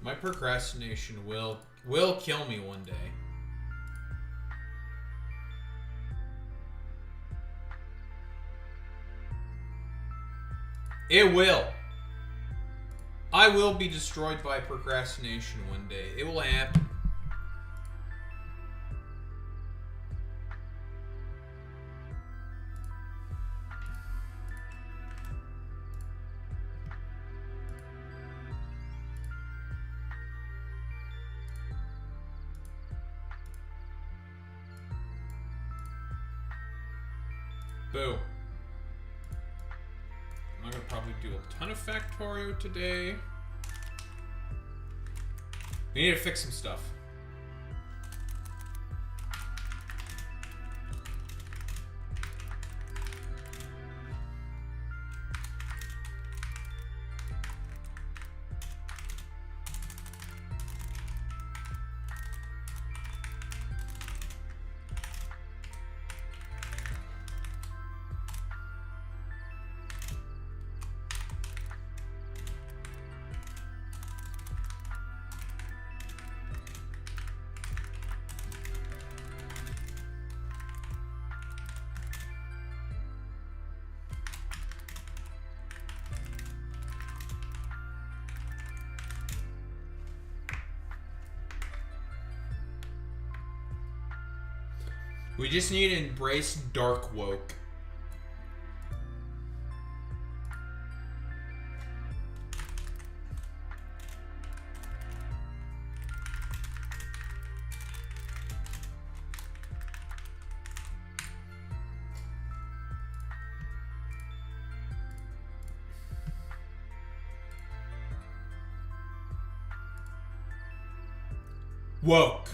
My procrastination will kill me one day. It will. I will be destroyed by procrastination one day. It will happen. Boo. I'm gonna probably do a ton of factorio today. We need to fix some stuff. We just need to embrace dark woke. Woke.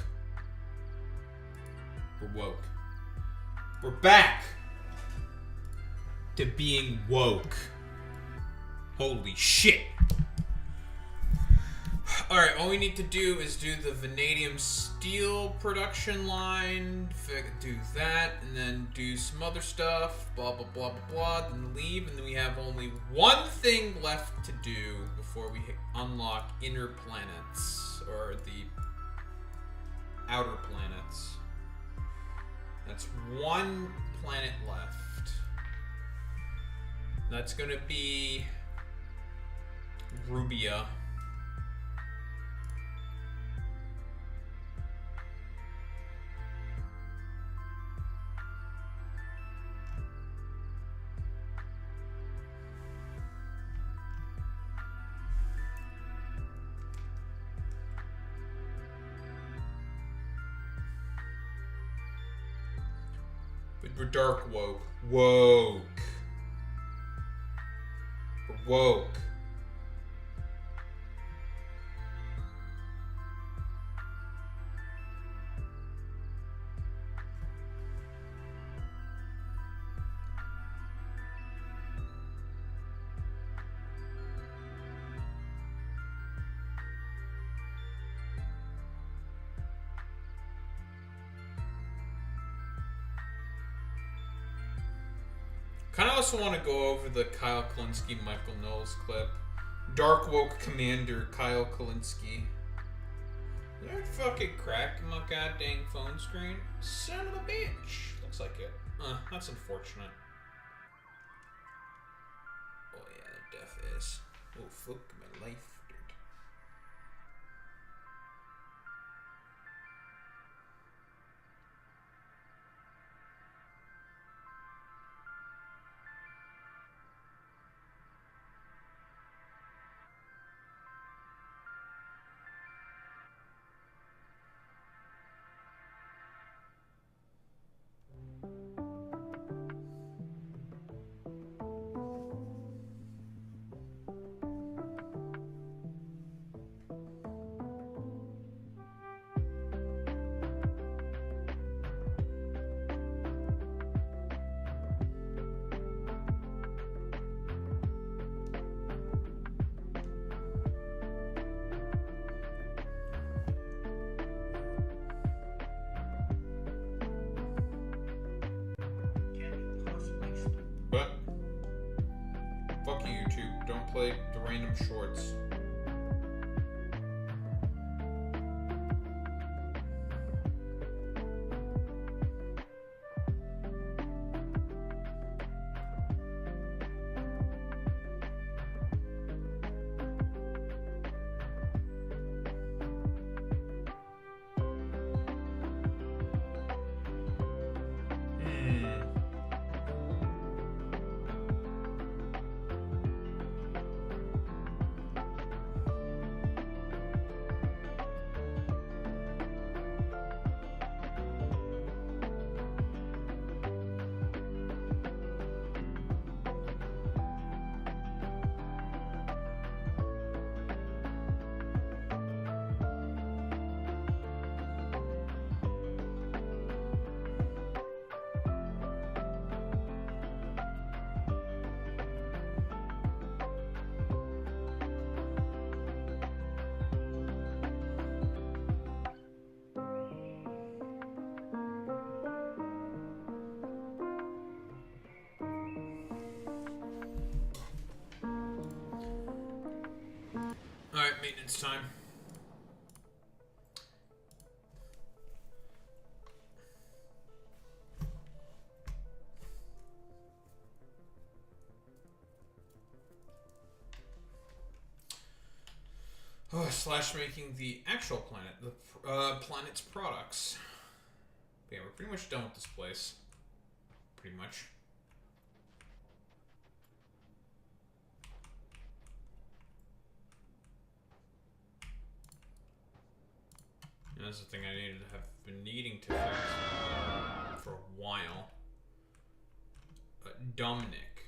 We're woke. We're back to being woke. Holy shit. Alright, all we need to do is do the vanadium steel production line, do that, and then do some other stuff, blah, blah, blah, blah, blah, then leave, and then we have only one thing left to do before we unlock inner planets, or the outer planets. That's one planet left. That's gonna be Rubia. We're dark woke. Woke. We're woke. Kind of also want to go over the Kyle Kalinske, Michael Knowles clip. Dark woke commander Kyle Kalinske. They're fucking cracking my goddamn phone screen. Son of a bitch. Looks like it. That's unfortunate. Oh yeah, that death is. Oh fuck my life, dude. But fuck you, YouTube. Don't play the random shorts. maintenance time. Oh, slash making the actual planet, the planet's products. But yeah, we're pretty much done with this place. Pretty much. And that's the thing I needed to have been needing to fix for a while. Dominic.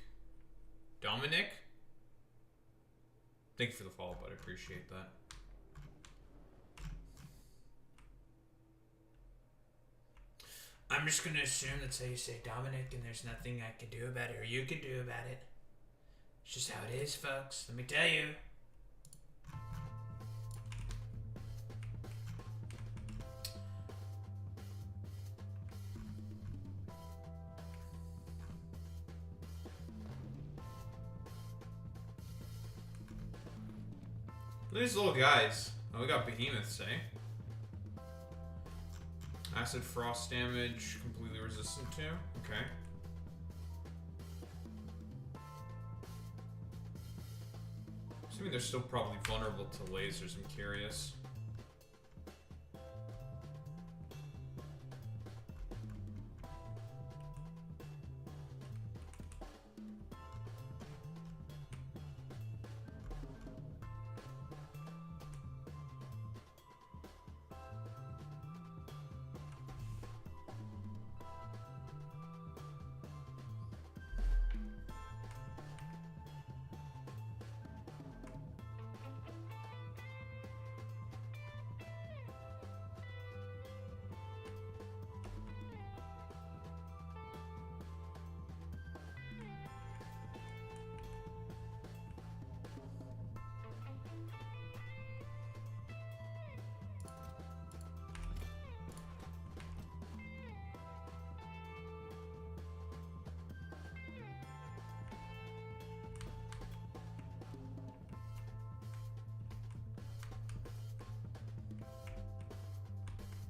Dominic? Thank you for the follow, bud. I appreciate that. I'm just gonna assume that's how you say Dominic, and there's nothing I can do about it, or you can do about it. It's just how it is, folks. Let me tell you. Look at these little guys. Oh, we got behemoths, eh? Acid frost damage, completely resistant to. Okay. Assuming they're still probably vulnerable to lasers, I'm curious.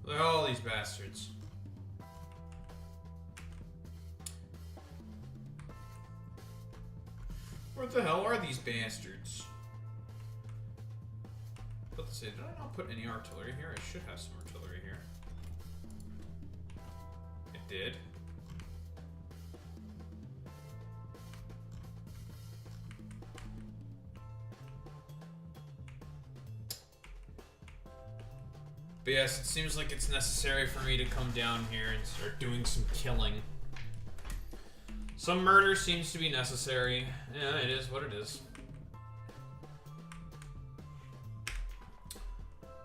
Look at all these bastards. What the hell are these bastards? Let's see, did I not put any artillery here? I should have some artillery here. I did. But yes, it seems like it's necessary for me to come down here and start doing some killing. Some murder seems to be necessary. Yeah, it is what it is.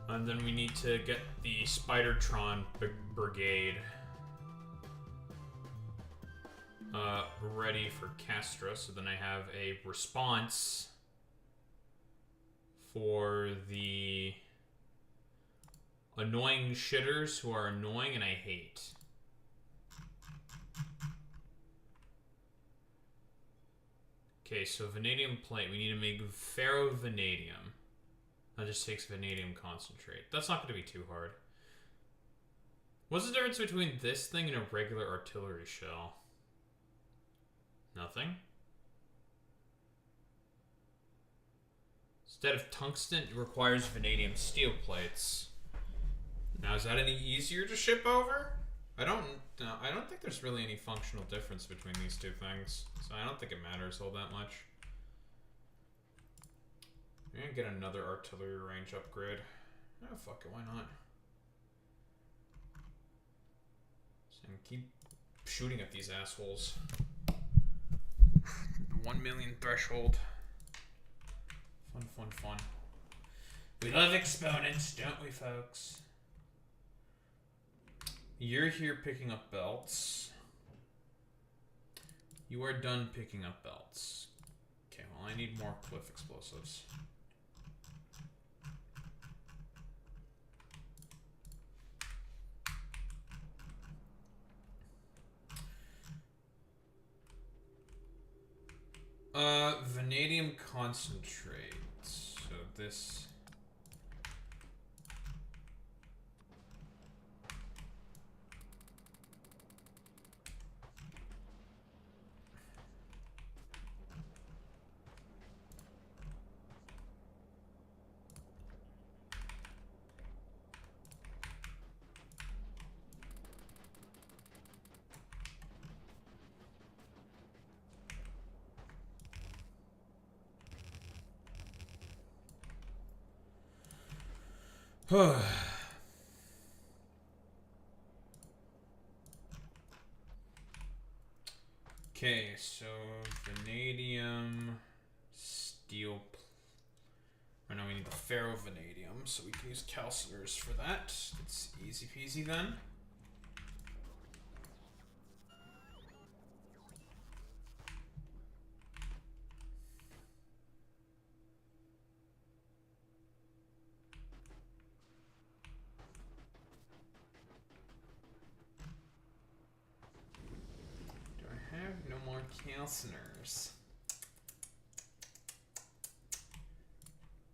And then we need to get the Spidertron Brigade ready for Castra, so then I have a response for the annoying shitters who are annoying and I hate. Okay, so vanadium plate. We need to make ferrovanadium. That just takes vanadium concentrate. That's not going to be too hard. What's the difference between this thing and a regular artillery shell? Nothing. Instead of tungsten, it requires vanadium steel plates. Now, is that any easier to ship over? I don't think there's really any functional difference between these two things, so I don't think it matters all that much. I'm gonna get another artillery range upgrade. Oh, fuck it, why not? So keep shooting at these assholes. 1 million threshold. Fun, fun, fun. We love exponents, don't we, folks? You're here picking up belts. You are done picking up belts. Okay, well, I need more cliff explosives. Vanadium concentrate. So this Okay, so vanadium, steel. I know we need the ferrovanadium, so we can use calciners for that. It's easy peasy then. Do I have no more calciners?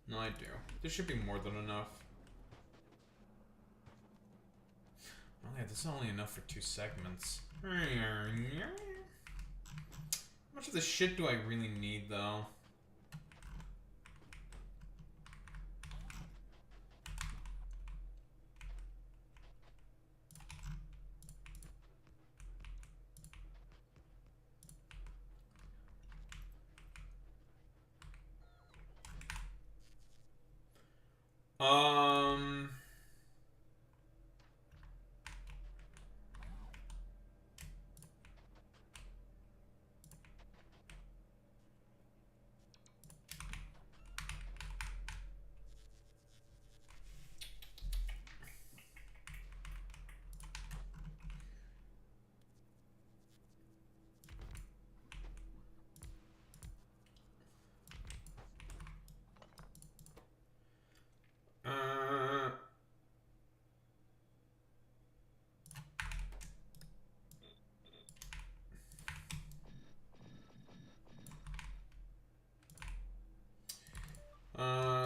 No, I do. There should be more than enough. Oh yeah, this is only enough for 2 segments. How much of this shit do I really need, though? Um...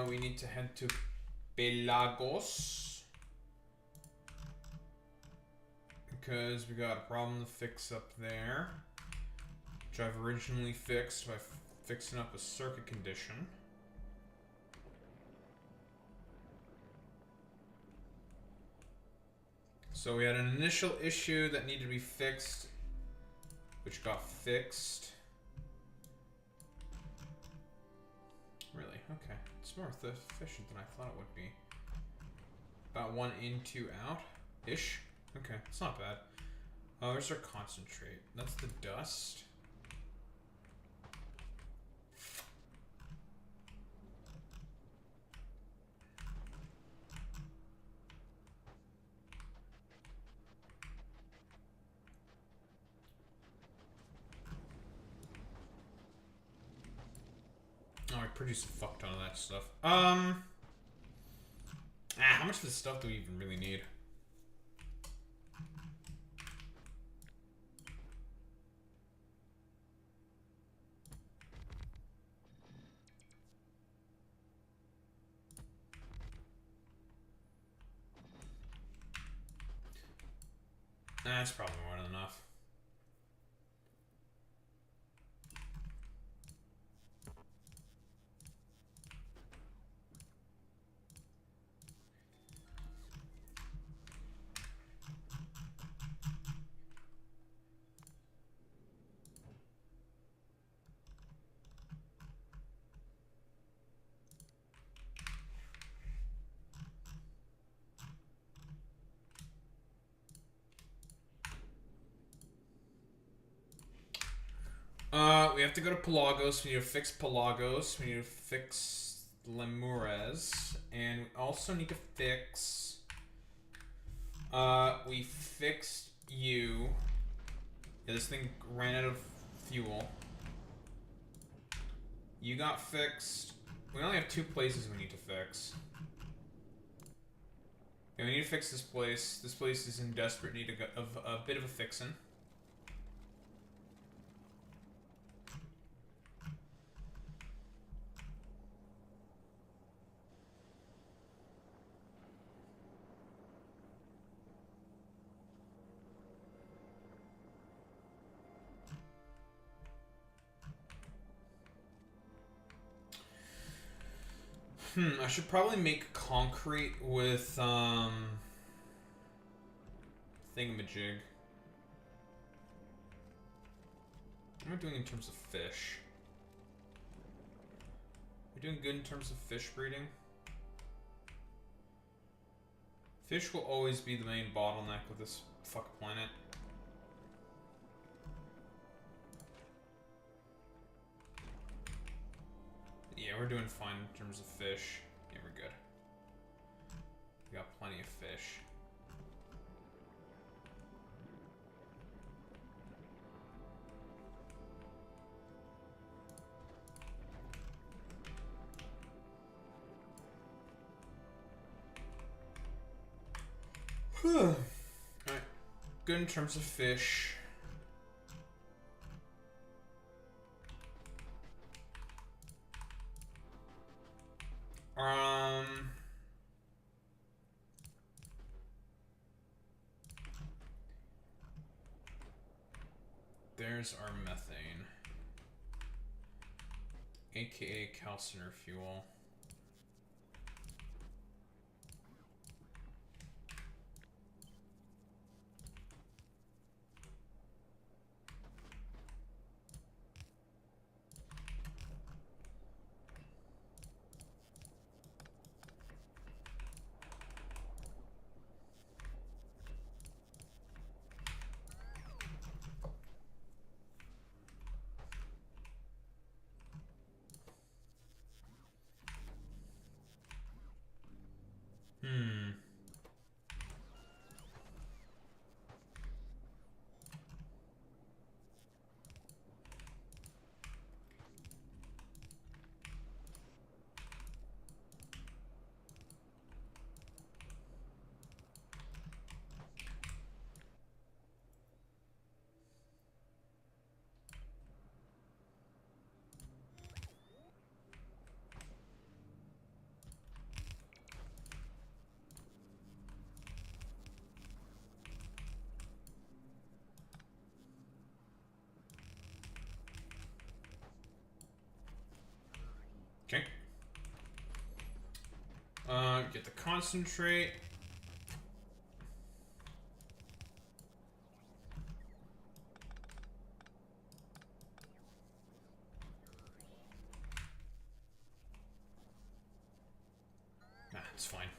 we need to head to Pelagos. Because we got a problem to fix up there. Which I've originally fixed by fixing up a circuit condition. So we had an initial issue that needed to be fixed, which got fixed. Really? Okay. It's more efficient than I thought it would be. About 1 in, 2 out-ish. Okay, it's not bad. Oh, where's our concentrate? That's the dust. Oh, I produce a fuck ton of that stuff. How much of this stuff do we even really need? That's probably more than enough. We have to go to Pelagos. We need to fix Pelagos. We need to fix Lemures. And we also need to fix... we fixed you. Yeah, this thing ran out of fuel. You got fixed. We only have 2 places we need to fix. Okay, we need to fix this place. This place is in desperate need of a bit of a fixin'. I should probably make concrete with, thingamajig. What am I doing in terms of fish? We're doing good in terms of fish breeding. Fish will always be the main bottleneck with this fuck planet. Yeah, we're doing fine in terms of fish. Yeah, we're good. We got plenty of fish. Alright. Good in terms of fish. There's our methane, aka calciner fuel. Okay. Get the concentrate. Nah, it's fine.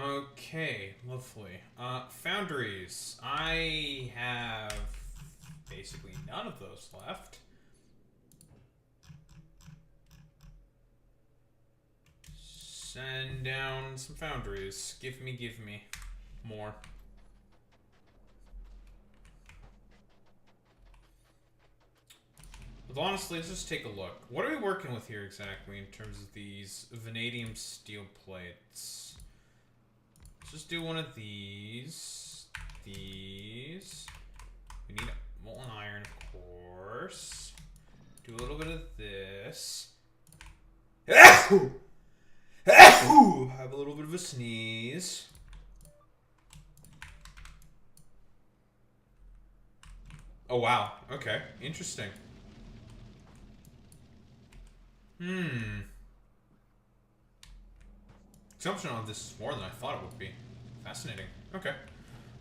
Okay, lovely. Foundries. I have basically none of those left. Send down some foundries. Give me more. But honestly, let's just take a look. What are we working with here exactly in terms of these vanadium steel plates? Let's just do one of these. These. We need molten iron, of course. Do a little bit of this. Have a little bit of a sneeze. Oh, wow. Okay. Interesting. Consumption on this is more than I thought it would be. Fascinating. Okay.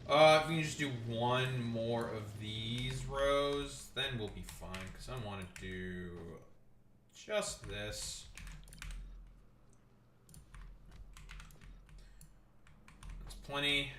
If we can just do one more of these rows, then we'll be fine. Because I want to do just this. That's plenty.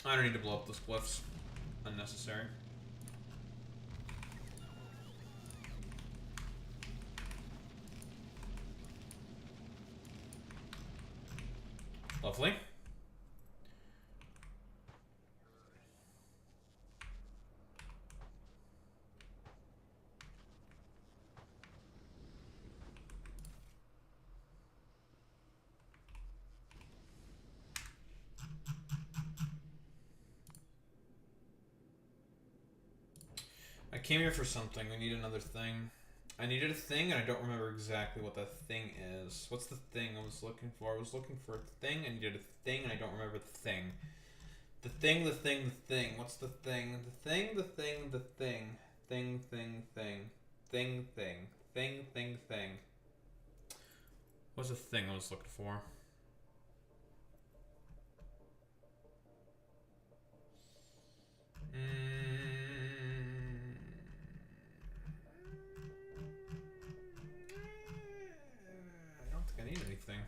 I don't need to blow up those glyphs. Unnecessary. Lovely. I came here for something. We need another thing. I needed a thing, and I don't remember exactly what that thing is. What's the thing I was looking for? I was looking for a thing. I needed a thing, and I don't remember the thing. The thing, the thing, the thing. What's the thing? The thing, the thing, the thing. Thing, thing, thing. Thing, thing. Thing, thing, thing. What's the thing I was looking for? I don't think I need anything.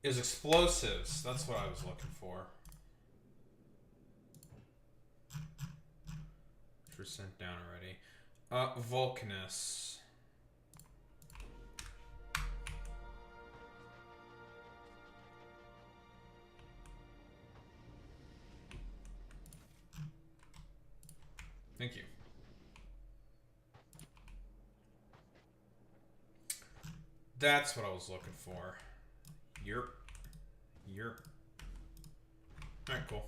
It was explosives. That's what I was looking for. Which were sent down already. Vulcanus. Thank you. That's what I was looking for. Yerp. Alright, cool.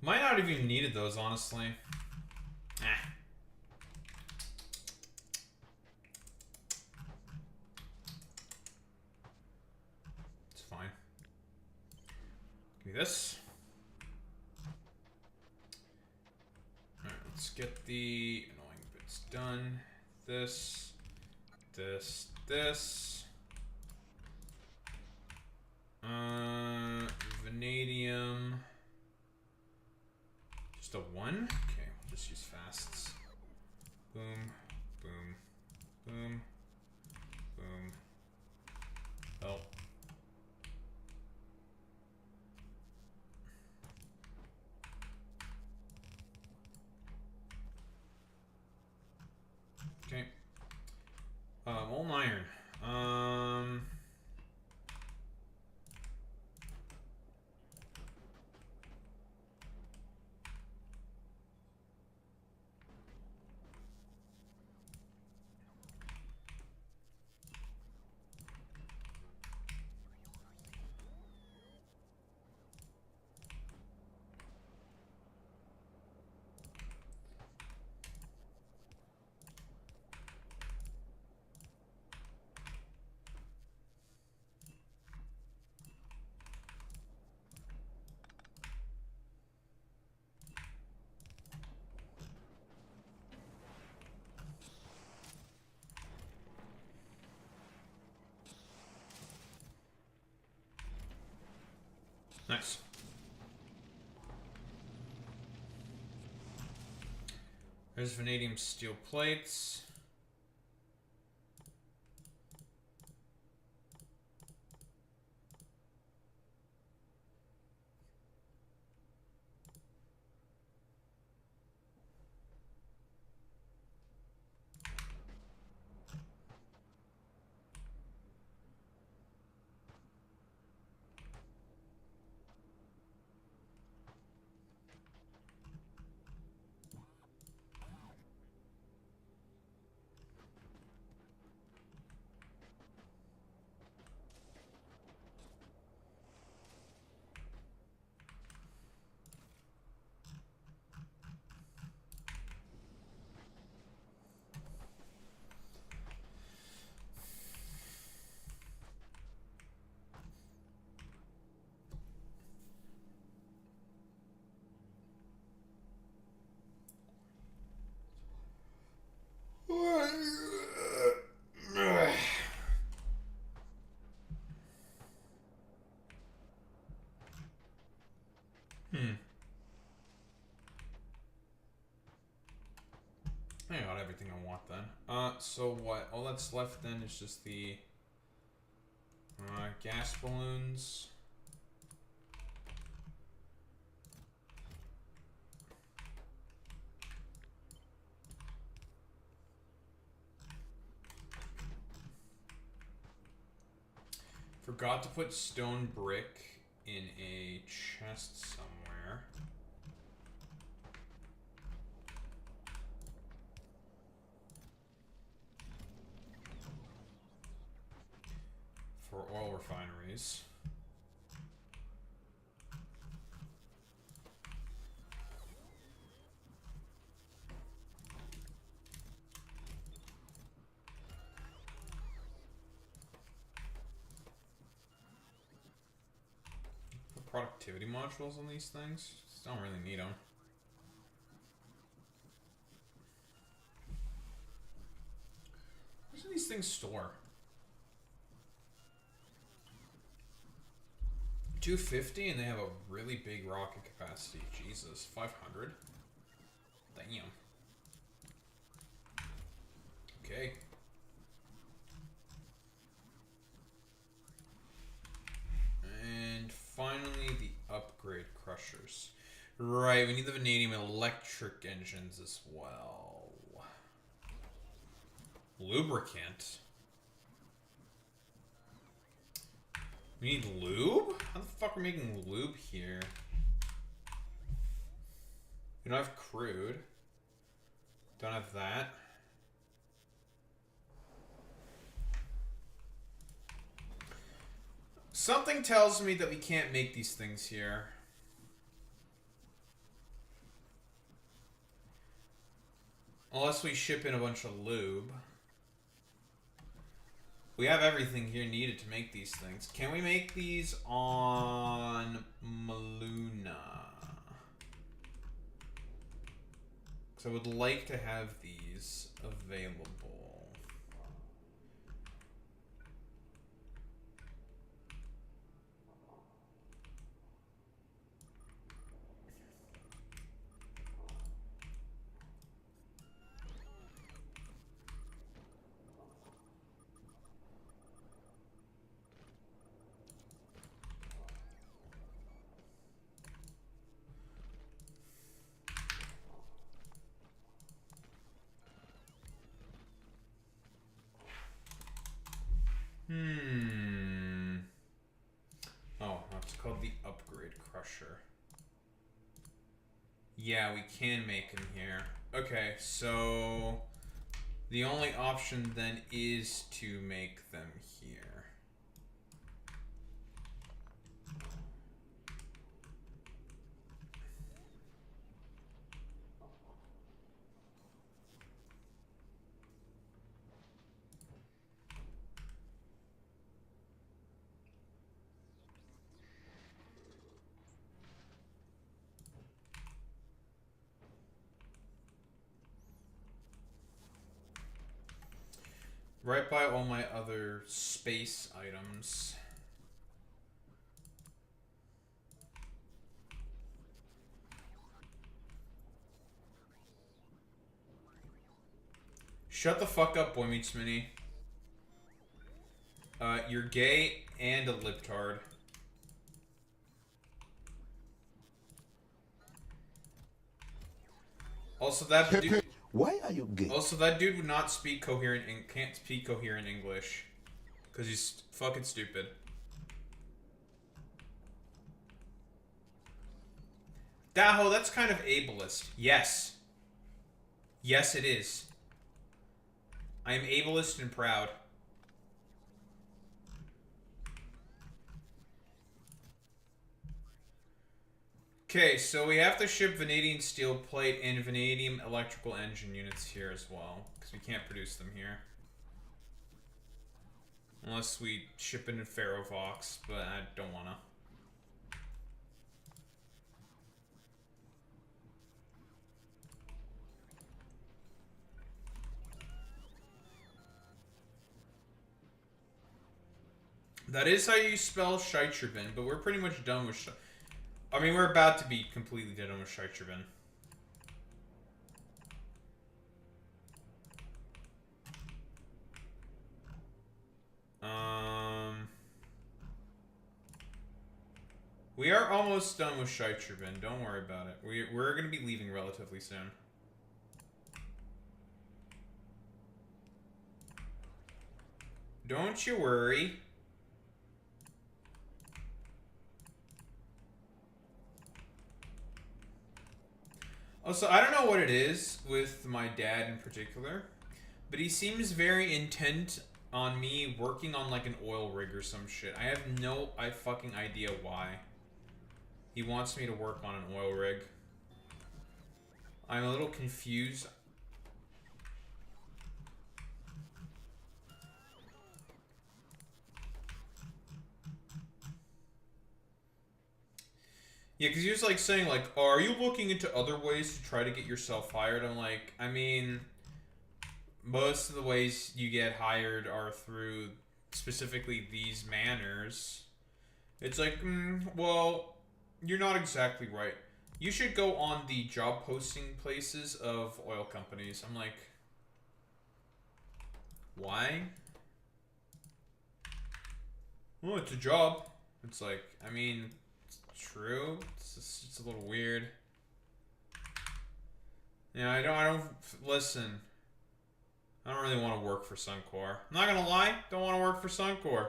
Might not have even needed those, honestly. It's fine. Give me this. Alright, let's get the annoying bits done. This. Vanadium. Just a 1? Okay, we'll just use fasts. Boom, boom, boom, boom. Oh. Okay. Molten iron. Nice. There's vanadium steel plates. I got everything I want then. So what? All that's left then is just the gas balloons. Forgot to put stone brick in a chest somewhere. For oil refineries. Productivity modules on these things? Just don't really need them. Where do these things store? 250 and they have a really big rocket capacity. Jesus, 500. Damn. Okay. And finally, the upgrade crushers. Right, we need the vanadium electric engines as well. Lubricant. We need lube? How the fuck are we making lube here? We don't have crude. Don't have that. Something tells me that we can't make these things here. Unless we ship in a bunch of lube. We have everything here needed to make these things. Can we make these on Maluna? Because I would like to have these available. Oh, it's called the upgrade crusher. Yeah, we can make them here. Okay, so the only option then is to make them here. Right by all my other space items. Shut the fuck up, Boy Meets Mini. You're gay and a libtard. Also, that dude. Why are you gay? Also, that dude would not speak coherent and can't speak coherent English, because he's fucking stupid. Daho, that's kind of ableist. Yes. Yes, it is. I am ableist and proud. Okay, so we have to ship vanadium steel plate and vanadium electrical engine units here as well, because we can't produce them here. Unless we ship it in Ferrovox, but I don't wanna. That is how you spell Scheiterben, but we're pretty much done with I mean, we're about to be completely done with Scheiterben. We are almost done with Scheiterben. Don't worry about it. We're going to be leaving relatively soon. Don't you worry. Also, I don't know what it is with my dad in particular, but he seems very intent on me working on like an oil rig or some shit. I have no fucking idea why. He wants me to work on an oil rig. I'm a little confused. Yeah, because he was like saying like, oh, are you looking into other ways to try to get yourself hired? I'm like, I mean, most of the ways you get hired are through specifically these manners. It's like, well, you're not exactly right. You should go on the job posting places of oil companies. I'm like, why? Oh, it's a job. It's like, I mean, it's true. It's a little weird. Yeah, I don't, listen. I don't really want to work for Suncor. I'm not gonna lie, don't want to work for Suncor.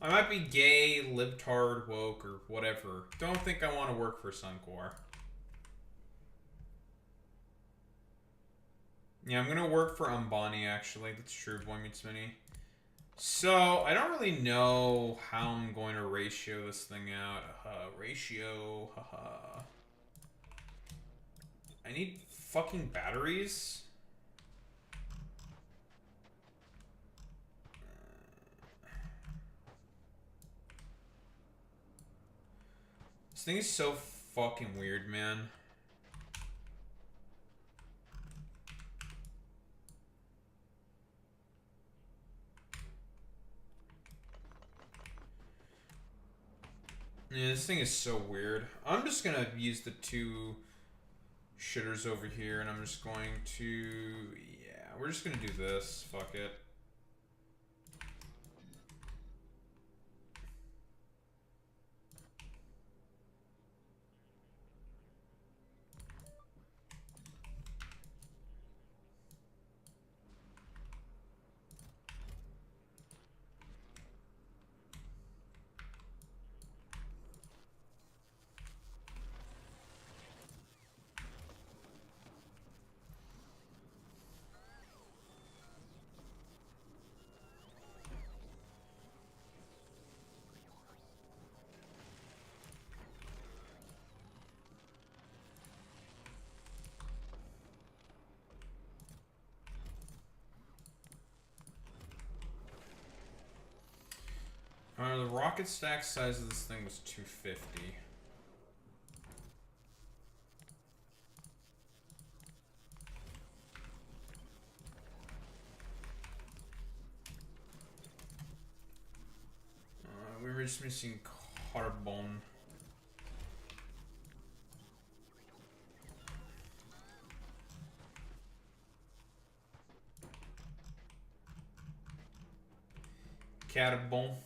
I might be gay, libtard, woke, or whatever. Don't think I want to work for Suncor. Yeah, I'm gonna work for Ambani, actually. That's true, Boy Meets Mini. So, I don't really know how I'm going to ratio this thing out. Ratio, haha. I need fucking batteries? This thing is so fucking weird, man. Yeah, this thing is so weird. I'm just gonna use the two shitters over here, and I'm just going to... Yeah, we're just gonna do this. Fuck it. The rocket stack size of this thing was 250. We were just missing carbon. Carbon.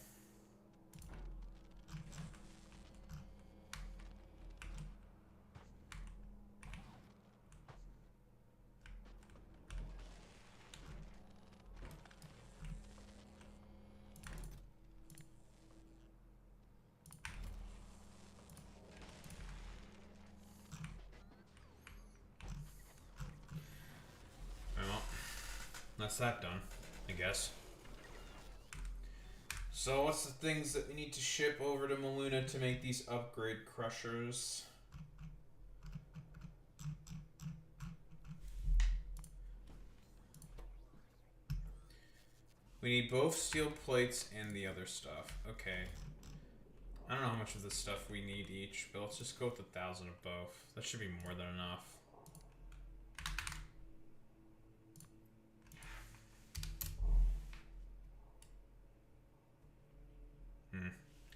Well, that's that done, I guess. So what's the things that we need to ship over to Maluna to make these upgrade crushers? We need both steel plates and the other stuff. Okay. I don't know how much of this stuff we need each, but let's just go with 1,000 of both. That should be more than enough.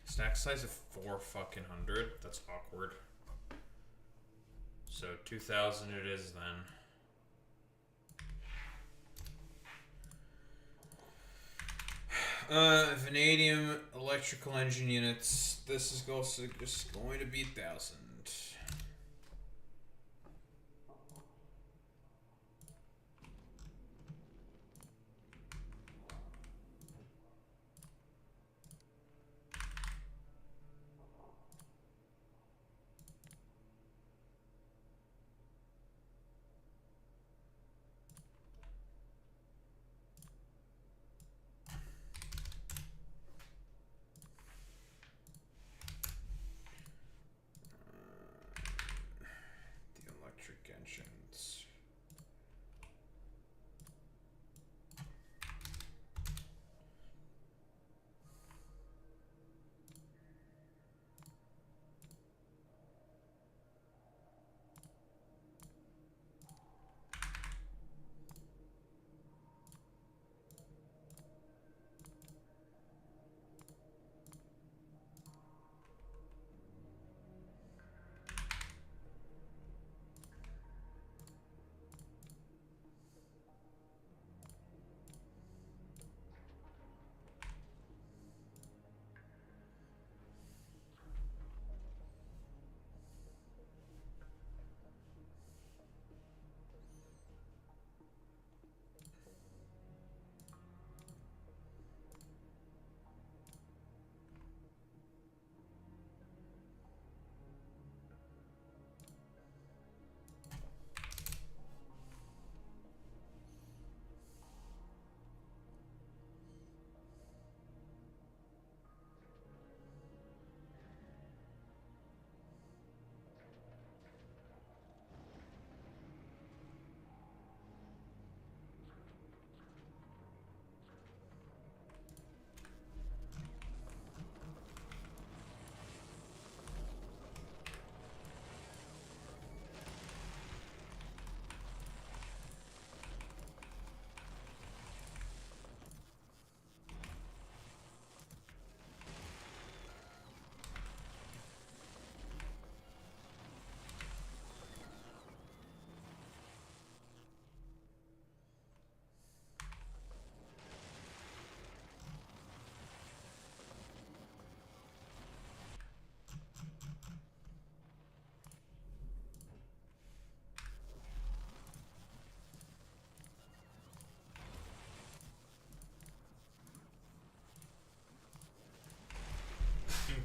Stack size of 400. That's awkward. So 2,000 it is then. Vanadium electrical engine units. This is also just going to be 1,000. Engines.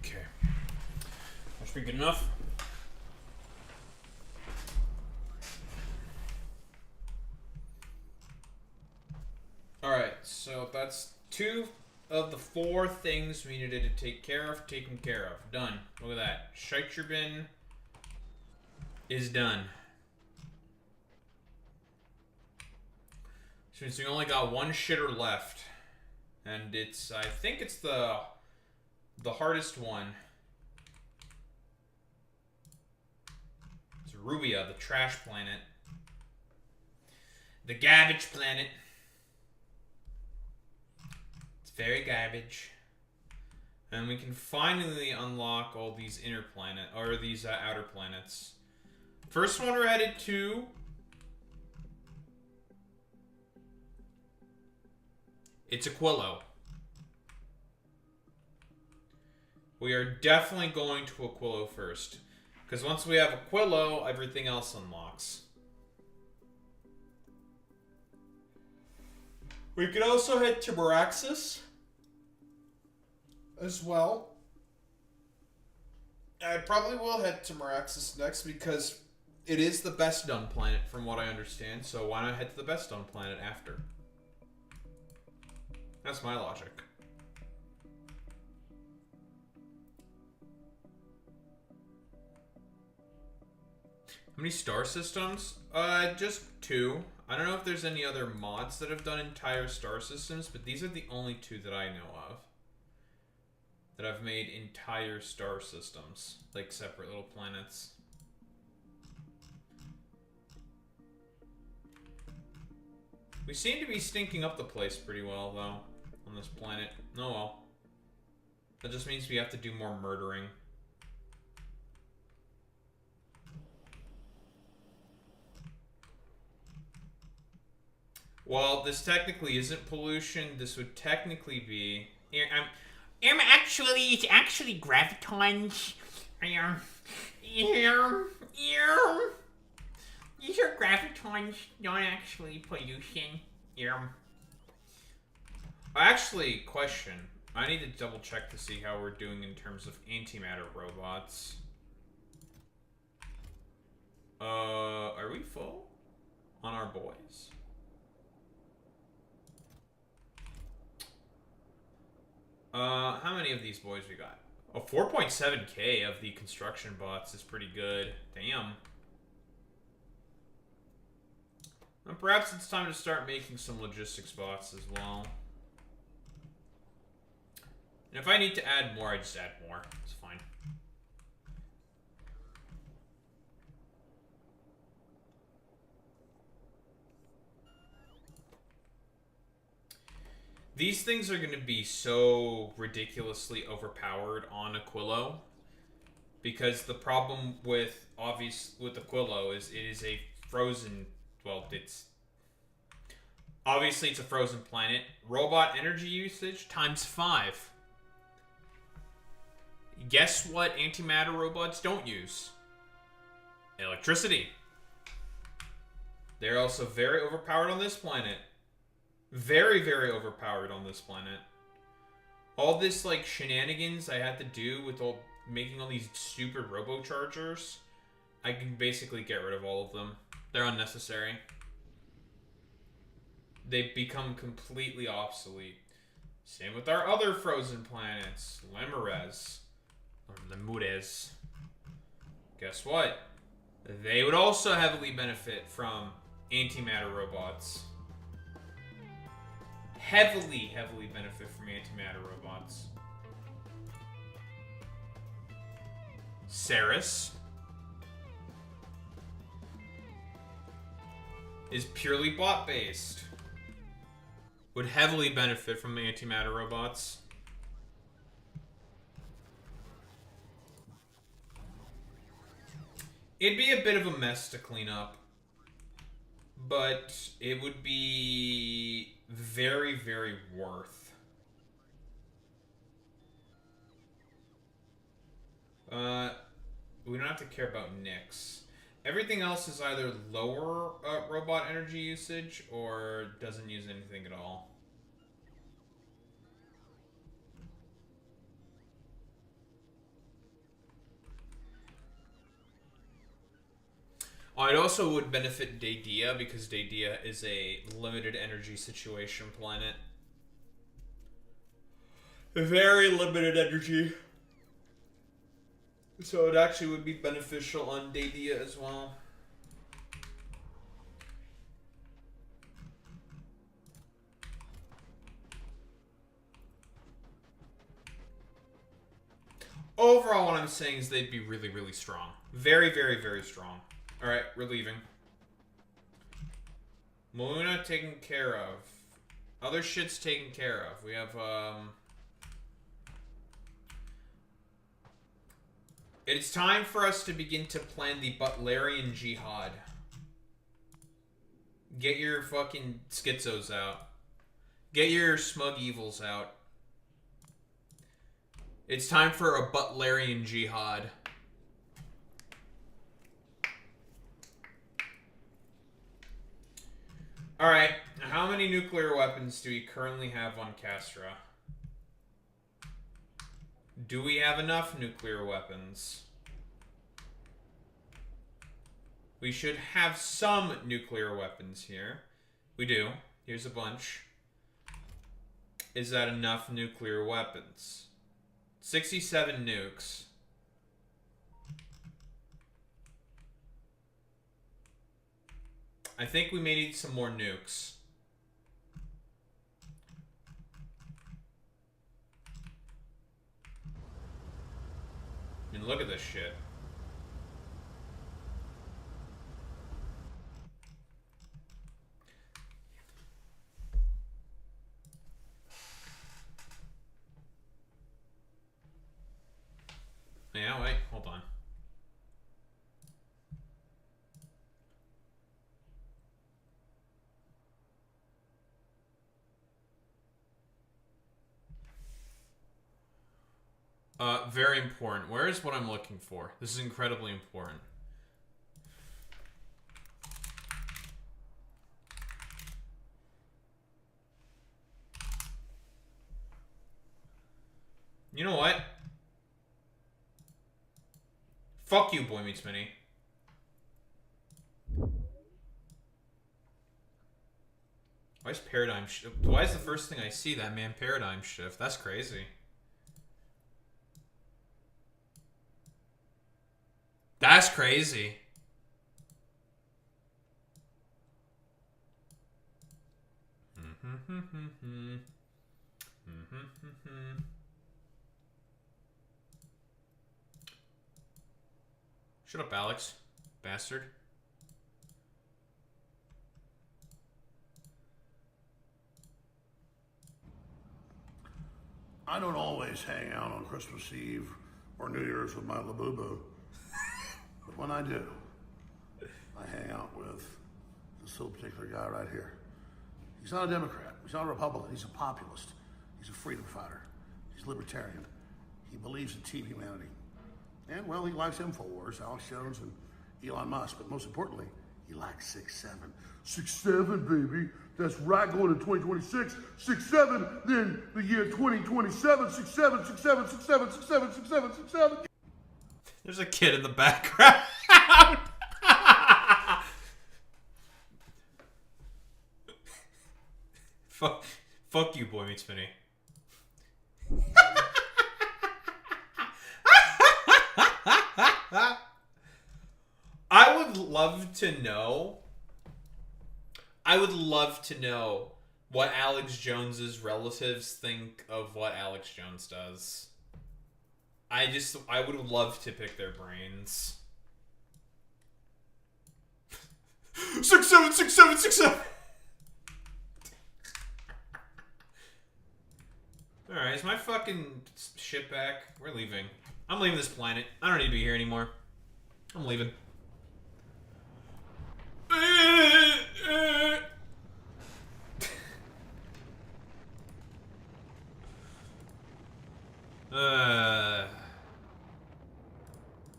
Okay. That should be good enough. Alright, so that's 2 of the 4 things we needed to take care of, taken care of. Done. Look at that. Shite your bin is done. So we only got 1 shitter left. And it's, I think it's the hardest one. It's Rubia, the trash planet. The garbage planet. It's very garbage. And we can finally unlock all these inner planet, or these outer planets. First one we're headed to. It's Aquilo. We are definitely going to Aquilo first. Because once we have Aquilo, everything else unlocks. We could also head to Meraxis as well. I probably will head to Meraxis next because it is the best done planet from what I understand. So why not head to the best done planet after? That's my logic. How many star systems? Just 2. I don't know if there's any other mods that have done entire star systems, but these are the only 2 that I know of. That I've made entire star systems. Like separate little planets. We seem to be stinking up the place pretty well, though, on this planet. Oh well. That just means we have to do more murdering. Well, this technically isn't pollution. This would technically be... It's actually gravitons. These are gravitons, not actually pollution. Actually, question. I need to double check to see how we're doing in terms of antimatter robots. Are we full on our boys? How many of these boys we got? Oh, 4.7k of the construction bots is pretty good. Damn. And perhaps it's time to start making some logistics bots as well. And if I need to add more, I just add more. It's fine. These things are going to be so ridiculously overpowered on Aquilo. Because the problem with Aquilo is it is a frozen... Well, obviously it's a frozen planet. Robot energy usage times 5. Guess what antimatter robots don't use? Electricity. They're also very overpowered on this planet. Very, very overpowered on this planet. All this, like, shenanigans I had to do with making all these stupid robochargers, I can basically get rid of all of them. They're unnecessary. They become completely obsolete. Same with our other frozen planets. Lemures. Or Lemures. Guess what? They would also heavily benefit from antimatter robots. Heavily benefit from antimatter robots. Ceres is purely bot-based. Would heavily benefit from the antimatter robots. It'd be a bit of a mess to clean up. But it would be very, very worth. We don't have to care about Nyx. Everything else is either lower robot energy usage or doesn't use anything at all. Oh, it also would benefit Daedea because Daedea is a limited energy situation planet. Very limited energy. So it actually would be beneficial on Daedea as well. Overall, what I'm saying is they'd be really, really strong. Very, very, very strong. Alright, we're leaving. Luna taken care of. Other shit's taken care of. We have, It's time for us to begin to plan the Butlerian Jihad. Get your fucking schizos out. Get your smug evils out. It's time for a Butlerian jihad. Alright, how many nuclear weapons do we currently have on Castra? Do we have enough nuclear weapons? We should have some nuclear weapons here. We do. Here's a bunch. Is that enough nuclear weapons? 67 nukes. I think we may need some more nukes. I mean, look at this shit. Yeah, wait, hold on. Very important. Where is what I'm looking for? This is incredibly important. You know what? Fuck you, Boy Meets Mini. Why is Paradigm Shift? Why is the first thing I see that man Paradigm Shift? That's crazy. That's crazy. Shut up, Alex. Bastard. I don't always hang out on Christmas Eve or New Year's with my labubu. But when I do, I hang out with this little particular guy right here. He's not a Democrat. He's not a Republican. He's a populist. He's a freedom fighter. He's libertarian. He believes in Team Humanity. And, well, he likes InfoWars, Alex Jones, and Elon Musk. But most importantly, he likes 6-7. 6-7, baby. That's right, going to 2026. 6-7, then the year 2027. 6-7, 6-7, 6-7, 6-7, 6-7, 6-7. There's a kid in the background. Fuck you, Boy Meets Mini. I would love to know. I would love to know what Alex Jones's relatives think of what Alex Jones does. I would love to pick their brains. 6-7, 6-7, 6-7. Alright, is my fucking shit back? We're leaving. I'm leaving this planet. I don't need to be here anymore. I'm leaving.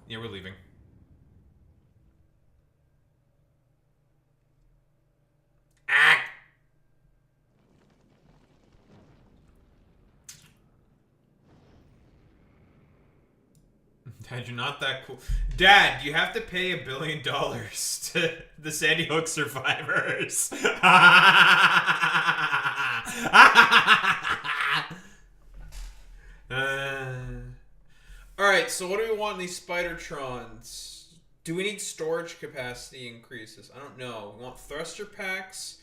Yeah, we're leaving. Ah! Dad, you're not that cool. Dad, you have to pay $1 billion to the Sandy Hook survivors. Alright, so what do we want in these Spidertrons? Do we need storage capacity increases? I don't know. We want thruster packs.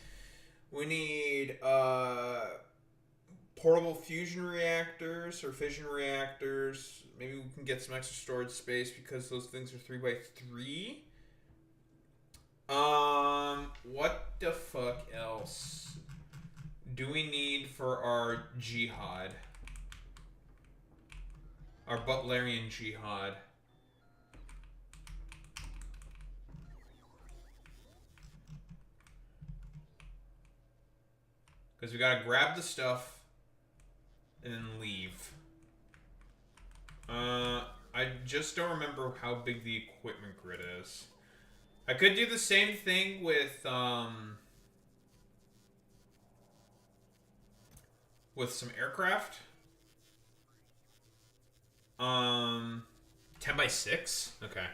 We need portable fusion reactors or fission reactors. Maybe we can get some extra storage space because those things are 3x3. What the fuck else do we need for our jihad? Our Butlerian jihad. Because we gotta grab the stuff and then leave. just don't remember how big the equipment grid is. I could do the same thing with some aircraft. 10 by 6? Okay.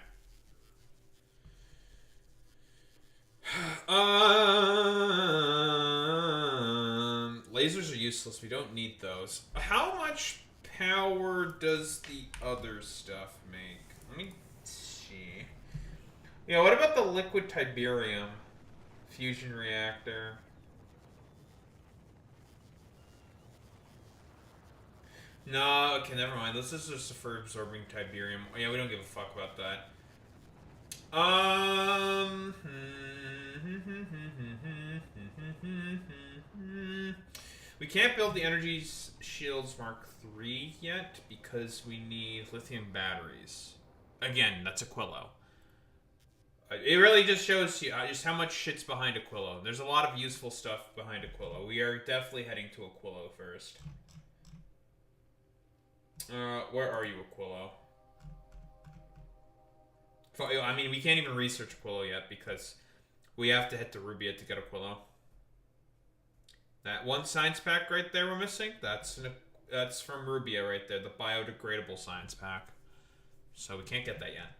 Lasers are useless. We don't need those. How much power does the other stuff make? Let me see. Yeah, what about the liquid tiberium fusion reactor? No, okay, never mind. This is just for absorbing tiberium. Yeah, we don't give a fuck about that. We can't build the energy shields Mark III yet because we need lithium batteries. Again, that's Aquilo. It really just shows you just how much shit's behind Aquilo. There's a lot of useful stuff behind Aquilo. We are definitely heading to Aquilo first. Where are you, Aquilo? I mean, we can't even research Aquilo yet because we have to head to Rubia to get Aquilo. That one science pack right there we're missing, that's from Rubia right there, the biodegradable science pack. So we can't get that yet.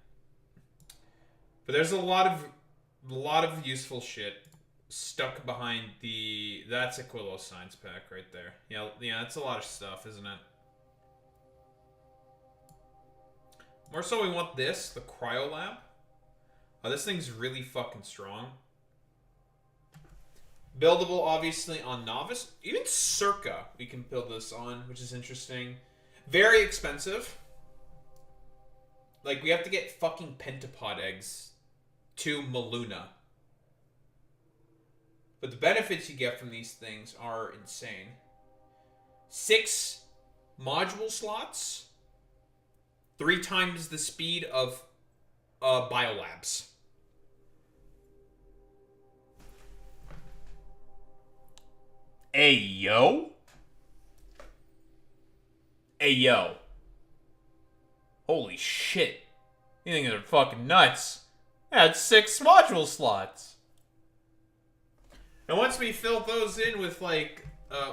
But there's a lot of useful shit stuck behind that's Aquilo science pack right there. Yeah, that's a lot of stuff, isn't it? More so, we want this, the cryo lab. Oh, this thing's really fucking strong. Buildable, obviously, on Novice. Even Circa, we can build this on, which is interesting. Very expensive. Like, we have to get fucking pentapod eggs to Maluna. But the benefits you get from these things are insane. 6 module slots. 3 times the speed of biolabs. Hey, yo. Hey, yo. Holy shit. You think they're fucking nuts. That's 6 module slots. And once we fill those in with, like,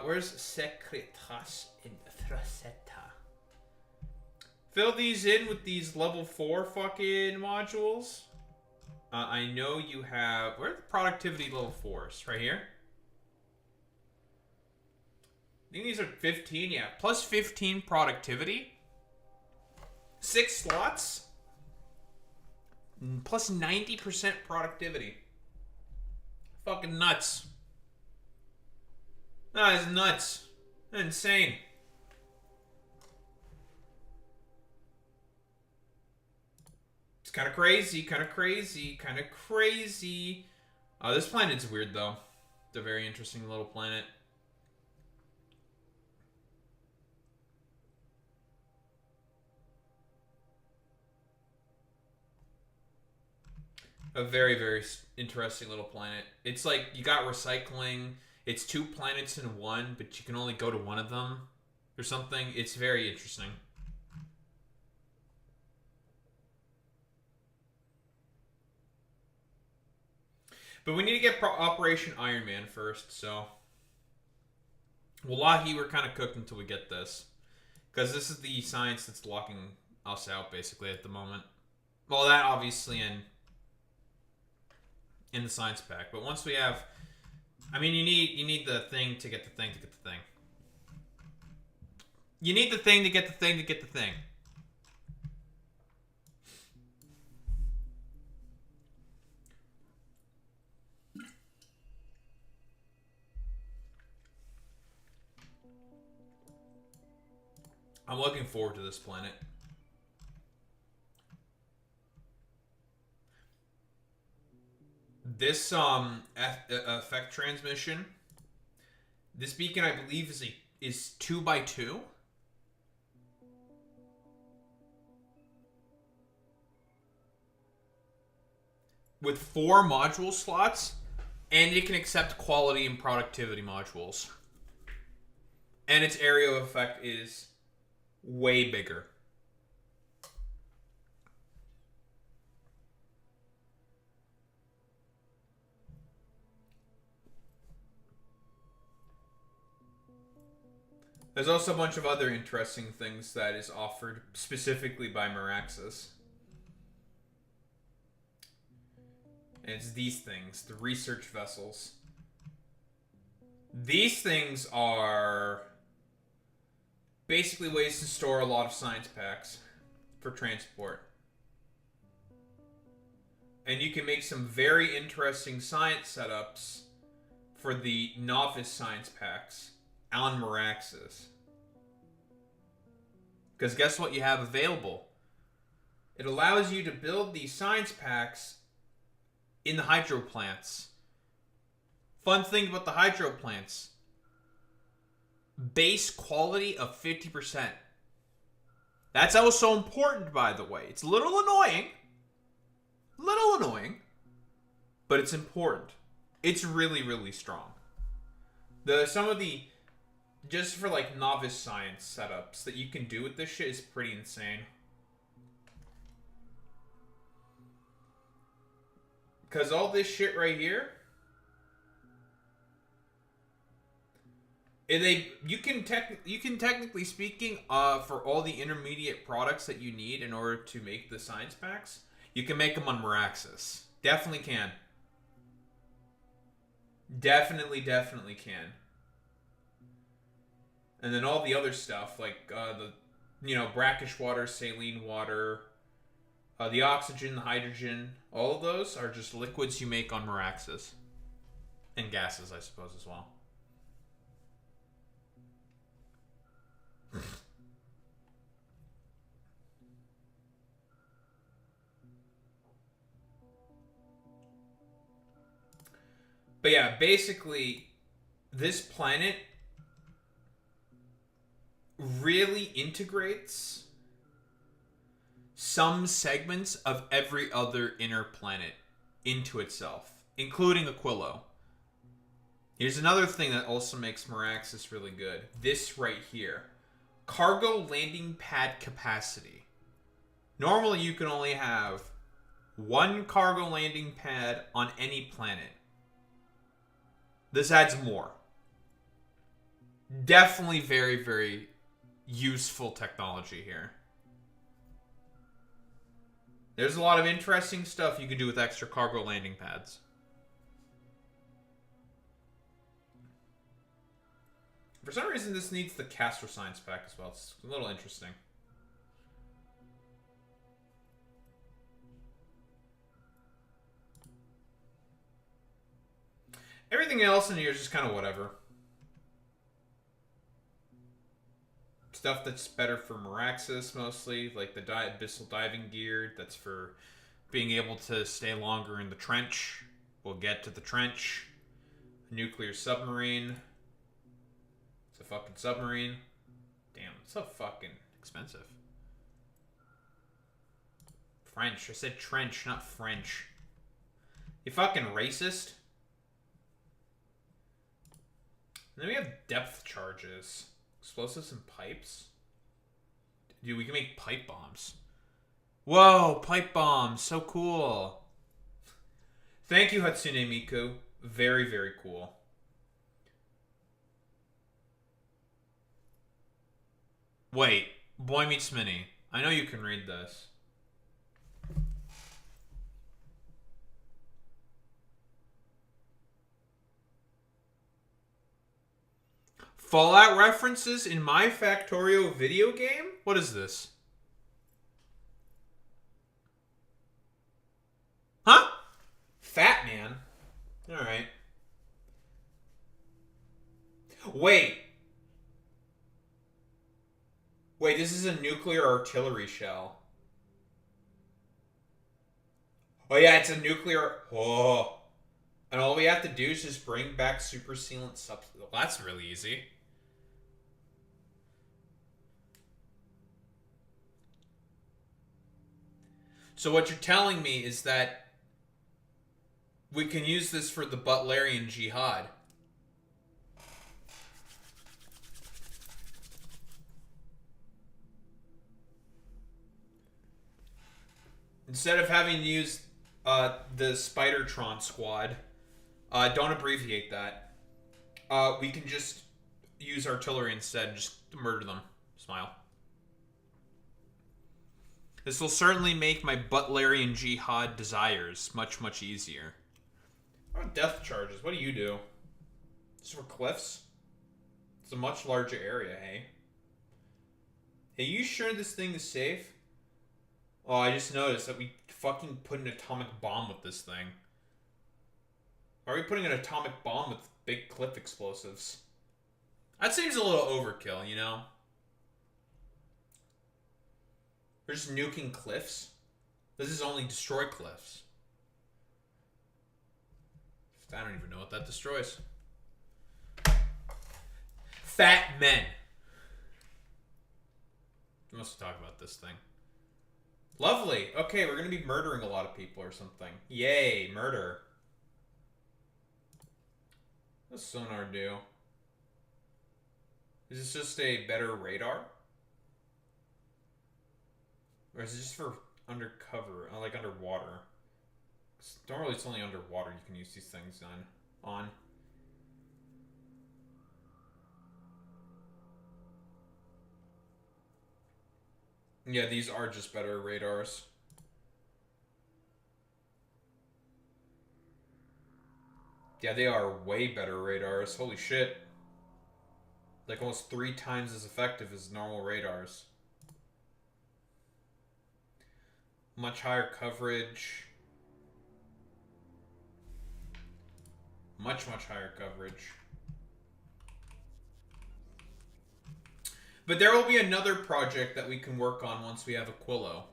where's Secretas in Thrasetta? Fill these in with these level 4 fucking modules. I know you have... Where are the productivity level 4s? Right here? I think these are 15, yeah. Plus 15 productivity. 6 slots. Plus 90% productivity. Fucking nuts. That is nuts. Insane. It's kind of crazy, kind of crazy, kind of crazy. This planet's weird, though. It's a very interesting little planet. A very, very interesting little planet. It's like, you got recycling. It's 2 planets in one, but you can only go to one of them. Or something. It's very interesting. But we need to get Operation Iron Man first, so... Wallahi, we're kind of cooked until we get this. Because this is the science that's locking us out, basically, at the moment. Well, that obviously in the science pack. But once we have... I mean, you need the thing to get the thing to get the thing. You need the thing to get the thing to get the thing. I'm looking forward to this planet. This effect transmission. This beacon, I believe, is 2x2. With 4 module slots, and it can accept quality and productivity modules. And its area of effect is way bigger. There's also a bunch of other interesting things that is offered specifically by Miraxis. And it's these things, the research vessels. These things are basically ways to store a lot of science packs for transport. And you can make some very interesting science setups for the novice science packs on Miraxis. Because guess what you have available? It allows you to build these science packs in the hydro plants. Fun thing about the hydro plants. Base quality of 50%. That's also important, by the way. It's a little annoying. But it's important. It's really, really strong. Some of the, just for like novice science setups that you can do with this shit is pretty insane. Because all this shit right here, you can technically speaking, for all the intermediate products that you need in order to make the science packs, you can make them on Miraxis. Definitely can. Definitely can. And then all the other stuff, like brackish water, saline water, the oxygen, the hydrogen, all of those are just liquids you make on Miraxis. And gases, I suppose, as well. But yeah, basically, this planet really integrates some segments of every other inner planet into itself, including Aquilo. Here's another thing that also makes Miraxis really good. This right here. Cargo landing pad capacity. Normally, you can only have one cargo landing pad on any planet. This adds more. Definitely very, very useful technology here. There's a lot of interesting stuff you can do with extra cargo landing pads. For some reason, this needs the Castor Science Pack as well. It's a little interesting. Everything else in here is just kind of whatever. Stuff that's better for Miraxis mostly, like the abyssal diving gear. That's for being able to stay longer in the trench. We'll get to the trench. Nuclear submarine. It's a fucking submarine. Damn, it's so fucking expensive. French. I said trench, not French. You fucking racist. And then we have depth charges. Explosives and pipes. Dude, we can make pipe bombs. Whoa, pipe bombs. So cool. Thank you, Hatsune Miku. Very, very cool. Wait. Boy Meets Mini. I know you can read this. Fallout references in my Factorio video game? What is this? Huh? Fat Man. Alright. Wait, this is a nuclear artillery shell. Oh yeah, it's a nuclear... Oh. And all we have to do is just bring back super sealant substance. Well, that's really easy. So what you're telling me is that we can use this for the Butlerian Jihad. Instead of having to use the Spidertron squad, don't abbreviate that. We can just use artillery instead and just murder them. Smile. This will certainly make my Butlerian Jihad desires much, much easier. What about death charges? What do you do? Just for cliffs? It's a much larger area, hey? Hey, you sure this thing is safe? Oh, I just noticed that we fucking put an atomic bomb with this thing. Why are we putting an atomic bomb with big cliff explosives? That seems a little overkill, you know? We're just nuking cliffs? This is only destroy cliffs. I don't even know what that destroys. Fat men. We must talk about this thing. Lovely. Okay, we're going to be murdering a lot of people or something. Yay, murder. What does sonar do? Is this just a better radar? Or is it just for undercover, like underwater? Normally it's only underwater you can use these things on. Yeah, these are just better radars. Yeah, they are way better radars. Holy shit. Like almost 3 times as effective as normal radars. Much higher coverage. Much higher coverage. But there will be another project that we can work on once we have Aquilo.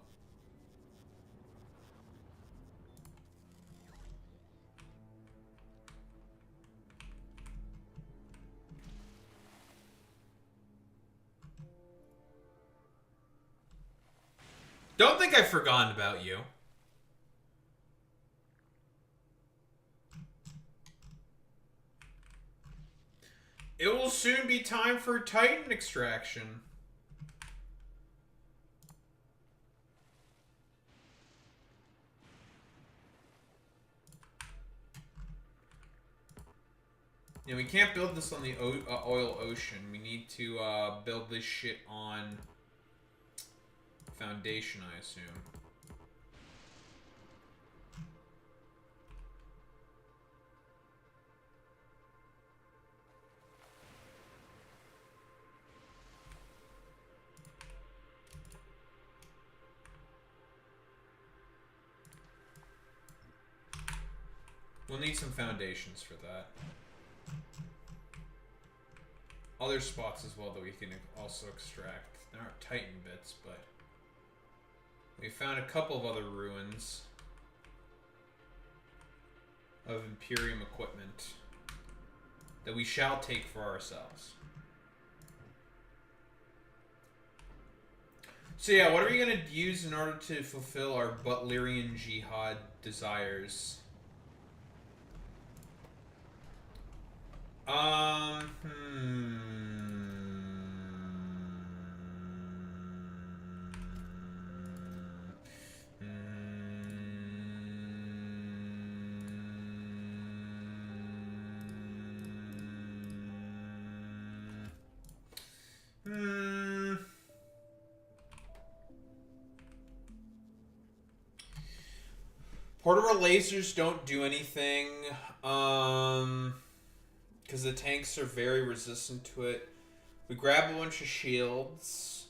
Don't think I've forgotten about you. It will soon be time for Titan extraction. Yeah, we can't build this on the oil ocean. We need to build this shit on foundation, I assume. We'll need some foundations for that. Other spots as well that we can also extract. There aren't Titan bits, but we found a couple of other ruins of Imperium equipment that we shall take for ourselves. So yeah, what are we going to use in order to fulfill our Butlerian Jihad desires? Portable lasers don't do anything, because the tanks are very resistant to it. We grab a bunch of shields.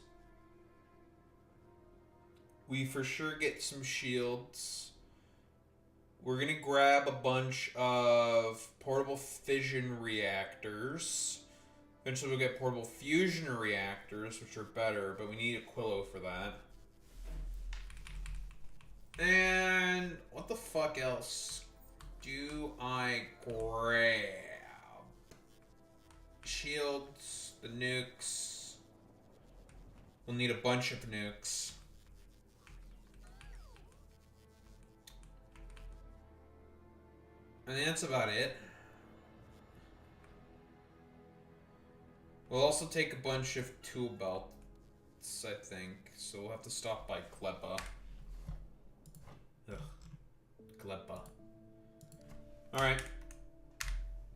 We for sure get some shields. We're gonna grab a bunch of portable fission reactors. Eventually we'll get portable fusion reactors, which are better, but we need Aquilo for that. And what the fuck else do I grab? Shields, the nukes. We'll need a bunch of nukes. I think that's about it. We'll also take a bunch of tool belts, I think. So we'll have to stop by Klepa. Ugh. Klepa. Alright.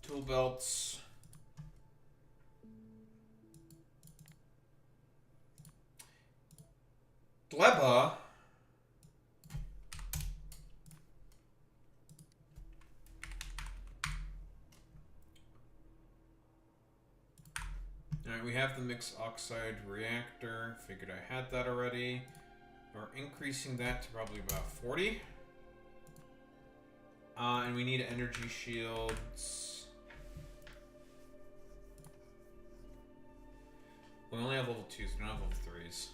Tool belts. Gleba. Alright, we have the mixed oxide reactor. Figured I had that already. We're increasing that to probably about 40. And we need energy shields. We only have level 2s, we don't have level 3s.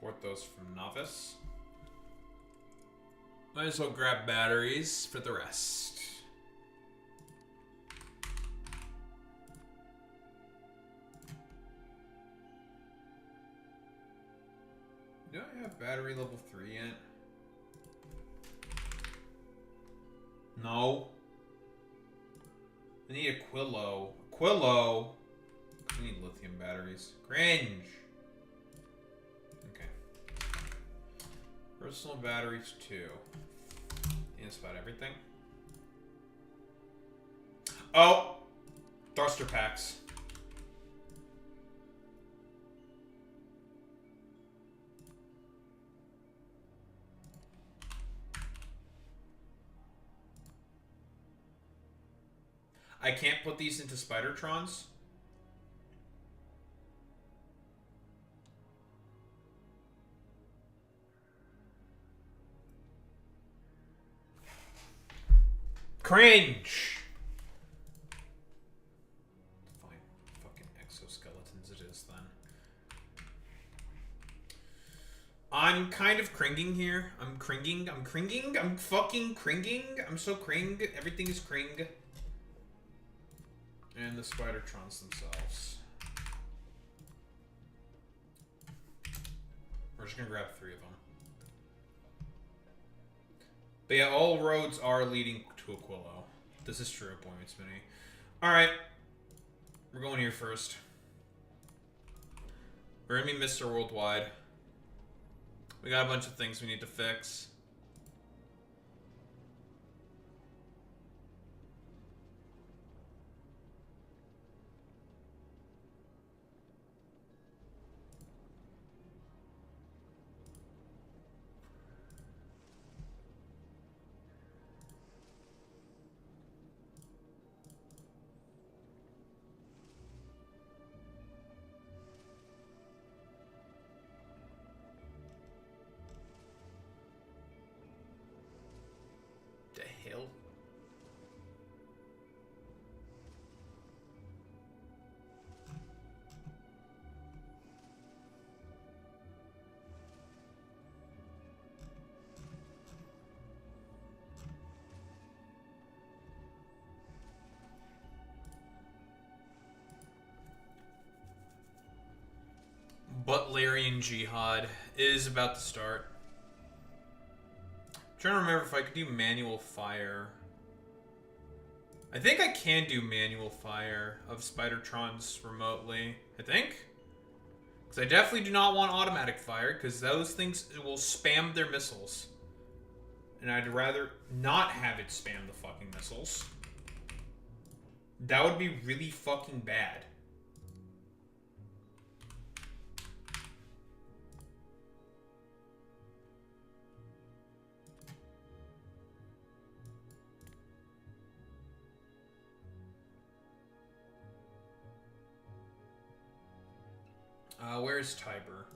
Port those from Novice. Might as well grab batteries for the rest. Do I have battery level 3 yet? No. I need a Quillo. Quillo! I need lithium batteries. Cringe! Okay. Personal batteries 2. That's about everything. Oh! Thruster packs. I can't put these into Spidertrons. Cringe! Fine. Fucking exoskeletons it is then. I'm kind of cringing here. I'm cringing. I'm fucking cringing. I'm so cring. Everything is cring. And the Spidertrons themselves. We're just gonna grab 3 of them. But yeah, all roads are leading to Aquilo. This is true, Appointment Smitty. Alright. We're going here first. We're gonna be Mr. Worldwide. We got a bunch of things we need to fix. The hell? Butlerian Jihad is about to start. I'm trying to remember if I could do manual fire. I think I can do manual fire of Spidertrons remotely. I think. Because I definitely do not want automatic fire, because those things will spam their missiles. And I'd rather not have it spam the fucking missiles. That would be really fucking bad. Where's Tiber?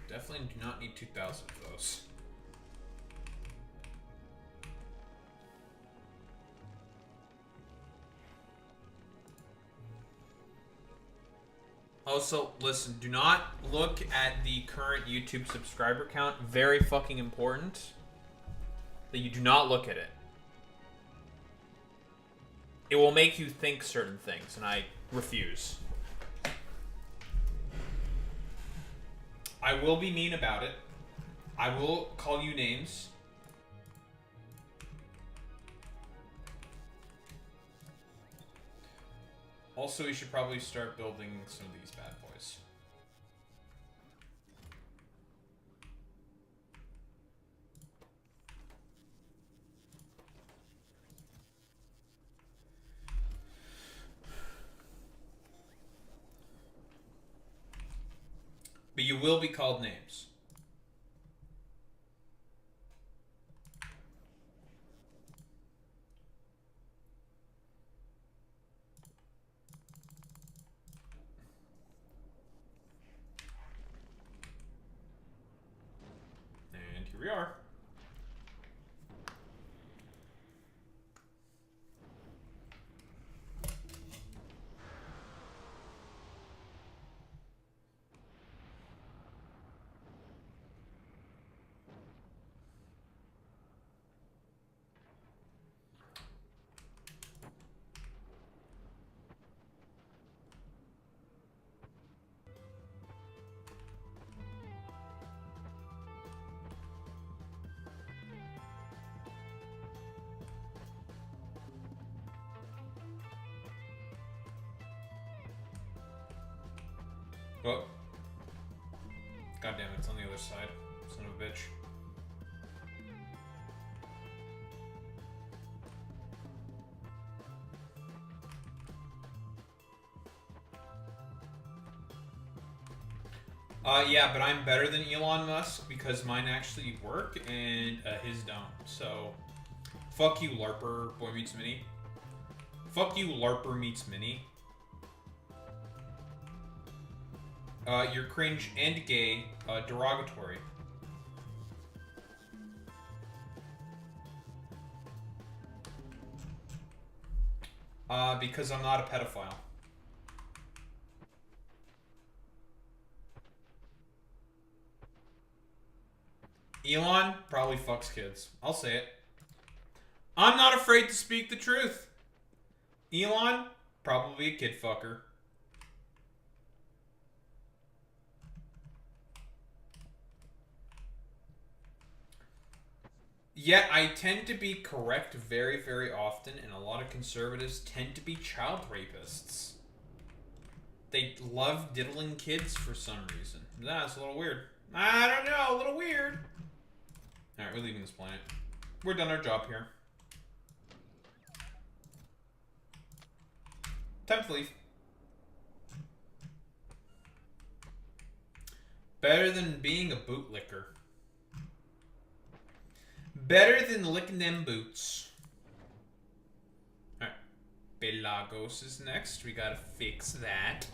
Definitely do not need 2,000 of those. Also, listen, do not look at the current YouTube subscriber count. Very fucking important that you do not look at it. It will make you think certain things, and I refuse. I will be mean about it. I will call you names. Also, we should probably start building some of these bad boys. You will be called names. And here we are. Oh. God damn it, it's on the other side. Son of a bitch. Yeah, but I'm better than Elon Musk because mine actually work and his don't. So, fuck you, LARPer Boy Meets Mini. Fuck you, LARPer Meets Mini. You're cringe and gay, derogatory. Because I'm not a pedophile. Elon probably fucks kids. I'll say it. I'm not afraid to speak the truth. Elon, probably a kid fucker. Yet I tend to be correct very, very often, and a lot of conservatives tend to be child rapists. They love diddling kids for some reason. That's a little weird. I don't know, a little weird. Alright, we're leaving this planet. We're done our job here. Time to leave. Better than being a bootlicker. Better than licking them boots. Alright. Belagos is next. We gotta fix that.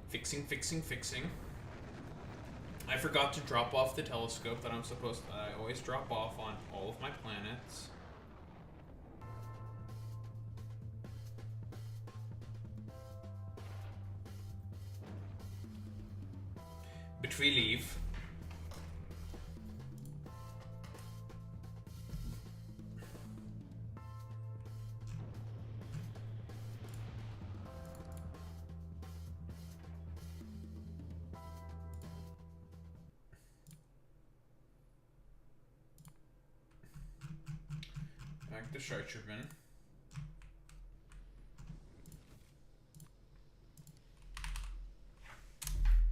Fixing. I forgot to drop off the telescope that I'm supposed to. I always drop off on all of my planets. But we leave. Back to Charcherman.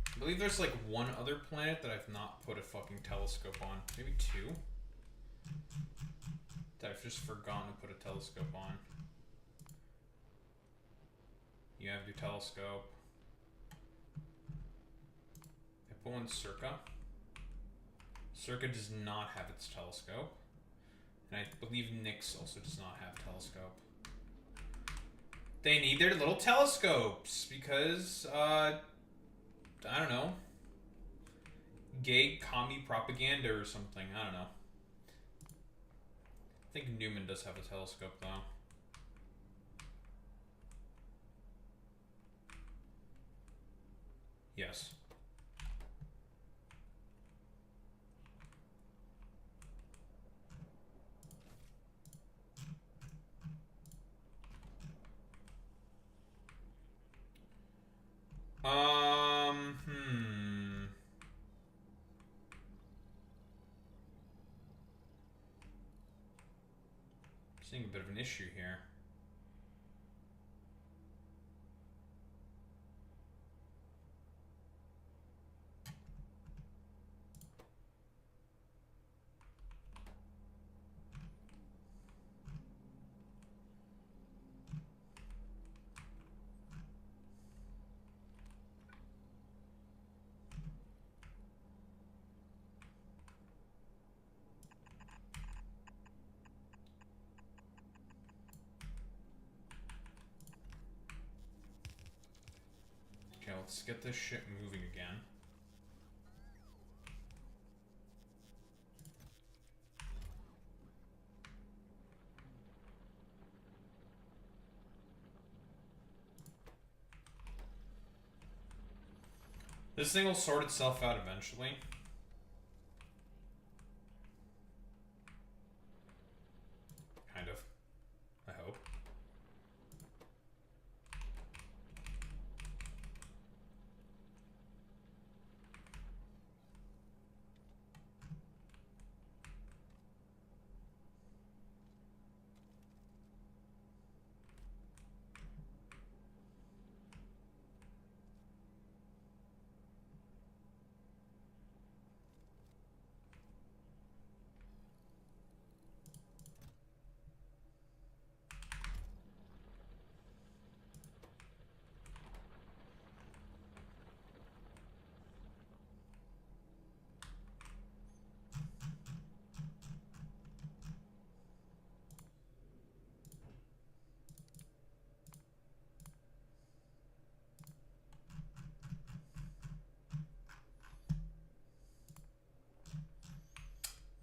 I believe there's like one other planet that I've not put a fucking telescope on. Maybe two? That I've just forgotten to put a telescope on. You have your telescope. I put one Circa. Circa does not have its telescope. And I believe Nyx also does not have telescope. They need their little telescopes because, I don't know, gay commie propaganda or something. I don't know. I think Newman does have a telescope, though. Yes. Seeing a bit of an issue here. let's get this shit moving again. This thing will sort itself out eventually. Kind of. I hope.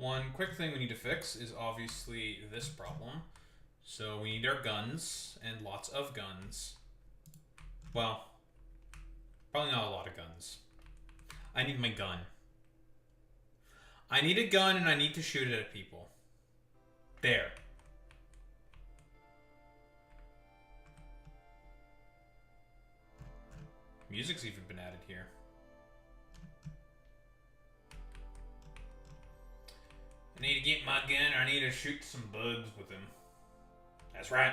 One quick thing we need to fix is obviously this problem. So we need our guns, and lots of guns. Well, probably not a lot of guns. I need my gun. I need a gun and I need to shoot it at people. There. Music's even been added here. I need to get my gun, or I need to shoot some bugs with him. That's right.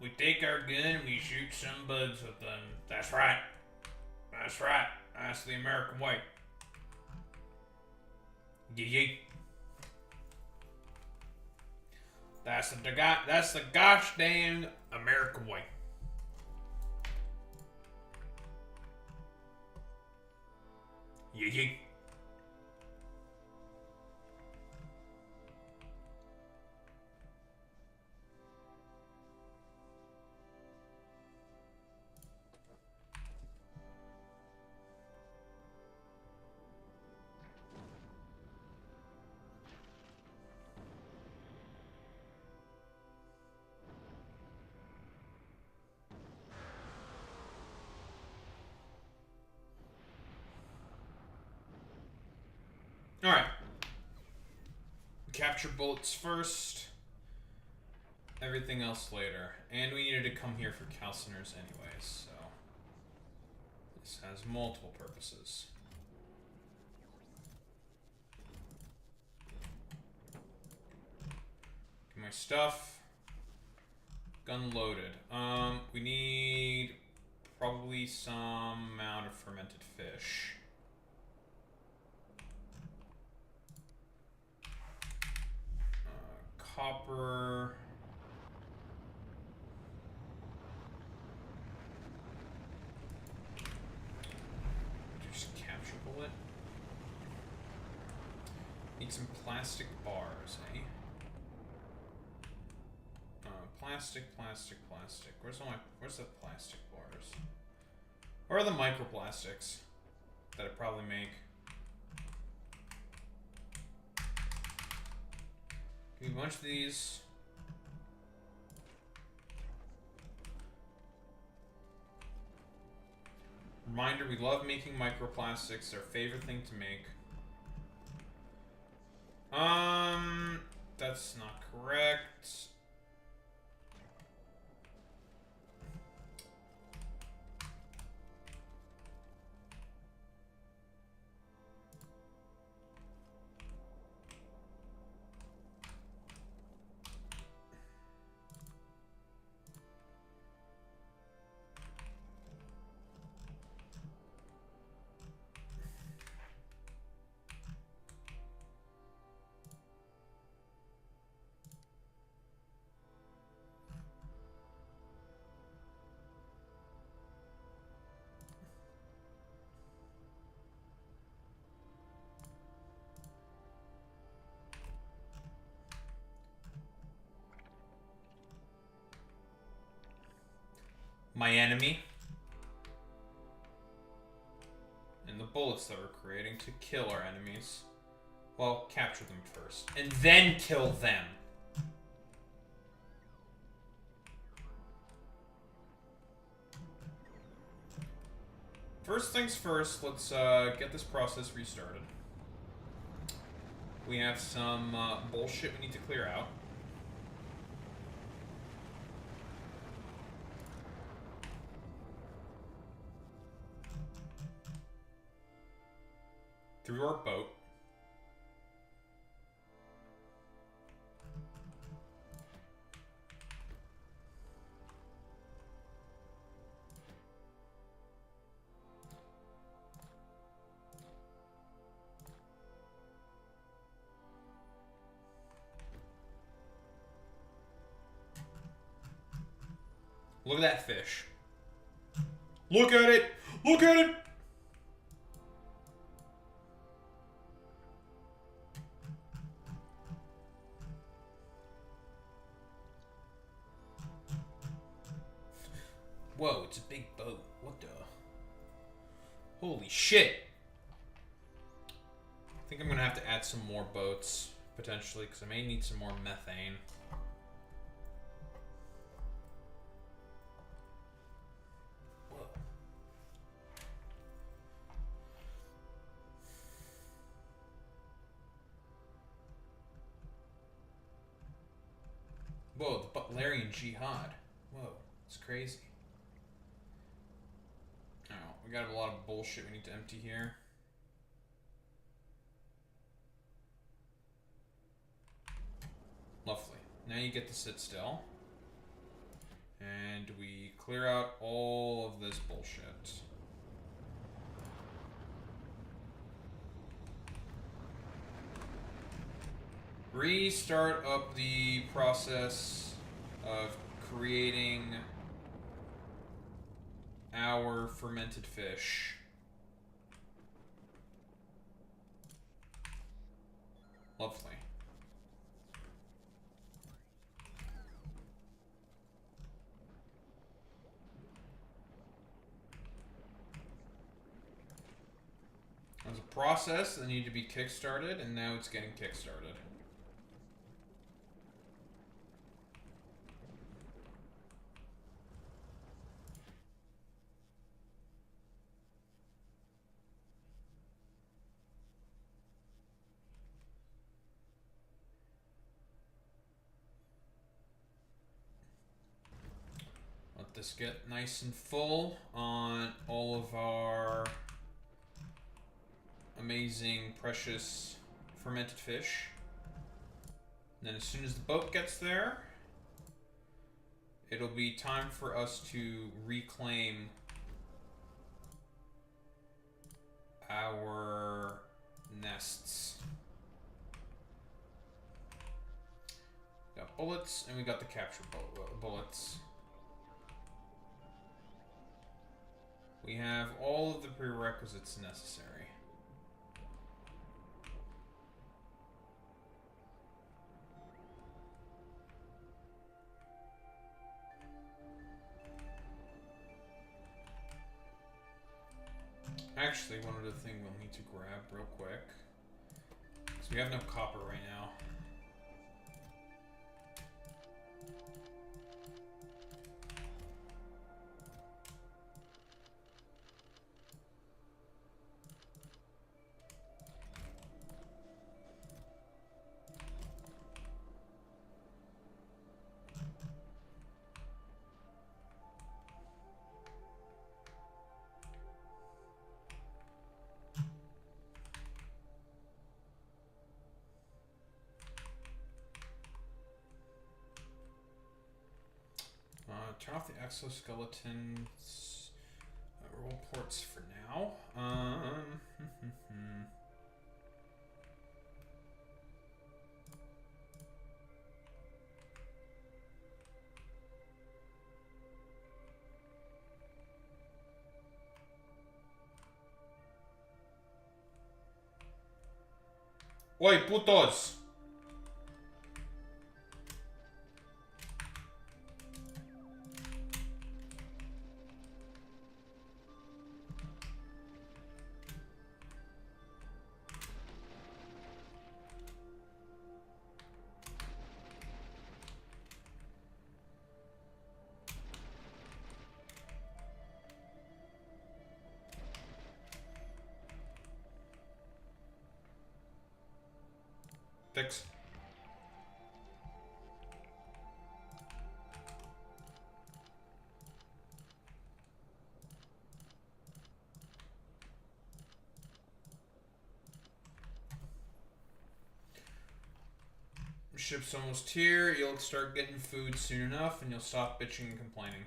We take our gun and we shoot some bugs with them. That's right. That's right. That's the American way. Yee. That's the gosh dang American way. Yee. Alright. Capture bullets first. Everything else later. And we needed to come here for calciners anyways, so this has multiple purposes. Get my stuff. Gun loaded. We need probably some amount of fermented fish. Copper. Just capture bullet. Need some plastic bars, eh? Plastic. Where's the plastic bars? Where are the microplastics that I probably make? Give me a bunch of these. Reminder, we love making microplastics. Our favorite thing to make. That's not correct. My enemy. bullets that we're creating to kill our enemies. Well, capture them first, and then kill them. First things first, let's get this process restarted. We have some bullshit we need to clear out. Through our boat. Look at that fish. Look at it! Look at it! Whoa, it's a big boat. What the? Holy shit! I think I'm gonna have to add some more boats, potentially, because I may need some more methane. Whoa. Whoa, the Butlerian Jihad. Whoa, it's crazy. Oh, we got a lot of bullshit we need to empty here. Lovely. Now you get to sit still. And we clear out all of this bullshit. Restart up the process of creating our fermented fish. Lovely. There's a process that needed to be kickstarted, and now it's getting kickstarted. Let this get nice and full on all of our amazing, precious fermented fish. And then as soon as the boat gets there, it'll be time for us to reclaim our nests. We got bullets, and we got the capture bullets. We have all of the prerequisites necessary. Actually, one other thing we'll need to grab real quick. Because we have no copper right now. Turn off the exoskeletons roll ports for now. Oi, putos! Fix. Ship's almost here. You'll start getting food soon enough, and you'll stop bitching and complaining.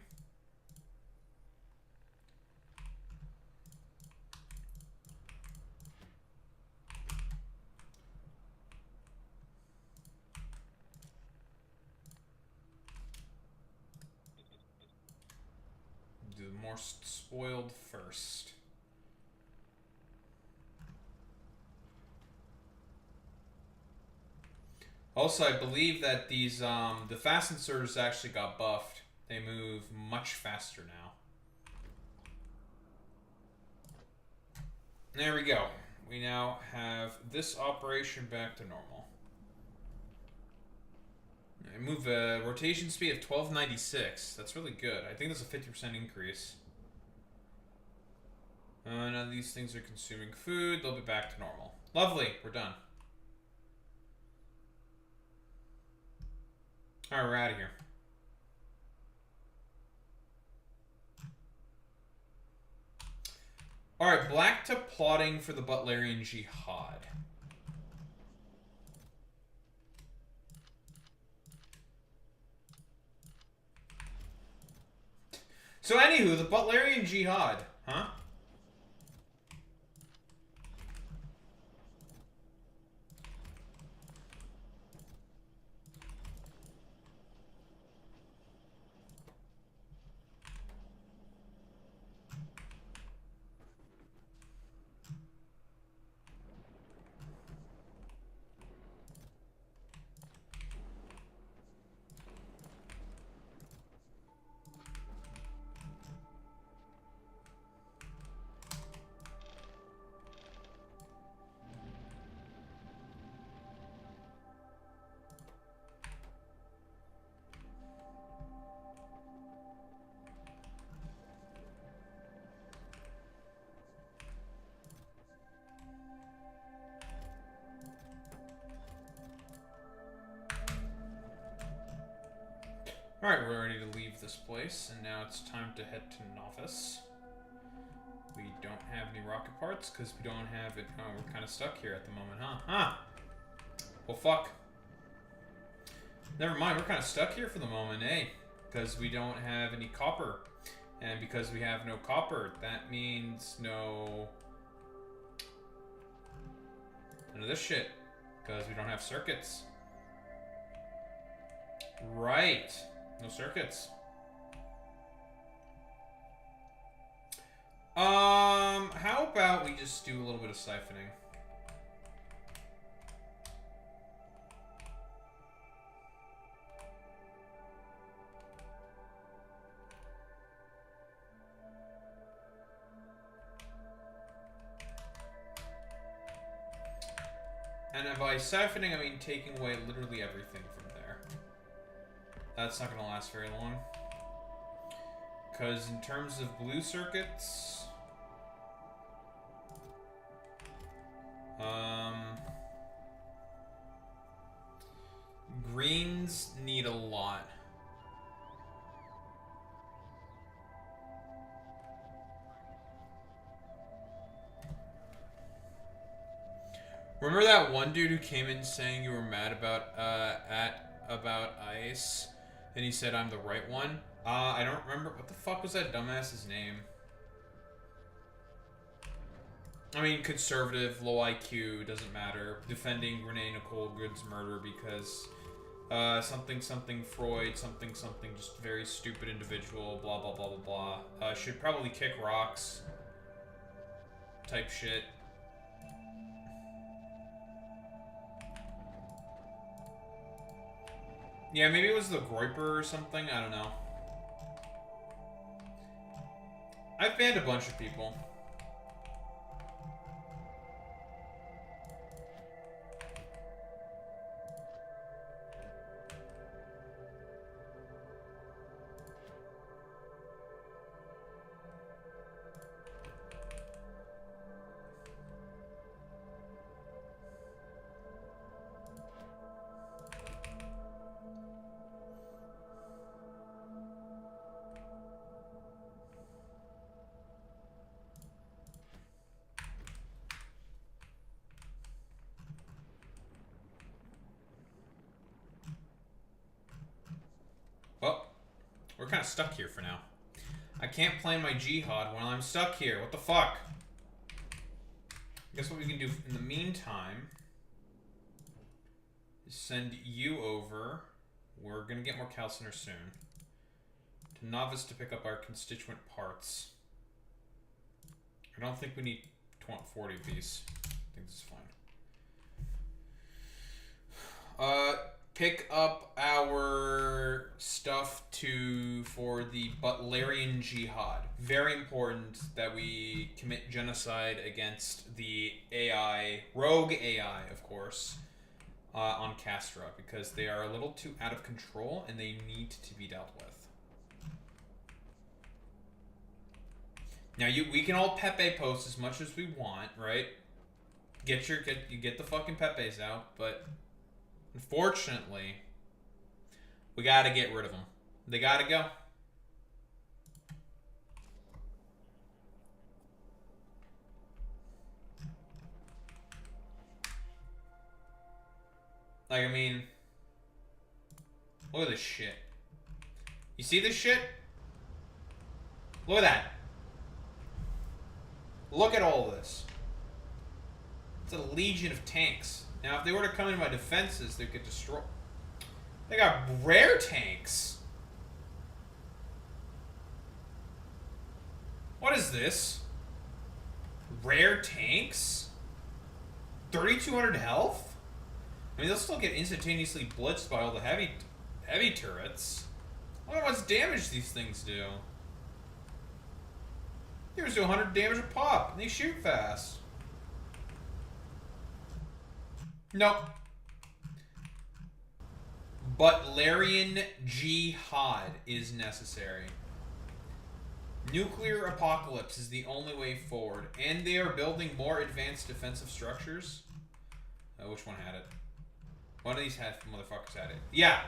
Do the more spoiled first. Also, I believe that these the fast inserters actually got buffed. They move much faster now. There we go. We now have this operation back to normal. I move a rotation speed of 1296. That's really good. I think that's a 50% increase. None of these things are consuming food. They'll be back to normal. Lovely. We're done. Alright, we're out of here. Alright, black to plotting for the Butlerian Jihad. So anywho, the Butlerian Jihad, huh? Alright, we're ready to leave this place, and now it's time to head to Novice. We don't have any rocket parts, because we don't have it. Oh, we're kind of stuck here at the moment, huh? Huh! Well, fuck. Never mind, we're kind of stuck here for the moment, eh? Because we don't have any copper. And because we have no copper, that means no... none of this shit. Because we don't have circuits. Right. No circuits. How about we just do a little bit of siphoning? And by siphoning, I mean taking away literally everything from there. That's not going to last very long. Because in terms of blue circuits... greens need a lot. Remember that one dude who came in saying you were mad about about ice, and he said I'm the right one? I don't remember what the fuck was that dumbass's name. I mean, conservative, low IQ, doesn't matter. Defending Renee Nicole Good's murder because something something Freud, something something, just very stupid individual, blah blah blah blah blah. Should probably kick rocks. Type shit. Yeah, maybe it was the Groiper or something, I don't know. I've banned a bunch of people. kind of stuck here for now. I can't plan my jihad when I'm stuck here. What the fuck? Guess what we can do in the meantime is send you over. We're gonna get more calciner soon. To Novice to pick up our constituent parts. I don't think we need 40 of these. I think this is fine. Pick up our stuff for the Butlerian Jihad. Very important that we commit genocide against the AI, rogue AI, of course, on Castra, because they are a little too out of control and they need to be dealt with. Now we can all Pepe post as much as we want, right? You get the fucking Pepes out, but unfortunately, we gotta get rid of them. They gotta go. Like, I mean, look at this shit. You see this shit? Look at that. Look at all this. It's a legion of tanks. Now, if they were to come into my defenses, they could destroy. They got rare tanks. What is this? Rare tanks? 3,200 health? I mean, they'll still get instantaneously blitzed by all the heavy turrets. Look at how much damage these things do. Here's do 100 damage a pop, and they shoot fast. Nope. Butlerian Jihad is necessary. Nuclear apocalypse is the only way forward, and they are building more advanced defensive structures. Which one had it? One of these motherfuckers had it. Yeah.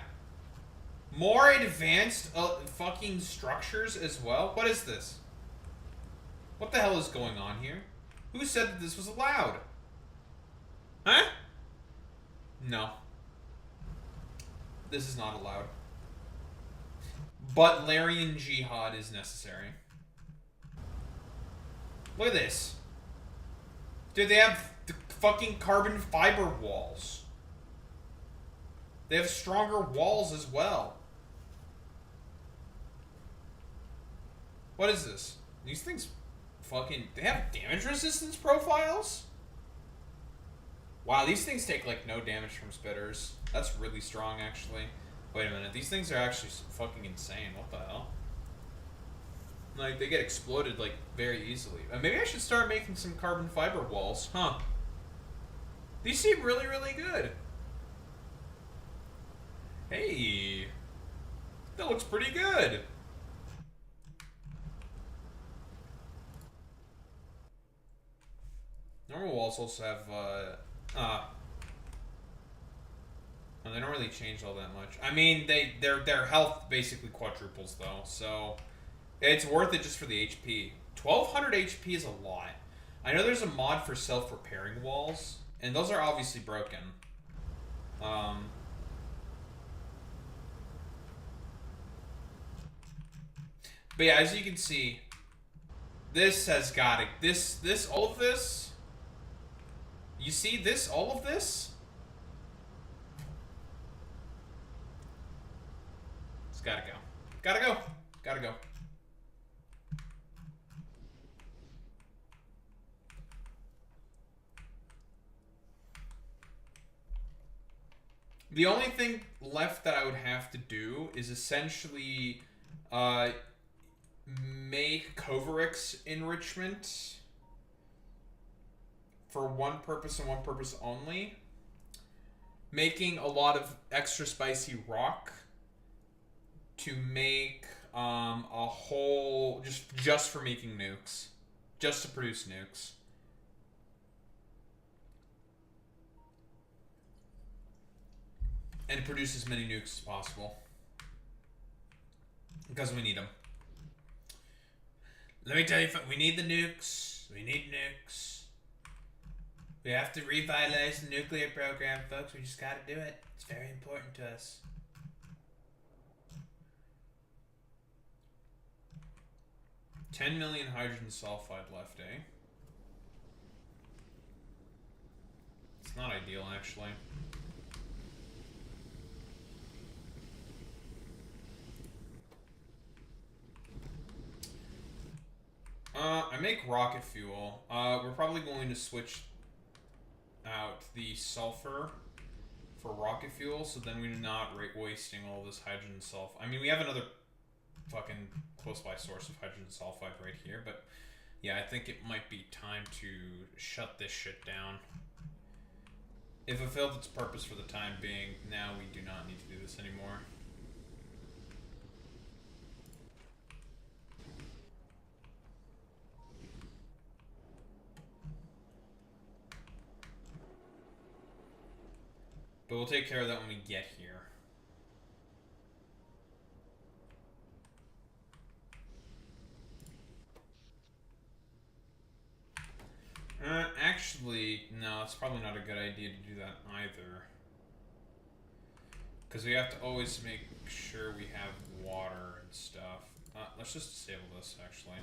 More advanced fucking structures as well? What is this? What the hell is going on here? Who said that this was allowed? Huh? No. This is not allowed. Butlerian Jihad is necessary. Look at this. Dude, they have the fucking carbon fiber walls. They have stronger walls as well. What is this? These things fucking... They have damage resistance profiles? Wow, these things take, like, no damage from spitters. That's really strong, actually. Wait a minute. These things are actually fucking insane. What the hell? Like, they get exploded, like, very easily. Maybe I should start making some carbon fiber walls. Huh. These seem really, really good. Hey. That looks pretty good. Normal walls also have, well, they don't really change all that much. I mean, their health basically quadruples, though, so it's worth it just for the HP. 1,200 HP is a lot. I know there's a mod for self-repairing walls, and those are obviously broken. But yeah, as you can see, this has got it. All of this. You see this? All of this? It's gotta go. Gotta go. Gotta go. The only thing left that I would have to do is essentially make Kovarik's enrichment for one purpose and one purpose only. Making a lot of extra spicy rock to make a whole just for making nukes, just to produce nukes. And produce as many nukes as possible. Because we need them. Let me tell you, we need the nukes. We need nukes. We have to revitalize the nuclear program, folks. We just gotta do it. It's very important to us. 10 million hydrogen sulfide left, eh? It's not ideal, actually. I make rocket fuel. We're probably going to switch out the sulfur for rocket fuel, so then we're not wasting all this hydrogen sulfide. I mean, we have another fucking close by source of hydrogen sulfide right here, but yeah, I think it might be time to shut this shit down. It fulfilled its purpose for the time being. Now we do not need to do this anymore. But we'll take care of that when we get here. Actually, no, it's probably not a good idea to do that either. Because we have to always make sure we have water and stuff. Let's just disable this, actually.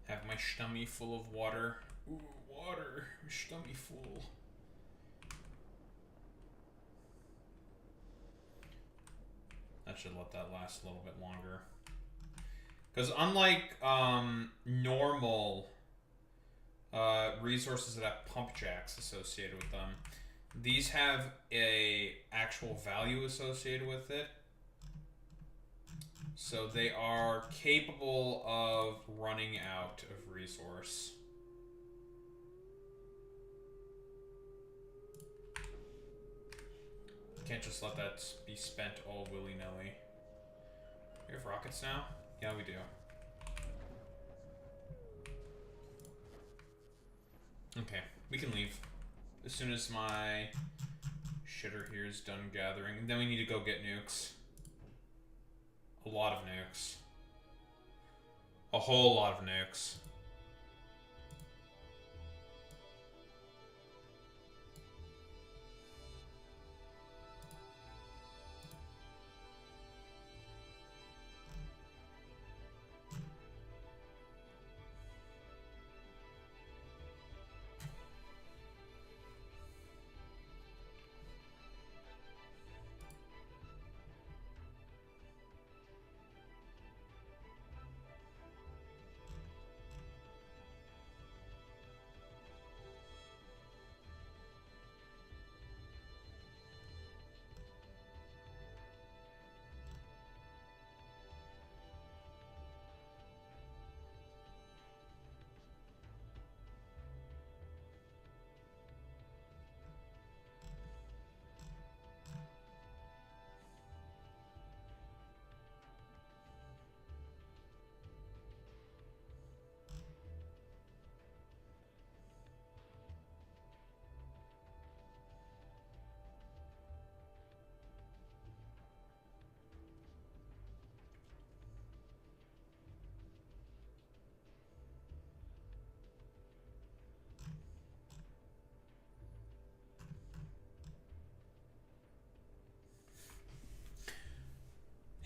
Have my stomach full of water. Ooh, water. My stomach full. That should let that last a little bit longer. Because unlike normal resources that have pump jacks associated with them, these have a actual value associated with it. So they are capable of running out of resource. Can't just let that be spent all willy-nilly. We have rockets now? Yeah, we do. Okay, we can leave. As soon as my shitter here is done gathering. And then we need to go get nukes. A lot of nukes. A whole lot of nukes.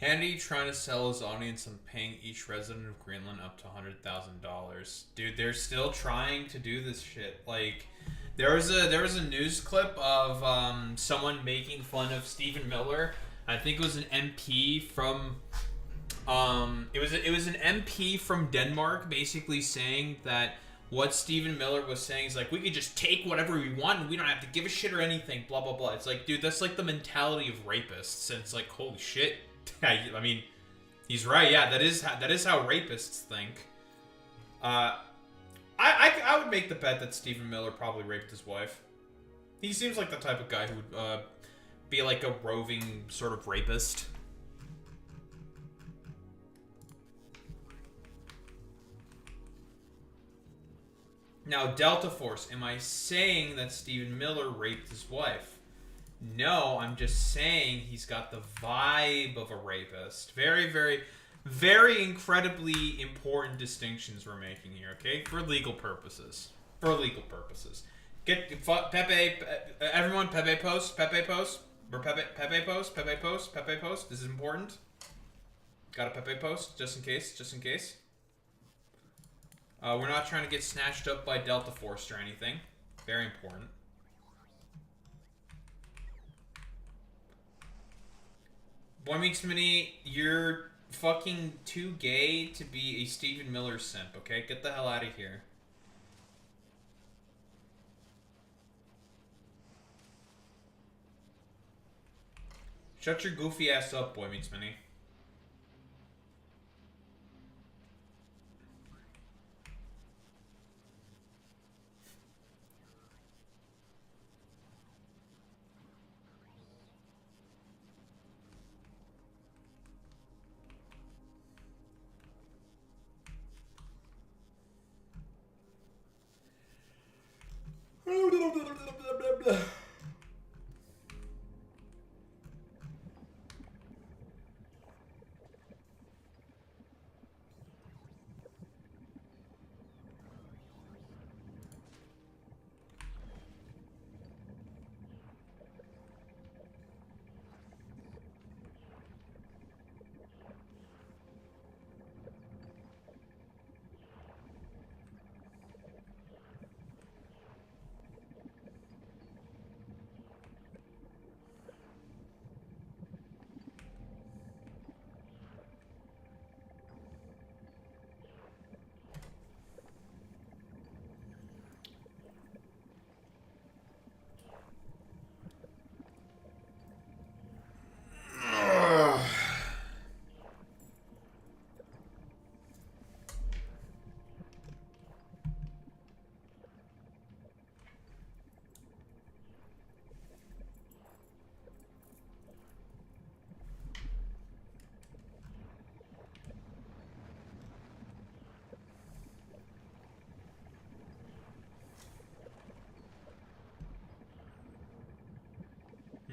Handy trying to sell his audience and paying each resident of Greenland up to $100,000. Dude, they're still trying to do this shit. Like, there was a news clip of someone making fun of Stephen Miller. I think it was an MP from it was an MP from Denmark, basically saying that what Stephen Miller was saying is like, we could just take whatever we want and we don't have to give a shit or anything, blah blah blah. It's like, dude, that's like the mentality of rapists, and it's like, holy shit. I mean, he's right. Yeah, that is how rapists think. I would make the bet that Stephen Miller probably raped his wife. He seems like the type of guy who would be like a roving sort of rapist. Now, Delta Force, am I saying that Stephen Miller raped his wife? No, I'm just saying he's got the vibe of a rapist. Very, very, very incredibly important distinctions we're making here, okay? For legal purposes. For legal purposes. Get Pepe, everyone, Pepe post, Pepe post. Or Pepe post, Pepe post, Pepe post. This is important. Got a Pepe post, just in case, just in case. We're not trying to get snatched up by Delta Force or anything. Very important. Boy Meets Mini, you're fucking too gay to be a Stephen Miller simp, okay? Get the hell out of here. Shut your goofy ass up, Boy Meets Mini.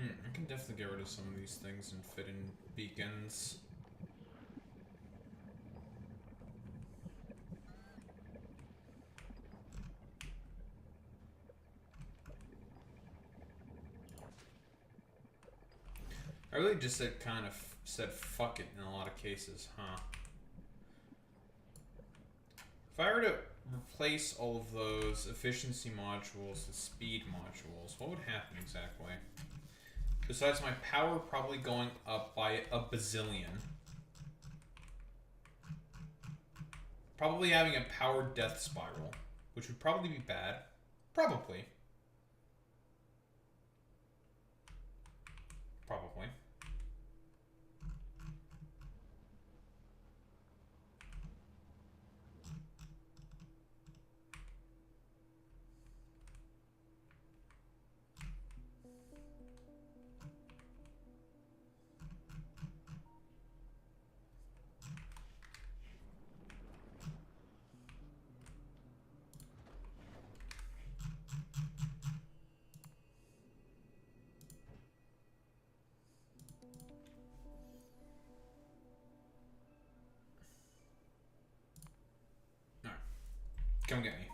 I can definitely get rid of some of these things and fit in beacons. I really just said kind of said fuck it in a lot of cases, huh? If I were to replace all of those efficiency modules with speed modules, what would happen exactly? Besides my power probably going up by a bazillion. Probably having a power death spiral, which would probably be bad. Probably. Probably. Come get me.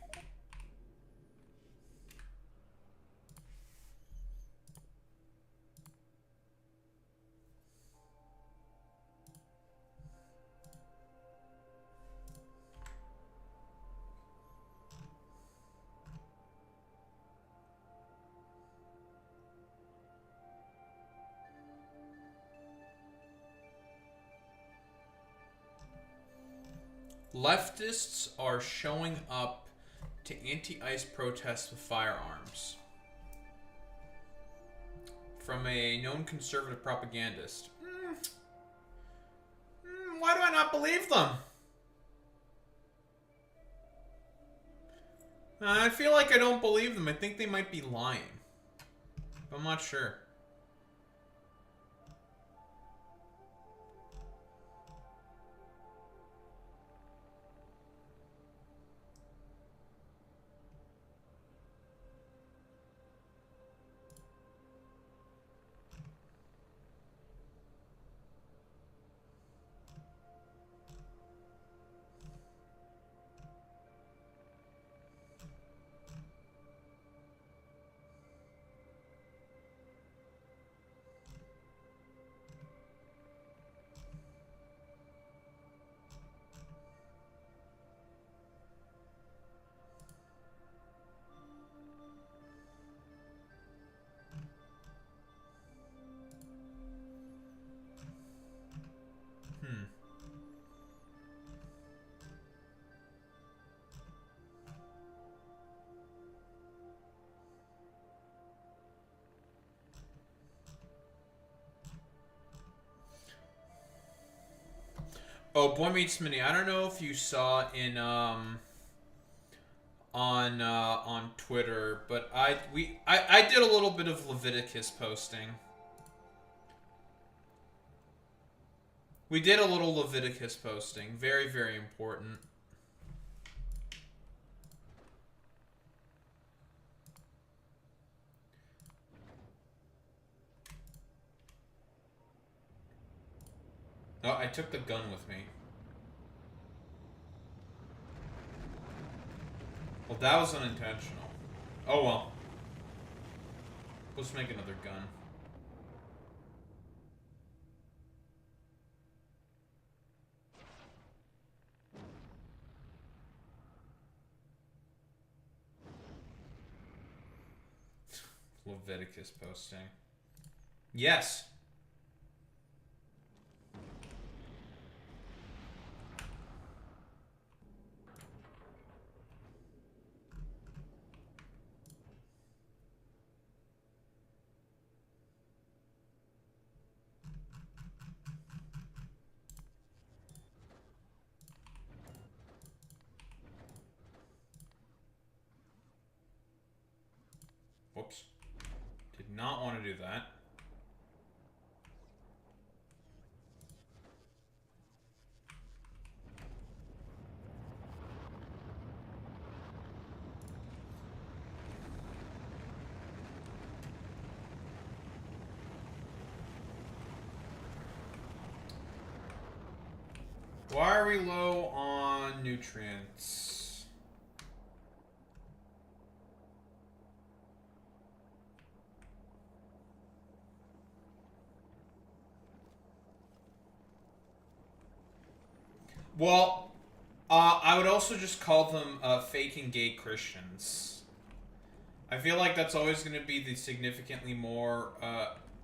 Leftists are showing up to anti-ICE protests with firearms. From a known conservative propagandist. Why do I not believe them? I feel like I don't believe them. I think they might be lying. I'm not sure. Oh, Boy Meets Mini. I don't know if you saw in on Twitter, but I did a little bit of Leviticus posting. We did a little Leviticus posting. Very, very important. Oh, I took the gun with me. Well, that was unintentional. Oh well. Let's make another gun. Leviticus posting. Yes. Whoops. Did not want to do that. Why are we low on nutrients? Well, I would also just call them fake and gay Christians. I feel like that's always going to be the significantly more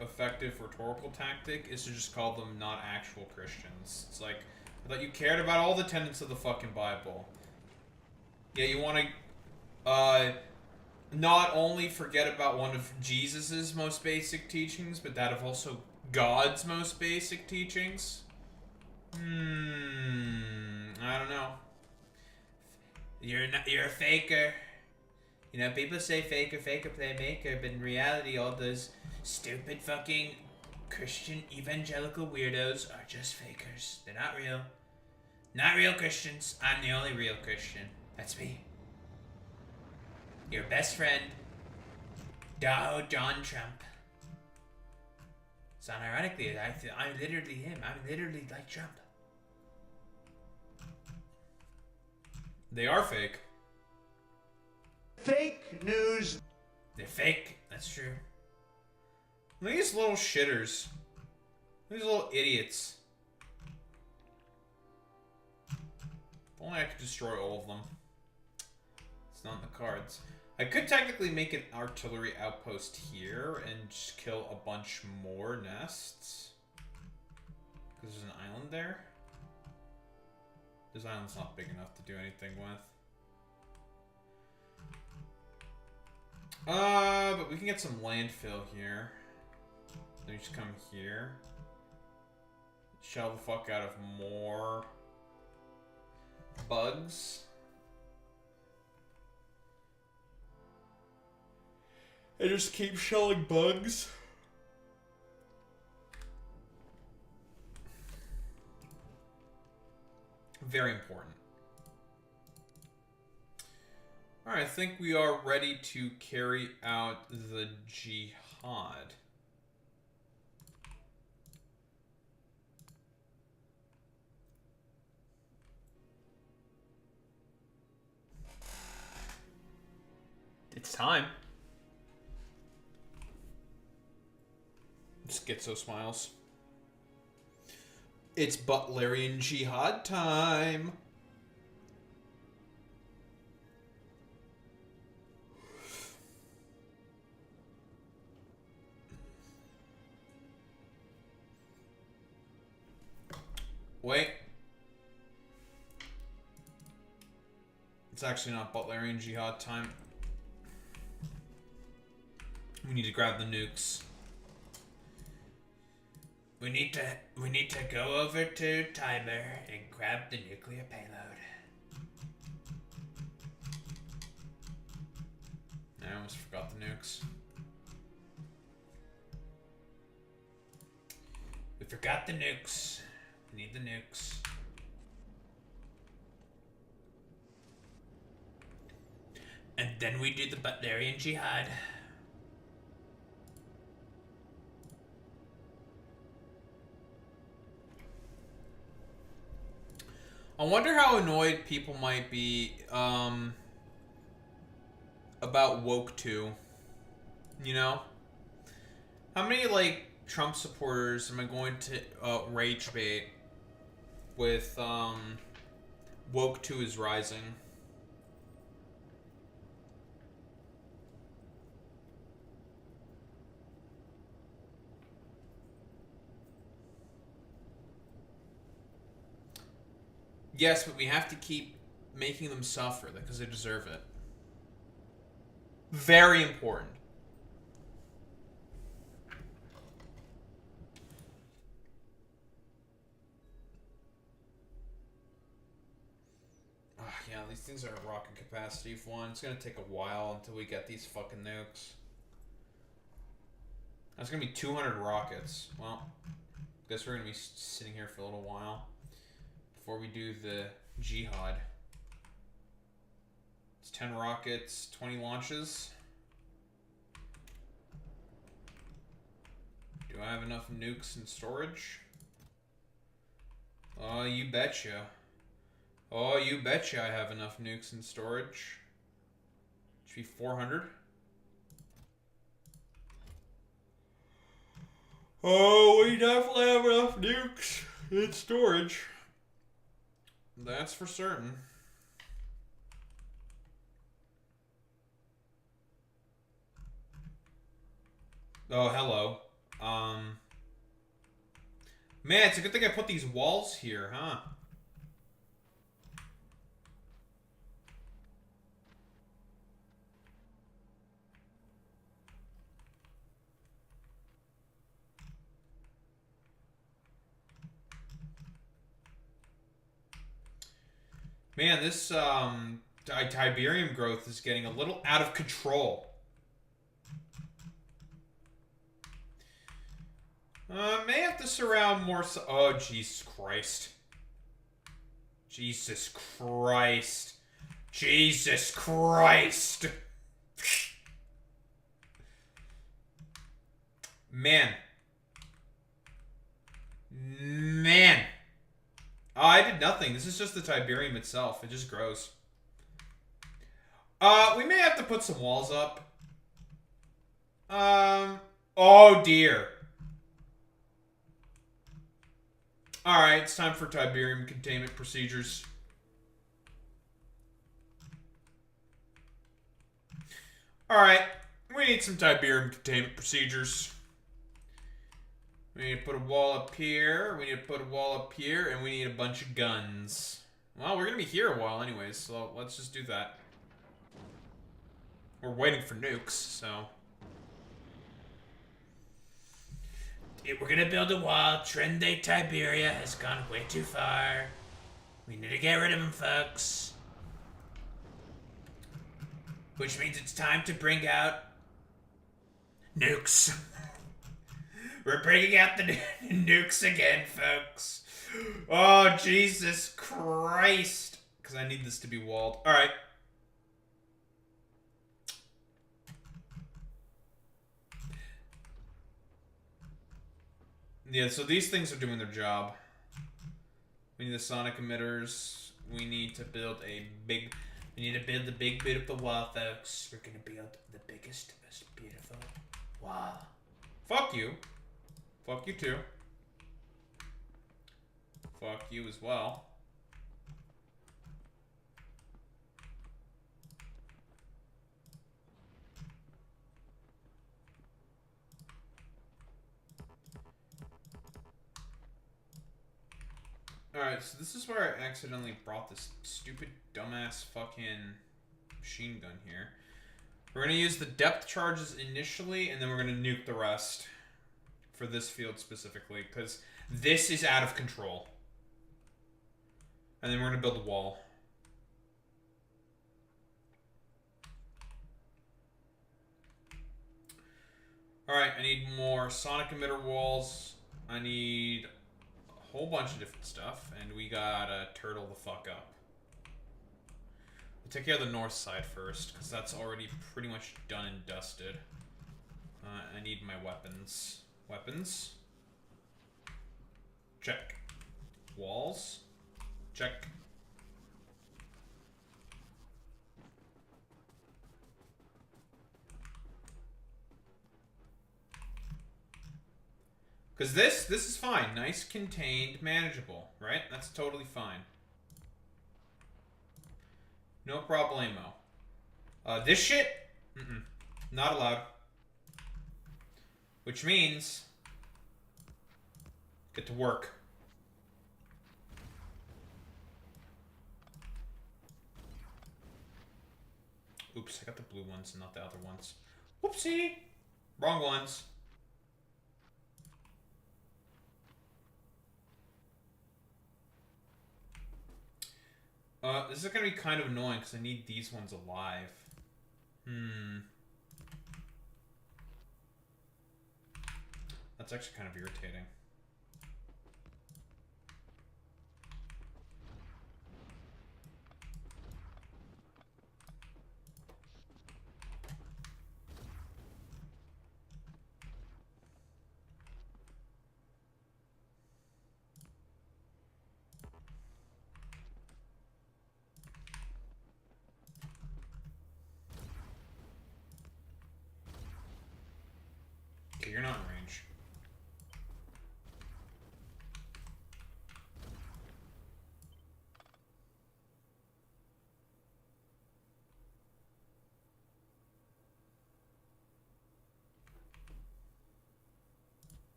effective rhetorical tactic, is to just call them not actual Christians. It's like, I thought you cared about all the tenets of the fucking Bible. Yeah, you want to not only forget about one of Jesus's most basic teachings, but that of also God's most basic teachings? I don't know. You're a faker. You know, people say faker, play maker, but in reality, all those stupid fucking Christian evangelical weirdos are just fakers. They're not real. Not real Christians. I'm the only real Christian. That's me. Your best friend, Donald John Trump. So ironically, I'm literally him. I'm literally like Trump. They are fake. Fake news. They're fake. That's true. Look at these little shitters. These little idiots. If only I could destroy all of them. It's not in the cards. I could technically make an artillery outpost here and just kill a bunch more nests. Because there's an island there. This island's not big enough to do anything with. But we can get some landfill here. Then we just come here. Shell the fuck out of more bugs. And just keep shelling bugs. Very important. Alright, I think we are ready to carry out the jihad. It's time. Schizo smiles. It's Butlerian jihad time. Wait. It's actually not Butlerian jihad time. We need to grab the nukes. We need to go over to Timer and grab the nuclear payload. I almost forgot the nukes. We forgot the nukes. We need the nukes. And then we do the Butlerian Jihad. I wonder how annoyed people might be about woke 2. You know? How many, like, Trump supporters am I going to rage bait with woke 2 is rising? Yes, but we have to keep making them suffer because they deserve it. Very important. Yeah, these things are a rocket capacity of 1. It's gonna take a while until we get these fucking nukes. That's gonna be 200 rockets. Well, guess we're gonna be sitting here for a little while before we do the jihad. It's 10 rockets, 20 launches. Do I have enough nukes in storage? Oh, you betcha. Oh, you betcha I have enough nukes in storage. Should be 400. Oh, we definitely have enough nukes in storage. That's for certain. Oh, hello. Man, it's a good thing I put these walls here, huh? Man, this Tiberium growth is getting a little out of control. May have to surround more. Oh, Jesus Christ! Jesus Christ! Jesus Christ! Man. Man. Oh, I did nothing. This is just the Tiberium itself. It just grows. We may have to put some walls up. Oh dear. Alright, it's time for Tiberium containment procedures. Alright, we need some Tiberium containment procedures. We need to put a wall up here, we need to put a wall up here, and we need a bunch of guns. Well, we're gonna be here a while anyways, so let's just do that. We're waiting for nukes, so... We're gonna build a wall. Trend Day Tiberia has gone way too far. We need to get rid of him, folks. Which means it's time to bring out... nukes. We're bringing out the nukes again, folks. Oh, Jesus Christ. Because I need this to be walled. Alright. Yeah, so these things are doing their job. We need the sonic emitters. We need to build a big... We need to build the big beautiful wall, folks. We're gonna build the biggest, most beautiful wall. Fuck you. Fuck you too. Fuck you as well. Alright, so this is where I accidentally brought this stupid, dumbass fucking machine gun here. We're gonna use the depth charges initially, and then we're gonna nuke the rest. for this field specifically, because this is out of control. And then we're going to build a wall. Alright, I need more sonic emitter walls. I need a whole bunch of different stuff. And we gotta turtle the fuck up. We'll take care of the north side first, because that's already pretty much done and dusted. I need my weapons. Weapons. Check. Walls. Check. Because this is fine. Nice, contained, manageable, right? That's totally fine. No problemo. This shit? Not allowed. Which means... get to work. Oops, I got the blue ones and not the other ones. Whoopsie! Wrong ones. This is gonna be kind of annoying because I need these ones alive. That's actually kind of irritating. Okay, you're not in range.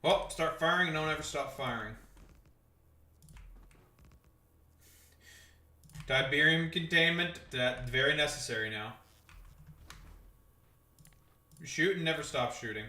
Well, start firing and don't ever stop firing. Tiberium containment, that very necessary now. Shoot and never stop shooting.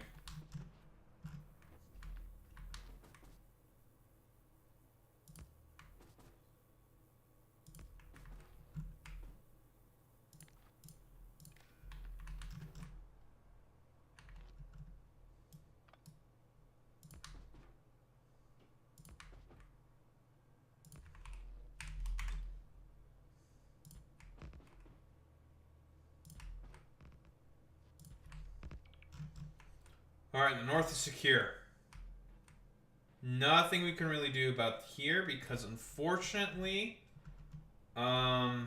Alright, the north is secure. Nothing we can really do about here because unfortunately... yeah,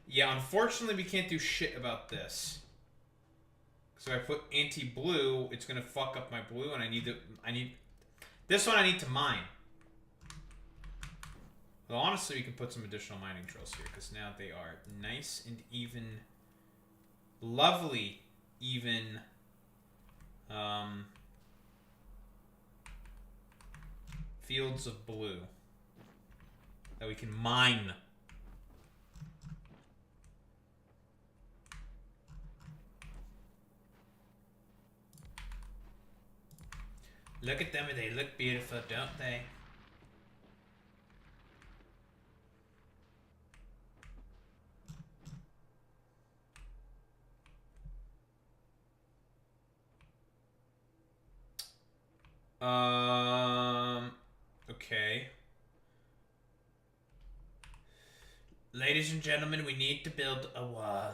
unfortunately we can't do shit about this. So if I put anti-blue, it's gonna fuck up my blue and I need this one I need to mine. Well, honestly, we can put some additional mining drills here because now they are nice and even, lovely, even, fields of blue that we can mine. Look at them, they look beautiful, don't they? Okay. Ladies and gentlemen, we need to build a wall.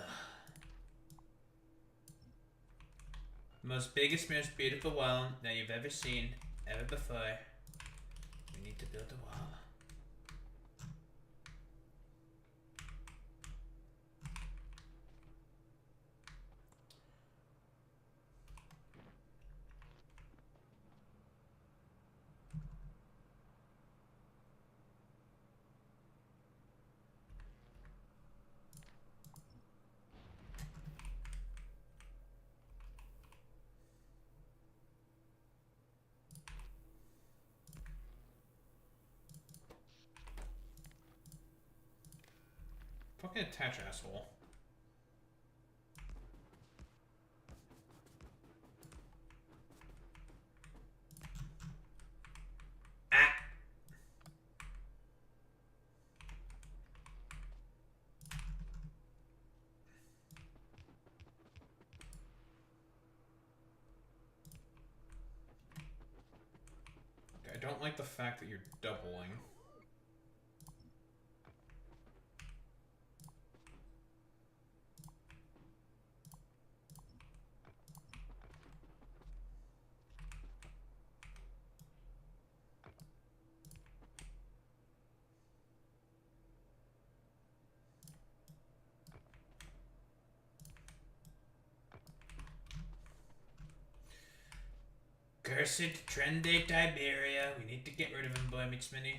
Most biggest, most beautiful wall that you've ever seen, ever before. We need to build a wall. Fucking attach, asshole. Ah. Okay, I don't like the fact that you're doubling. Cursed Trendate Iberia. We need to get rid of him, boy, Mitchmini.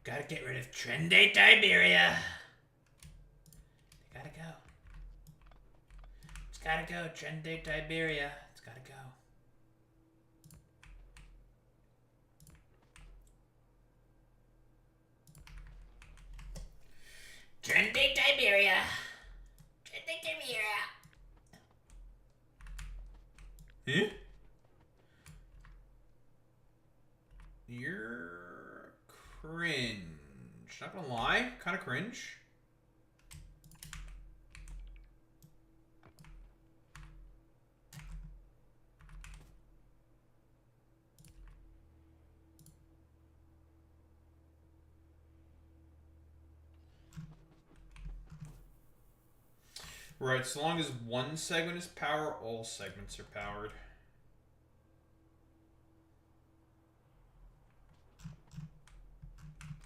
Gotta get rid of Trendate Iberia. They gotta go. It's gotta go. Trendate Iberia. It's gotta go. Trendate Iberia. Trendate Iberia. Huh? You're cringe. Not gonna lie, kind of cringe. Right, so long as one segment is power, all segments are powered.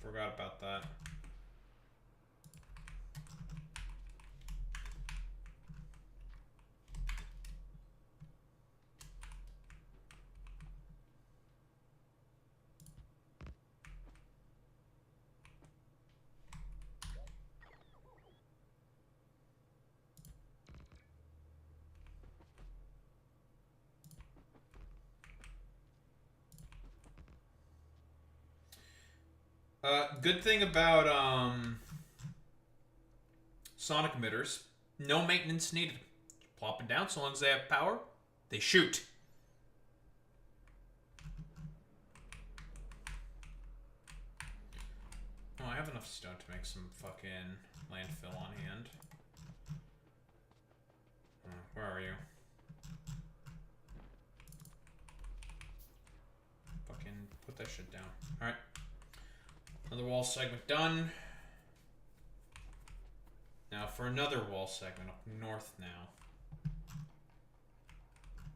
Forgot about that. Good thing about sonic emitters, no maintenance needed. Just plop it down, so long as they have power, they shoot. Oh, I have enough stone to make some fucking landfill on hand. Where are you? Fucking put that shit down. Alright. Another wall segment done. Now for another wall segment up north now.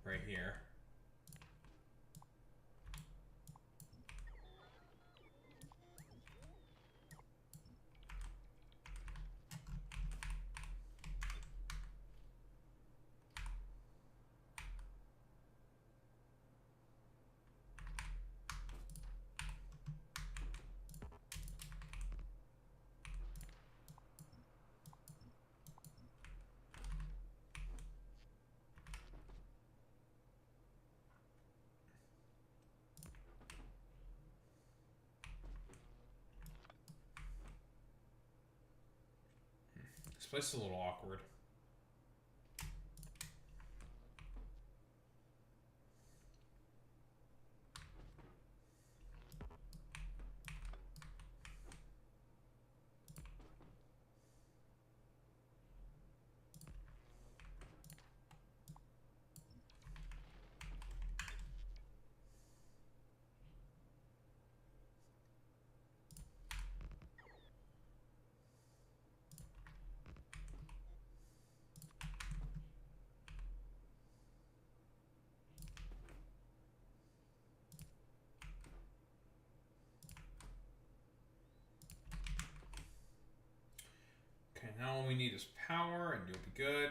Right here. This place is a little awkward. Okay, now all we need is power and you'll be good.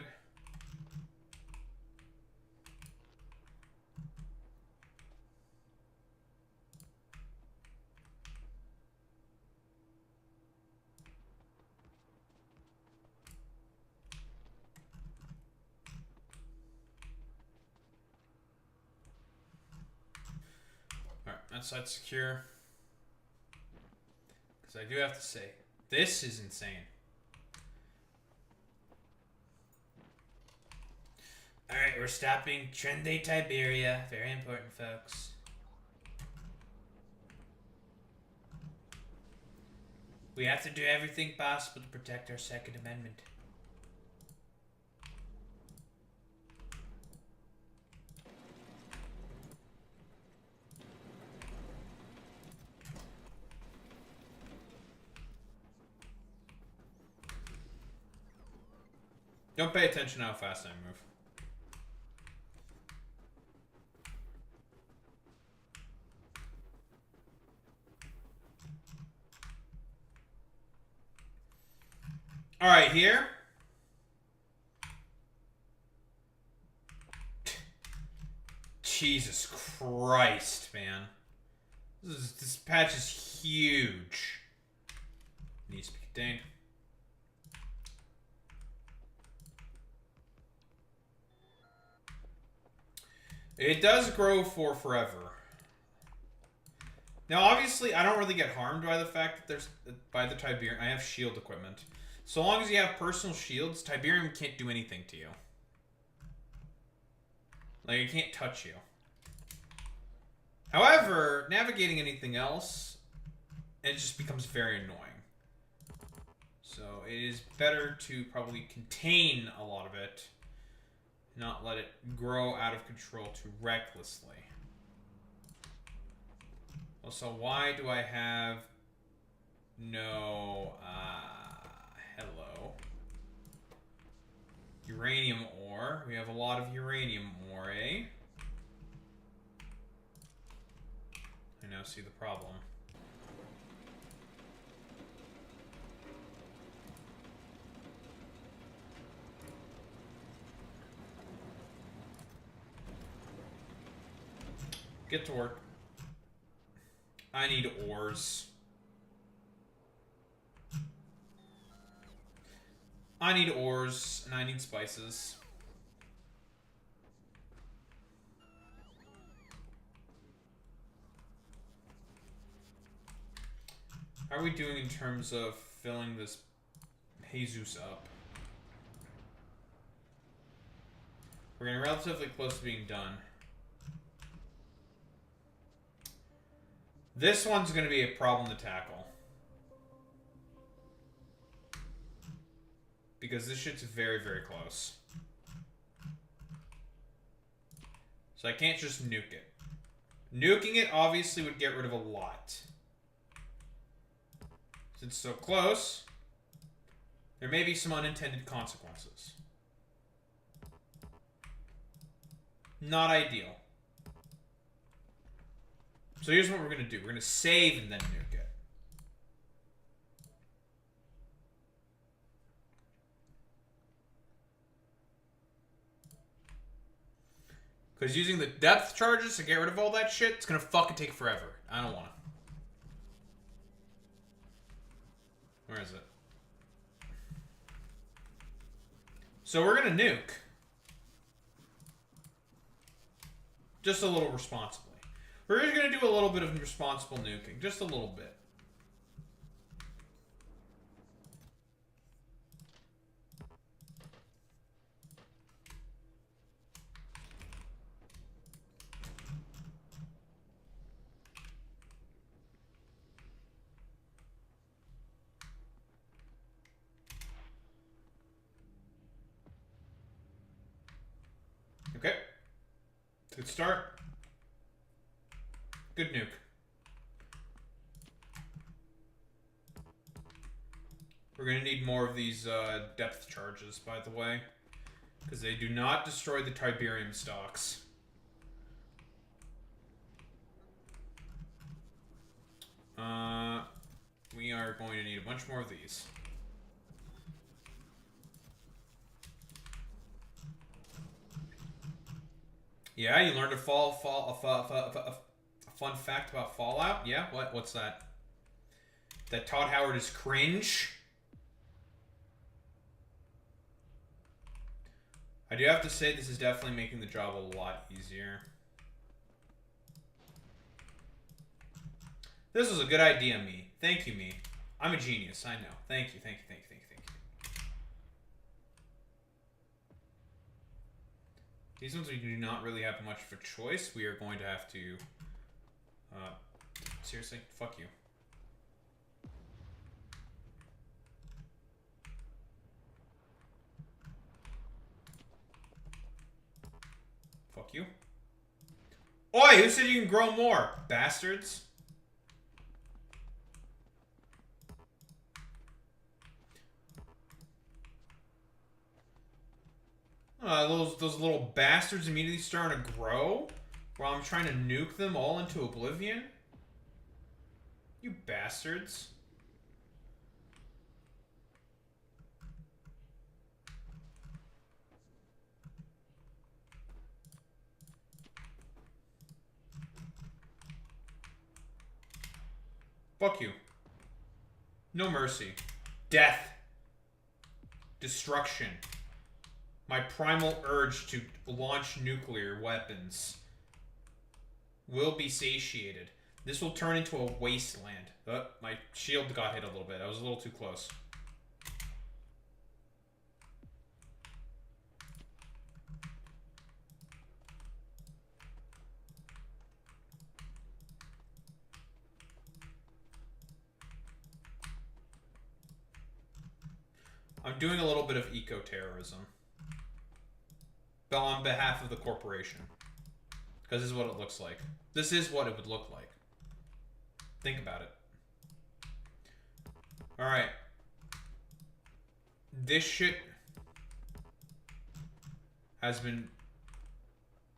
Alright, that side's secure. Because I do have to say, this is insane. Alright, we're stopping Trendy Tiberia. Very important, folks. We have to do everything possible to protect our Second Amendment. Don't pay attention how fast I move. All right, here. Jesus Christ, man. This patch is huge. Needs to be contained. It does grow for forever. Now, obviously, I don't really get harmed by the fact that there's by the Tiberium. I have shield equipment. So long as you have personal shields, Tiberium can't do anything to you. Like, it can't touch you. However, navigating anything else, it just becomes very annoying. So it is better to probably contain a lot of it, not let it grow out of control too recklessly. Also, why do I have no, hello. Uranium ore. We have a lot of uranium ore, eh? I now see the problem. Get to work. I need ores. I need ores, and I need spices. How are we doing in terms of filling this Jesus up? We're getting relatively close to being done. This one's going to be a problem to tackle. Because this shit's very, very close. So I can't just nuke it. Nuking it obviously would get rid of a lot. Since it's so close, there may be some unintended consequences. Not ideal. So here's what we're going to do. We're going to save and then nuke it. Because using the depth charges to get rid of all that shit, it's going to fucking take forever. I don't want to. Where is it? So we're going to nuke. Just a little responsibly. We're just going to do a little bit of responsible nuking. Just a little bit. Okay. Good start. Good nuke. We're going to need more of these depth charges, by the way. Because they do not destroy the Tiberium stocks. We are going to need a bunch more of these. Yeah, you learned a fun fact about Fallout? Yeah, what's that? That Todd Howard is cringe? I do have to say this is definitely making the job a lot easier. This was a good idea, me. Thank you, me. I'm a genius, I know. Thank you, thank you, thank you, thank you, thank you. These ones we do not really have much of a choice. We are going to have to... seriously? Fuck you. Fuck you. Oi, who said you can grow more? Bastards. Those little bastards immediately starting to grow while I'm trying to nuke them all into oblivion? You bastards. Fuck you. No mercy. Death. Destruction. My primal urge to launch nuclear weapons will be satiated. This will turn into a wasteland. My shield got hit a little bit. I was a little too close. I'm doing a little bit of eco-terrorism. But on behalf of the corporation. Because this is what it looks like. This is what it would look like. Think about it. Alright. This shit has been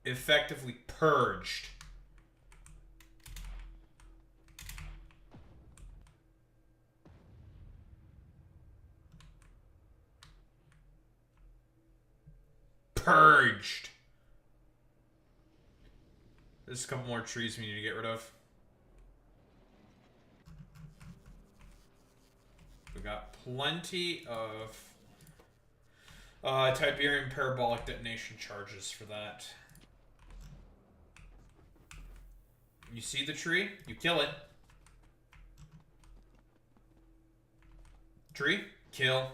effectively purged. Purged. There's a couple more trees we need to get rid of. We got plenty of Tiberium parabolic detonation charges for that. You see the tree? You kill it. Tree? Kill.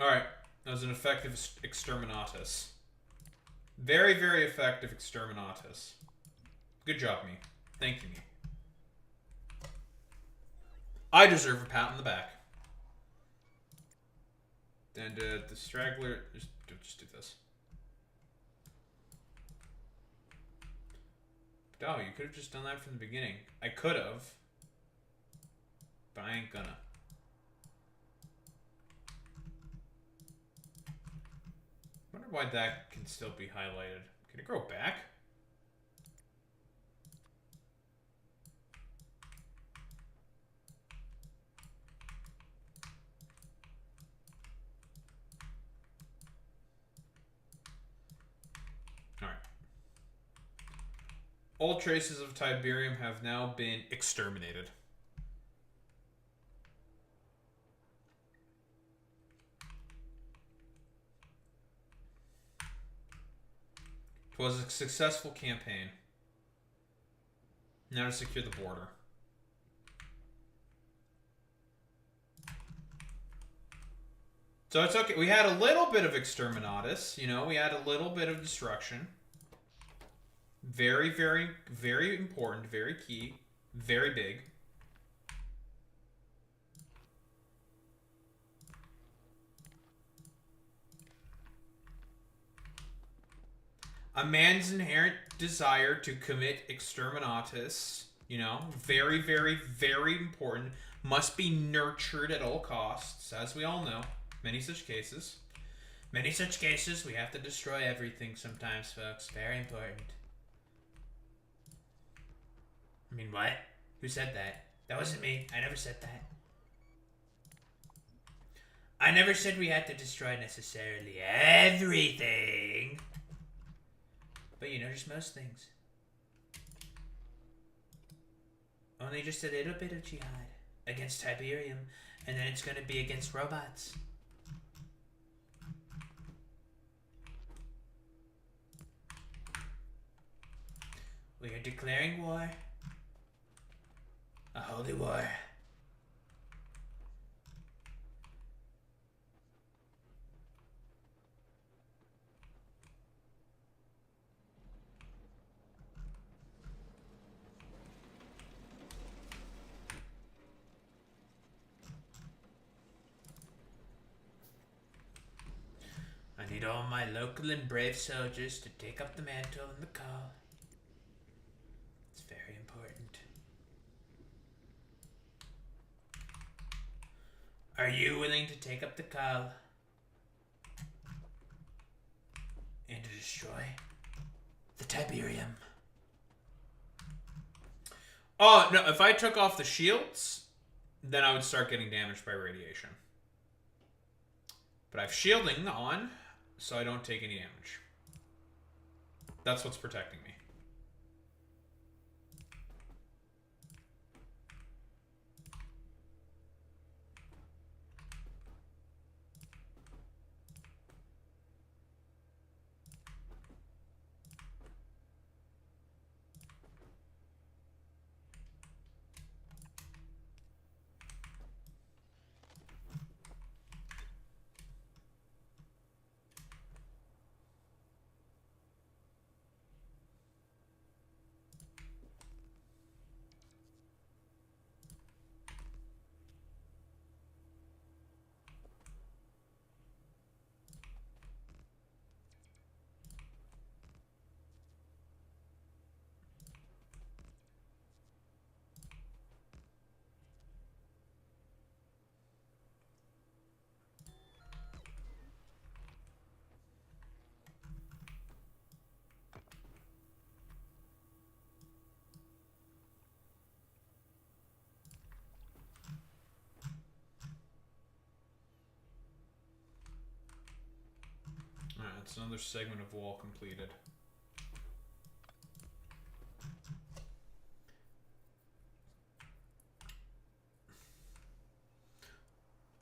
Alright, that was an effective exterminatus. Very, very effective exterminatus. Good job, me. Thank you, me. I deserve a pat on the back. And the straggler... Just do this. Oh, you could have just done that from the beginning. I could have. But I ain't gonna. I wonder why that can still be highlighted. Can it grow back? Alright. All traces of Tiberium have now been exterminated. It was a successful campaign. Now to secure the border. So it's okay. We had a little bit of exterminatus, you know, we had a little bit of destruction. Very, very, very important, very key, very big. A man's inherent desire to commit exterminatus, you know, very, very, very important, must be nurtured at all costs, as we all know. Many such cases. Many such cases, we have to destroy everything sometimes, folks. Very important. I mean, what? Who said that? That wasn't me. I never said that. I never said we had to destroy necessarily everything. But you know, just most things. Only just a little bit of jihad against Tiberium, and then it's going to be against robots. We are declaring war. A holy war. I need all my local and brave soldiers to take up the mantle and the call. It's very important. Are you willing to take up the call and to destroy the Tiberium? Oh, no, if I took off the shields, then I would start getting damaged by radiation. But I have shielding on, so I don't take any damage. That's what's protecting me. Alright, that's another segment of wall completed.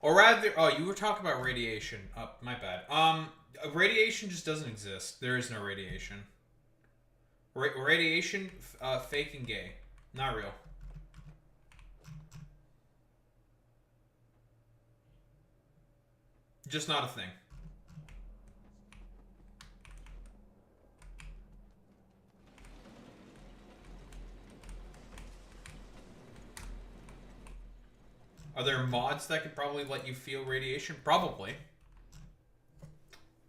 Or rather, oh, you were talking about radiation. Oh, my bad. Radiation just doesn't exist. There is no radiation. Radiation, fake and gay. Not real. Just not a thing. Are there mods that could probably let you feel radiation? Probably.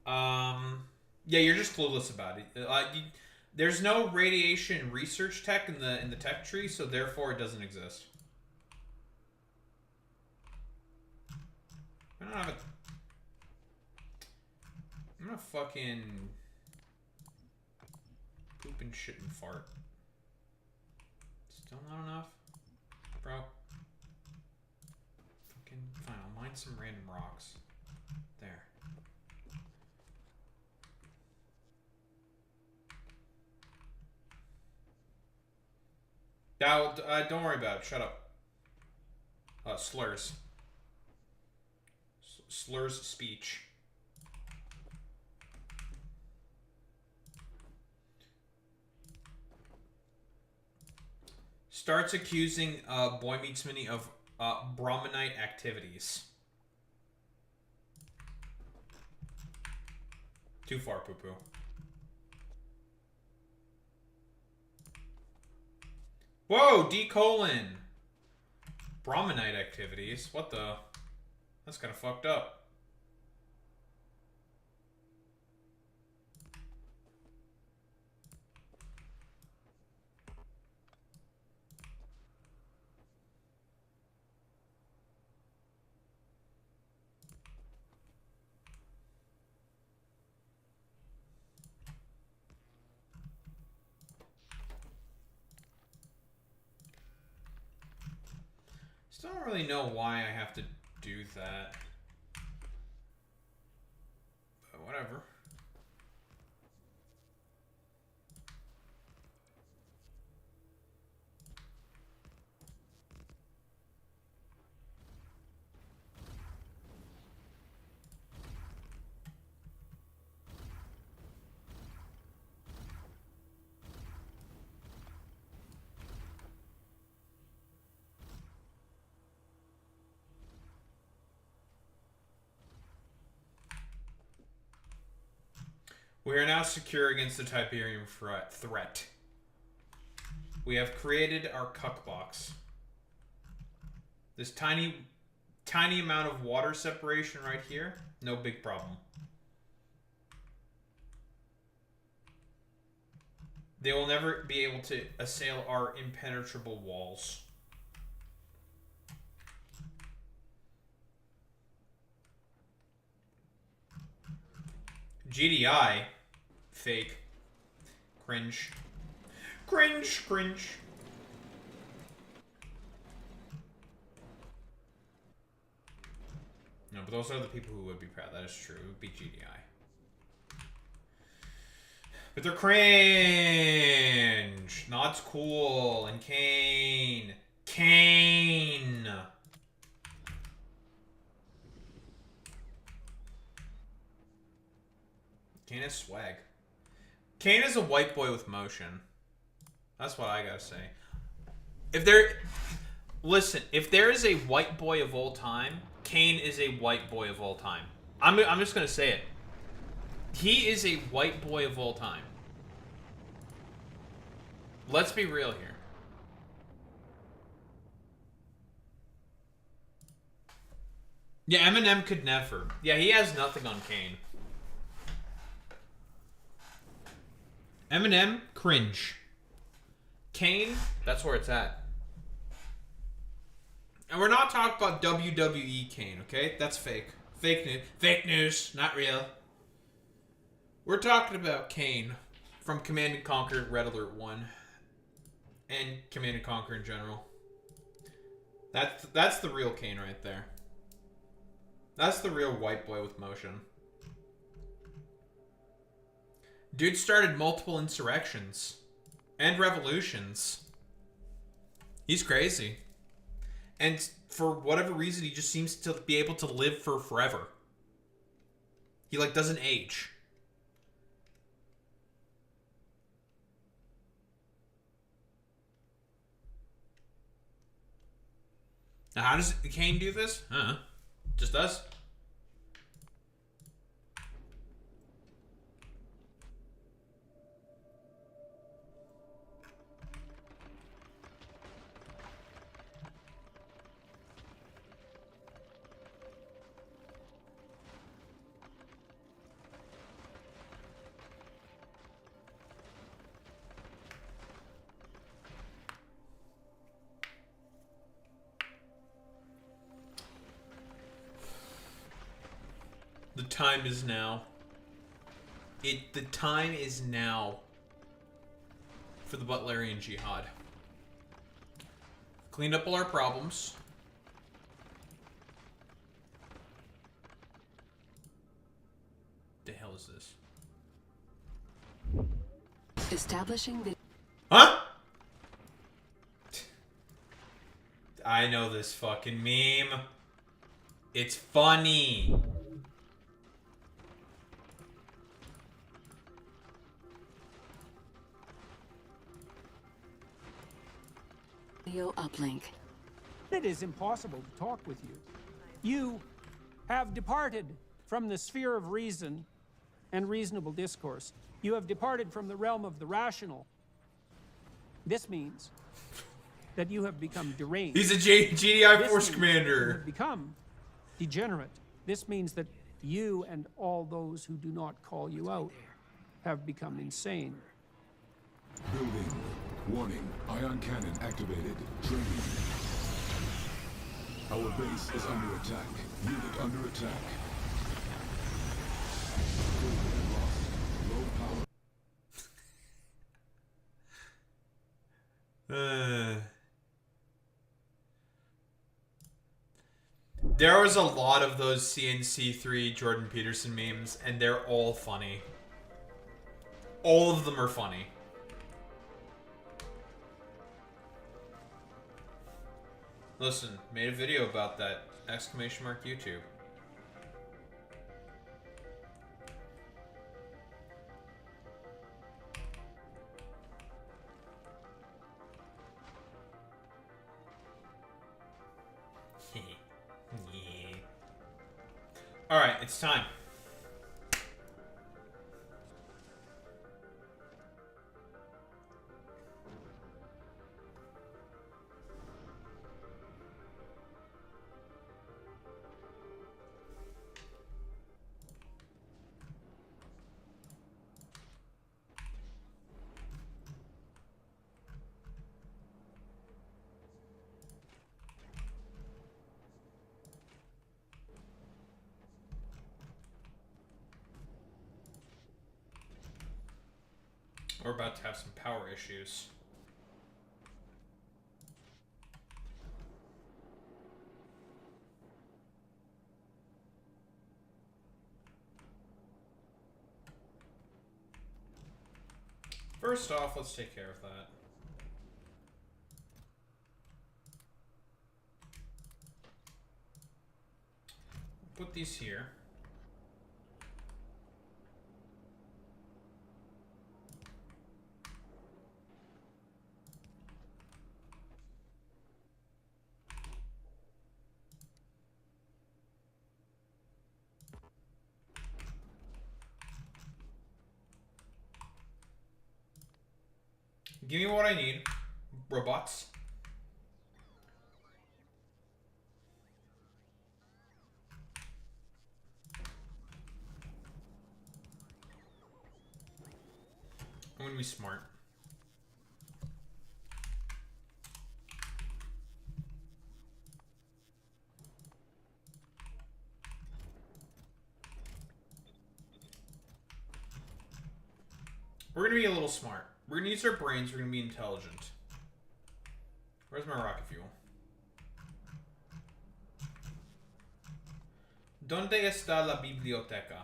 Yeah, you're just clueless about it. There's no radiation research tech in the tech tree, so therefore it doesn't exist. I don't have it. I'm gonna fucking poop and shit and fart. Still not enough, bro. Fine, I'll mine some random rocks. There. Now, don't worry about it. Shut up. Slurs. Slurs speech. Starts accusing Boy Meets Mini of Brahmanite activities. Too far, poo-poo. Whoa, D colon. Brahmanite activities? What the? That's kind of fucked up. Still don't really know why I have to do that. But whatever. We are now secure against the Tiberium threat. We have created our cuck box. This tiny amount of water separation right here, no big problem. They will never be able to assail our impenetrable walls. GDI, fake, cringe, cringe, cringe. No, but those are the people who would be proud. That is true. It would be GDI. But they're cringe. Not cool. And Kane. Kane. Kane is swag. Kane is a white boy with motion. That's what I gotta say. If there... Listen, if there is a white boy of all time, Kane is a white boy of all time. I'm just gonna say it. He is a white boy of all time. Let's be real here. Yeah, Eminem could never. Yeah, he has nothing on Kane. Eminem, cringe. Kane, that's where it's at. And we're not talking about WWE Kane, okay? That's fake. Fake news. Fake news, not real. We're talking about Kane from Command & Conquer Red Alert 1. And Command & Conquer in general. That's the real Kane right there. That's the real white boy with motion. Dude started multiple insurrections. And revolutions. He's crazy. And for whatever reason, he just seems to be able to live for forever. He, like, doesn't age. Now, how does Kane do this? Just us? The time is now. The time is now for the Butlerian Jihad. Cleaned up all our problems. The hell is this? Establishing the... Huh? I know this fucking meme. It's funny. uplink. It is impossible to talk with you. You have departed from the sphere of reason and reasonable discourse. You have departed from the realm of the rational. This means that you have become deranged. He's a GDI This Force means Commander. You have become degenerate. This means that you and all those who do not call you out have become insane. Building. Warning. Ion cannon activated. Training. Our base is under attack. Unit under attack. Building lost. Low power. There was a lot of those CNC3 Jordan Peterson memes, and they're all funny. All of them are funny. Listen, made a video about that. Exclamation mark YouTube. Yeah. Alright, it's time. We're about to have some power issues. First off, let's take care of that. Put these here. Give me what I need, robots. I'm gonna be smart. We're gonna be a little smart. We're gonna use our brains, we're gonna be intelligent. Where's my rocket fuel? ¿Dónde está la biblioteca?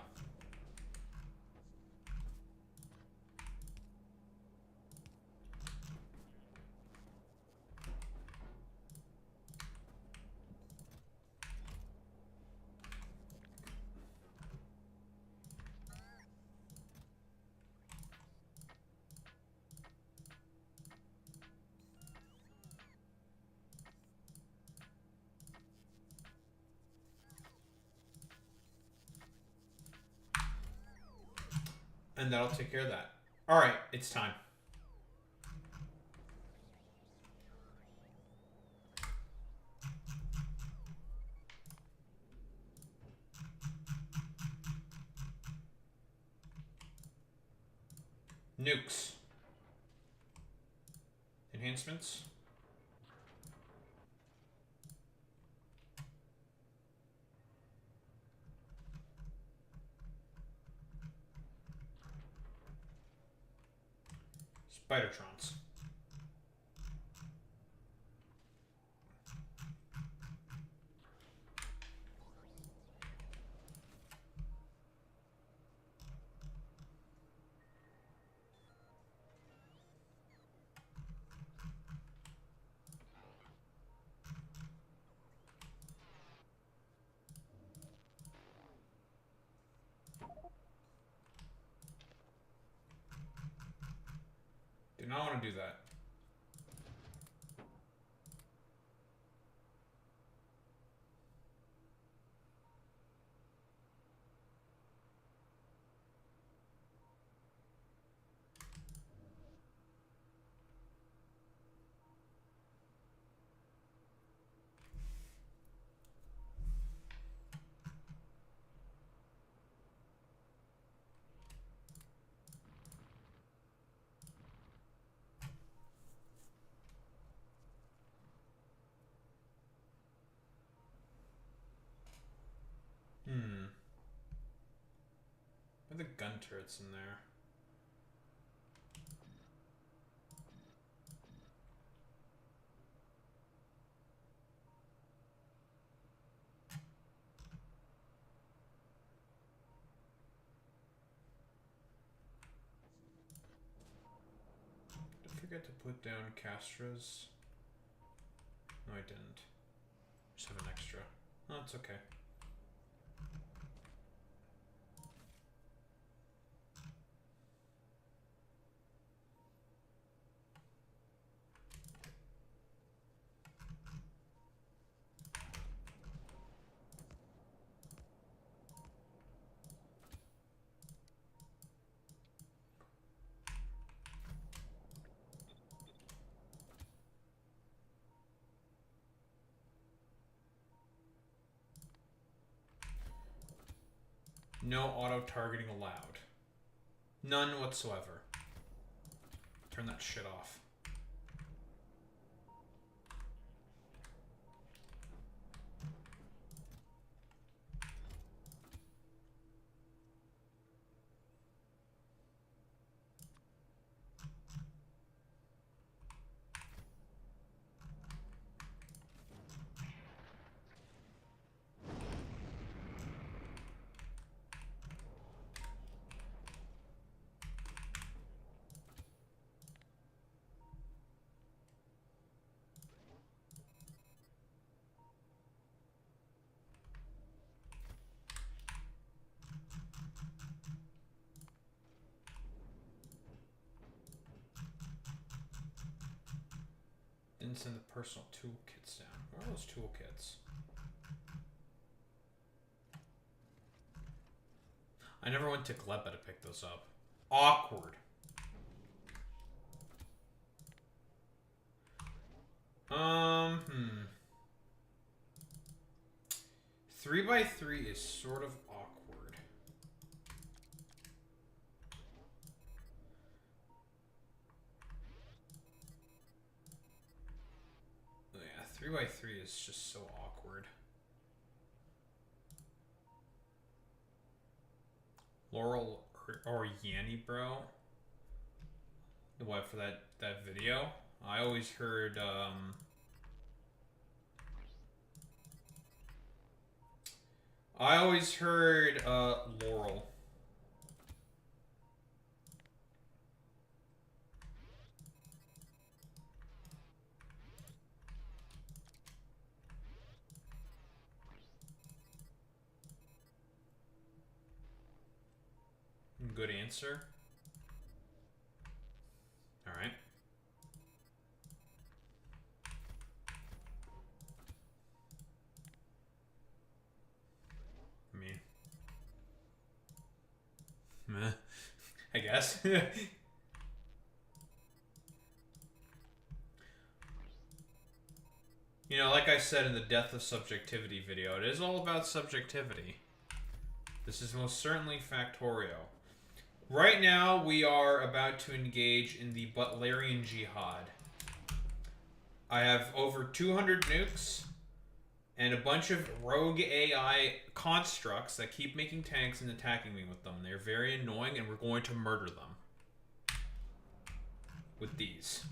And that'll take care of that. Alright, it's time. Nukes. Enhancements. Spidertrons. Do not want to do that. Where are the gun turrets in there? Did I forget to put down Castro's? No, I didn't. Just have an extra. Oh, it's okay. No auto-targeting allowed. None whatsoever. Turn that shit off. didn't send the personal toolkits down. Where are those toolkits? I never went to Gleba to pick those up. Awkward. 3x3 is sort of awkward. Oh, yeah, 3x3 is just so awkward. Laurel or Yanni, bro. What for that video? I always heard Laurel. Good answer. All right. I mean, meh, I guess. You know, like I said in the Death of Subjectivity video, it is all about subjectivity. This is most certainly factorio. Right now, we are about to engage in the Butlerian Jihad. I have over 200 nukes and a bunch of rogue AI constructs that keep making tanks and attacking me with them. They're very annoying, and we're going to murder them with these.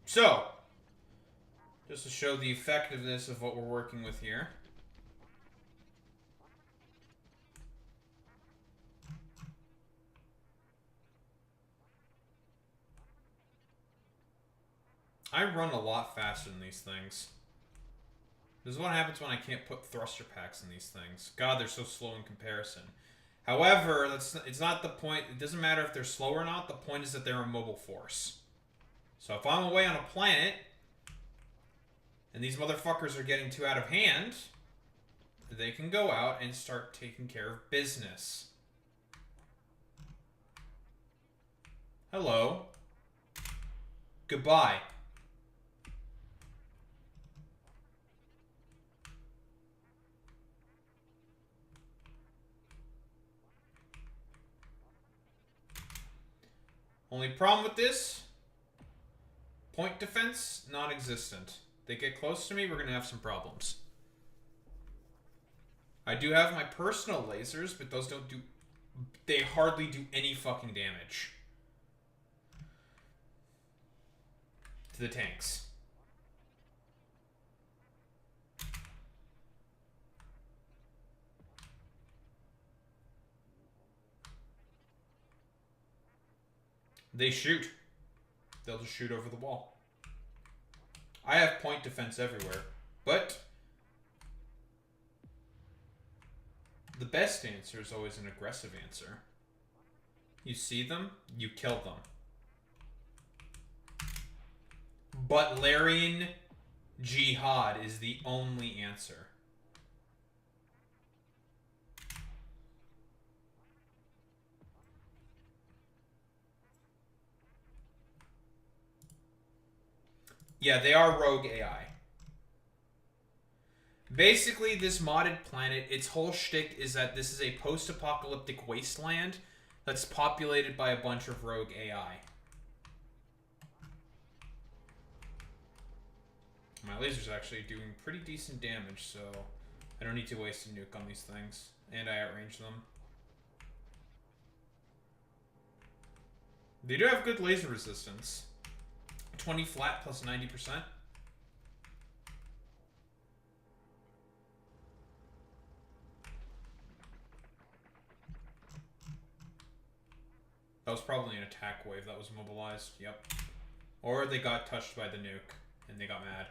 So, just to show the effectiveness of what we're working with here. I run a lot faster than these things. This is what happens when I can't put thruster packs in these things. God, they're so slow in comparison. However, it's not the point. It doesn't matter if they're slow or not. The point is that they're a mobile force. So if I'm away on a planet, and these motherfuckers are getting too out of hand, they can go out and start taking care of business. Hello. Goodbye. Only problem with this, point defense, non-existent. They get close to me, we're going to have some problems. I do have my personal lasers, but those don't do... They hardly do any fucking damage to the tanks. They shoot. They'll just shoot over the wall. I have point defense everywhere, but the best answer is always an aggressive answer. You see them, you kill them. Butlerian Jihad is the only answer. Yeah, they are rogue AI. Basically, this modded planet, its whole shtick is that this is a post-apocalyptic wasteland that's populated by a bunch of rogue AI. My laser's actually doing pretty decent damage, so I don't need to waste a nuke on these things. And I outrange them. They do have good laser resistance. 20 flat plus 90%. That was probably an attack wave that was mobilized. Yep. Or they got touched by the nuke and they got mad.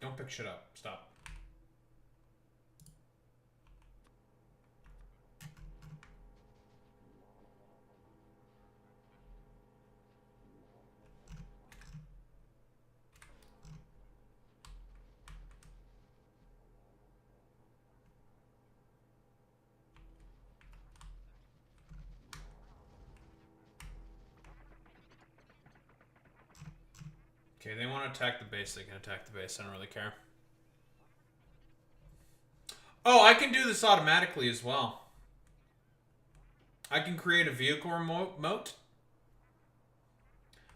Don't pick shit up. Stop. Okay, they want to attack the base, they can attack the base. I don't really care. Oh, I can do this automatically as well. I can create a vehicle remote.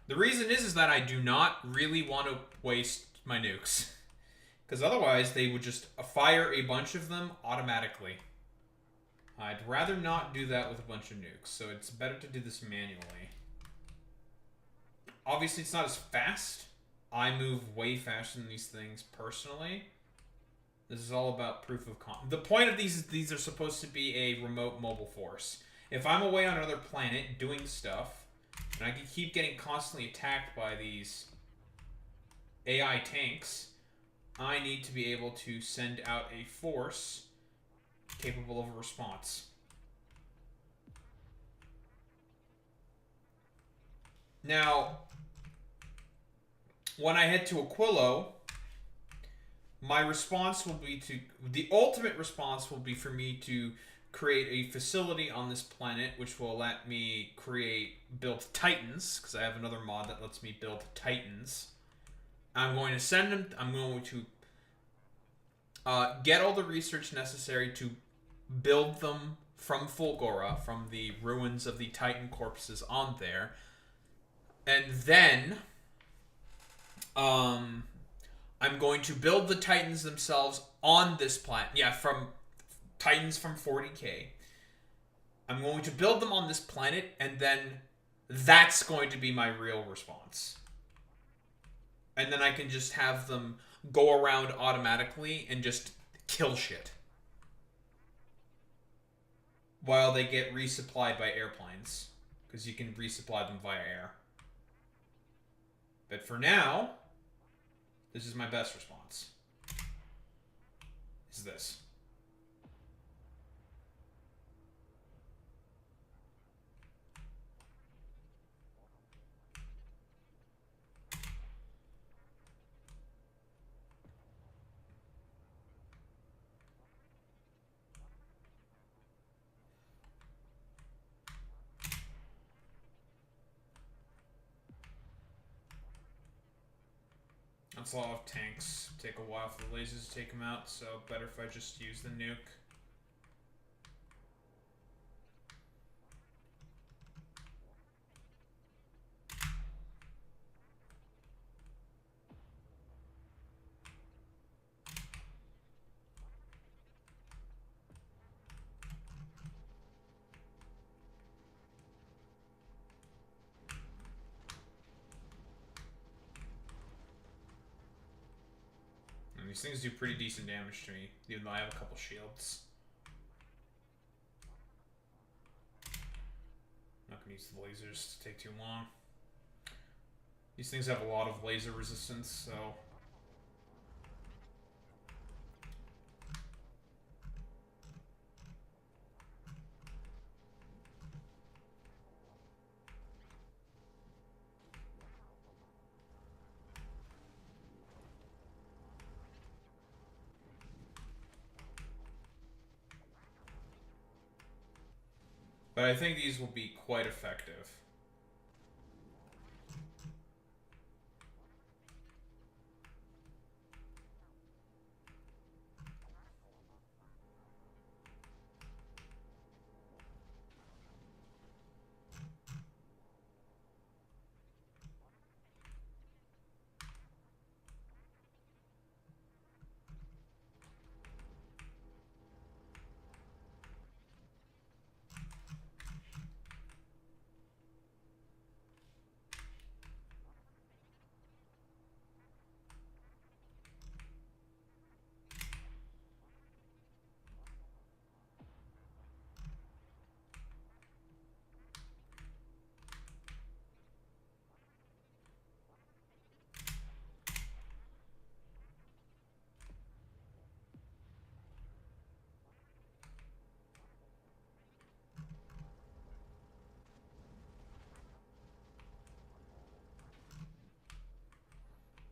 The reason is that I do not really want to waste my nukes. Because otherwise, they would just fire a bunch of them automatically. I'd rather not do that with a bunch of nukes, so it's better to do this manually. Obviously, it's not as fast. I move way faster than these things personally. This is all about proof of concept. The point of these is these are supposed to be a remote mobile force. If I'm away on another planet doing stuff, and I can keep getting constantly attacked by these AI tanks, I need to be able to send out a force capable of a response. Now, when I head to Aquilo, my response will be to... The ultimate response will be for me to create a facility on this planet, which will let me build Titans, because I have another mod that lets me build Titans. I'm going to send them... I'm going to get all the research necessary to build them from Fulgora, from the ruins of the Titan corpses on there. And then... I'm going to build the Titans themselves on this planet. Yeah, from Titans from 40k. I'm going to build them on this planet, and then that's going to be my real response. And then I can just have them go around automatically and just kill shit. While they get resupplied by airplanes. Because you can resupply them via air. But for now... This is my best response. Is this. That's a lot of tanks. Take a while for the lasers to take them out, so better if I just use the nuke. These things do pretty decent damage to me, even though I have a couple shields. I'm not going to use the lasers to take too long. These things have a lot of laser resistance, so... But I think these will be quite effective.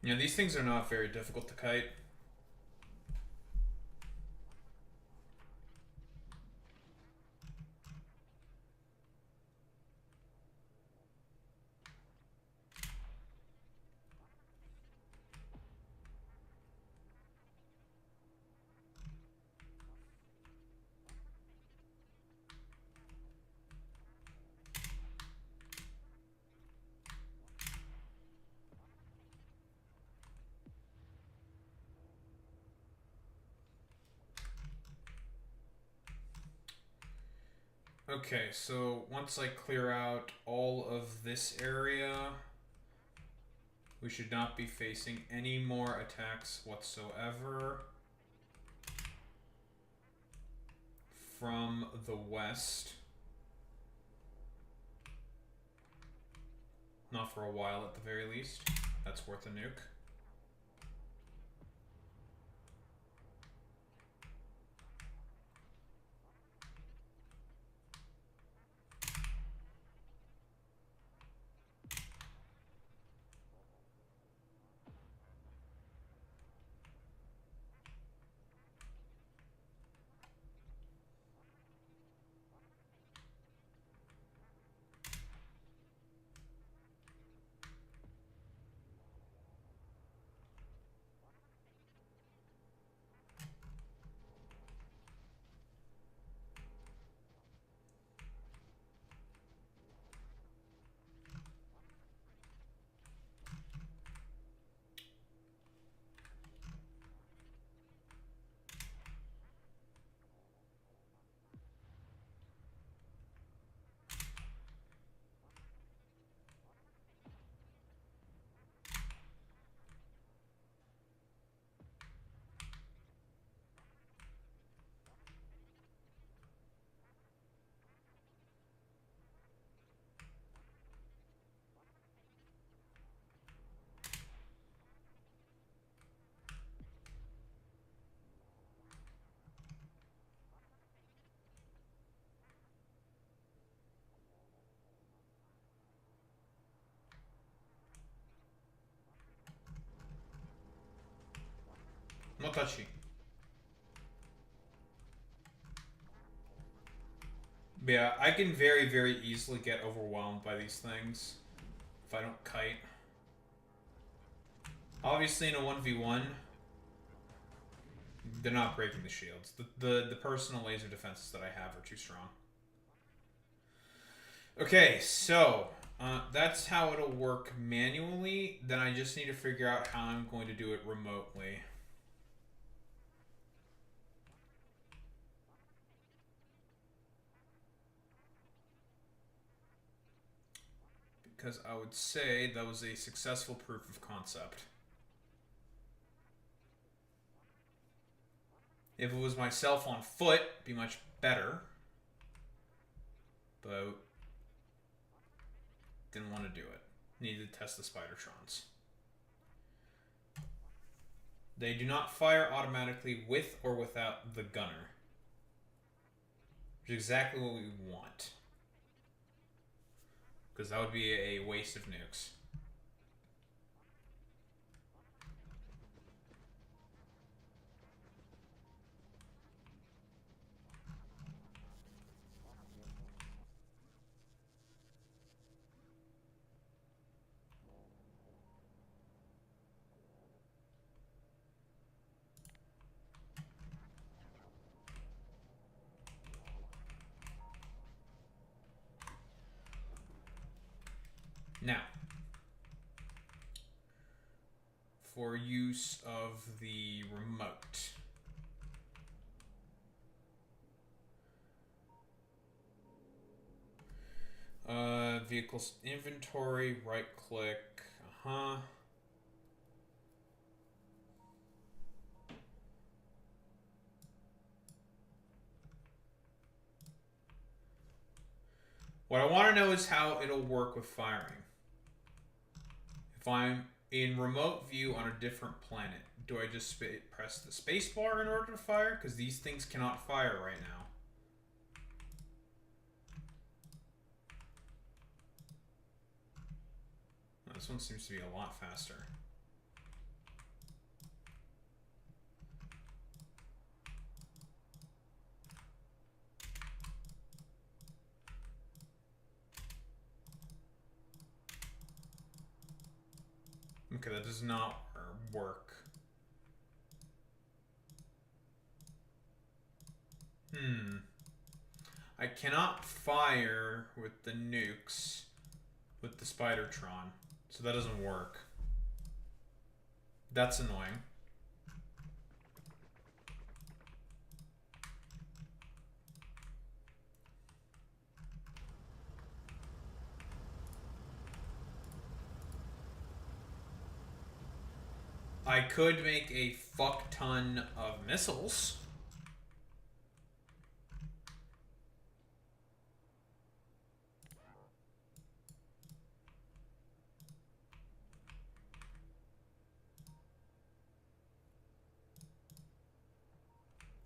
Yeah, these things are not very difficult to kite. Okay, so once I clear out all of this area, we should not be facing any more attacks whatsoever from the west. Not for a while at the very least. That's worth a nuke. No touchy. But yeah, I can very, very easily get overwhelmed by these things if I don't kite. Obviously, in a 1v1, they're not breaking the shields. The personal laser defenses that I have are too strong. Okay, so that's how it'll work manually. Then I just need to figure out how I'm going to do it remotely. Because I would say that was a successful proof of concept. If it was myself on foot, it'd be much better. But didn't want to do it. Needed to test the Spidertrons. They do not fire automatically with or without the gunner. Which is exactly what we want. Because that would be a waste of nukes. Now, for use of the remote. Vehicles inventory, right click, What I want to know is how it'll work with firing. If I'm in remote view on a different planet, do I just press the space bar in order to fire? Because these things cannot fire right now. This one seems to be a lot faster. Okay, that does not work. I cannot fire with the nukes with the Spidertron, so that doesn't work. That's annoying. I could make a fuck ton of missiles.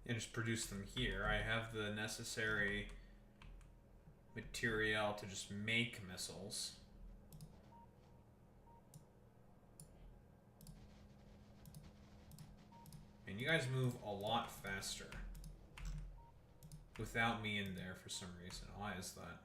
And just produce them here. I have the necessary material to just make missiles. And you guys move a lot faster without me in there for some reason. Why is that?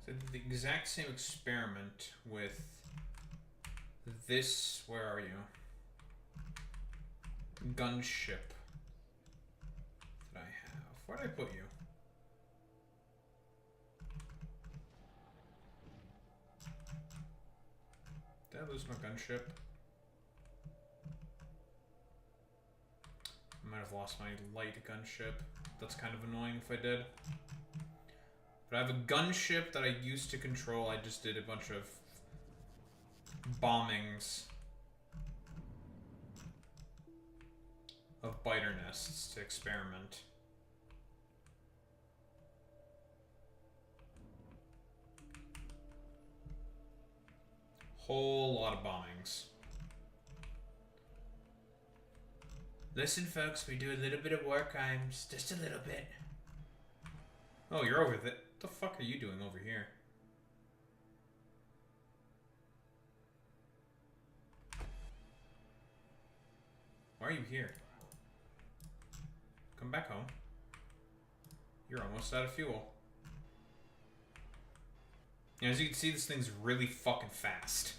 So I did the exact same experiment with this, where are you? Gunship that I have. Where did I put you? Did I lose my gunship? I might have lost my light gunship. That's kind of annoying if I did. But I have a gunship that I used to control. I just did a bunch of bombings of biter nests to experiment. Whole lot of bombings. Listen, folks, we do a little bit of war crimes. Just a little bit. Oh, you're over there. What the fuck are you doing over here? Why are you here? Come back home. You're almost out of fuel. And as you can see, this thing's really fucking fast.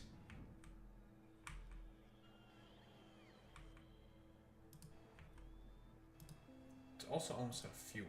It's also almost out of fuel.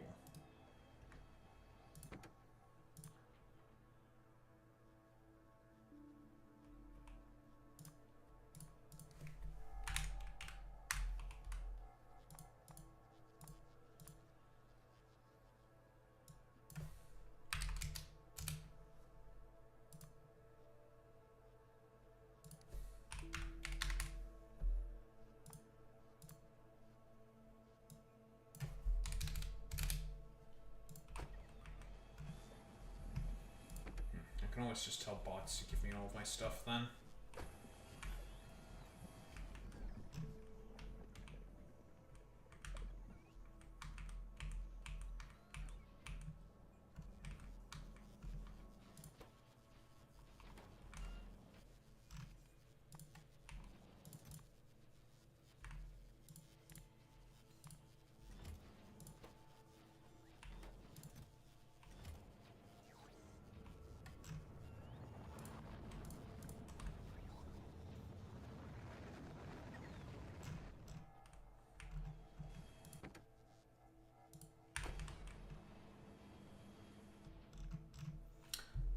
I can always just tell bots to give me all of my stuff then.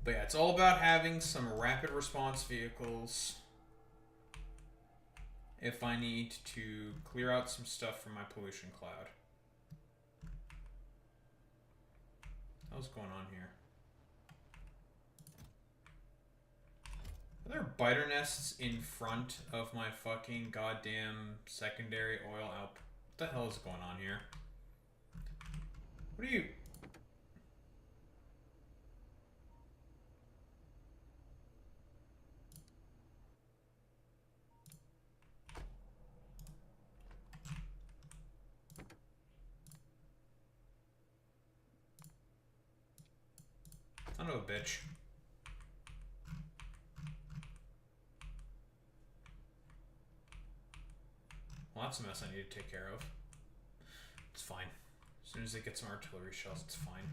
But yeah, it's all about having some rapid response vehicles if I need to clear out some stuff from my pollution cloud. What's going on here? Are there biter nests in front of my fucking goddamn secondary oil output? What the hell is going on here? What are you... Son of a bitch. that's a mess I need to take care of. It's fine. As soon as they get some artillery shells, it's fine.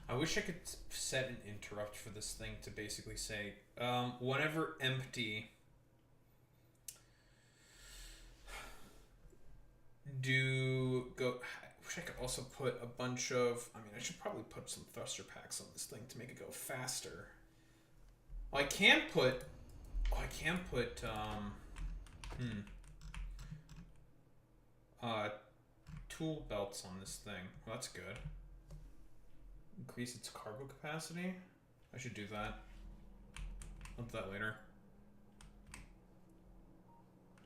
I wish I could set an interrupt for this thing to basically say, whenever empty, do go. I wish I could also put a bunch of. I mean, I should probably put some thruster packs on this thing to make it go faster. Well, I can put. Oh, I can put. Tool belts on this thing. Well, that's good. Increase its cargo capacity. I should do that. I'll do that later.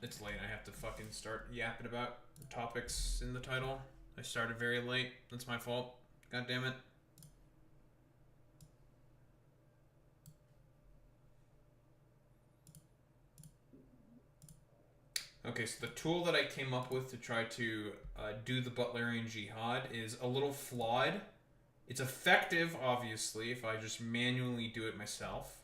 It's late. I have to fucking start yapping about the topics in the title. I started very late. That's my fault. God damn it. Okay, so the tool that I came up with to try to do the Butlerian Jihad is a little flawed. It's effective, obviously, if I just manually do it myself.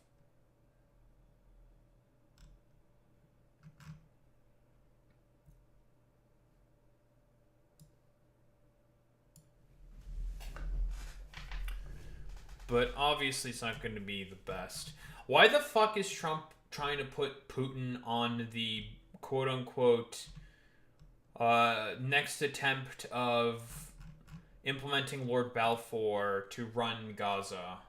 But obviously it's not going to be the best. Why the fuck is Trump trying to put Putin on the quote-unquote next attempt of implementing Lord Balfour to run Gaza?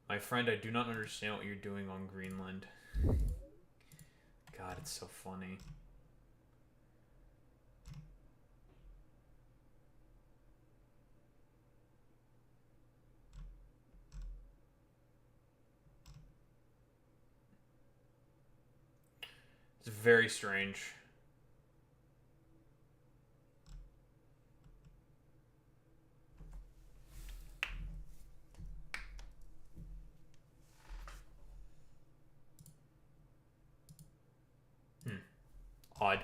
My friend, I do not understand what you're doing on Greenland. God, it's so funny. It's very strange. Odd.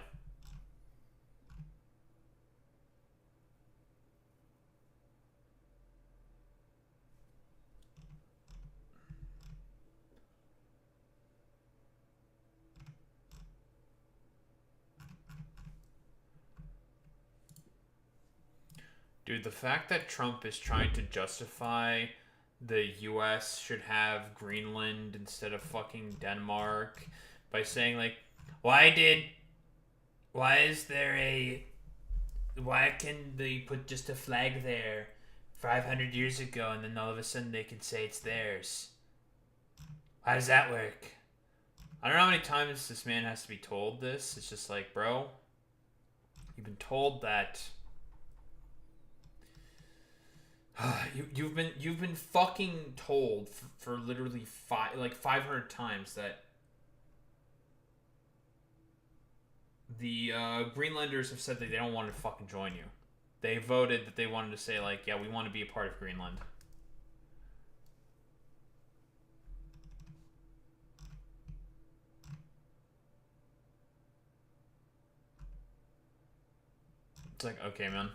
Dude, the fact that Trump is trying to justify the US should have Greenland instead of fucking Denmark by saying, like, why can they put just a flag there 500 years ago and then all of a sudden they can say it's theirs? How does that work? I don't know how many times this man has to be told this. It's just like, bro, you've been told that. You've been fucking told for literally 500 times that the Greenlanders have said that they don't want to fucking join you. They voted that they wanted to say, like, yeah, we want to be a part of Greenland. It's like, okay, man.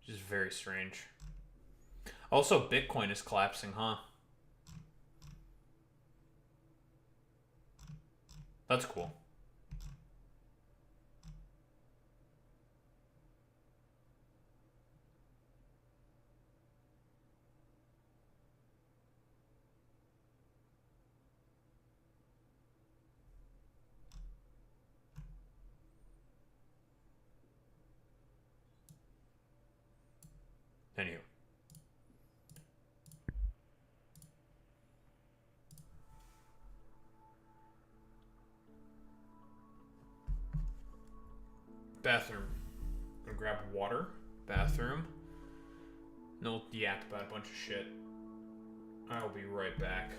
Just very strange. Also, Bitcoin is collapsing, huh? That's cool. Bathroom. Gonna grab water. Bathroom. No yak about a bunch of shit. I'll be right back.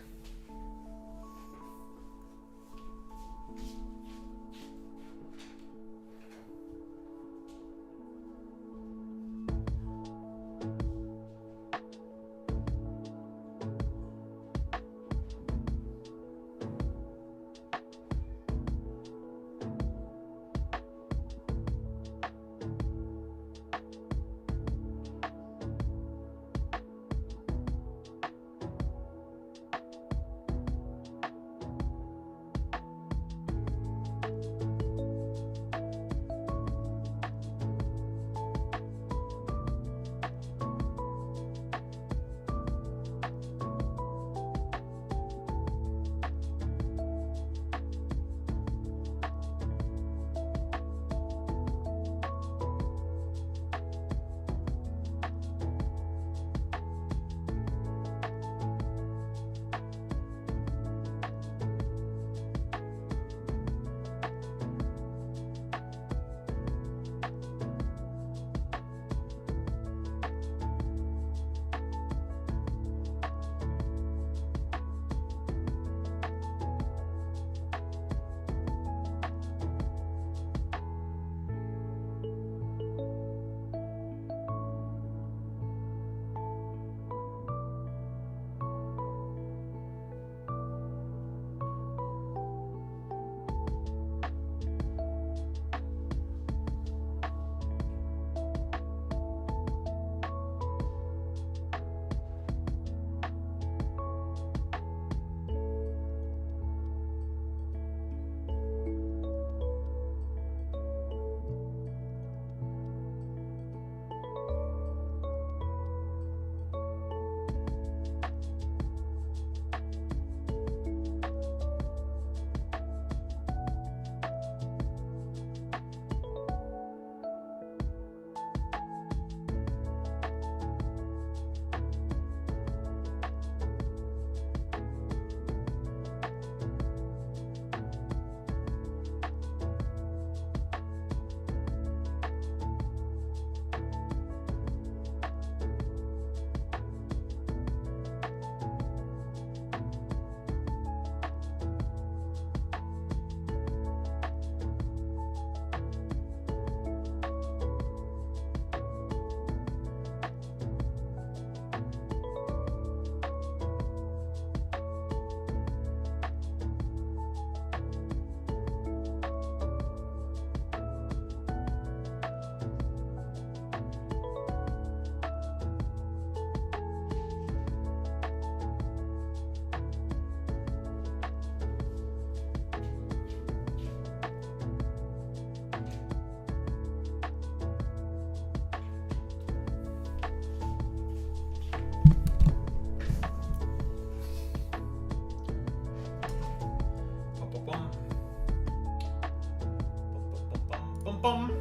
Bum.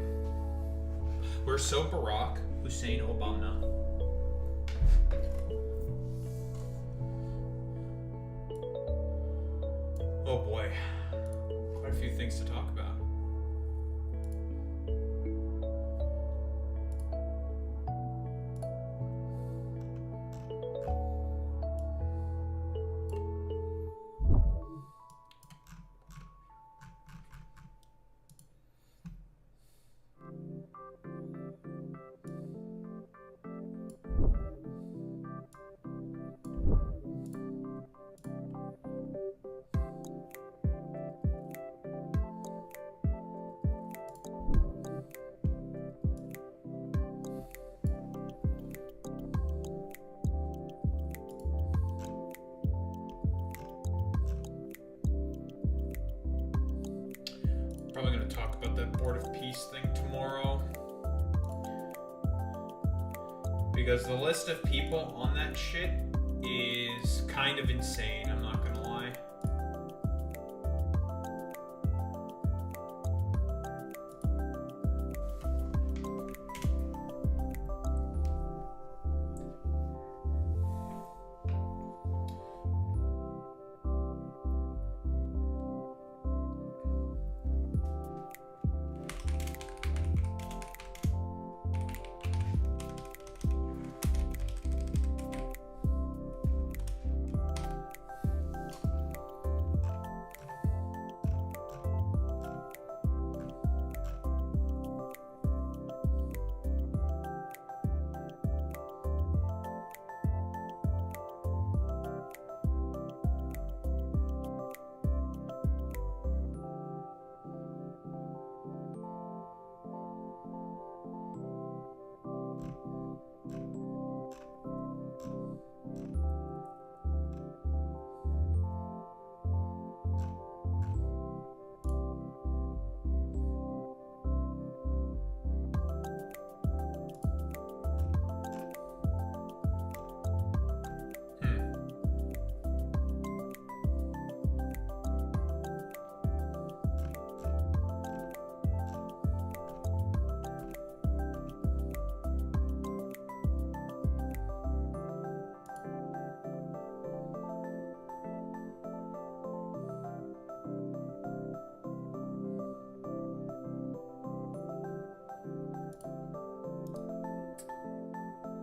We're so Barack Hussein Obama. Oh boy, quite a few things to talk about. Probably going to talk about that Board of Peace thing tomorrow. Because the list of people on that shit is kind of insane, I'm not going to lie.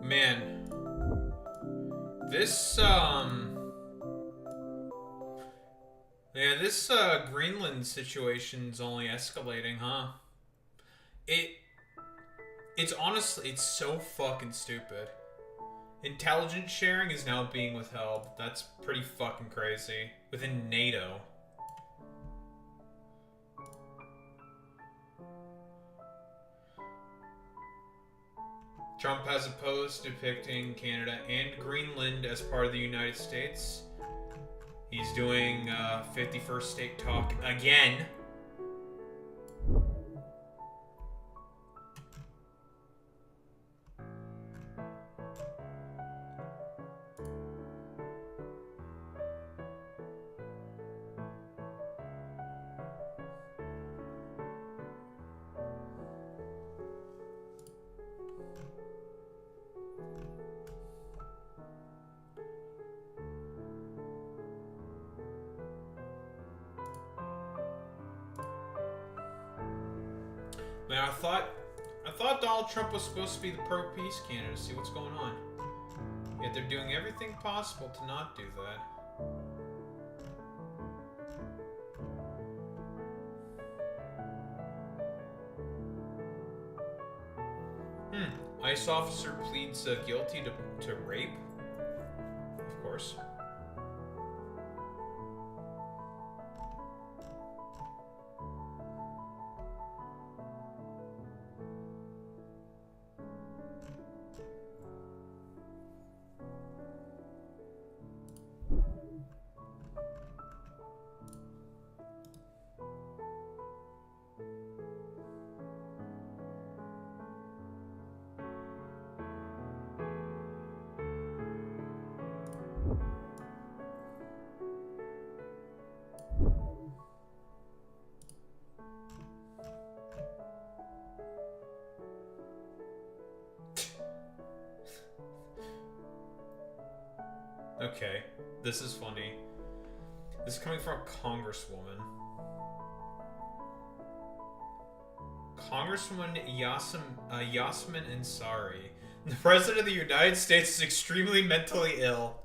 Man. This, yeah, this, Greenland situation's only escalating, huh? It's honestly, it's so fucking stupid. Intelligence sharing is now being withheld. That's pretty fucking crazy. Within NATO. Trump has a post depicting Canada and Greenland as part of the United States. He's doing 51st state talk again. Man, I thought Donald Trump was supposed to be the pro-peace candidate. See what's going on. Yet they're doing everything possible to not do that. ICE officer pleads guilty to rape. Of course. Okay, this is funny. This is coming from a congresswoman. Congresswoman Yasmin Ansari. The President of the United States is extremely mentally ill,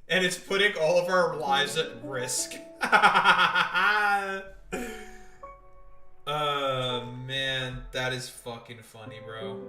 and it's putting all of our lives at risk. Man, that is fucking funny, bro.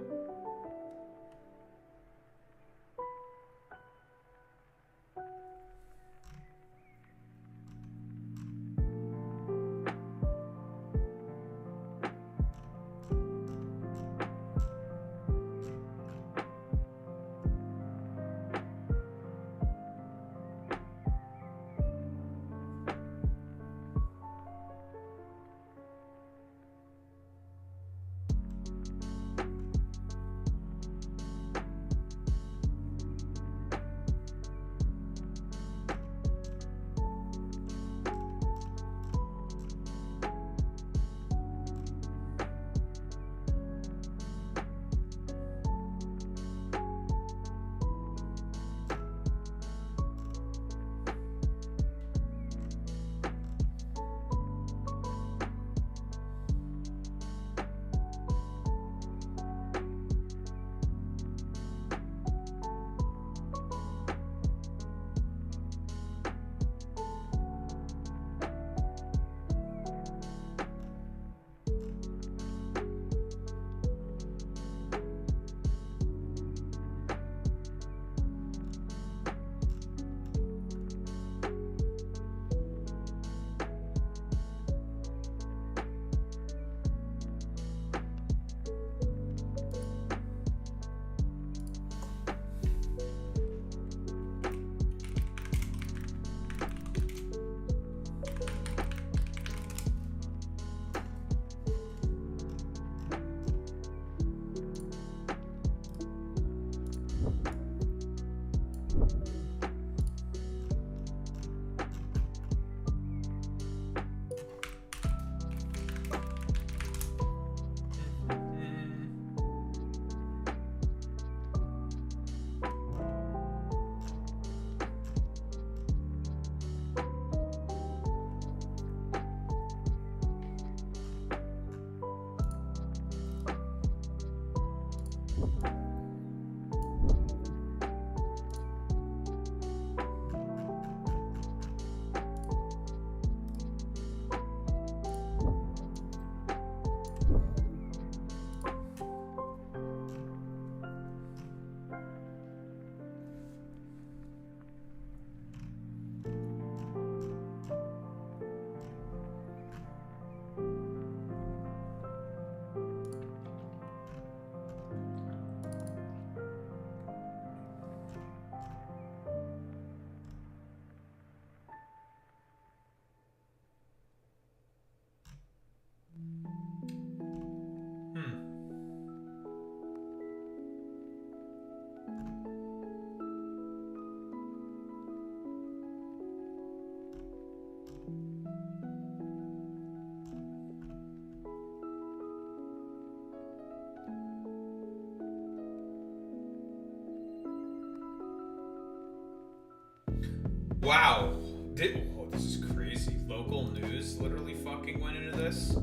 Wow. This is crazy. Local news literally fucking went into this.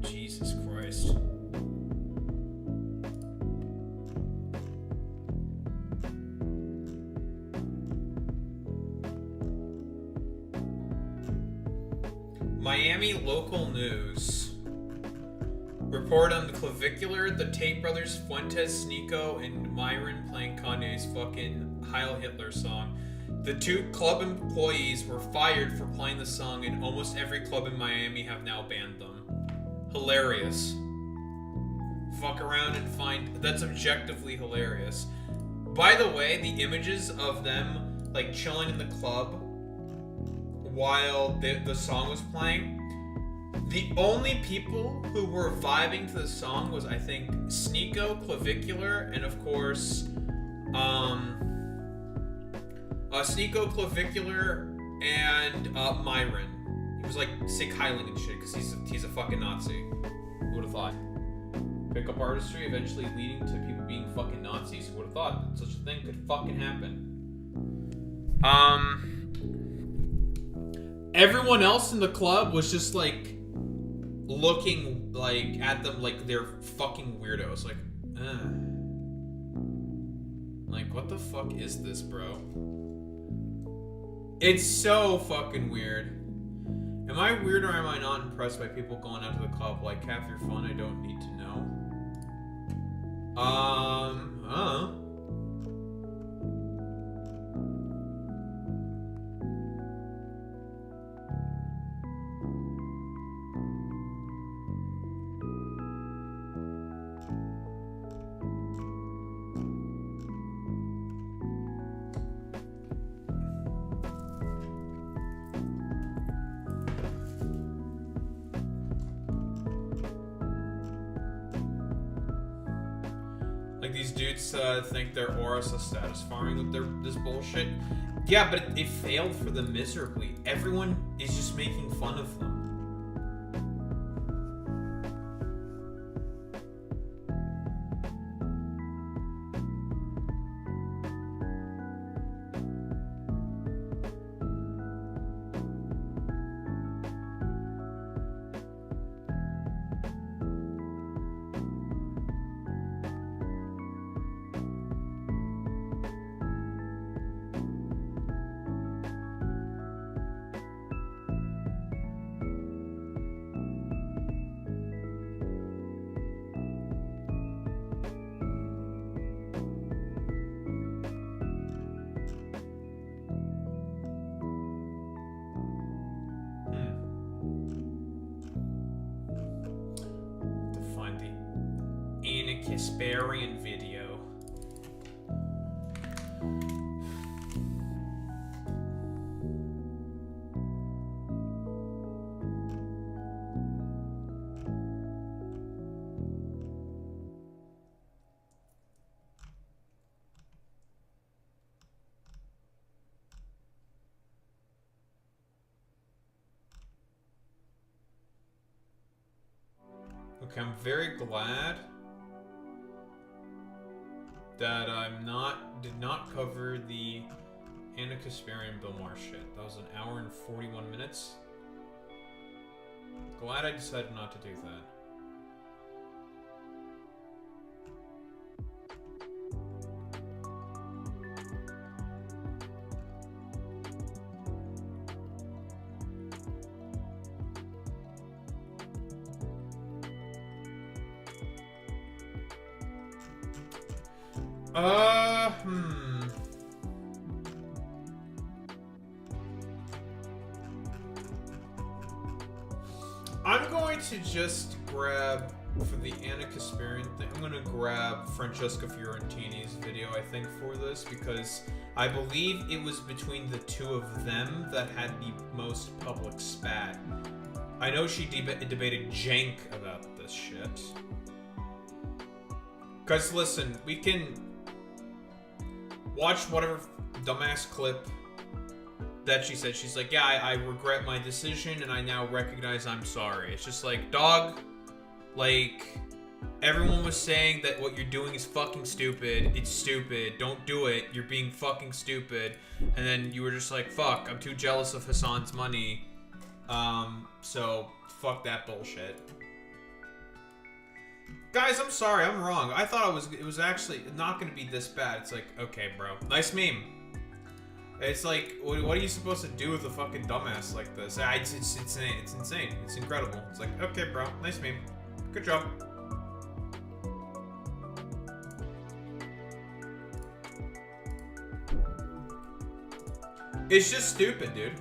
Jesus Christ. Miami local news. Report on the clavicular, the Tate brothers Fuentes, Sneeko, and Myron playing Kanye's fucking Heil Hitler song. The 2 club employees were fired for playing the song, and almost every club in Miami have now banned them. Hilarious. Fuck around and find... That's objectively hilarious. By the way, the images of them, like, chilling in the club while the song was playing, the only people who were vibing to the song was, I think, Sneeko, Clavicular, and of course, Sneeko, Clavicular, and Myron. He was like sick heiling and shit because he's a fucking Nazi. Who would have thought? Pickup artistry eventually leading to people being fucking Nazis. Who would have thought that such a thing could fucking happen? Everyone else in the club was just like looking like at them like they're fucking weirdos. Like, like what the fuck is this, bro? It's so fucking weird. Am I weird or am I not impressed by people going out to the club like, have your fun, I don't need to know? Like these dudes think their aura so satisfying with this bullshit. Yeah, but it failed for them miserably. Everyone is just making fun of them. Kasparian video. Okay, I'm very glad that did not cover the Anna Kasparian Bill Maher shit. That was an hour and 41 minutes. Glad I decided not to do that. I'm going to just grab, for the Anna Kasparian thing, I'm going to grab Francesca Fiorentini's video, I think, for this, because I believe it was between the two of them that had the most public spat. I know she debated Jank about this shit. Guys, listen, we can watch whatever dumbass clip that she said. She's like, yeah, I regret my decision and I now recognize I'm sorry. It's just like, dog, like, everyone was saying that what you're doing is fucking stupid. It's stupid. Don't do it. You're being fucking stupid. And then you were just like, fuck, I'm too jealous of Hassan's money. So fuck that bullshit. Guys, I'm sorry, I'm wrong. I thought it was actually not gonna be this bad. It's like, okay, bro. Nice meme. It's like, what are you supposed to do with a fucking dumbass like this? It's insane. It's insane. It's incredible. It's like, okay, bro. Nice meme. Good job. It's just stupid, dude.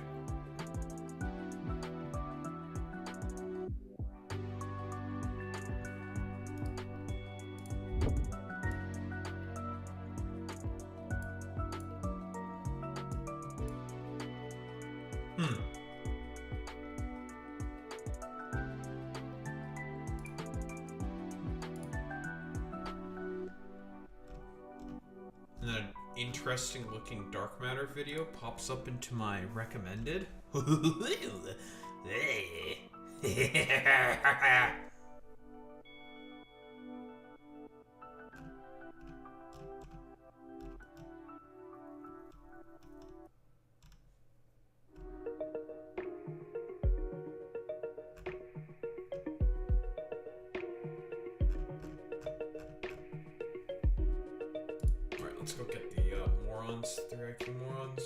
And then an interesting looking dark matter video pops up into my recommended. Let's go get the morons, the IQ morons.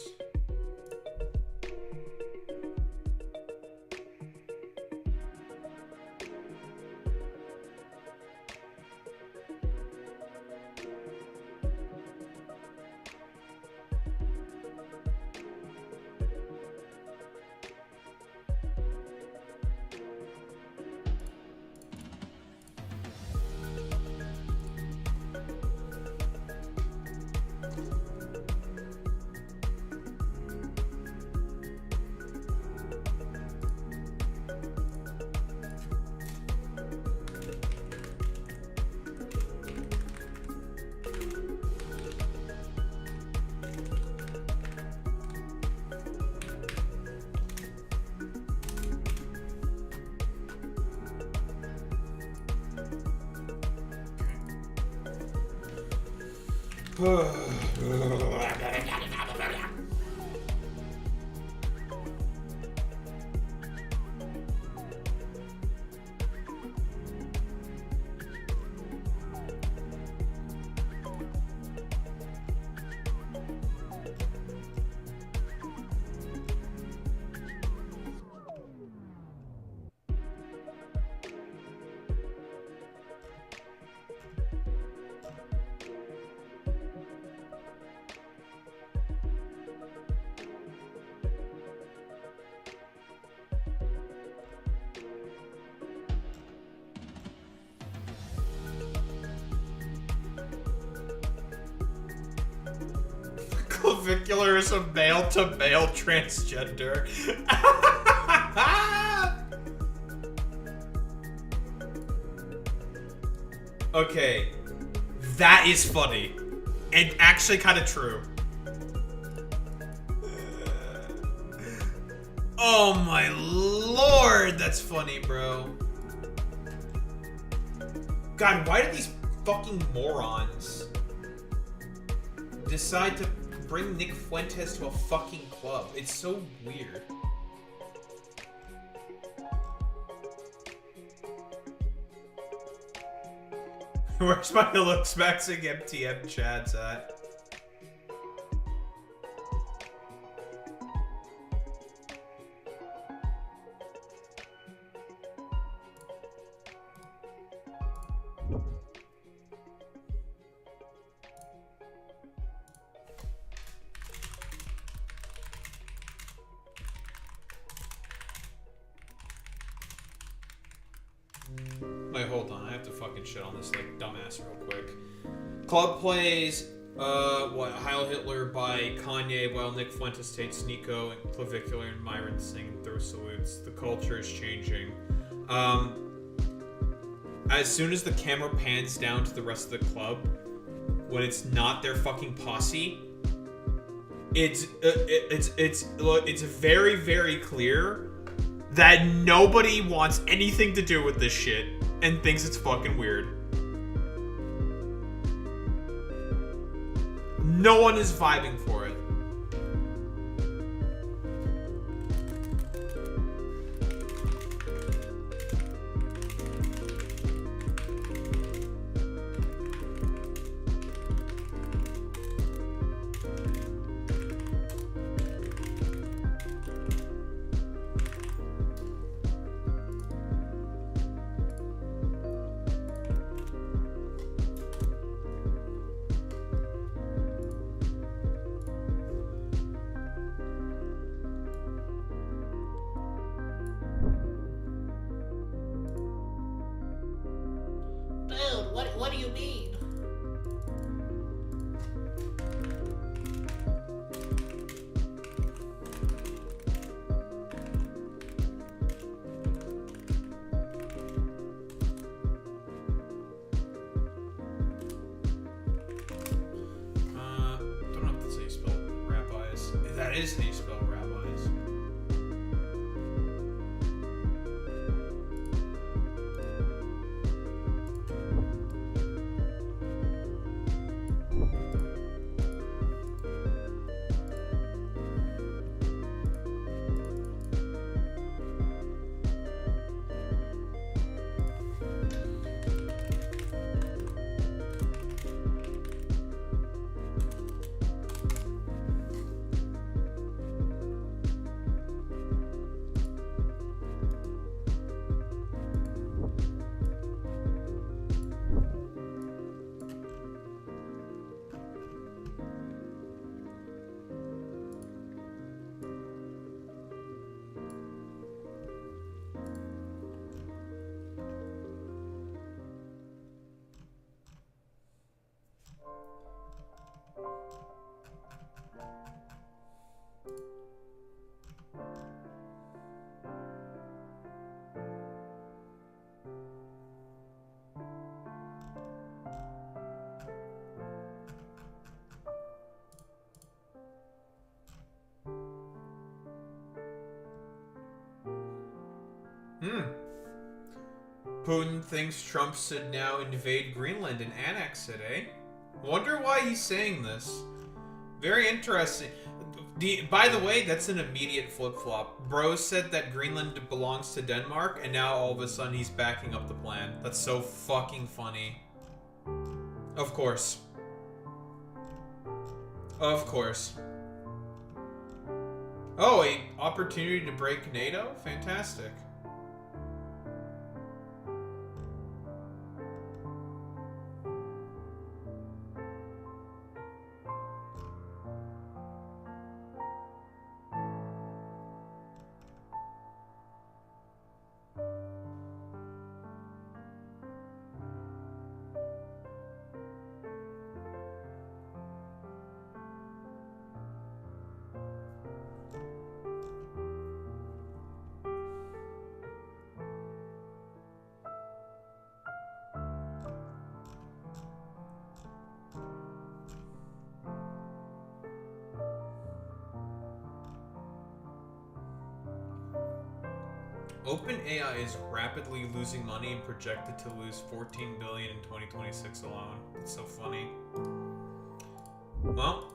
Clavicular is a male-to-male transgender. Okay, that is funny, and actually kind of true. Oh my lord, that's funny, bro. God, why did these fucking morons decide to bring Nick Fuentes to a fucking club? It's so weird. Where's my looks maxing MTM chads at? Wait, hold on. I have to fucking shit on this, like, dumbass real quick. Club plays, Heil Hitler by Kanye while Nick Fuentes takes Nico and Clavicular and Myron sing through salutes. The culture is changing. As soon as the camera pans down to the rest of the club, when it's not their fucking posse, it's very, very clear that nobody wants anything to do with this shit and thinks it's fucking weird. No one is vibing for it. Dude, what do you mean? Don't know if that's how you spell rabbis. That is how you spell rabbis. Putin thinks Trump should now invade Greenland and annex it, eh? Wonder why he's saying this. Very interesting. By the way, that's an immediate flip-flop. Bro said that Greenland belongs to Denmark, and now all of a sudden he's backing up the plan. That's so fucking funny. Of course. Of course. Oh, a opportunity to break NATO? Fantastic. OpenAI is rapidly losing money and projected to lose $14 billion in 2026 alone. It's so funny. Well,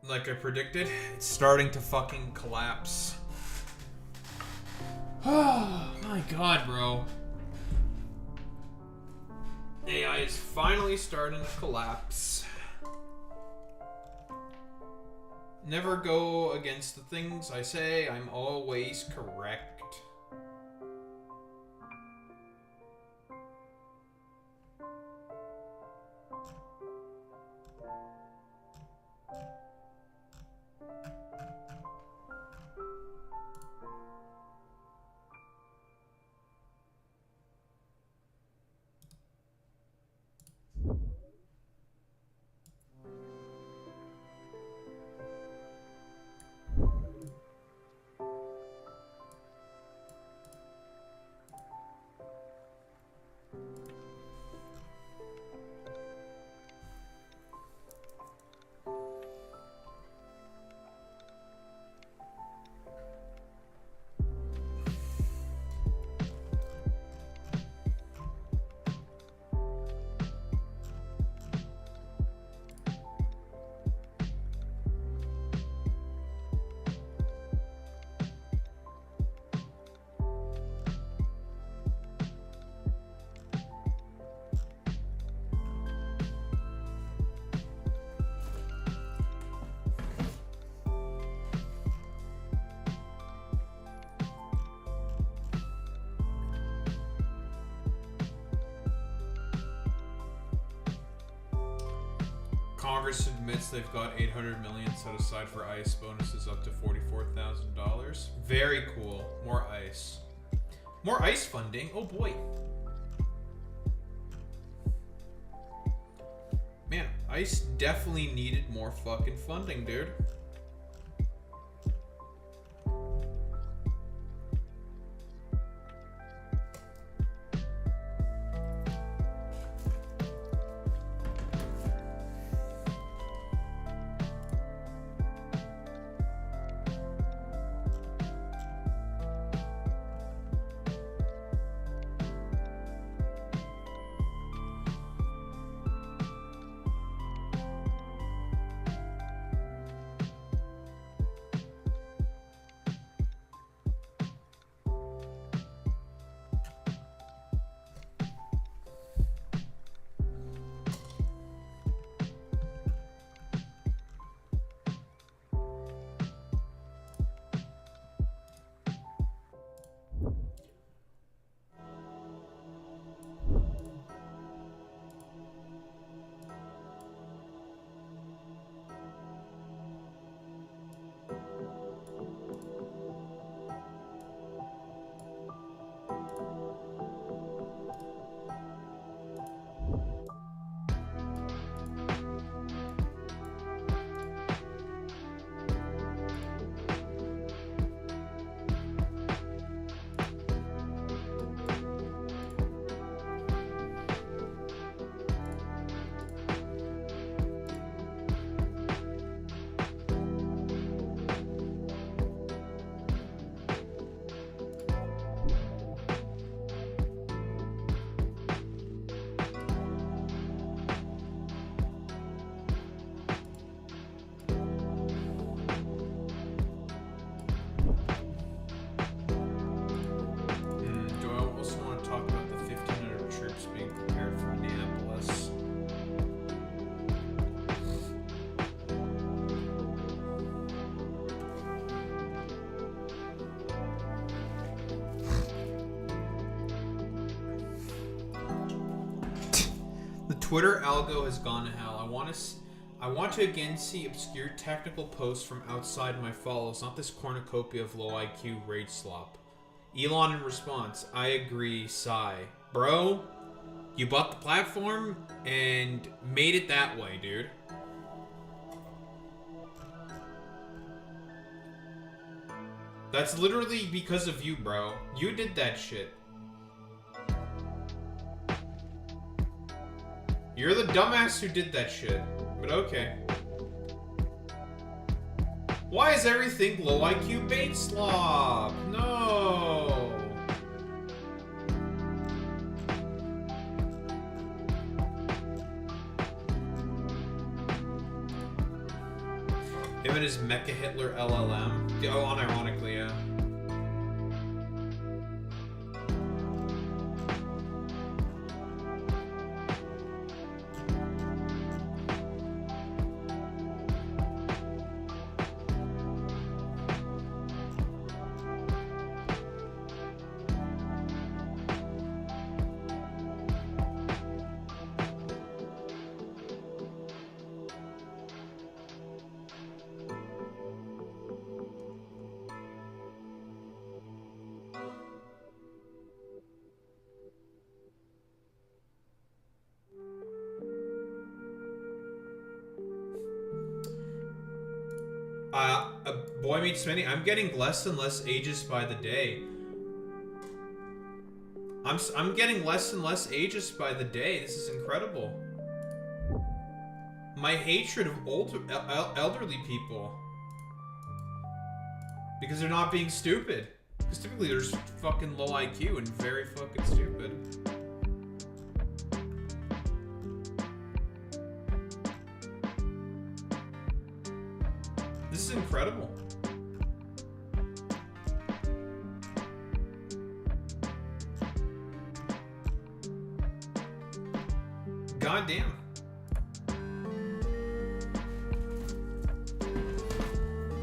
like I predicted, it's starting to fucking collapse. Oh my god, bro. AI is finally starting to collapse. Never go against the things I say. I'm always correct. Congress admits they've got 800 million set aside for ICE bonuses up to $44,000. Very cool. More ICE. More ICE funding. Oh boy. Man, ICE definitely needed more fucking funding, dude. Twitter algo has gone to hell. I want to again see obscure technical posts from outside my follows, not this cornucopia of low IQ rage slop. Elon in response, I agree, sigh. Bro, you bought the platform and made it that way, dude. That's literally because of you, bro. You did that shit. You're the dumbass who did that shit. But okay. Why is everything low IQ bait slop? No. Him and his Mecha Hitler LLM. Oh, unironically, yeah. Boy meets Smitty, I'm getting less and less ageist by the day. I'm getting less and less ageist by the day. This is incredible. My hatred of elderly people. Because they're not being stupid. Because typically they're just fucking low IQ and very fucking stupid. This is incredible. God damn.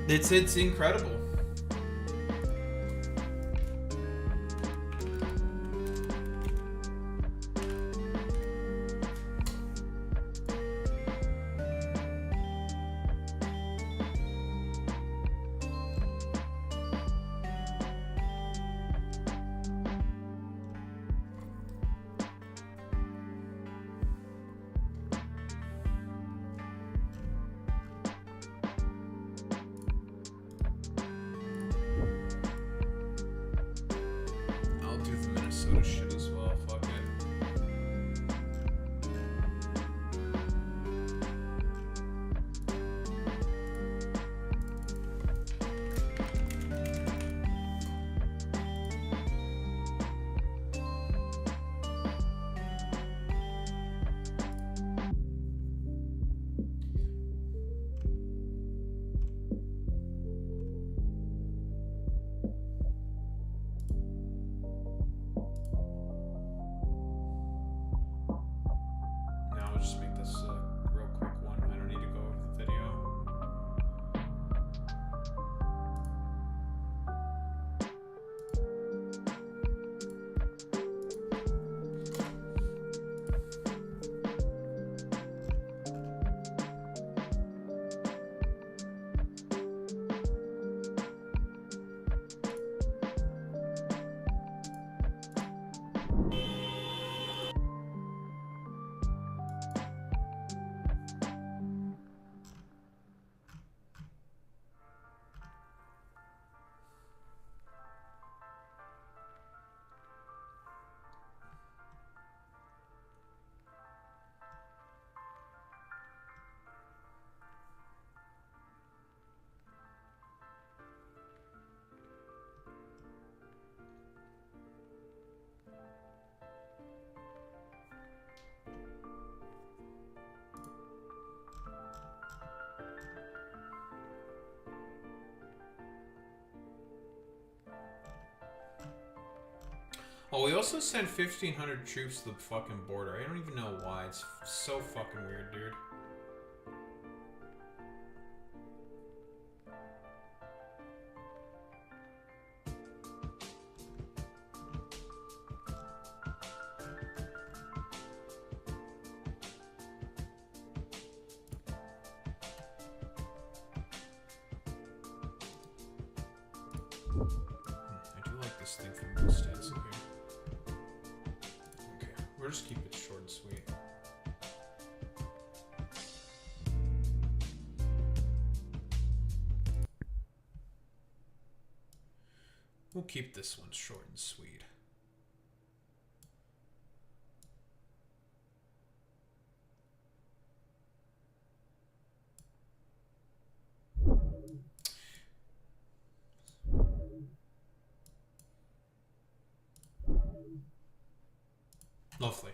It's incredible. I'll just make this a real quick one. I don't need to go over the video. Oh, we also sent 1,500 troops to the fucking border. I don't even know why. It's so fucking weird, dude. I do like this thing from the stencil here. Okay, we'll just keep it short and sweet. We'll keep this one short and sweet. Lovely.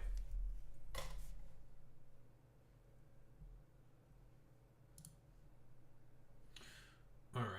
All right.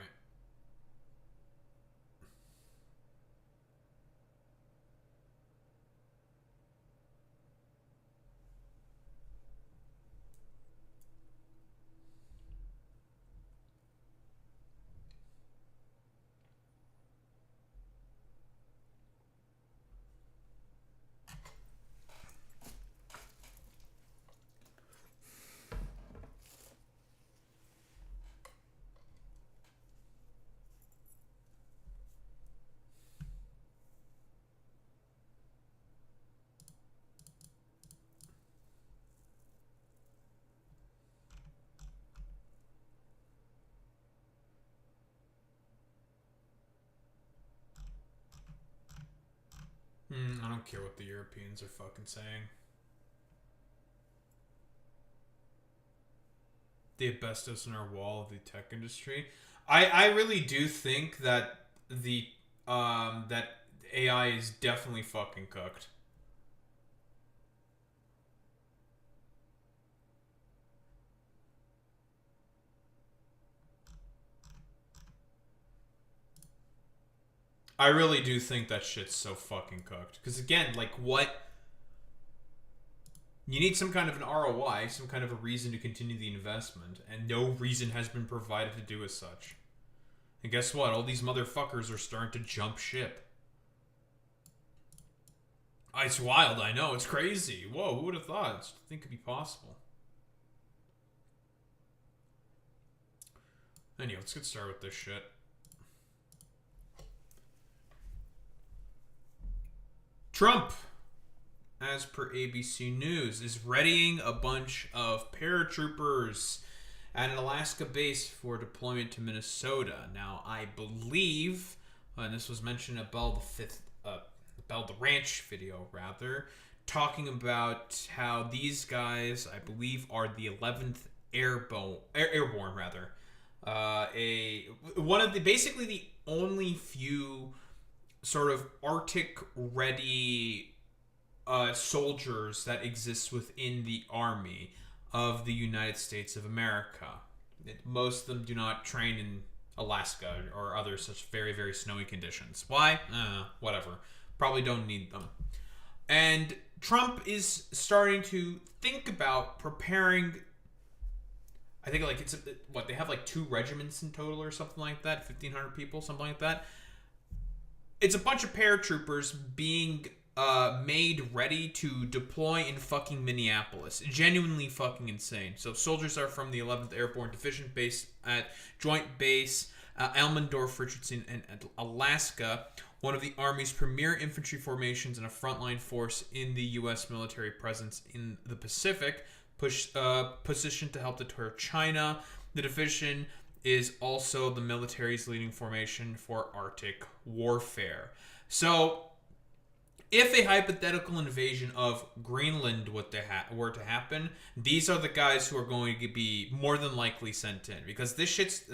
I don't care what the Europeans are fucking saying. The asbestos in our wall of the tech industry. I really do think that the that AI is definitely fucking cooked. I really do think that shit's so fucking cooked. Because again, like, what? You need some kind of an ROI, some kind of a reason to continue the investment, and no reason has been provided to do as such. And guess what? All these motherfuckers are starting to jump ship. It's wild, I know, it's crazy. Whoa, who would have thought? I think it could be possible. Anyway, let's get started with this shit. Trump, as per ABC News, is readying a bunch of paratroopers at an Alaska base for deployment to Minnesota. Now, I believe, and this was mentioned at Bell the Ranch video, rather, talking about how these guys, I believe, are the 11th Airborne, rather. Basically the only few sort of Arctic ready soldiers that exist within the army of the United States of America. Most of them do not train in Alaska or other such very, very snowy conditions. Why? Whatever. Probably don't need them. And Trump is starting to think about preparing. I think like it's what they have like 2 regiments in total or something like that, 1,500 people, something like that. It's a bunch of paratroopers being made ready to deploy in fucking Minneapolis. Genuinely fucking insane. So soldiers are from the 11th Airborne Division based at Joint Base Elmendorf, Richardson, and Alaska, one of the Army's premier infantry formations and a frontline force in the U.S. military presence in the Pacific, positioned to help deter China. The division is also the military's leading formation for Arctic warfare. So, if a hypothetical invasion of Greenland were to happen, these are the guys who are going to be more than likely sent in. Because this shit's...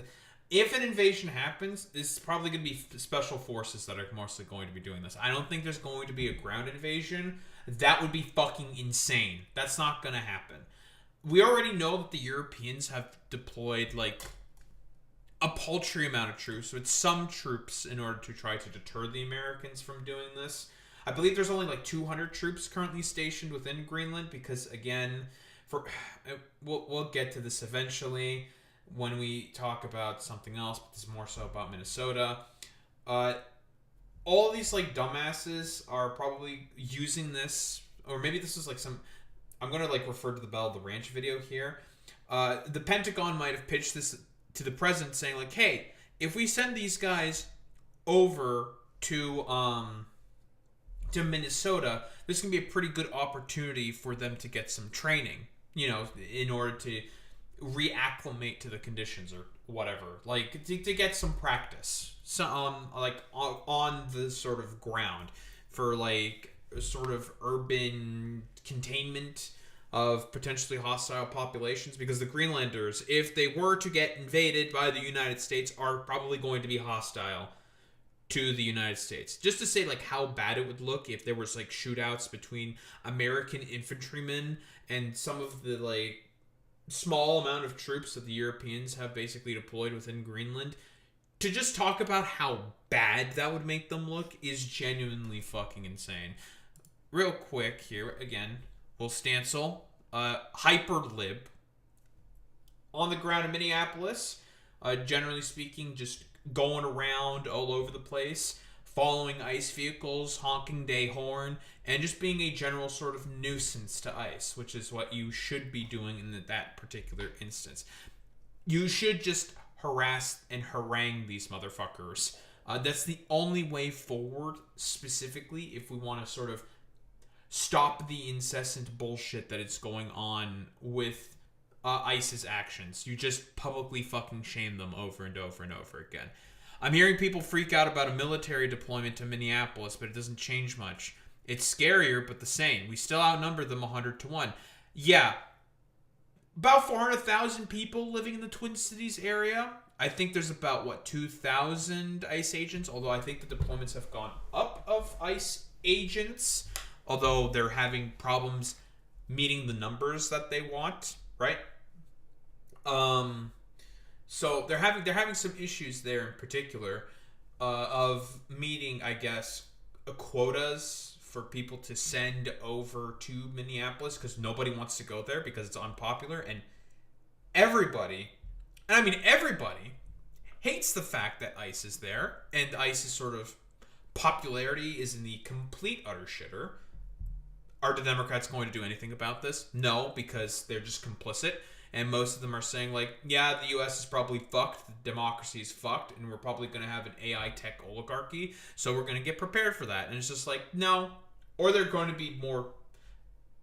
If an invasion happens, this is probably going to be special forces that are mostly going to be doing this. I don't think there's going to be a ground invasion. That would be fucking insane. That's not going to happen. We already know that the Europeans have deployed, like, a paltry amount of troops, with some troops in order to try to deter the Americans from doing this. I believe there's only like 200 troops currently stationed within Greenland because, again, we'll get to this eventually when we talk about something else, but this is more so about Minnesota. All these like dumbasses are probably using this, or maybe this is like some... I'm going to like refer to the Bell of the Ranch video here. The Pentagon might have pitched this to the president saying like, hey, if we send these guys over to Minnesota, this can be a pretty good opportunity for them to get some training, you know, in order to reacclimate to the conditions or whatever, like to get some practice, like on the sort of ground for like a sort of urban containment of potentially hostile populations, because the Greenlanders, if they were to get invaded by the United States, are probably going to be hostile to the United States. Just to say like how bad it would look if there was like shootouts between American infantrymen and some of the like small amount of troops that the Europeans have basically deployed within Greenland. To just talk about how bad that would make them look is genuinely fucking insane. Real quick here, again, Will Stancil, hyperlib, on the ground in Minneapolis, generally speaking, just going around all over the place, following ICE vehicles, honking day horn, and just being a general sort of nuisance to ICE, which is what you should be doing in that particular instance. You should just harass and harangue these motherfuckers. That's the only way forward, specifically, if we want to sort of stop the incessant bullshit that is going on with ICE's actions. You just publicly fucking shame them over and over and over again. I'm hearing people freak out about a military deployment to Minneapolis, but it doesn't change much. It's scarier, but the same. We still outnumber them 100-1. Yeah, about 400,000 people living in the Twin Cities area. I think there's about, 2,000 ICE agents, although I think the deployments have gone up of ICE agents, although they're having problems meeting the numbers that they want, right? So they're having some issues there in particular of meeting, I guess, quotas for people to send over to Minneapolis, because nobody wants to go there because it's unpopular, and everybody, and I mean everybody, hates the fact that ICE is there, and ICE's sort of popularity is in the complete utter shitter. Are the Democrats going to do anything about this? No, because they're just complicit. And most of them are saying, like, yeah, the U.S. is probably fucked, the democracy is fucked, and we're probably going to have an AI tech oligarchy, so we're going to get prepared for that. And it's just like, no. Or they're going to be more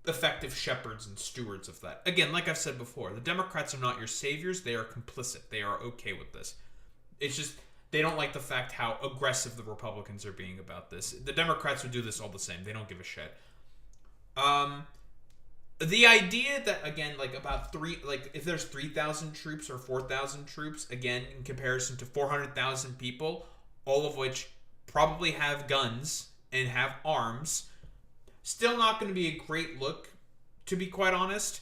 effective shepherds and stewards of that. Again, like I've said before, the Democrats are not your saviors. They are complicit. They are okay with this. It's just, they don't like the fact how aggressive the Republicans are being about this. The Democrats would do this all the same. They don't give a shit. The idea that, again, if there's 3,000 troops or 4,000 troops, again, in comparison to 400,000 people, all of which probably have guns and have arms, still not going to be a great look, to be quite honest.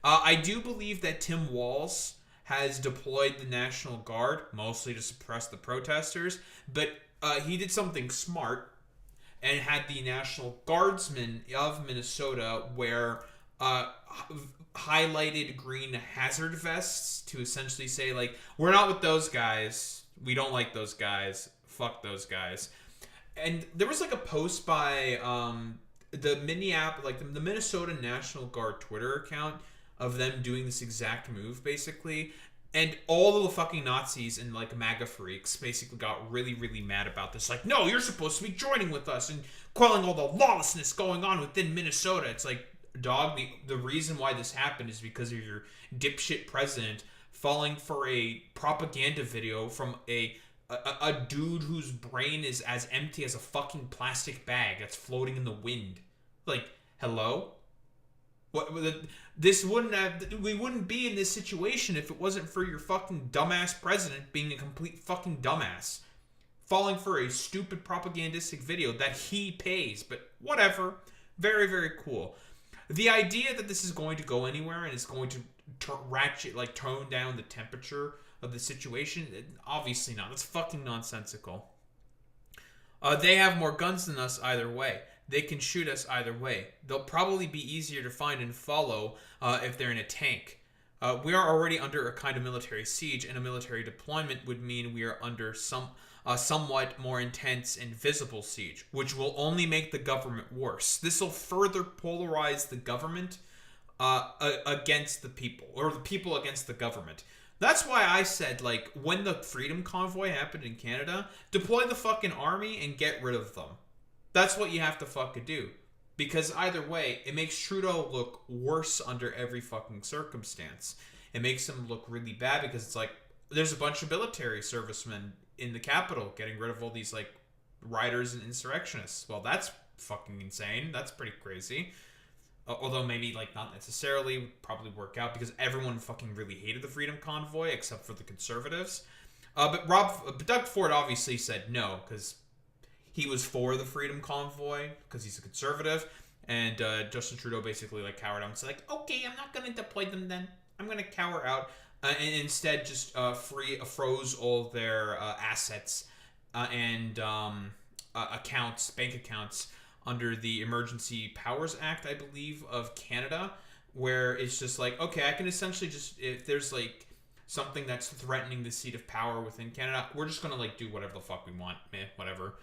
I do believe that Tim Walz has deployed the National Guard, mostly to suppress the protesters, but he did something smart. and had the National Guardsmen of Minnesota wear highlighted green hazard vests to essentially say, like, we're not with those guys. We don't like those guys. Fuck those guys. And there was like a post by the Minnesota National Guard Twitter account of them doing this exact move, basically. And all of the fucking Nazis and, like, MAGA freaks basically got really, really mad about this. Like, no, you're supposed to be joining with us and quelling all the lawlessness going on within Minnesota. It's like, dog, the reason why this happened is because of your dipshit president falling for a propaganda video from a dude whose brain is as empty as a fucking plastic bag that's floating in the wind. Like, hello? We wouldn't be in this situation if it wasn't for your fucking dumbass president being a complete fucking dumbass. Falling for a stupid propagandistic video that he pays, but whatever. Very, very cool. The idea that this is going to go anywhere and it's going to tone down the temperature of the situation, obviously not. That's fucking nonsensical. They have more guns than us either way. They can shoot us either way. They'll probably be easier to find and follow if they're in a tank. We are already under a kind of military siege, and a military deployment would mean we are under somewhat more intense and visible siege, which will only make the government worse. This will further polarize the government against the people, or the people against the government. That's why I said, like, when the Freedom Convoy happened in Canada, deploy the fucking army and get rid of them. That's what you have to fucking do. Because either way, it makes Trudeau look worse under every fucking circumstance. It makes him look really bad because it's like, there's a bunch of military servicemen in the capital getting rid of all these, like, rioters and insurrectionists. Well, that's fucking insane. That's pretty crazy. Although maybe, like, not necessarily, would probably work out because everyone fucking really hated the Freedom Convoy except for the Conservatives. But Doug Ford obviously said no because he was for the Freedom Convoy because he's a conservative, and Justin Trudeau basically, like, cowered out and said, like, okay, I'm not going to deploy them then. I'm going to cower out, and instead just froze all their assets and accounts, bank accounts, under the Emergency Powers Act, I believe, of Canada, where it's just like, okay, I can essentially just, if there's, like, something that's threatening the seat of power within Canada, we're just going to, like, do whatever the fuck we want, whatever.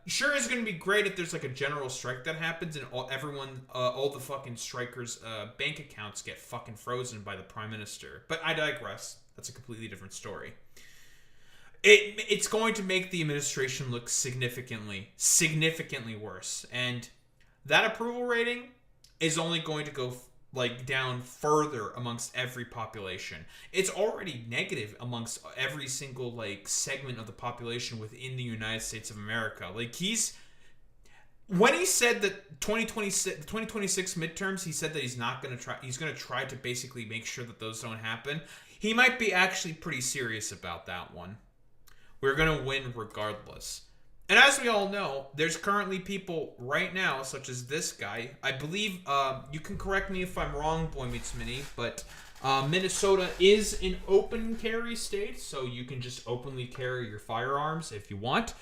Sure, it's going to be great if there's, like, a general strike that happens and all the fucking strikers' bank accounts get fucking frozen by the Prime Minister. But I digress. That's a completely different story. It's going to make the administration look significantly worse. And that approval rating is only going to go, like, down further amongst every population. It's already negative amongst every single, like, segment of the population within the United States of America. Like, when he said that 2026 midterms, he said that he's going to try to basically make sure that those don't happen. He might be actually pretty serious about that one. We're going to win regardless. And as we all know, there's currently people right now, such as this guy. I believe, you can correct me if I'm wrong, Boy Meets Mini, but Minnesota is an open carry state, so you can just openly carry your firearms if you want.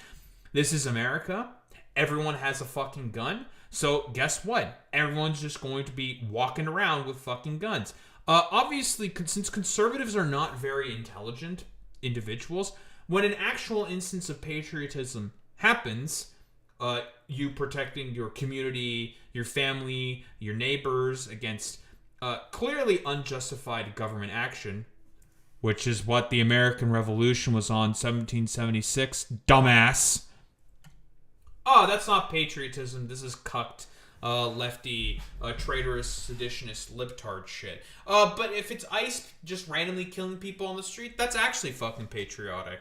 This is America. Everyone has a fucking gun. So guess what? Everyone's just going to be walking around with fucking guns. Obviously, since conservatives are not very intelligent individuals, when an actual instance of patriotism happens, you protecting your community, your family, your neighbors against clearly unjustified government action, which is what the American Revolution was on 1776, dumbass. Oh, that's not patriotism. This is cucked, lefty, traitorous, seditionist, libtard shit. But if it's ICE just randomly killing people on the street, that's actually fucking patriotic.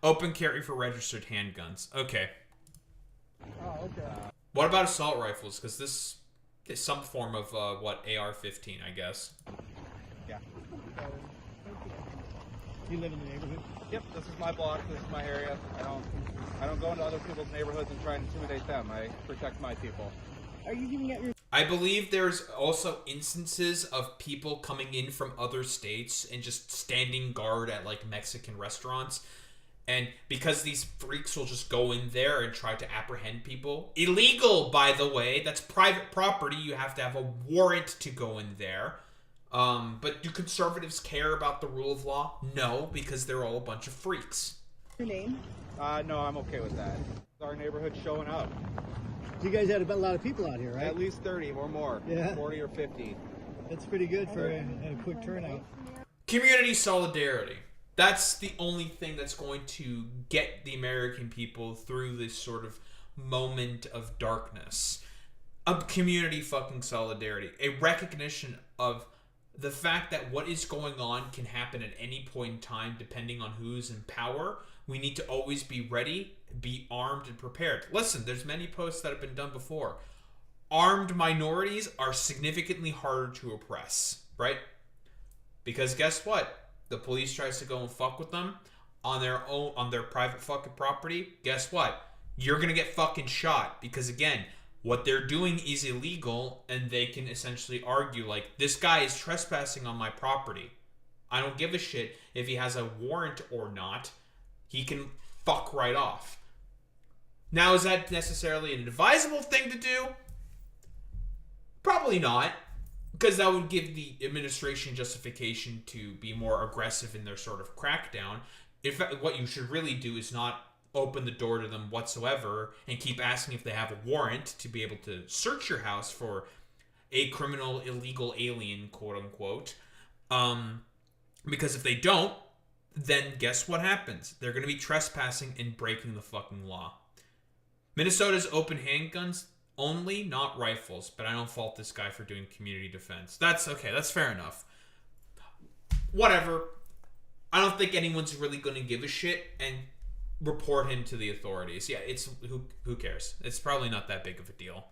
Open carry for registered handguns. Okay. Oh, okay. What about assault rifles? Because this is some form of, AR-15, I guess. Yeah. You live in the neighborhood? Yep, this is my block, this is my area. I don't go into other people's neighborhoods and try and intimidate them. I protect my people. Are you giving out your... I believe there's also instances of people coming in from other states and just standing guard at, like, Mexican restaurants. And because these freaks will just go in there and try to apprehend people. Illegal, by the way. That's private property. You have to have a warrant to go in there. But do conservatives care about the rule of law? No, because they're all a bunch of freaks. Your name? No, I'm okay with that. Our neighborhood's showing up. You guys had a lot of people out here, right? At least 30 or more. Yeah. 40 or 50. That's pretty good for a quick turnout. Community solidarity. That's the only thing that's going to get the American people through this sort of moment of darkness. A community fucking solidarity. A recognition of the fact that what is going on can happen at any point in time depending on who's in power. We need to always be ready, be armed and prepared. Listen, there's many posts that have been done before. Armed minorities are significantly harder to oppress, right? Because guess what? The police tries to go and fuck with them on their private fucking property. Guess what? You're gonna get fucking shot because again, what they're doing is illegal, and they can essentially argue like, this guy is trespassing on my property. I don't give a shit if he has a warrant or not. He can fuck right off. Now, is that necessarily an advisable thing to do? Probably not. Because that would give the administration justification to be more aggressive in their sort of crackdown. In fact, what you should really do is not open the door to them whatsoever and keep asking if they have a warrant to be able to search your house for a criminal, illegal alien, quote unquote. Because if they don't, then guess what happens? They're going to be trespassing and breaking the fucking law. Minnesota's open handguns only, not rifles, but I don't fault this guy for doing community defense. That's okay, that's fair enough. Whatever. I don't think anyone's really going to give a shit and report him to the authorities. Yeah, it's who cares? It's probably not that big of a deal.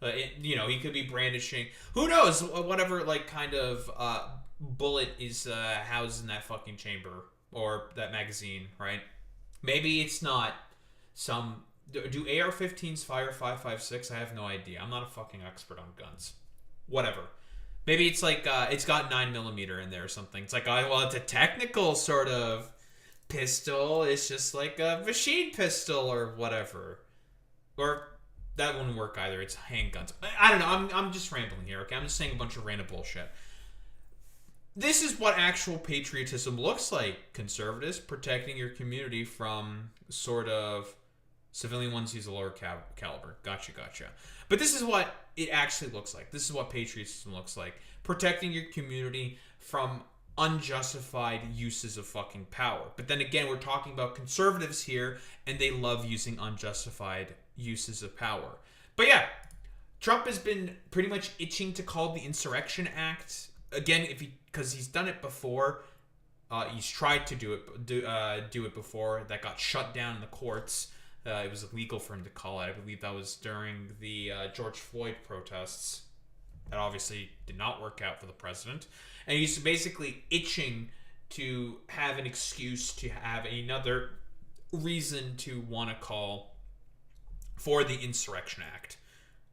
He could be brandishing. Who knows? Whatever, like, kind of bullet is housed in that fucking chamber or that magazine, right? Maybe it's not some. Do AR-15s fire 5.56? I have no idea. I'm not a fucking expert on guns. Whatever. Maybe it's like it's got 9mm in there or something. It's like, well, it's a technical sort of pistol. It's just like a machine pistol or whatever. Or that wouldn't work either. It's handguns. I don't know. I'm just rambling here. Okay, I'm just saying a bunch of random bullshit. This is what actual patriotism looks like. Conservatives protecting your community from sort of civilian ones use a lower caliber. Gotcha. But this is what it actually looks like. This is what patriotism looks like. Protecting your community from unjustified uses of fucking power. But then again, we're talking about conservatives here, and they love using unjustified uses of power. But yeah, Trump has been pretty much itching to call the Insurrection Act. Again, because he's done it before. He's tried to do it before. That got shut down in the courts. It was illegal for him to call it. I believe that was during the George Floyd protests. That obviously did not work out for the president. And he's basically itching to have an excuse to have another reason to want to call for the Insurrection Act.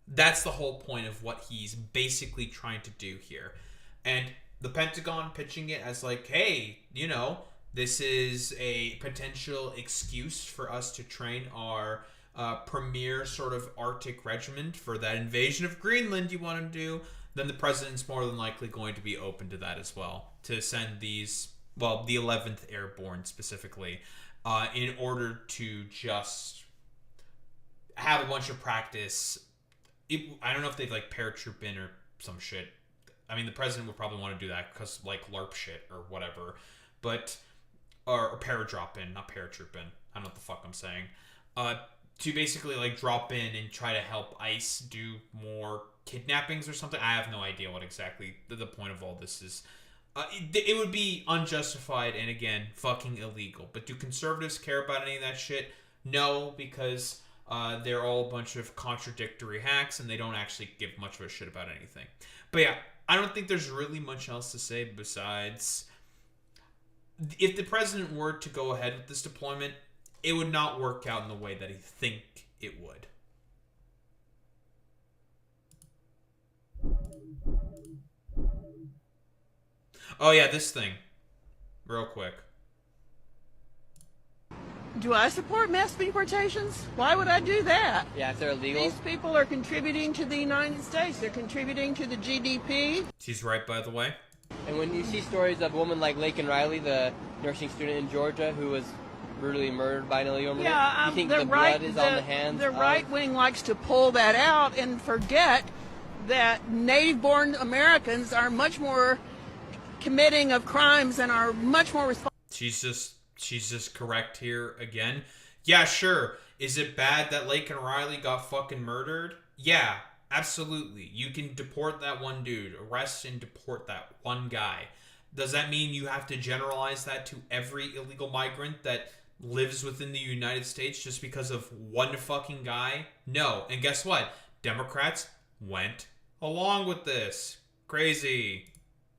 That's the whole point of what he's basically trying to do here. And the Pentagon pitching it as like, hey, this is a potential excuse for us to train our premier sort of Arctic regiment for that invasion of Greenland you want to do. Then the president's more than likely going to be open to that as well. To send these, the 11th Airborne specifically, in order to just have a bunch of practice. I don't know if they've like paratroop in or some shit. I mean, the president would probably want to do that because like LARP shit or whatever. But or paradrop in, not paratroop in. I don't know what the fuck I'm saying. To basically like drop in and try to help ICE do more kidnappings or something. I have no idea what exactly the point of all this is. It would be unjustified and again fucking illegal. But do conservatives care about any of that shit? No, because they're all a bunch of contradictory hacks and they don't actually give much of a shit about anything. But yeah, I don't think there's really much else to say besides, if the president were to go ahead with this deployment, it would not work out in the way that he think it would. Oh yeah, this thing. Real quick. Do I support mass deportations? Why would I do that? Yeah, if they're illegal. These people are contributing to the United States. They're contributing to the GDP. She's right, by the way. And when you see stories of a woman like Laken Riley, the nursing student in Georgia who was brutally murdered by an illegal immigrant, Yeah, you think the blood is on the hands The of... right wing likes to pull that out and forget that native-born Americans are much more committing of crimes and are much more responsible. She's just correct here again. Yeah, sure. Is it bad that Laken Riley got fucking murdered? Yeah, absolutely. You can deport that one dude. Arrest and deport that one guy. Does that mean you have to generalize that to every illegal migrant that lives within the United States just because of one fucking guy? No. And guess what? Democrats went along with this. Crazy.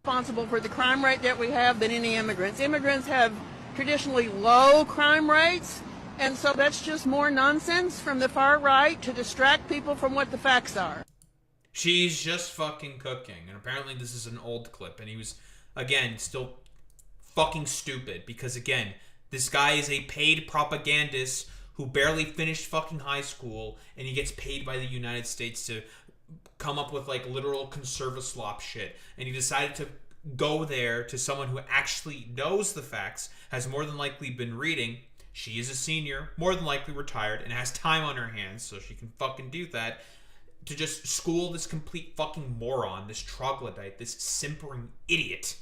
Responsible for the crime rate that we have than any immigrants. Immigrants have traditionally low crime rates, and so that's just more nonsense from the far right to distract people from what the facts are. She's just fucking cooking, and apparently this is an old clip, and he was, again, still fucking stupid, because again, this guy is a paid propagandist who barely finished fucking high school, and he gets paid by the United States to come up with like literal conservaslop shit, and he decided to go there to someone who actually knows the facts, has more than likely been reading. She is a senior, more than likely retired, and has time on her hands, so she can fucking do that, to just school this complete fucking moron, this troglodyte, this simpering idiot,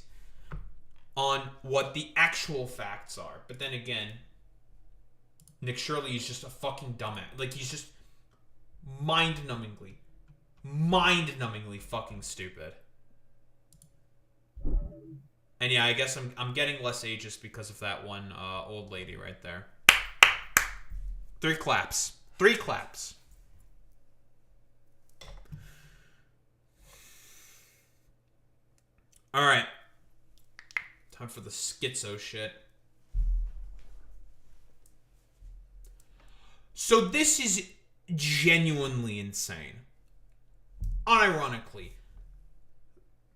on what the actual facts are. But then again, Nick Shirley is just a fucking dumbass. Like, he's just mind-numbingly fucking stupid. And yeah, I guess I'm getting less ageist because of that one old lady right there. 3 claps. 3 claps. Alright. Time for the schizo shit. So this is genuinely insane. Unironically,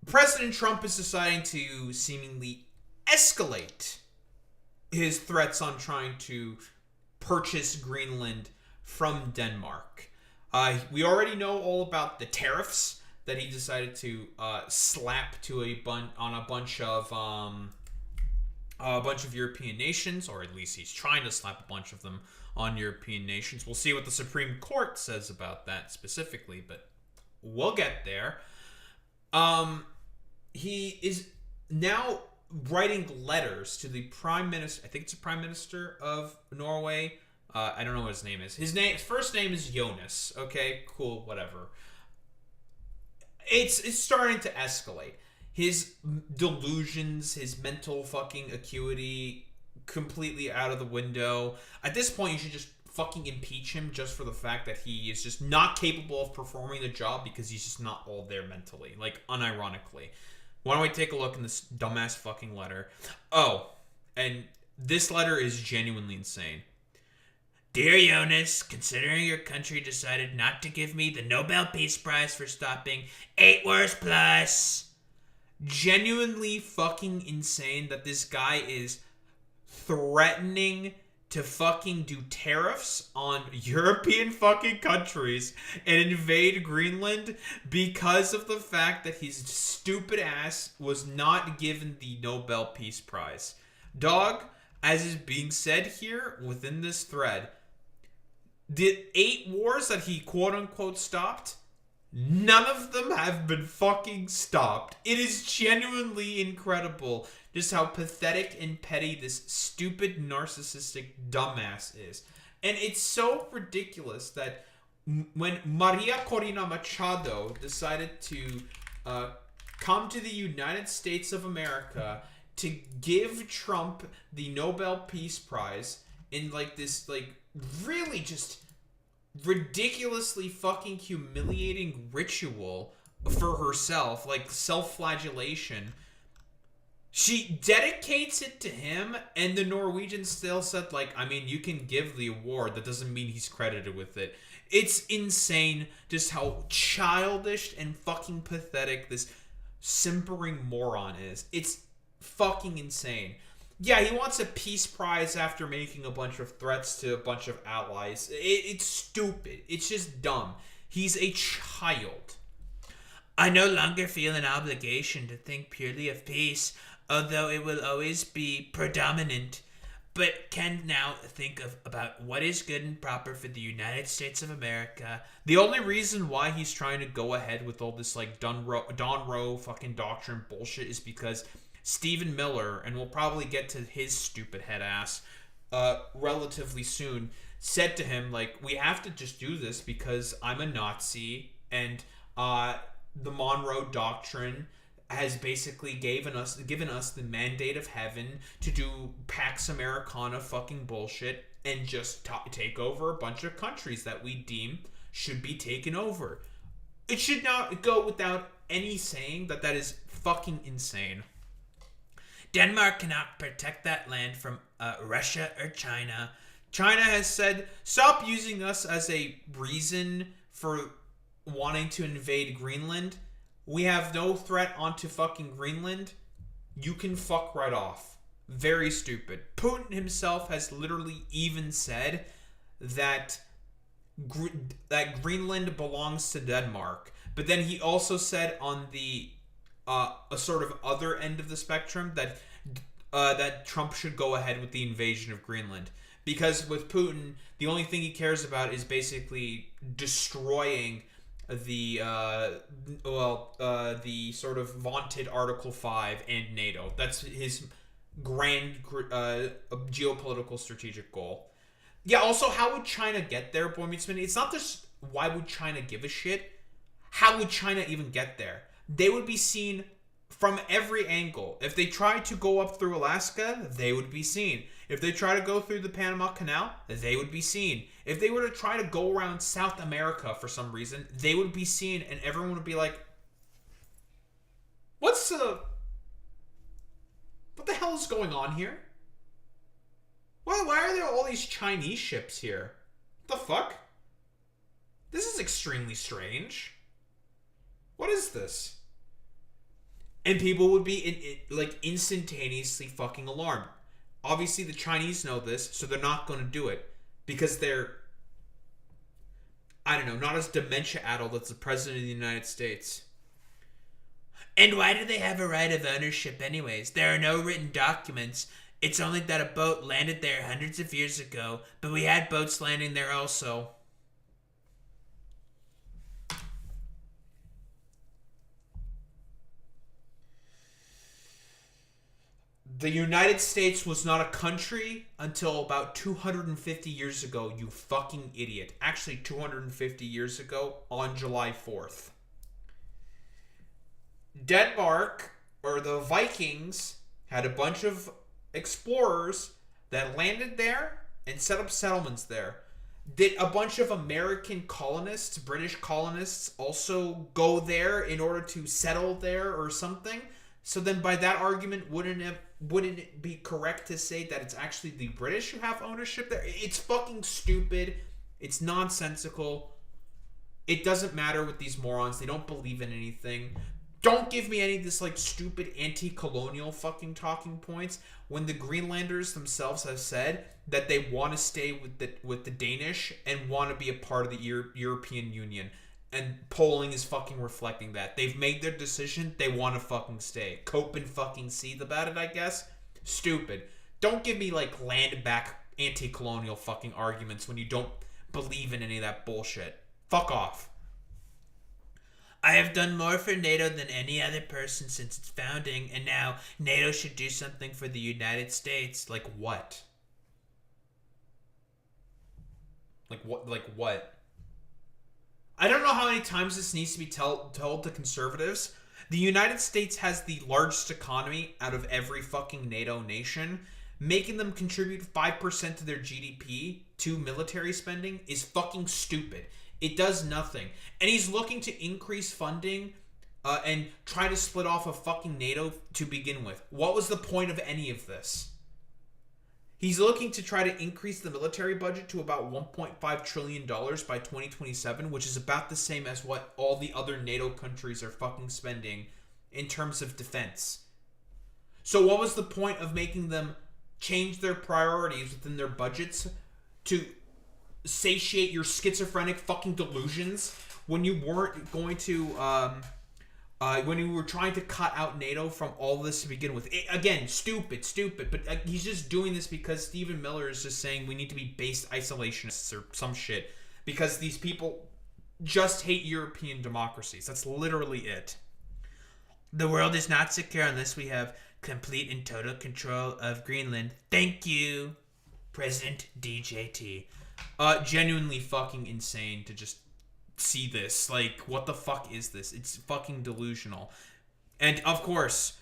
President Trump is deciding to seemingly escalate his threats on trying to purchase Greenland from Denmark. We already know all about the tariffs that he decided to slap to on a bunch of European nations, or at least he's trying to slap a bunch of them on European nations. We'll see what the Supreme Court says about that specifically, but we'll get there. He is now writing letters to the Prime Minister. I think it's the Prime Minister of Norway. I don't know what his name is. His first name is Jonas. Okay, cool, whatever. It's starting to escalate. His delusions, his mental fucking acuity, completely out of the window. At this point, you should just fucking impeach him just for the fact that he is just not capable of performing the job because he's just not all there mentally. Like, unironically. Why don't we take a look in this dumbass fucking letter? Oh, and this letter is genuinely insane. Dear Jonas, considering your country decided not to give me the Nobel Peace Prize for stopping 8 Wars Plus. Genuinely fucking insane that this guy is threatening to fucking do tariffs on European fucking countries and invade Greenland because of the fact that his stupid ass was not given the Nobel Peace Prize. Dog, as is being said here within this thread, the 8 wars that he quote-unquote stopped, none of them have been fucking stopped. It is genuinely incredible just how pathetic and petty this stupid, narcissistic dumbass is. And it's so ridiculous that when Maria Corina Machado decided to come to the United States of America to give Trump the Nobel Peace Prize in like this like really just ridiculously fucking humiliating ritual for herself, like self-flagellation, she dedicates it to him, and the Norwegians still said, like, I mean, you can give the award, that doesn't mean he's credited with it. It's insane just how childish and fucking pathetic this simpering moron is. It's fucking insane. Yeah, he wants a peace prize after making a bunch of threats to a bunch of allies. It's stupid. It's just dumb. He's a child. I no longer feel an obligation to think purely of peace, although it will always be predominant, but can now think about what is good and proper for the United States of America. The only reason why he's trying to go ahead with all this like Don Roe fucking doctrine bullshit is because Stephen Miller, and we'll probably get to his stupid head ass relatively soon, said to him, like, we have to just do this because I'm a Nazi, and the Monroe Doctrine has basically given us the mandate of heaven to do Pax Americana fucking bullshit and just take over a bunch of countries that we deem should be taken over. It should not go without any saying that is fucking insane. Denmark cannot protect that land from Russia or China. China has said, stop using us as a reason for wanting to invade Greenland. We have no threat onto fucking Greenland. You can fuck right off. Very stupid. Putin himself has literally even said that Greenland belongs to Denmark. But then he also said on the a sort of other end of the spectrum that Trump should go ahead with the invasion of Greenland. Because with Putin, the only thing he cares about is basically destroying the sort of vaunted Article 5 and NATO. That's his grand geopolitical strategic goal. Yeah, also, how would China get there, Boy Meets Minnie? It's not just why would China give a shit. How would China even get there? They would be seen from every angle. If they tried to go up through Alaska, they would be seen. If they try to go through the Panama Canal, they would be seen. If they were to try to go around South America for some reason, they would be seen, and everyone would be like, what the hell is going on here? Why are there all these Chinese ships here? What the fuck? This is extremely strange. What is this? And people would be instantaneously fucking alarmed. Obviously, the Chinese know this, so they're not going to do it. Because they're, I don't know, not as dementia-addled as the President of the United States. And why do they have a right of ownership anyways? There are no written documents. It's only that a boat landed there hundreds of years ago, but we had boats landing there also. The United States was not a country until about 250 years ago, you fucking idiot. Actually, 250 years ago on July 4th. Denmark, or the Vikings, had a bunch of explorers that landed there and set up settlements there. Did a bunch of American colonists, British colonists, also go there in order to settle there or something? So then by that argument, wouldn't it be correct to say that it's actually the British who have ownership there? It's fucking stupid. It's nonsensical. It doesn't matter with these morons. They don't believe in anything. Don't give me any of this like stupid anti-colonial fucking talking points when the Greenlanders themselves have said that they want to stay with the Danish and want to be a part of the European Union. And polling is fucking reflecting that. They've made their decision. They want to fucking stay. Cope and fucking seethe about it, I guess. Stupid. Don't give me, like, land back anti-colonial fucking arguments when you don't believe in any of that bullshit. Fuck off. I have done more for NATO than any other person since its founding, and now NATO should do something for the United States. Like what? Like what? I don't know how many times this needs to be told to conservatives. The United States has the largest economy out of every fucking NATO nation. Making them contribute 5% of their GDP to military spending is fucking stupid. It does nothing. And he's looking to increase funding and try to split off of fucking NATO to begin with. What was the point of any of this? He's looking to try to increase the military budget to about $1.5 trillion by 2027, which is about the same as what all the other NATO countries are fucking spending in terms of defense. So what was the point of making them change their priorities within their budgets to satiate your schizophrenic fucking delusions when you weren't going to when you were trying to cut out NATO from all this to begin with. Again, stupid, but he's just doing this because Stephen Miller is just saying we need to be based isolationists or some shit because these people just hate European democracies. That's literally it. The world is not secure unless we have complete and total control of Greenland. Thank you, President DJT. Genuinely fucking insane to just see this. Like, what the fuck is this? It's fucking delusional. And, of course,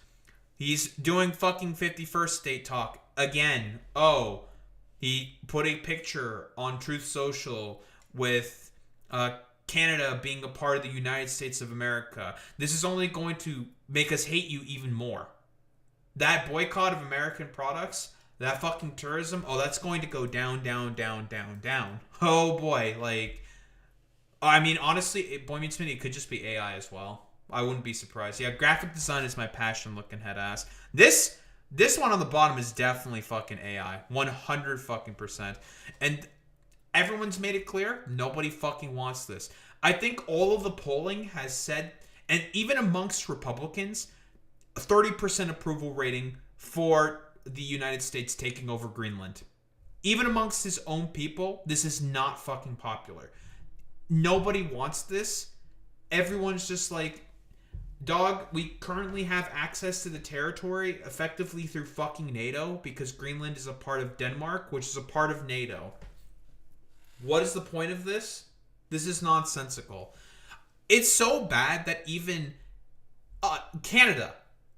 he's doing fucking 51st State talk again. Oh, he put a picture on Truth Social with Canada being a part of the United States of America. This is only going to make us hate you even more. That boycott of American products, that fucking tourism, oh, that's going to go down. Oh boy, like, I mean, honestly, Boy Meets Minnie, it could just be AI as well. I wouldn't be surprised. Yeah, graphic design is my passion, looking head ass. This one on the bottom is definitely fucking AI. 100 fucking %. And everyone's made it clear, nobody fucking wants this. I think all of the polling has said, and even amongst Republicans, 30% approval rating for the United States taking over Greenland. Even amongst his own people, this is not fucking popular. Nobody wants this. Everyone's just like, dog, we currently have access to the territory effectively through fucking NATO because Greenland is a part of Denmark, which is a part of NATO. What is the point of this? This is nonsensical. It's so bad that even Canada,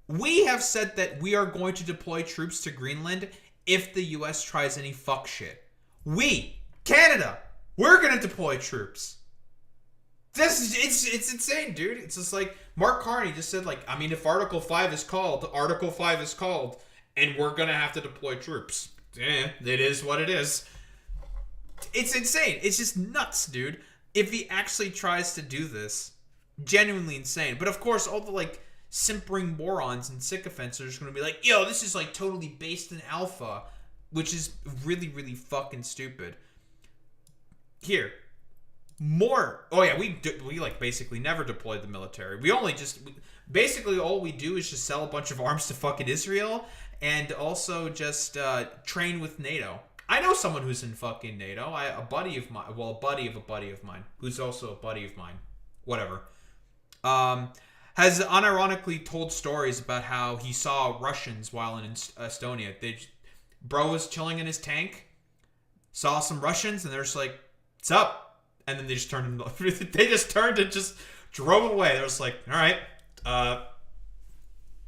we have said that we are going to deploy troops to Greenland if the US tries any fuck shit. We, Canada, we're going to deploy troops. It's insane, dude. It's just like Mark Carney just said, like, I mean, if Article 5 is called, and we're going to have to deploy troops. Yeah, it is what it is. It's insane. It's just nuts, dude. If he actually tries to do this, genuinely insane. But of course, all the like simpering morons and sycophants are just going to be like, yo, this is like totally based in alpha, which is really, really fucking stupid. Here. More. Oh yeah, we like basically never deployed the military. We only just basically all we do is just sell a bunch of arms to fucking Israel and also just train with NATO. I know someone who's in fucking NATO. A buddy of mine, well, a buddy of mine, who's also a buddy of mine, whatever, has unironically told stories about how he saw Russians while in Estonia. Bro was chilling in his tank, saw some Russians, and they're just like, "What's up?" And then they just turned and just drove away. They're just like, "All right,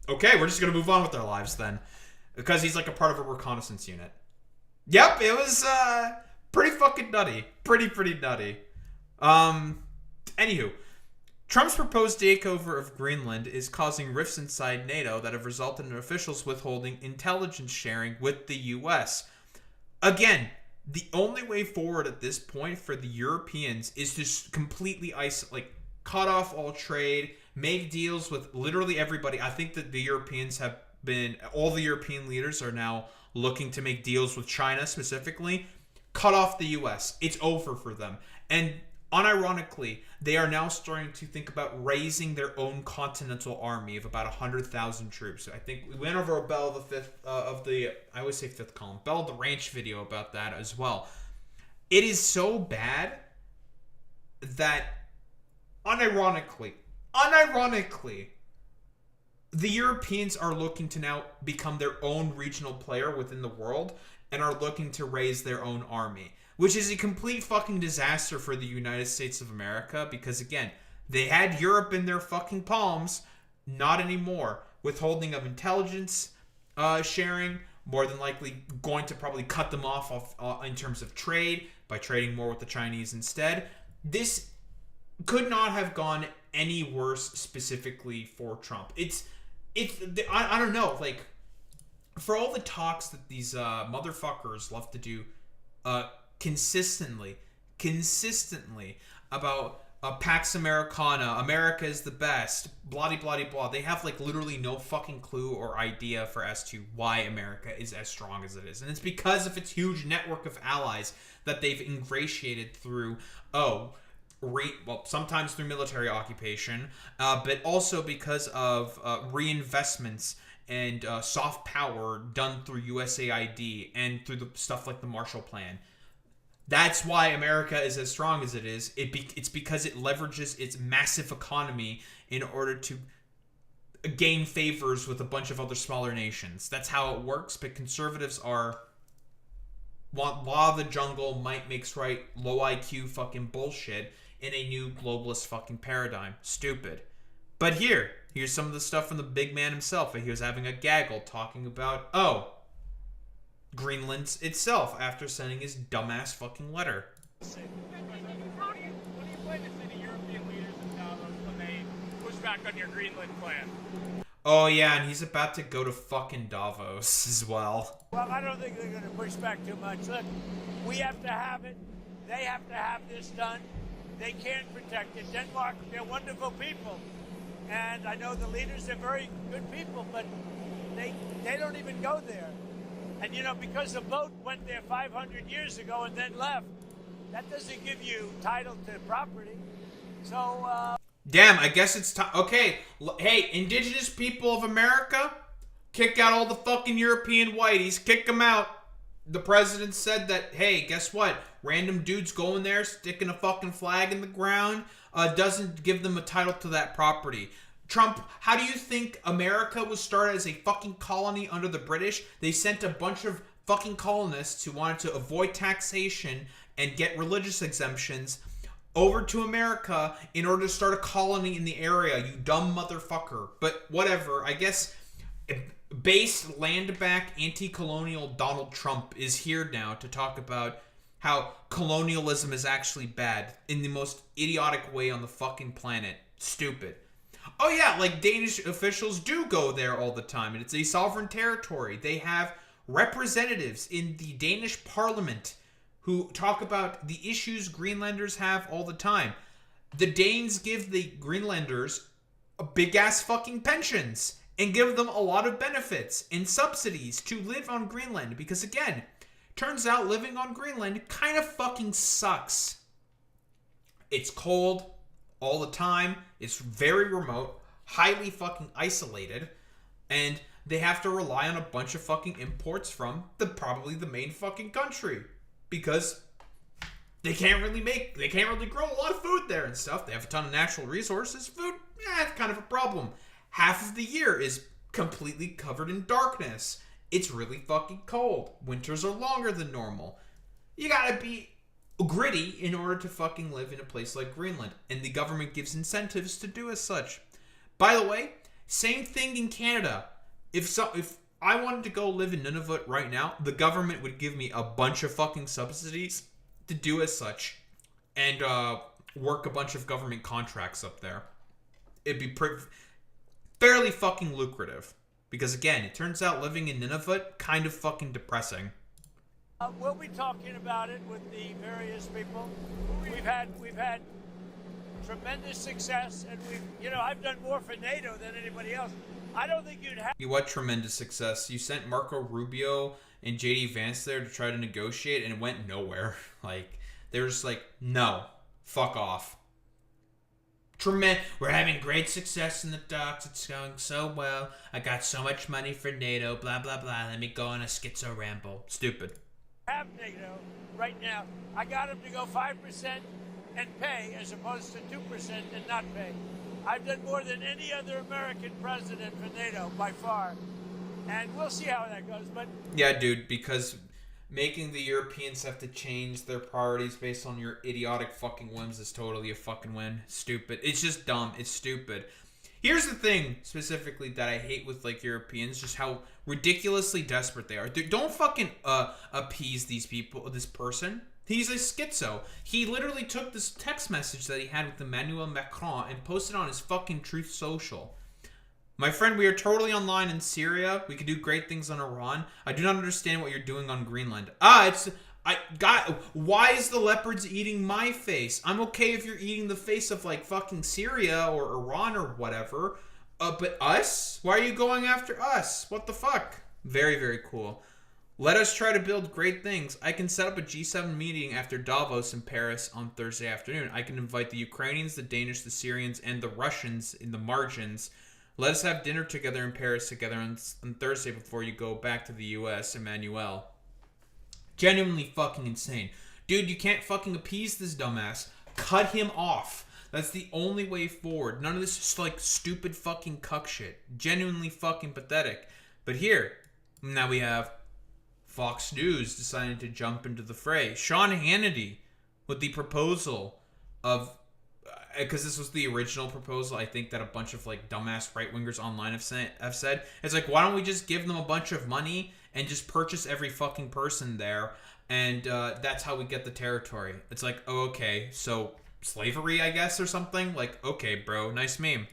okay, we're just gonna move on with our lives then," because he's like a part of a reconnaissance unit. Yep, it was pretty fucking nutty. Pretty nutty. Anywho, Trump's proposed takeover of Greenland is causing rifts inside NATO that have resulted in officials withholding intelligence sharing with the US. Again, the only way forward at this point for the Europeans is to completely cut off all trade, make deals with literally everybody. I think that the Europeans all the European leaders are now looking to make deals with China specifically, cut off the US. It's over for them. And unironically, they are now starting to think about raising their own continental army of about 100,000 troops. I think we went over a Bell of the Fifth I always say Fifth Column, Bell of the Ranch video about that as well. It is so bad that unironically, the Europeans are looking to now become their own regional player within the world and are looking to raise their own army, which is a complete fucking disaster for the United States of America because, again, they had Europe in their fucking palms. Not anymore. Withholding of intelligence sharing, more than likely going to probably cut them off in terms of trade by trading more with the Chinese instead. This could not have gone any worse specifically for Trump. I don't know, like, for all the talks that these motherfuckers love to do consistently about Pax Americana, America is the best, blah blah blah. They have like literally no fucking clue or idea for as to why America is as strong as it is. And it's because of its huge network of allies that they've ingratiated through, sometimes through military occupation, but also because of reinvestments and soft power done through USAID and through the stuff like the Marshall Plan. That's why America is as strong as it is. It's because it leverages its massive economy in order to gain favors with a bunch of other smaller nations. That's how it works, but conservatives want law of the jungle, might makes right, low IQ fucking bullshit in a new globalist fucking paradigm. Stupid. But here's some of the stuff from the big man himself. He was having a gaggle talking about, Greenland itself after sending his dumbass fucking letter. What do you plan to say to European leaders in Davos when they push back on your Greenland plan? Oh yeah, and he's about to go to fucking Davos as well. Well, I don't think they're going to push back too much. Look, we have to have it. They have to have this done. They can't protect it. Denmark, they're wonderful people. And I know the leaders are very good people, but they don't even go there. And, because the boat went there 500 years ago and then left, that doesn't give you title to property. So, Damn, I guess it's time. Okay, hey, indigenous people of America, kick out all the fucking European whiteys. Kick them out. The president said that, hey, guess what? Random dudes going there, sticking a fucking flag in the ground, doesn't give them a title to that property. Trump, how do you think America was started as a fucking colony under the British? They sent a bunch of fucking colonists who wanted to avoid taxation and get religious exemptions over to America in order to start a colony in the area, you dumb motherfucker. But whatever, I guess base land-back anti-colonial Donald Trump is here now to talk about how colonialism is actually bad in the most idiotic way on the fucking planet. Stupid. Oh yeah, like Danish officials do go there all the time, and it's a sovereign territory. They have representatives in the Danish parliament who talk about the issues Greenlanders have all the time. The Danes give the Greenlanders big-ass fucking pensions and give them a lot of benefits and subsidies to live on Greenland because, again, turns out living on Greenland kind of fucking sucks. It's cold all the time. It's very remote, highly fucking isolated, and they have to rely on a bunch of fucking imports from probably the main fucking country because they can't really grow a lot of food there and stuff. They have a ton of natural resources. Food, it's kind of a problem. Half of the year is completely covered in darkness. It's really fucking cold. Winters are longer than normal. You gotta be gritty in order to fucking live in a place like Greenland, and the government gives incentives to do as such. By the way, same thing in Canada. If I wanted to go live in Nunavut right now, the government would give me a bunch of fucking subsidies to do as such and work a bunch of government contracts up there. It'd be fairly fucking lucrative because, again, it turns out living in Nunavut kind of fucking depressing. We'll be talking about it with the various people. We've had tremendous success, and I've done more for NATO than anybody else. I don't think you'd have. What tremendous success? You sent Marco Rubio and JD Vance there to try to negotiate, and it went nowhere. Like, they were just like, no, fuck off. We're having great success in the docks. It's going so well. I got so much money for NATO. Blah blah blah. Let me go on a schizo ramble. Stupid. Have NATO right now. I got them to go 5% and pay as opposed to 2% and not pay. I've done more than any other American president for NATO by far. And we'll see how that goes. But yeah, dude, because making the Europeans have to change their priorities based on your idiotic fucking whims is totally a fucking win. Stupid. It's just dumb. It's stupid. Here's the thing, specifically, that I hate with, like, Europeans, just how ridiculously desperate they are. Dude, don't fucking appease these people, this person. He's a schizo. He literally took this text message that he had with Emmanuel Macron and posted on his fucking Truth Social. My friend, we are totally online in Syria. We could do great things on Iran. I do not understand what you're doing on Greenland. Why is the leopards eating my face? I'm okay if you're eating the face of like fucking Syria or Iran or whatever. But us? Why are you going after us? What the fuck? Very, very cool. Let us try to build great things. I can set up a G7 meeting after Davos in Paris on Thursday afternoon. I can invite the Ukrainians, the Danish, the Syrians, and the Russians in the margins. Let us have dinner together in Paris together on Thursday before you go back to the U.S., Emmanuel. Genuinely fucking insane. Dude, you can't fucking appease this dumbass. Cut him off. That's the only way forward. None of this is like stupid fucking cuck shit. Genuinely fucking pathetic. But here, now we have Fox News deciding to jump into the fray. Sean Hannity with the proposal of, because this was the original proposal, I think, that a bunch of like dumbass right-wingers online have said. It's like, why don't we just give them a bunch of money and just purchase every fucking person there, and that's how we get the territory. It's like, oh, okay, so slavery, I guess, or something? Like, okay, bro, nice meme.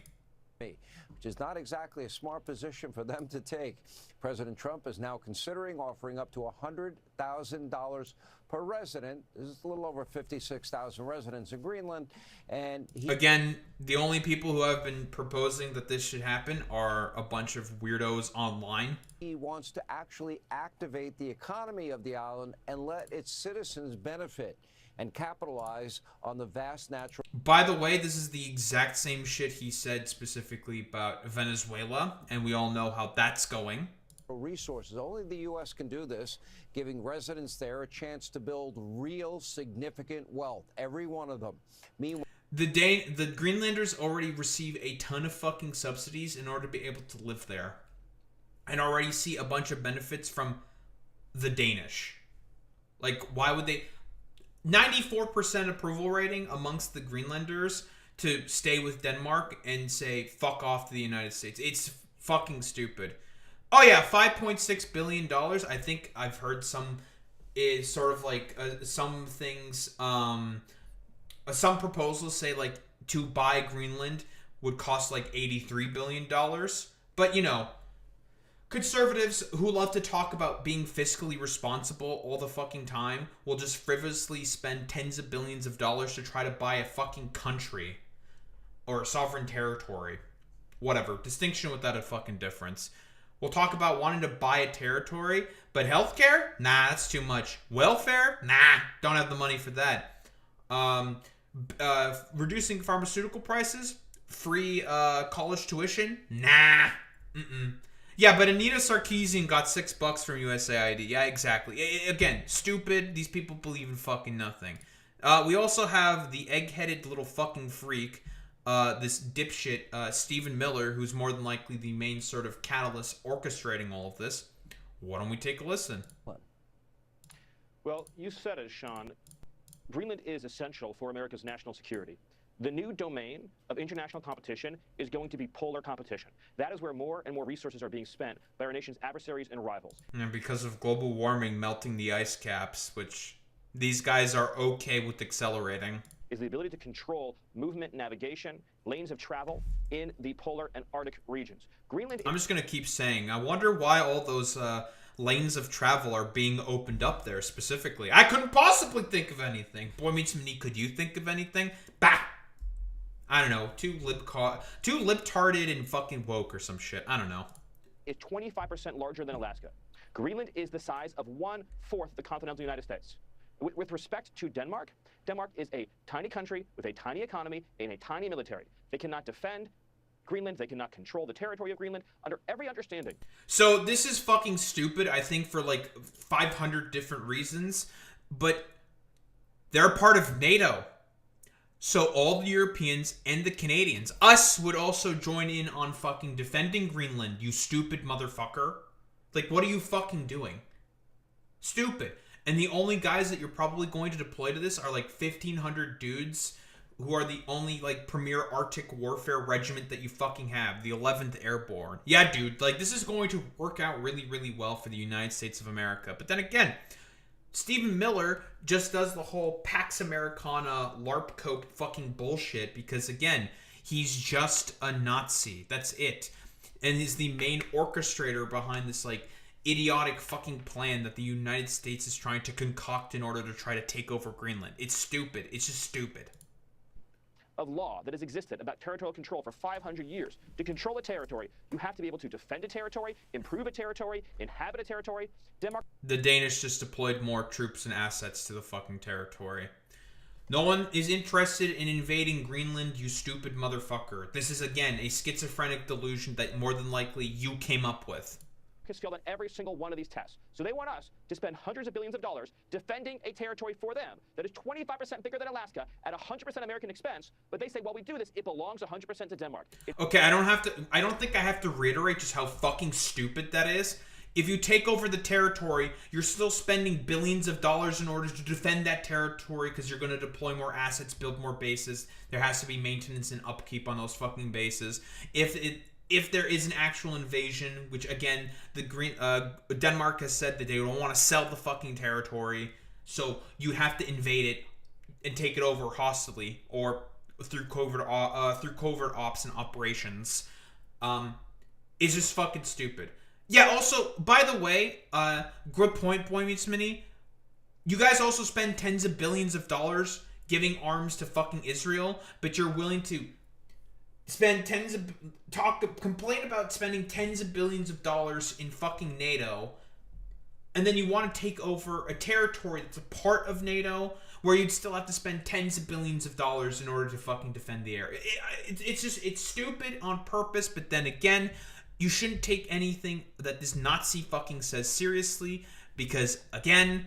Which is not exactly a smart position for them to take. President Trump is now considering offering up to $100,000 per resident. This is a little over 56,000 residents in Greenland. And again, the only people who have been proposing that this should happen are a bunch of weirdos online. He wants to actually activate the economy of the island and let its citizens benefit and capitalize on the vast natural... By the way, this is the exact same shit he said specifically about Venezuela, and we all know how that's going. Resources. Only the U.S. can do this, giving residents there a chance to build real significant wealth, every one of them. Meanwhile, the Greenlanders already receive a ton of fucking subsidies in order to be able to live there, and already see a bunch of benefits from the Danish. Like, why would they... 94% approval rating amongst the Greenlanders to stay with Denmark and say fuck off to the United States. It's fucking stupid. Oh yeah, $5.6 billion. I think I've heard some is sort of like some things, some proposals say like to buy Greenland would cost like $83 billion. But you know, conservatives who love to talk about being fiscally responsible all the fucking time will just frivolously spend tens of billions of dollars to try to buy a fucking country or a sovereign territory. Whatever. Distinction without a fucking difference. We'll talk about wanting to buy a territory, but healthcare? Nah, that's too much. Welfare? Nah, don't have the money for that. Reducing pharmaceutical prices? Free college tuition? Nah. Yeah, but Anita Sarkeesian got $6 from USAID. Yeah, exactly. Again, stupid. These people believe in fucking nothing. We also have the egg-headed little fucking freak, this dipshit, Stephen Miller, who's more than likely the main sort of catalyst orchestrating all of this. Why don't we take a listen? Well, you said it, Sean. Greenland is essential for America's national security. The new domain of international competition is going to be polar competition. That is where more and more resources are being spent by our nation's adversaries and rivals. And because of global warming melting the ice caps, which these guys are okay with accelerating, is the ability to control movement, navigation, lanes of travel in the polar and Arctic regions. Greenland. I'm just going to keep saying, I wonder why all those lanes of travel are being opened up there specifically. I couldn't possibly think of anything. Boy meets me, could you think of anything? Bah! I don't know, too libtarded and fucking woke or some shit. I don't know. Is 25% larger than Alaska. Greenland is the size of 1/4 the continental United States. With respect to Denmark, Denmark is a tiny country with a tiny economy and a tiny military. They cannot defend Greenland. They cannot control the territory of Greenland under every understanding. So this is fucking stupid, I think, for like 500 different reasons, but they're part of NATO. So all the Europeans and the Canadians, us, would also join in on fucking defending Greenland, you stupid motherfucker. Like, what are you fucking doing? Stupid. And the only guys that you're probably going to deploy to this are like 1,500 dudes who are the only like premier Arctic warfare regiment that you fucking have, the 11th Airborne. Yeah, dude, like this is going to work out really, really well for the United States of America. But then again, Stephen Miller just does the whole Pax Americana LARP cope fucking bullshit because, again, he's just a Nazi. That's it. And he's the main orchestrator behind this, like, idiotic fucking plan that the United States is trying to concoct in order to try to take over Greenland. It's stupid. It's just stupid. Of law that has existed about territorial control for 500 years. To control a territory, you have to be able to defend a territory, improve a territory, inhabit a territory. Denmark. The Danish just deployed more troops and assets to the fucking territory. No one is interested in invading Greenland, you stupid motherfucker. This is, again, a schizophrenic delusion that more than likely you came up with. Has failed on every single one of these tests. So they want us to spend hundreds of billions of dollars defending a territory for them that is 25% bigger than Alaska at 100% American expense. But they say, while we do this, it belongs 100% to Denmark. Okay, I don't think I have to reiterate just how fucking stupid that is. If you take over the territory, you're still spending billions of dollars in order to defend that territory because you're going to deploy more assets, build more bases. There has to be maintenance and upkeep on those fucking bases. If there is an actual invasion, which again, Denmark has said that they don't want to sell the fucking territory, so you have to invade it and take it over hostilely or through covert ops and operations. Is just fucking stupid. Yeah. Also, by the way, good point, Boy Meets Mini. You guys also spend tens of billions of dollars giving arms to fucking Israel, but you're willing to complain about spending tens of billions of dollars in fucking NATO, and then you want to take over a territory that's a part of NATO where you'd still have to spend tens of billions of dollars in order to fucking defend the area. It's stupid on purpose, but then again, you shouldn't take anything that this Nazi fucking says seriously, because again,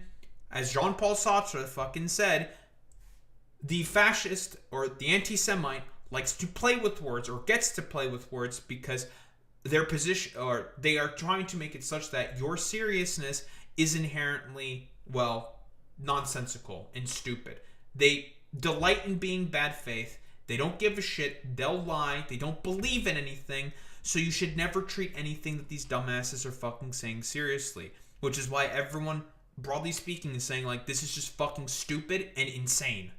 as Jean-Paul Sartre fucking said, the fascist or the anti-Semite likes to play with words or gets to play with words because their position, or they are trying to make it such that your seriousness is inherently, well, nonsensical and stupid. They delight in being bad faith. They don't give a shit. They'll lie. They don't believe in anything. So you should never treat anything that these dumbasses are fucking saying seriously. Which is why everyone, broadly speaking, is saying, like, this is just fucking stupid and insane.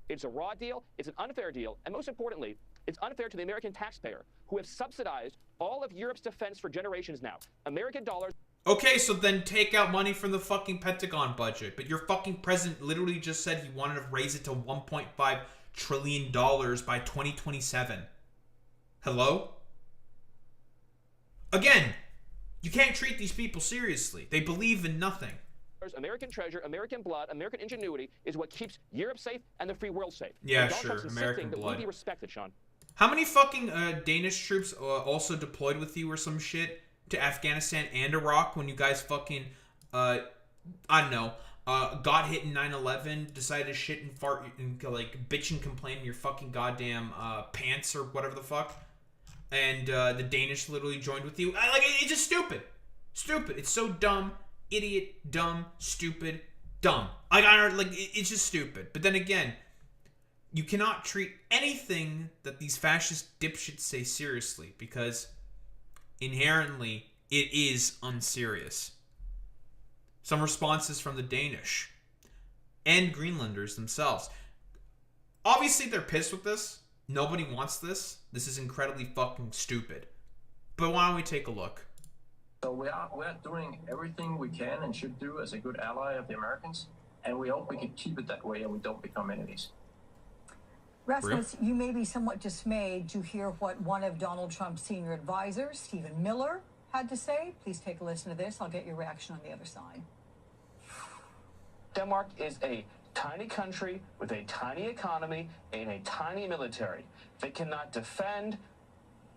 It's a raw deal, it's an unfair deal, and most importantly, it's unfair to the American taxpayer, who have subsidized all of Europe's defense for generations now. American dollars. Okay, so then take out money from the fucking Pentagon budget. But your fucking president literally just said he wanted to raise it to $1.5 trillion by 2027. Hello? Again, you can't treat these people seriously. They believe in nothing. American treasure, American blood, American ingenuity is what keeps Europe safe and the free world safe. Yeah, sure, American blood. That we be respected, Sean. How many fucking Danish troops also deployed with you or some shit to Afghanistan and Iraq when you guys fucking, I don't know, got hit in 9/11, decided to shit and fart and like bitch and complain in your fucking goddamn pants or whatever the fuck, and the Danish literally joined with you? Like, it's just stupid. Stupid. It's so dumb. Idiot, dumb, stupid, dumb. It's just stupid. But then again, you cannot treat anything that these fascist dipshits say seriously because inherently it is unserious. Some responses from the Danish and Greenlanders themselves. Obviously, they're pissed with this. Nobody wants this. This is incredibly fucking stupid. But why don't we take a look? So we are doing everything we can and should do as a good ally of the Americans, and we hope we can keep it that way and we don't become enemies. Rasmus, you may be somewhat dismayed to hear what one of Donald Trump's senior advisors, Stephen Miller, had to say. Please take a listen to this. I'll get your reaction on the other side. Denmark is a tiny country with a tiny economy and a tiny military. They cannot defend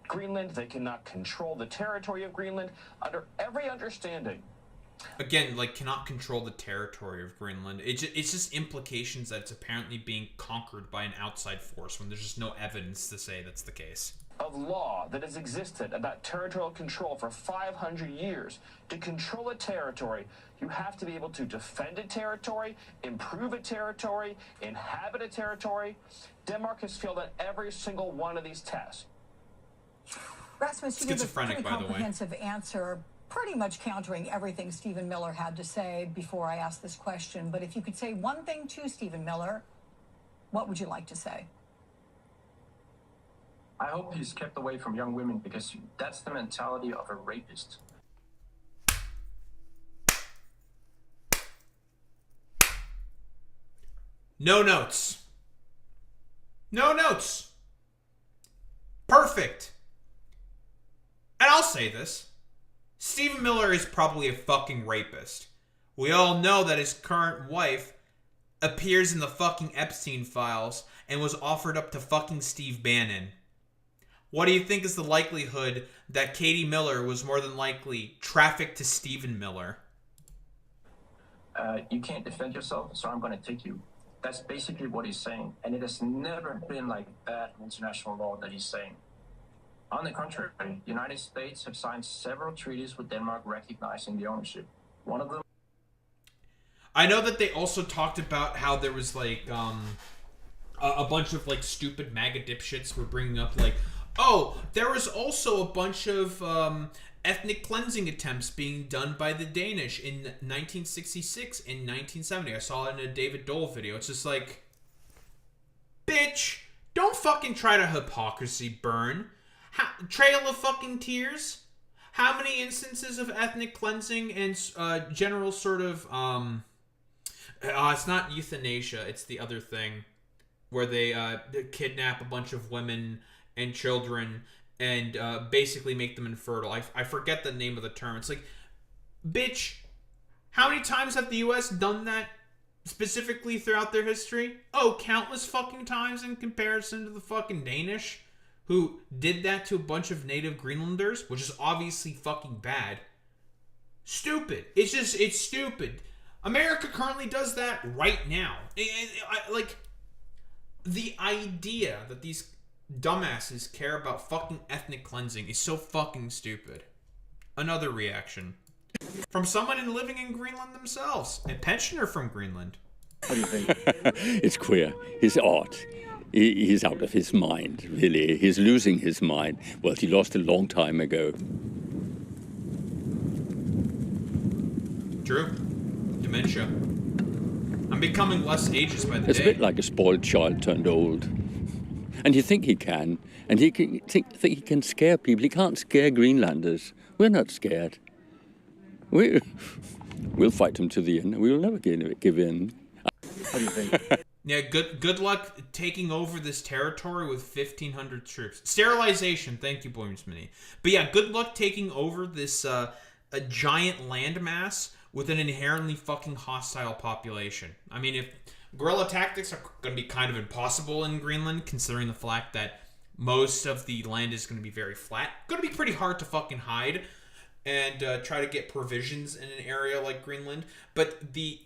Greenland. They cannot control the territory of Greenland under every understanding. Again, like, cannot control the territory of Greenland. It's just implications that it's apparently being conquered by an outside force when there's just no evidence to say that's the case. Of law that has existed about territorial control for 500 years. To control a territory, you have to be able to defend a territory, improve a territory, inhabit a territory. Denmark has failed on every single one of these tests. Rasmus, you gave a pretty comprehensive answer, pretty much countering everything Stephen Miller had to say before I asked this question. But if you could say one thing to Stephen Miller, what would you like to say? I hope he's kept away from young women because that's the mentality of a rapist. No notes. No notes. Perfect. And I'll say this. Stephen Miller is probably a fucking rapist. We all know that his current wife appears in the fucking Epstein files and was offered up to fucking Steve Bannon. What do you think is the likelihood that Katie Miller was more than likely trafficked to Stephen Miller? You can't defend yourself, so I'm going to take you. That's basically what he's saying. And it has never been like that in international law that he's saying. On the contrary, the United States have signed several treaties with Denmark recognizing the ownership. One of them... I know that they also talked about how there was like a bunch of like stupid MAGA dipshits were bringing up like, oh, there was also a bunch of ethnic cleansing attempts being done by the Danish in 1966 and 1970. I saw it in a David Dole video. It's just like, bitch, don't fucking try to hypocrisy burn. Trail of fucking tears? How many instances of ethnic cleansing and general sort of it's not euthanasia, it's the other thing where they kidnap a bunch of women and children and basically make them infertile. I forget the name of the term. It's like, bitch, how many times have the US done that specifically throughout their history? Oh, countless fucking times in comparison to the fucking Danish, who did that to a bunch of native Greenlanders, which is obviously fucking bad. Stupid. It's stupid. America currently does that right now. Like, the idea that these dumbasses care about fucking ethnic cleansing is so fucking stupid. Another reaction from someone living in Greenland themselves, a pensioner from Greenland. How do you think? It's queer. His art. He's out of his mind, really. He's losing his mind. Well, he lost a long time ago. True. Dementia. I'm becoming less ageist by the It's day. a bit like a spoiled child turned old. And you think he can. And he can think he can scare people. He can't scare Greenlanders. We're not scared. We'll fight him to the end. We will never give in. How do you think? Yeah, good luck taking over this territory with 1,500 troops. Sterilization, thank you, Boimsmini. But yeah, good luck taking over this a giant landmass with an inherently fucking hostile population. I mean, if guerrilla tactics are going to be kind of impossible in Greenland, considering the fact that most of the land is going to be very flat, going to be pretty hard to fucking hide and try to get provisions in an area like Greenland. But the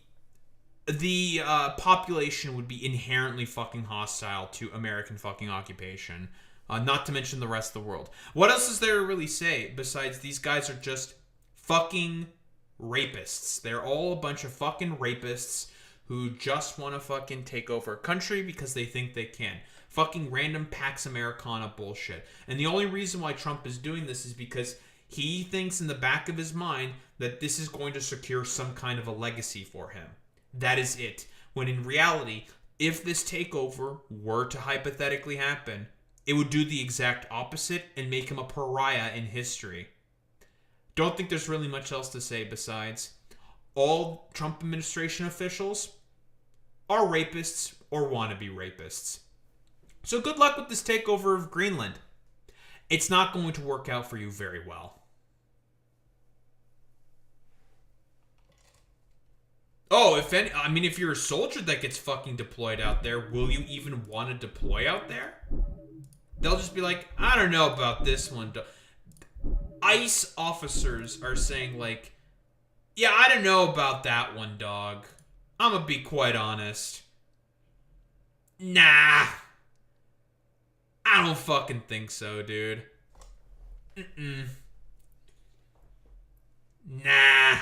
population would be inherently fucking hostile to American fucking occupation. Not to mention the rest of the world. What else is there to really say besides these guys are just fucking rapists? They're all a bunch of fucking rapists who just want to fucking take over a country because they think they can. Fucking random Pax Americana bullshit. And the only reason why Trump is doing this is because he thinks in the back of his mind that this is going to secure some kind of a legacy for him. That is it. When in reality, if this takeover were to hypothetically happen, it would do the exact opposite and make him a pariah in history. Don't think there's really much else to say besides all Trump administration officials are rapists or wannabe rapists. So good luck with this takeover of Greenland. It's not going to work out for you very well. Oh, if you're a soldier that gets fucking deployed out there, will you even want to deploy out there? They'll just be like, I don't know about this one. ICE officers are saying like, yeah, I don't know about that one, dog. I'm gonna be quite honest. Nah. I don't fucking think so, dude. Nah.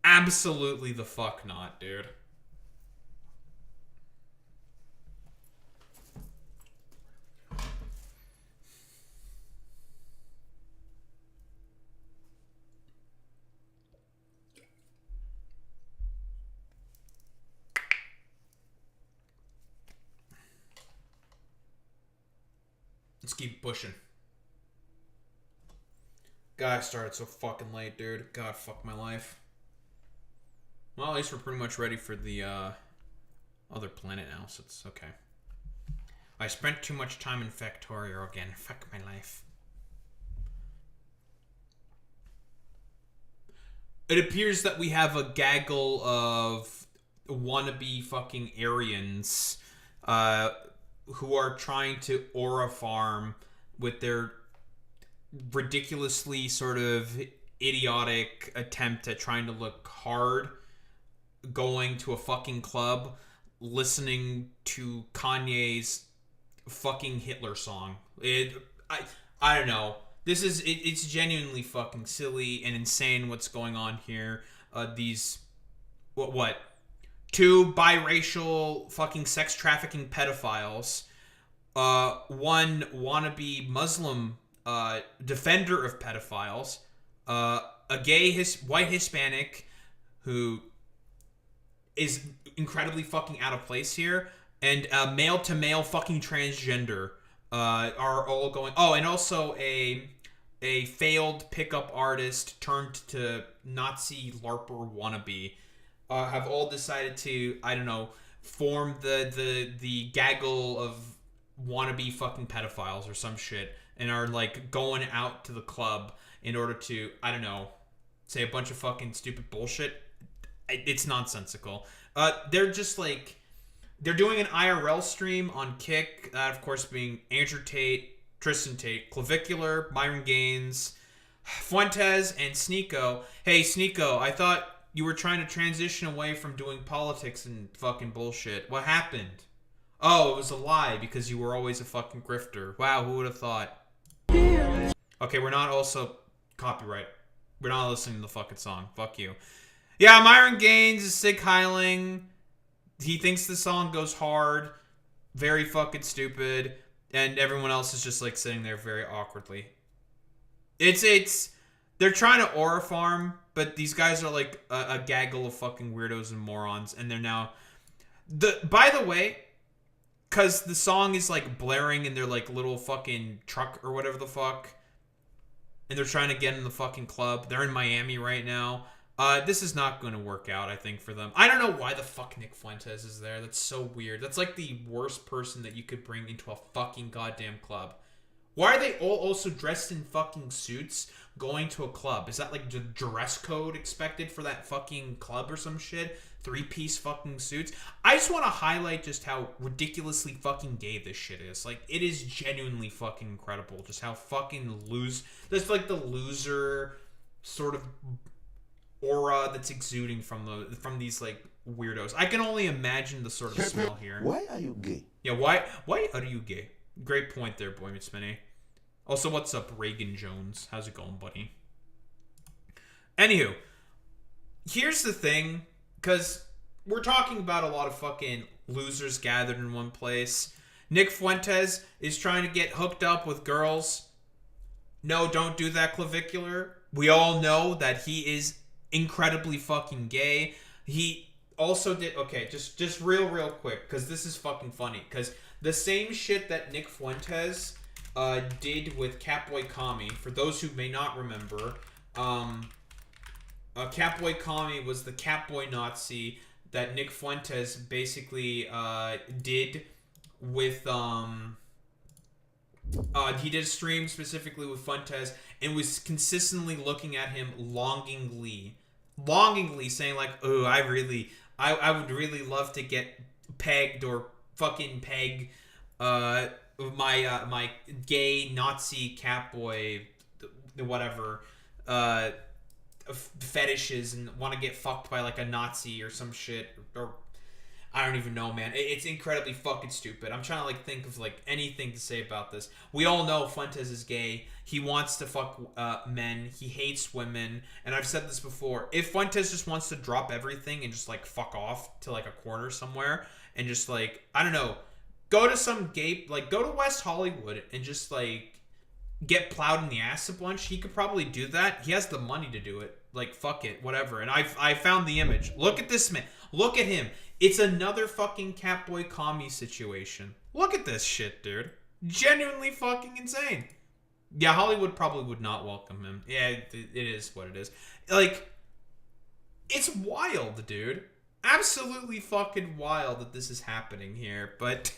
Absolutely the fuck not, dude. Let's keep pushing. God, I started so fucking late, dude. God, fuck my life. Well, at least we're pretty much ready for the other planet now, so it's okay. I spent too much time in Factorio again. Fuck my life. It appears that we have a gaggle of wannabe fucking Aryans who are trying to aura farm with their ridiculously sort of idiotic attempt at trying to look hard, going to a fucking club, listening to Kanye's fucking Hitler song. I don't know. It's genuinely fucking silly and insane what's going on here. These what? Two biracial fucking sex trafficking pedophiles. One wannabe Muslim defender of pedophiles. A gay white Hispanic who is incredibly fucking out of place here, and a male to male fucking transgender are all going. Oh, and also a failed pickup artist turned to Nazi LARPer wannabe have all decided to, I don't know, form the gaggle of wannabe fucking pedophiles or some shit, and are like going out to the club in order to, I don't know, say a bunch of fucking stupid bullshit. It's nonsensical. They're just like, they're doing an IRL stream on Kick, that of course being Andrew Tate, Tristan Tate, Clavicular, Myron Gaines, Fuentes, and Sneeko. Hey, Sneeko, I thought you were trying to transition away from doing politics and fucking bullshit. What happened? Oh, it was a lie because you were always a fucking grifter. Wow, who would have thought? Okay, we're not also copyright. We're not listening to the fucking song. Fuck you. Yeah, Myron Gaines is Sig Heiling. He thinks the song goes hard. Very fucking stupid. And everyone else is just like sitting there very awkwardly. They're trying to aura farm, but these guys are like a gaggle of fucking weirdos and morons, and they're now by the way, because the song is like blaring in their like little fucking truck or whatever the fuck, and they're trying to get in the fucking club. They're in Miami right now. This is not going to work out, I think, for them. I don't know why the fuck Nick Fuentes is there. That's so weird. That's like the worst person that you could bring into a fucking goddamn club. Why are they all also dressed in fucking suits going to a club? Is that like the dress code expected for that fucking club or some shit? 3-piece fucking suits? I just want to highlight just how ridiculously fucking gay this shit is. Like, it is genuinely fucking incredible just how fucking that's like the loser sort of aura that's exuding from these like weirdos. I can only imagine the sort of smell here. Why are you gay? Yeah, why are you gay? Great point there, Boy Mitsmini. Also, what's up, Reagan Jones? How's it going, buddy? Anywho, here's the thing, because we're talking about a lot of fucking losers gathered in one place. Nick Fuentes is trying to get hooked up with girls. No, don't do that, Clavicular. We all know that he is incredibly fucking gay. He also did, okay, just real quick, because this is fucking funny, because the same shit that Nick Fuentes did with Catboy Kami, for those who may not remember, Catboy Kami was the Catboy Nazi that Nick Fuentes basically did with he did a stream specifically with Fuentes and was consistently looking at him longingly saying like, oh, I would really love to get pegged or fucking peg my gay Nazi Catboy whatever fetishes and want to get fucked by like a Nazi or some shit, or I don't even know, man. It's incredibly fucking stupid. I'm trying to like think of like anything to say about this. We all know Fuentes is gay. He wants to fuck men. He hates women. And I've said this before. If Fuentes just wants to drop everything and just like fuck off to like a corner somewhere and just like, I don't know, go to some gay, like go to West Hollywood and just like get plowed in the ass a bunch, he could probably do that. He has the money to do it. Like, fuck it, whatever. And I found the image. Look at this man. Look at him. It's another fucking Catboy Kami situation. Look at this shit, dude. Genuinely fucking insane. Yeah, Hollywood probably would not welcome him. Yeah, it is what it is. Like, it's wild, dude. Absolutely fucking wild that this is happening here, but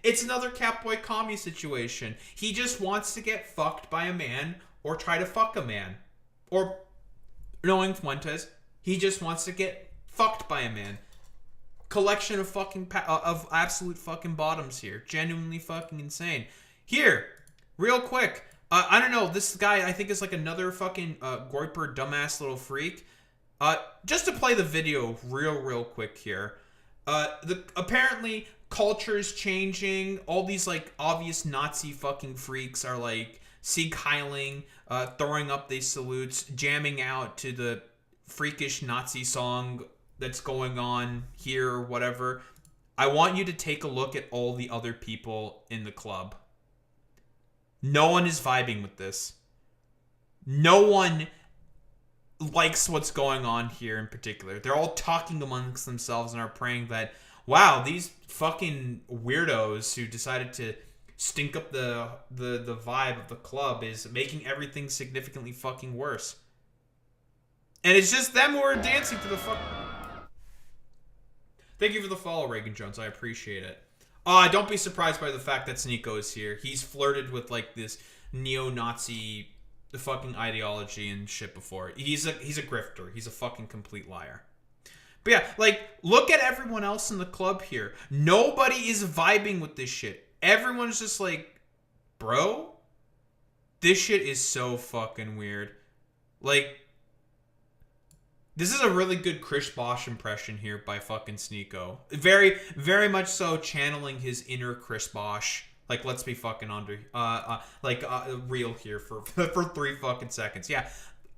it's another Catboy commie situation. He just wants to get fucked by a man or try to fuck a man. Or, knowing Fuentes, he just wants to get fucked by a man. Collection of fucking of absolute fucking bottoms here. Genuinely fucking insane. Here, real quick. I don't know. This guy I think is like another fucking Goiper dumbass little freak. Just to play the video real quick here. Apparently culture's changing. All these like obvious Nazi fucking freaks are like Sieg Heiling, throwing up these salutes, jamming out to the freakish Nazi song that's going on here or whatever. I want you to take a look at all the other people in the club. No one is vibing with this. No one likes what's going on here in particular. They're all talking amongst themselves and are praying that, wow, these fucking weirdos who decided to stink up the vibe of the club is making everything significantly fucking worse. And it's just them who are dancing to the fuck. Thank you for the follow, Reagan Jones. I appreciate it. Don't be surprised by the fact that Sneeko is here. He's flirted with like this neo-Nazi fucking ideology and shit before. He's a grifter. He's a fucking complete liar. But yeah, like, look at everyone else in the club here. Nobody is vibing with this shit. Everyone's just like, bro, this shit is so fucking weird. Like, this is a really good Chris Bosch impression here by fucking Sneeko. Very, very much so channeling his inner Chris Bosch. Like, let's be fucking real here for 3 fucking seconds. Yeah,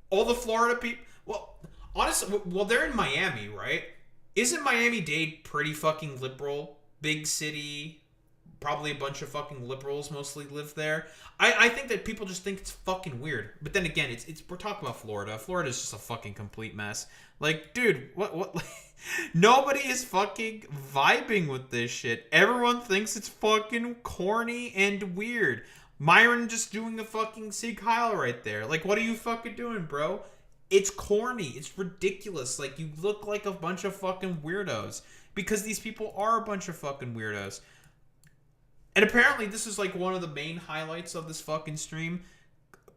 all the Florida people. Well, honestly, they're in Miami, right? Isn't Miami-Dade pretty fucking liberal? Big city. Probably a bunch of fucking liberals mostly live there. I think that people just think it's fucking weird. But then again, we're talking about Florida. Florida's just a fucking complete mess. Like, dude, what? Nobody is fucking vibing with this shit. Everyone thinks it's fucking corny and weird. Myron just doing the fucking Sieg Heil right there. Like, what are you fucking doing, bro? It's corny. It's ridiculous. Like, you look like a bunch of fucking weirdos. Because these people are a bunch of fucking weirdos. And apparently this is like one of the main highlights of this fucking stream.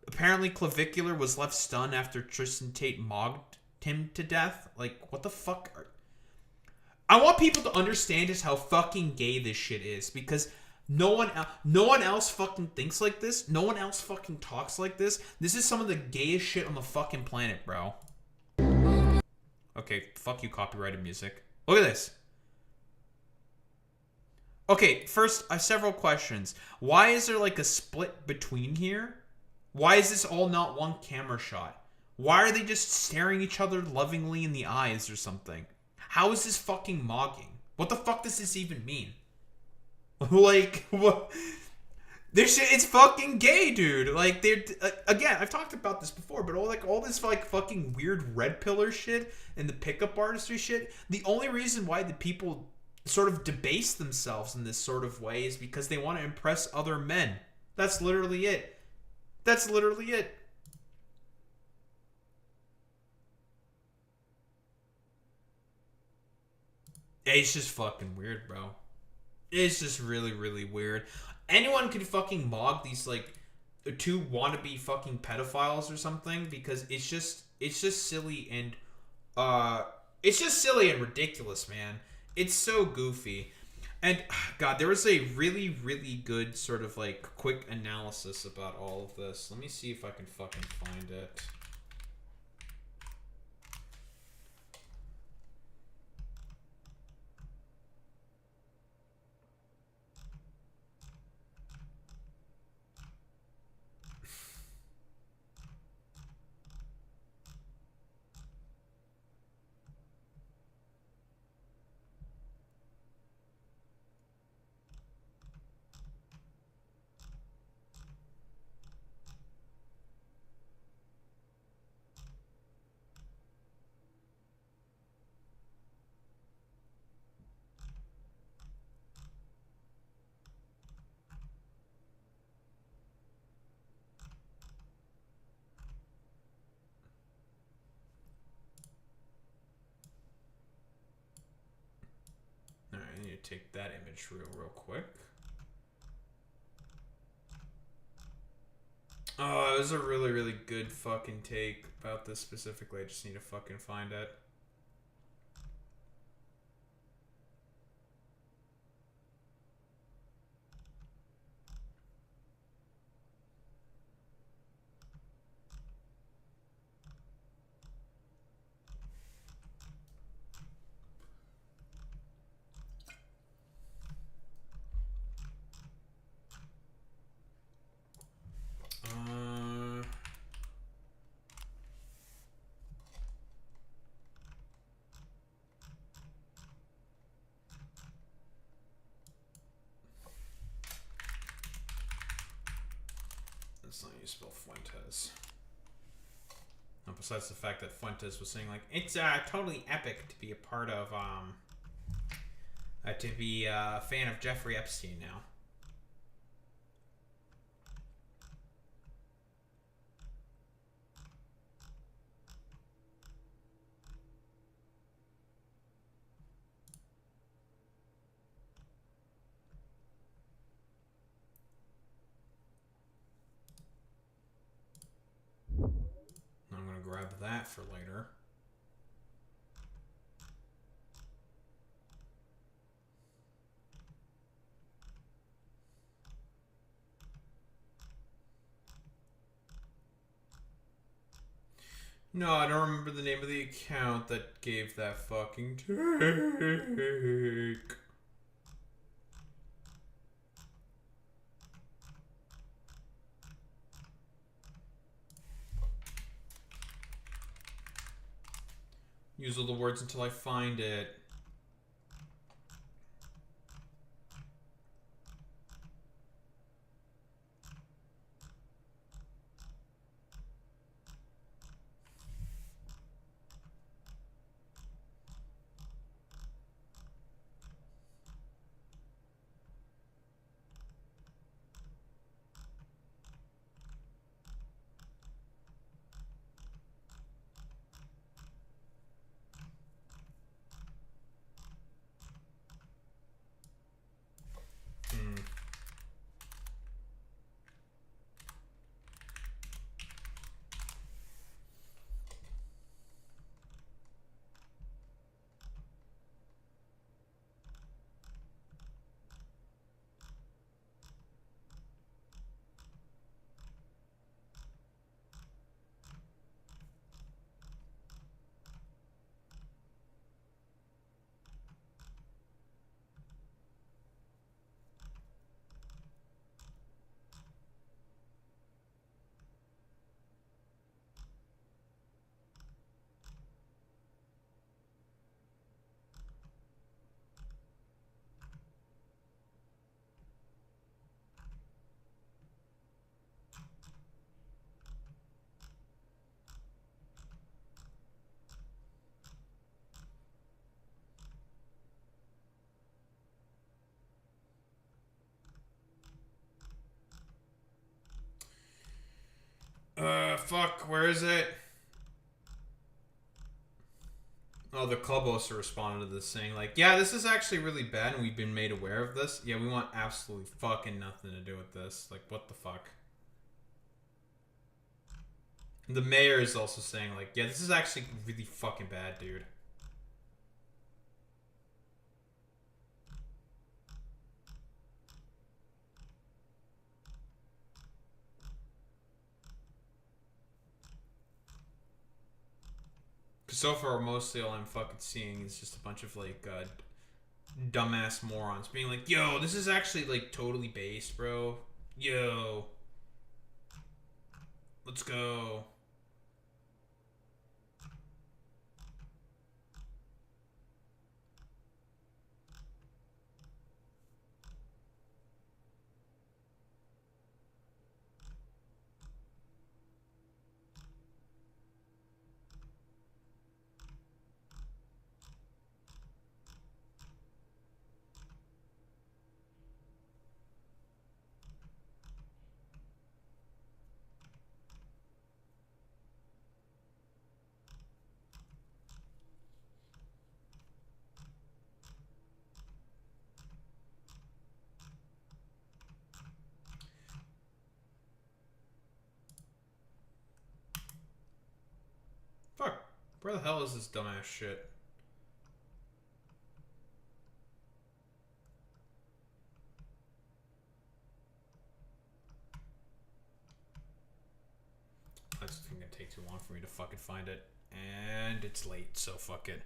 Apparently Clavicular was left stunned after Tristan Tate mogged him to death. Like, what the fuck? I want people to understand just how fucking gay this shit is. Because no one else fucking thinks like this. No one else fucking talks like this. This is some of the gayest shit on the fucking planet, bro. Okay, fuck you, copyrighted music. Look at this. Okay, first, I have several questions. Why is there like a split between here? Why is this all not one camera shot? Why are they just staring each other lovingly in the eyes or something? How is this fucking mogging? What the fuck does this even mean? Like, what? This shit, it's fucking gay, dude. Like, they're again, I've talked about this before, but all this like fucking weird red pillar shit and the pickup artistry shit. The only reason why the people sort of debase themselves in this sort of way is because they want to impress other men. That's literally it. That's literally it. It's just fucking weird, bro. It's just really, really weird. Anyone could fucking mog these like 2 wannabe fucking pedophiles or something because it's just silly and it's just silly and ridiculous, man. It's so goofy. And God, there was a really, really good sort of like quick analysis about all of this. Let me see if I can fucking find it. take that image real quick. Oh, it was a really good fucking take about this specifically. I just need to fucking find it. That's not how you spell Fuentes. And besides the fact that Fuentes was saying like it's totally epic to be a part of to be a fan of Jeffrey Epstein now. I'm gonna grab that for later. No, I don't remember the name of the account that gave that fucking take. Use all the words until I find it. Fuck, where is it? Oh, the club hoster responded to this saying, like, yeah, this is actually really bad and we've been made aware of this. Yeah, we want absolutely fucking nothing to do with this. Like, what the fuck? And the mayor is also saying, like, yeah, this is actually really fucking bad, dude. So far, mostly all I'm fucking seeing is just a bunch of, like, dumbass morons being like, yo, this is actually, like, totally based, bro. Yo. Let's go. Where the hell is this dumbass shit? That's gonna take too long for me to fucking find it. And it's late, so fuck it.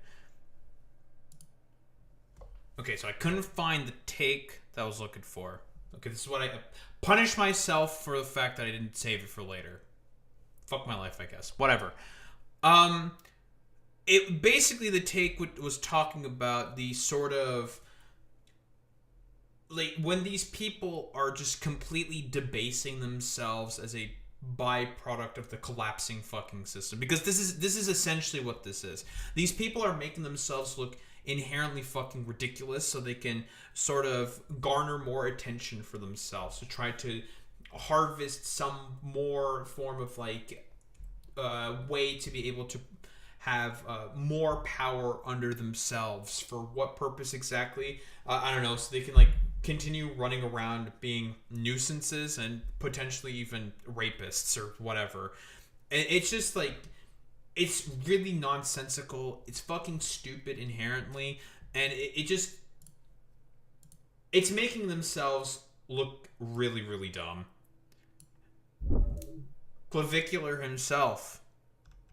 Okay, so I couldn't find the take that I was looking for. Okay, this is what I punished myself for the fact that I didn't save it for later. Fuck my life, I guess. Whatever. It basically, the take was talking about the sort of, like, when these people are just completely debasing themselves as a byproduct of the collapsing fucking system, because this is essentially what this is. These people are making themselves look inherently fucking ridiculous so they can sort of garner more attention for themselves, to try to harvest some more form of like way to be able to have more power under themselves. For what purpose exactly? I don't know, so they can like continue running around being nuisances and potentially even rapists or whatever. And it's just like, it's really nonsensical. It's fucking stupid inherently. And it's making themselves look really, really dumb. Clavicular himself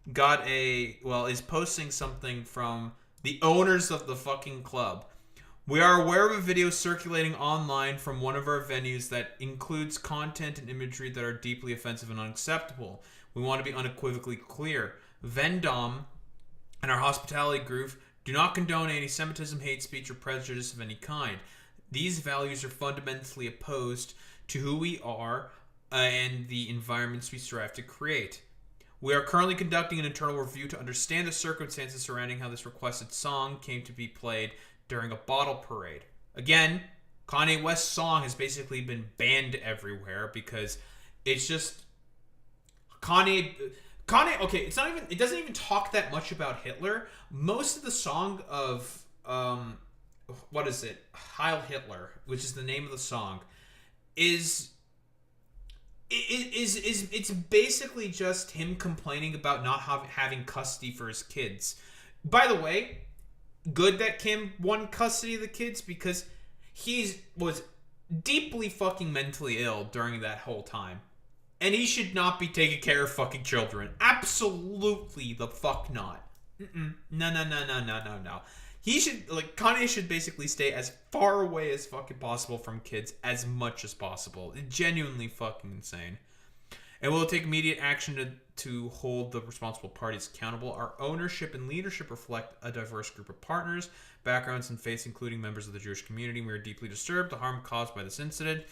is posting something from the owners of the fucking club. We are aware of a video circulating online from one of our venues that includes content and imagery that are deeply offensive and unacceptable. We want to be unequivocally clear. Vendom and our hospitality group do not condone anti-Semitism, hate speech, or prejudice of any kind. These values are fundamentally opposed to who we are and the environments we strive to create. We are currently conducting an internal review to understand the circumstances surrounding how this requested song came to be played during a bottle parade. Again, Kanye West's song has basically been banned everywhere because it's just Kanye, okay, it doesn't even talk that much about Hitler. Most of the song of what is it? Heil Hitler, which is the name of the song, is it's basically just him complaining about not having custody for his kids. By the way, good that Kim won custody of the kids, because he was deeply fucking mentally ill during that whole time. And he should not be taking care of fucking children. Absolutely the fuck not. No. He should, like, Kanye should basically stay as far away as fucking possible from kids as much as possible. It's genuinely fucking insane. And we'll take immediate action to hold the responsible parties accountable. Our ownership and leadership reflect a diverse group of partners, backgrounds, and faiths, including members of the Jewish community. We are deeply disturbed the harm caused by this incident.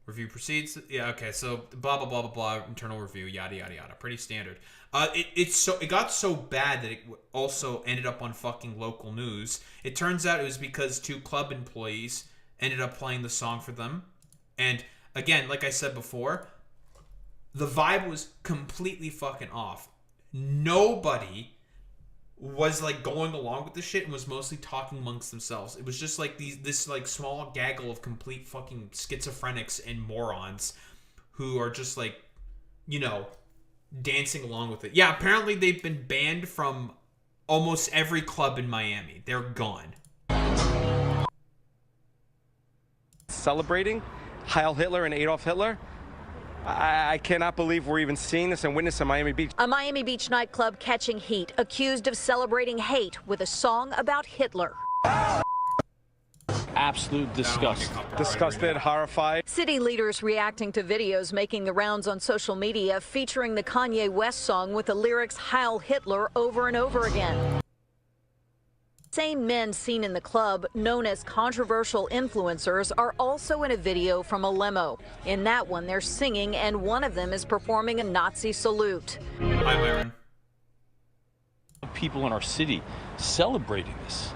Review proceeds. Yeah, okay, so blah, blah, blah, blah, blah, internal review, yada, yada, yada. Pretty standard. It got so bad that it also ended up on fucking local news. It turns out it was because 2 club employees ended up playing the song for them. And again, like I said before, the vibe was completely fucking off. Nobody was like going along with the shit and was mostly talking amongst themselves. It was just like this like small gaggle of complete fucking schizophrenics and morons who are just like, you know, dancing along with it. Yeah, apparently they've been banned from almost every club in Miami. They're gone. Celebrating Heil Hitler and Adolf Hitler. I cannot believe we're even seeing this and witnessing in Miami Beach. A Miami Beach nightclub catching heat, accused of celebrating hate with a song about Hitler. Absolute disgust. Disgusted, horrified. City leaders reacting to videos making the rounds on social media featuring the Kanye West song with the lyrics Heil Hitler over and over again. Same men seen in the club, known as controversial influencers, are also in a video from a limo. In that one, they're singing, and one of them is performing a Nazi salute. Hi, Myron. People in our city celebrating this.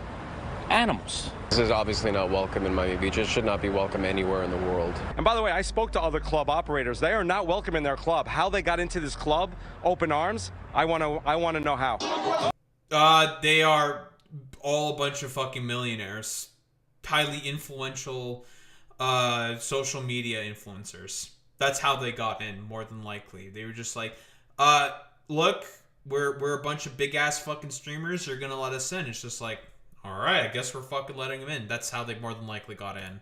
Animals. This is obviously not welcome in Miami Beach. It should not be welcome anywhere in the world. And by the way, I spoke to other club operators. They are not welcome in their club. How they got into this club, open arms, I want to know how. They are all a bunch of fucking millionaires, highly influential social media influencers. That's how they got in, more than likely. They were just like, look, we're a bunch of big ass fucking streamers. They're gonna let us in. It's just like, all right, I guess we're fucking letting them in. That's how they more than likely got in.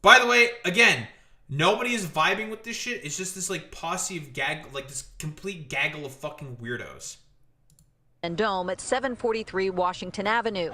By the way, again, nobody is vibing with this shit. It's just this like posse of this complete gaggle of fucking weirdos. And Dome at 743 Washington Avenue.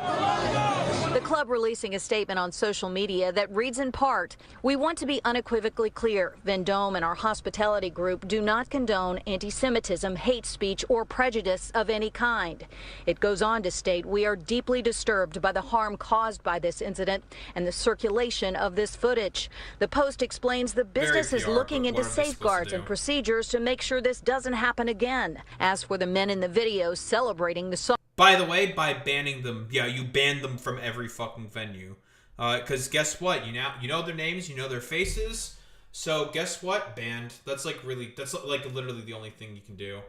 The club releasing a statement on social media that reads in part, "We want to be unequivocally clear. Vendome and our hospitality group do not condone anti-Semitism, hate speech, or prejudice of any kind." It goes on to state, "We are deeply disturbed by the harm caused by this incident and the circulation of this footage." The Post explains the business is looking into safeguards and procedures to make sure this doesn't happen again. As for the men in the video celebrating the song. By the way, by banning them, yeah, you banned them from every fucking venue. Because guess what? You know their names, you know their faces. So guess what? Banned. That's like literally the only thing you can do.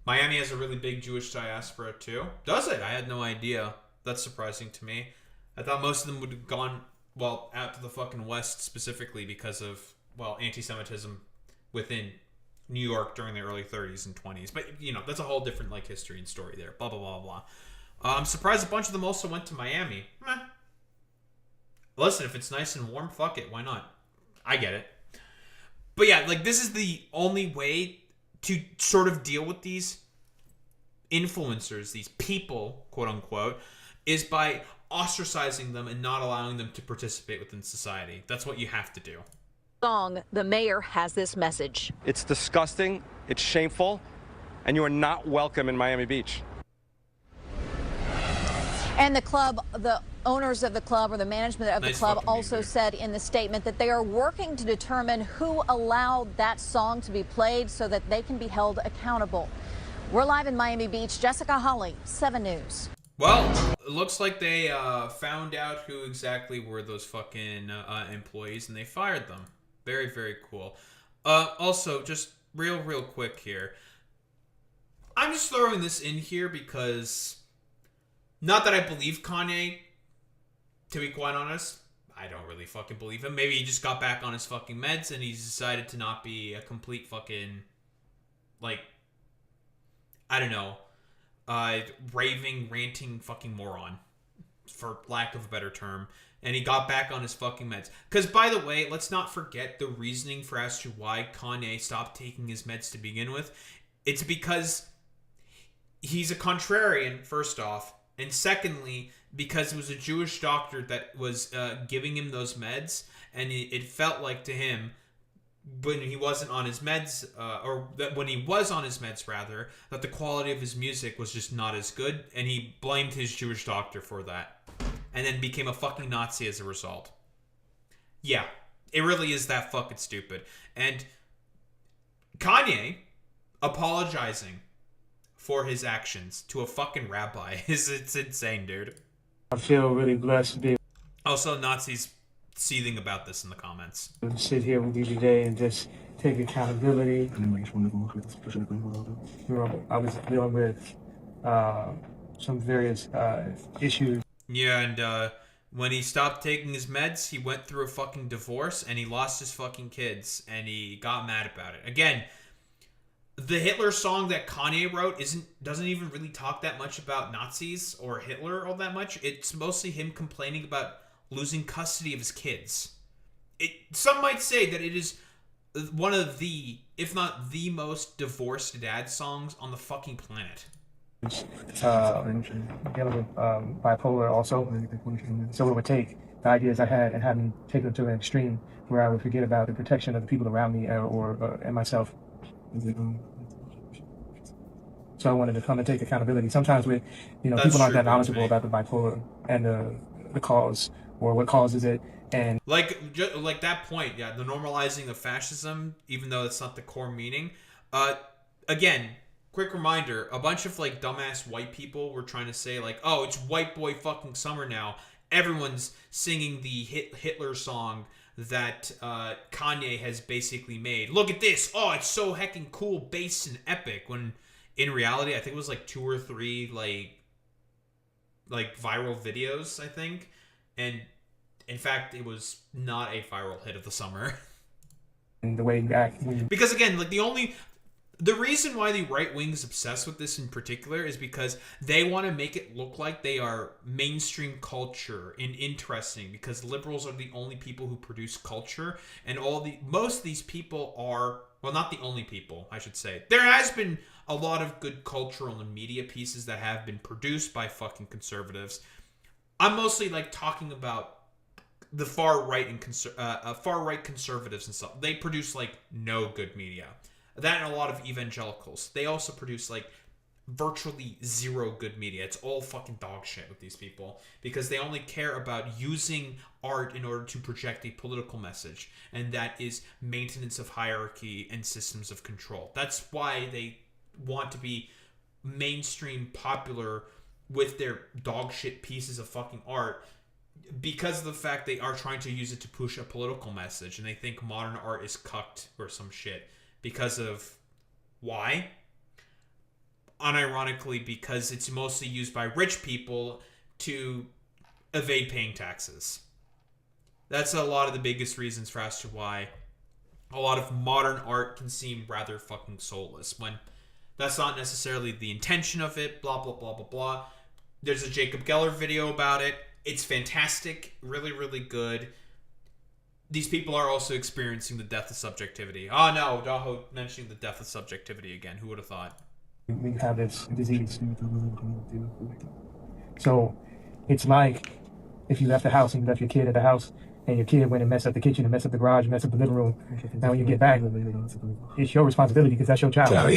Miami has a really big Jewish diaspora too. Does it? I had no idea. That's surprising to me. I thought most of them would have gone, well, out to the fucking West specifically because of, well, anti-Semitism within New York during the early 30s and 20s. But, you know, that's a whole different, like, history and story there. Blah, blah, blah, blah. I'm surprised a bunch of them also went to Miami. Meh. Listen, if it's nice and warm, fuck it. Why not? I get it. But yeah, like, this is the only way to sort of deal with these influencers, these people, quote unquote, is by ostracizing them and not allowing them to participate within society. That's what you have to do. Song, the mayor has this message. It's disgusting, it's shameful, and you are not welcome in Miami Beach. And the club, the owners of the club or the management of the club also said in the statement that they are working to determine who allowed that song to be played so that they can be held accountable. We're live in Miami Beach. Jessica Holly, 7 News. Well, it looks like they found out who exactly were those fucking employees and they fired them. Very, very cool. Also, just real quick here. I'm just throwing this in here because, not that I believe Kanye, to be quite honest. I don't really fucking believe him. Maybe he just got back on his fucking meds and he's decided to not be a complete fucking, like, I don't know, raving, ranting fucking moron, for lack of a better term. And he got back on his fucking meds. Because, by the way, let's not forget the reasoning for as to why Kanye stopped taking his meds to begin with. It's because he's a contrarian, first off. And secondly, because it was a Jewish doctor that was giving him those meds. And it felt like to him, when he wasn't on his meds, or that when he was on his meds, rather, that the quality of his music was just not as good. And he blamed his Jewish doctor for that. And then became a fucking Nazi as a result. Yeah, it really is that fucking stupid. And Kanye apologizing for his actions to a fucking rabbi it's insane, dude. I feel really blessed to be also Nazis seething about this in the comments. To sit here with you today and just take accountability. I was dealing with some various issues. Yeah, and when he stopped taking his meds, he went through a fucking divorce and he lost his fucking kids and he got mad about it. Again, the Hitler song that Kanye wrote doesn't even really talk that much about Nazis or Hitler all that much. It's mostly him complaining about losing custody of his kids. Some might say that it is one of the, if not the most divorced dad songs on the fucking planet. Dealing with bipolar also. So it would take the ideas I had and have me take them to an extreme where I would forget about the protection of the people around me and myself. So I wanted to come and take accountability. Sometimes with, people aren't that knowledgeable about the bipolar and the cause or what causes it. And like that point, yeah, the normalizing of fascism, even though it's not the core meaning. Again, quick reminder, a bunch of like dumbass white people were trying to say like, oh, it's white boy fucking summer now. Everyone's singing the Hitler song that Kanye has basically made. Look at this. Oh, it's so heckin' cool, bass and epic. When in reality, I think it was like 2 or 3 like viral videos, I think. And in fact, it was not a viral hit of the summer. the way you act. Because again, like the reason why the right wing is obsessed with this in particular is because they want to make it look like they are mainstream culture and interesting, because liberals are the only people who produce culture, and most of these people are, well, not the only people, I should say. There has been a lot of good cultural and media pieces that have been produced by fucking conservatives. I'm mostly like talking about the far right and far right conservatives and stuff. They produce like no good media. That and a lot of evangelicals. They also produce like virtually zero good media. It's all fucking dog shit with these people, because they only care about using art in order to project a political message, and that is maintenance of hierarchy and systems of control. That's why they want to be mainstream popular with their dog shit pieces of fucking art, because of the fact they are trying to use it to push a political message, and they think modern art is cucked or some shit. Because of why? Unironically, because it's mostly used by rich people to evade paying taxes. That's a lot of the biggest reasons for as to why a lot of modern art can seem rather fucking soulless, when that's not necessarily the intention of it, blah, blah, blah, blah, blah. There's a Jacob Geller video about it. It's fantastic, really, really good. These people are also experiencing the death of subjectivity. Oh no, Daho mentioning the death of subjectivity again. Who would have thought? We have this disease. So it's like if you left the house and you left your kid at the house, and your kid went and messed up the kitchen and messed up the garage, messed up the living room. Now when you get back, it's your responsibility because that's your child. And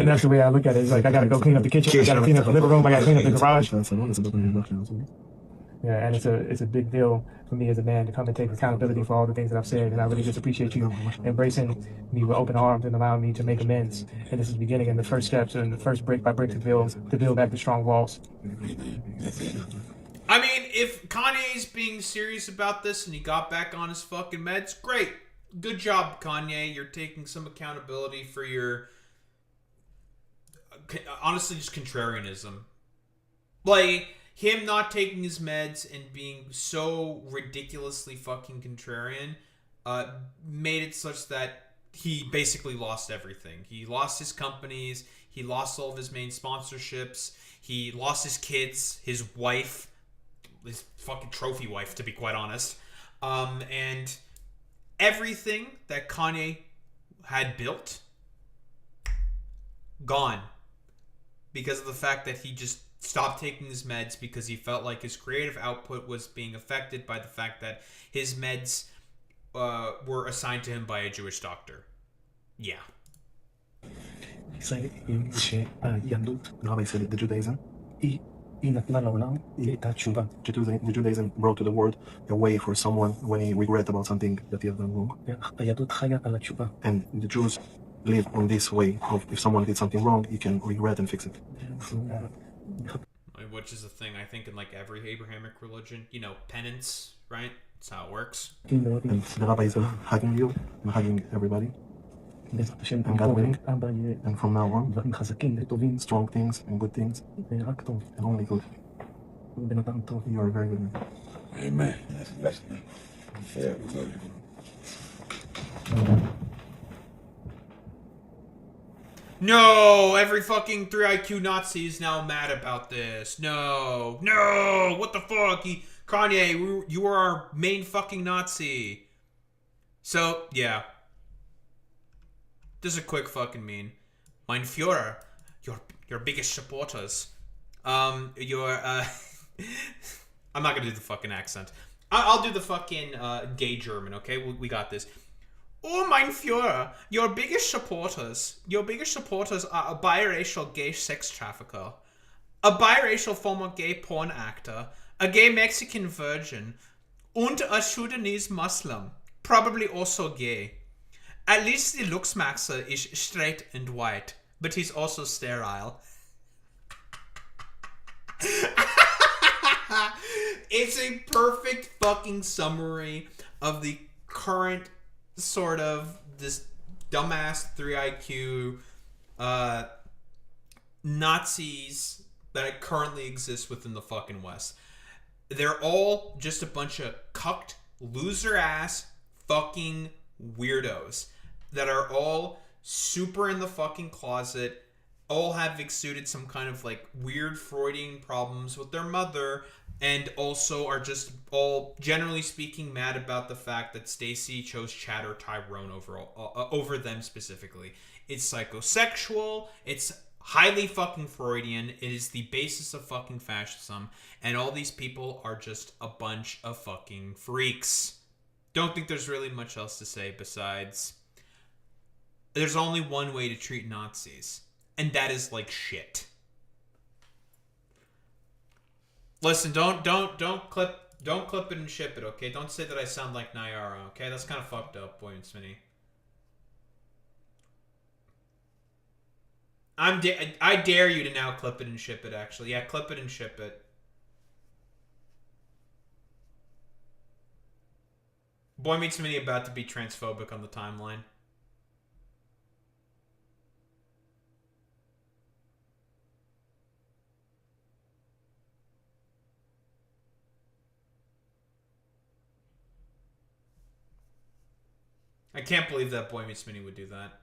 that's the way I look at it. It's like, I gotta go clean up the kitchen, I gotta clean up the living room, I gotta clean up the garage. Yeah, and it's a big deal for me as a man to come and take accountability for all the things that I've said, and I really just appreciate you embracing me with open arms and allowing me to make amends. And this is the beginning and the first steps and the first brick by brick to build back the strong walls. I mean, if Kanye's being serious about this and he got back on his fucking meds, great. Good job, Kanye. You're taking some accountability for your, honestly, just contrarianism. Like, him not taking his meds and being so ridiculously fucking contrarian made it such that he basically lost everything. He lost his companies. He lost all of his main sponsorships. He lost his kids, his wife, his fucking trophy wife, to be quite honest. And everything that Kanye had built, gone. Because of the fact that he just stopped taking his meds, because he felt like his creative output was being affected by the fact that his meds were assigned to him by a Jewish doctor. Yeah. Judaism brought to the world a way for someone when he regret about something that he has done wrong. And the Jews live on this way of, if someone did something wrong, he can regret and fix it. Which is a thing, I think, in like every Abrahamic religion. You know, penance, right? That's how it works. And the rabbi is hugging you, I'm hugging everybody. And God willing, and from now on, strong things and good things, and only good. You are very good man. Amen. That's a blessing. Very good. No, every fucking 3IQ Nazi is now mad about this. No, what the fuck? Kanye, you were our main fucking Nazi. So, yeah. This is a quick fucking meme. Mein Führer, your biggest supporters. I'm not gonna do the fucking accent. I'll do the fucking gay German, okay? We got this. Oh, mein Führer, your biggest supporters are a biracial gay sex trafficker, a biracial former gay porn actor, a gay Mexican virgin, and a Sudanese Muslim, probably also gay. At least the Luxmaxer is straight and white, but he's also sterile. It's a perfect fucking summary of the current sort of this dumbass 3IQ Nazis that currently exist within the fucking West. They're all just a bunch of cucked, loser ass, fucking weirdos that are all super in the fucking closet, all have exuded some kind of like weird Freudian problems with their mother, and also are just all, generally speaking, mad about the fact that Stacy chose Chad or Tyrone over them specifically. It's psychosexual. It's highly fucking Freudian. It is the basis of fucking fascism. And all these people are just a bunch of fucking freaks. Don't think there's really much else to say besides there's only one way to treat Nazis. And that is like shit. Listen, don't clip it and ship it, okay? Don't say that I sound like Nyara, okay? That's kind of fucked up, Boy and Smitty. I dare you to now clip it and ship it, actually. Yeah, clip it and ship it. Boy Meets Smitty about to be transphobic on the timeline. I can't believe that Boy Meets Smitty would do that.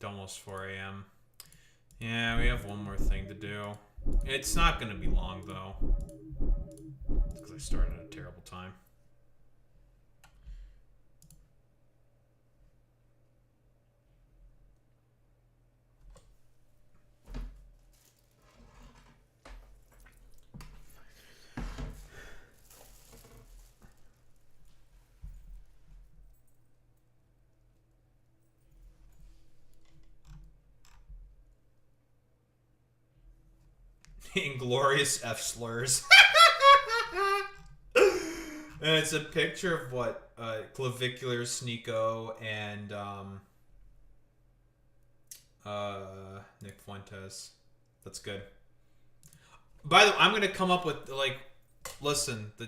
Almost 4 a.m. Yeah, we have one more thing to do. It's not going to be long, though. Because I started at a terrible time. Inglorious F slurs. And it's a picture of what Clavicular, Sneeko, and Nick Fuentes. That's good. By the way, I'm gonna come up with like, listen, the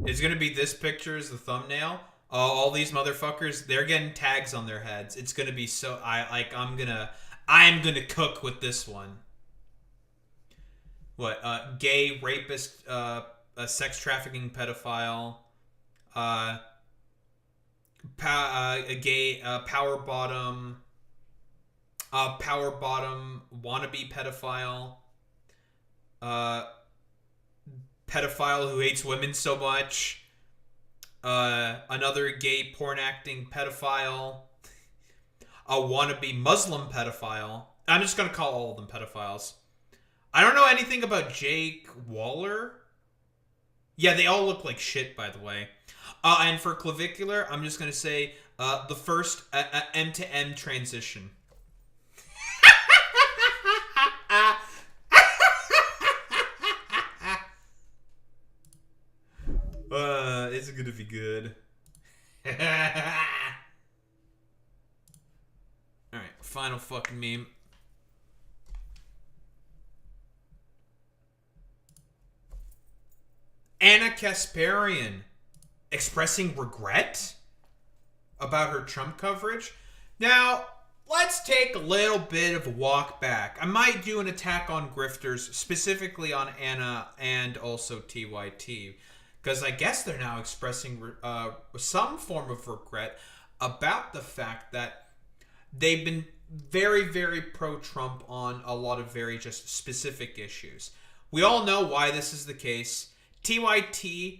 it's gonna be this picture as the thumbnail. All these motherfuckers, they're getting tags on their heads. It's gonna be so I'm gonna cook with this one. What? Gay rapist, a sex trafficking pedophile, a gay power bottom wannabe pedophile, pedophile who hates women so much, another gay porn acting pedophile, a wannabe Muslim pedophile. I'm just going to call all of them pedophiles. I don't know anything about Jake Waller. Yeah, they all look like shit, by the way. And for Clavicular, I'm just going to say the first M to M transition. It's going to be good. Alright, final fucking meme. Anna Kasparian expressing regret about her Trump coverage. Now, let's take a little bit of a walk back. I might do an attack on grifters, specifically on Anna and also TYT, because I guess they're now expressing some form of regret about the fact that they've been very, very pro-Trump on a lot of very just specific issues. We all know why this is the case. TYT,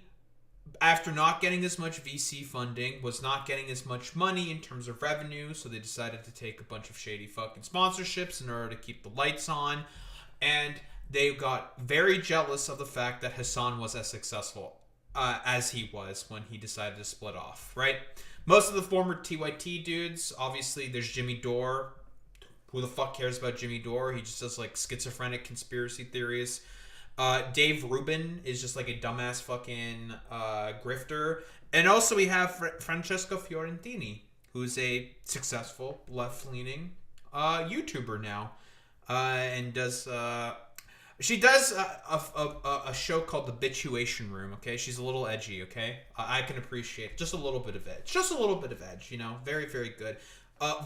after not getting as much VC funding, was not getting as much money in terms of revenue, so they decided to take a bunch of shady fucking sponsorships in order to keep the lights on, and they got very jealous of the fact that Hassan was as successful as he was when he decided to split off, right? Most of the former TYT dudes, obviously there's Jimmy Dore, who the fuck cares about Jimmy Dore? He just does like schizophrenic conspiracy theories. Dave Rubin is just like a dumbass fucking grifter. And also we have Francesca Fiorentini, who's a successful left-leaning YouTuber now, and does she does a show called The Bitchuation Room. Okay, she's a little edgy. Okay, I can appreciate just a little bit of edge, You know, very very good,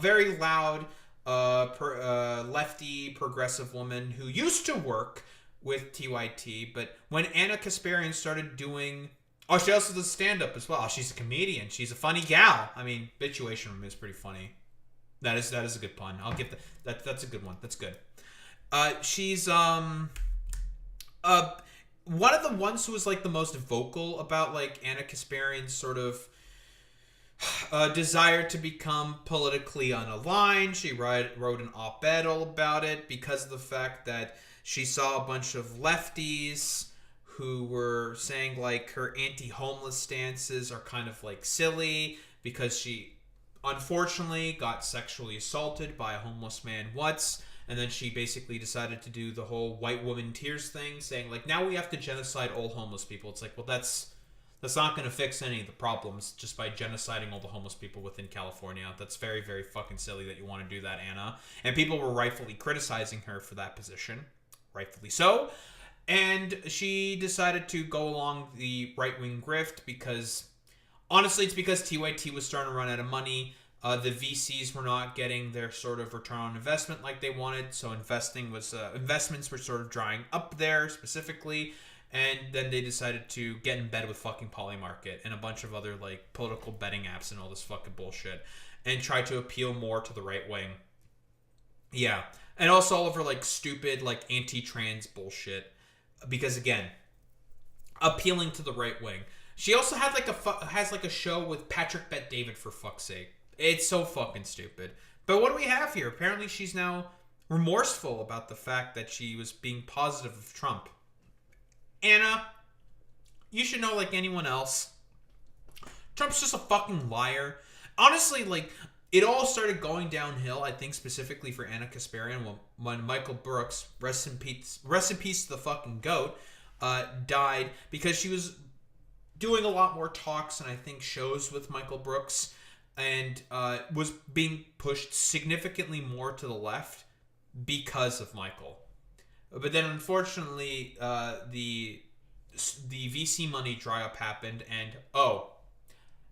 very loud, lefty progressive woman who used to work with TYT, but when Anna Kasparian started doing, she also does stand-up as well. She's a comedian. She's a funny gal. I mean, Bitchuation Room is pretty funny. That is a good pun. I'll give that's a good one. That's good. She's one of the ones who was like the most vocal about like Anna Kasparian's sort of desire to become politically unaligned. She wrote an op-ed all about it because of the fact that she saw a bunch of lefties who were saying like her anti-homeless stances are kind of like silly because she unfortunately got sexually assaulted by a homeless man once, and then she basically decided to do the whole white woman tears thing, saying like, now we have to genocide all homeless people. It's like, well, that's not going to fix any of the problems just by genociding all the homeless people within California. That's very, very fucking silly that you want to do that, Anna. And people were rightfully criticizing her for that position. Rightfully so. And she decided to go along the right-wing grift because, honestly, it's because TYT was starting to run out of money. The VCs were not getting their sort of return on investment like they wanted, so investments were sort of drying up there specifically. And then they decided to get in bed with fucking Polymarket and a bunch of other like political betting apps and all this fucking bullshit, and try to appeal more to the right wing. Yeah. And also all of her like stupid like anti-trans bullshit, because again, appealing to the right wing. She also had like has a show with Patrick Bet-David, for fuck's sake. It's so fucking stupid. But what do we have here? Apparently she's now remorseful about the fact that she was being positive of Trump. Anna, you should know like anyone else, Trump's just a fucking liar. Honestly, like, it all started going downhill, I think, specifically for Anna Kasparian when Michael Brooks, rest in peace to the fucking goat, died, because she was doing a lot more talks and I think shows with Michael Brooks, and was being pushed significantly more to the left because of Michael. But then, unfortunately, the VC money dry up happened, and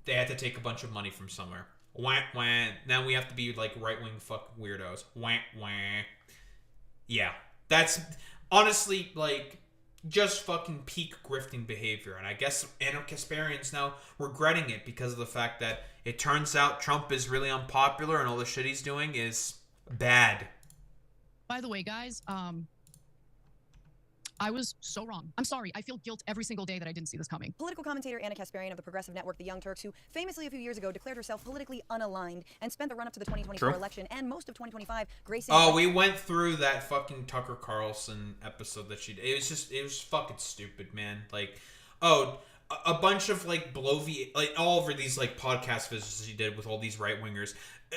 they had to take a bunch of money from somewhere. Wah, wah. Now we have to be like right-wing fucking weirdos. Wah, wah. Yeah, that's honestly like just fucking peak grifting behavior, and I guess Anna Kasparian's now regretting it because of the fact that it turns out Trump is really unpopular and all the shit he's doing is bad. By the way, guys, I was so wrong. I'm sorry. I feel guilt every single day that I didn't see this coming. Political commentator Anna Kasparian of the progressive network The Young Turks, who famously a few years ago declared herself politically unaligned and spent the run-up to the 2024 election and most of 2025 gracing... we went through that fucking Tucker Carlson episode that she did. It was fucking stupid, man. Like, a bunch of like like all over these like podcast visits she did with all these right-wingers.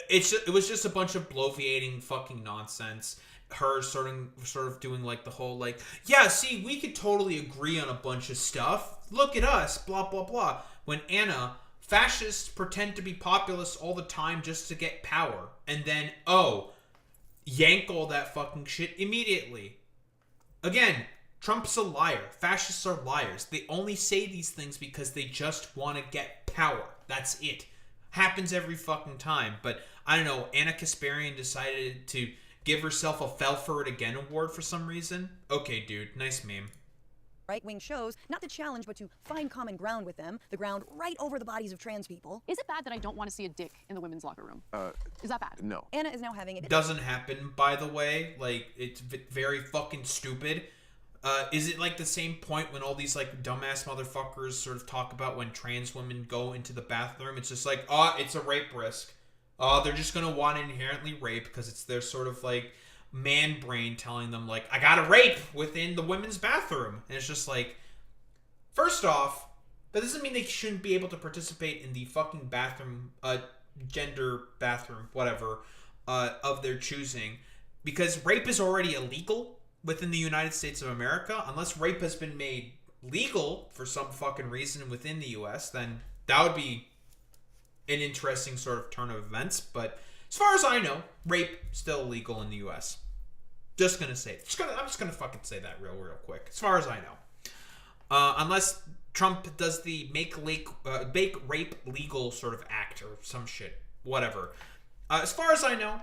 It was just a bunch of bloviating fucking nonsense. Her sort of doing like the whole like, yeah, see, we could totally agree on a bunch of stuff. Look at us, blah blah blah. When Anna, fascists pretend to be populists all the time just to get power, and then yank all that fucking shit immediately. Again, Trump's a liar. Fascists are liars. They only say these things because they just want to get power. That's it. Happens every fucking time. But I don't know, Anna Kasparian decided to give herself a Fell For It Again award for some reason. Okay, dude, nice meme. Right-wing shows, not to challenge, but to find common ground with them, the ground right over the bodies of trans people. Is it bad that I don't want to see a dick in the women's locker room? Is that bad? No. Anna is now having it. Doesn't happen, by the way. Like, it's very fucking stupid. Is it like the same point when all these like dumbass motherfuckers sort of talk about when trans women go into the bathroom? It's just like, it's a rape risk. They're just gonna want to inherently rape because it's their sort of like man brain telling them like, I gotta rape within the women's bathroom. And it's just like, first off, that doesn't mean they shouldn't be able to participate in the fucking bathroom, gender bathroom, whatever, of their choosing. because rape is already illegal within the United States of America. Unless rape has been made legal for some fucking reason within the U.S., then that would be an interesting sort of turn of events. But as far as I know, rape still illegal in the U.S. Just gonna say, I'm just gonna fucking say that real quick. As far as I know, unless Trump does the make rape legal sort of act or some shit, whatever. As far as I know,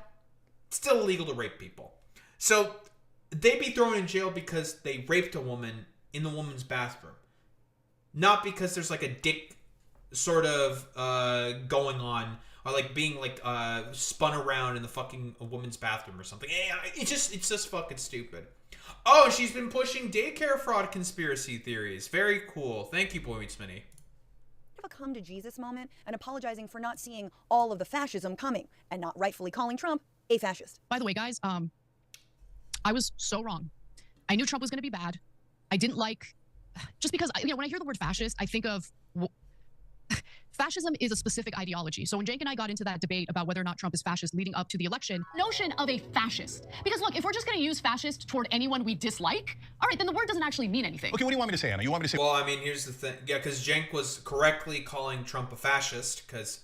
it's still illegal to rape people. So they'd be thrown in jail because they raped a woman in the woman's bathroom, not because there's like a dick sort of going on, or like being like spun around in the fucking woman's bathroom or something. It's just fucking stupid. Oh, she's been pushing daycare fraud conspiracy theories. Very cool. Thank you, Boy Meets Mini. A come to Jesus moment and apologizing for not seeing all of the fascism coming and not rightfully calling Trump a fascist. By the way, guys, I was so wrong. I knew Trump was going to be bad. I didn't like, just because, when I hear the word fascist, I think of, fascism is a specific ideology. So when Jake and I got into that debate about whether or not Trump is fascist leading up to the election, notion of a fascist. Because look, if we're just going to use fascist toward anyone we dislike, all right, then the word doesn't actually mean anything. Okay, what do you want me to say, Anna? You want me to say... Well, I mean, here's the thing. Yeah, because Jenk was correctly calling Trump a fascist, because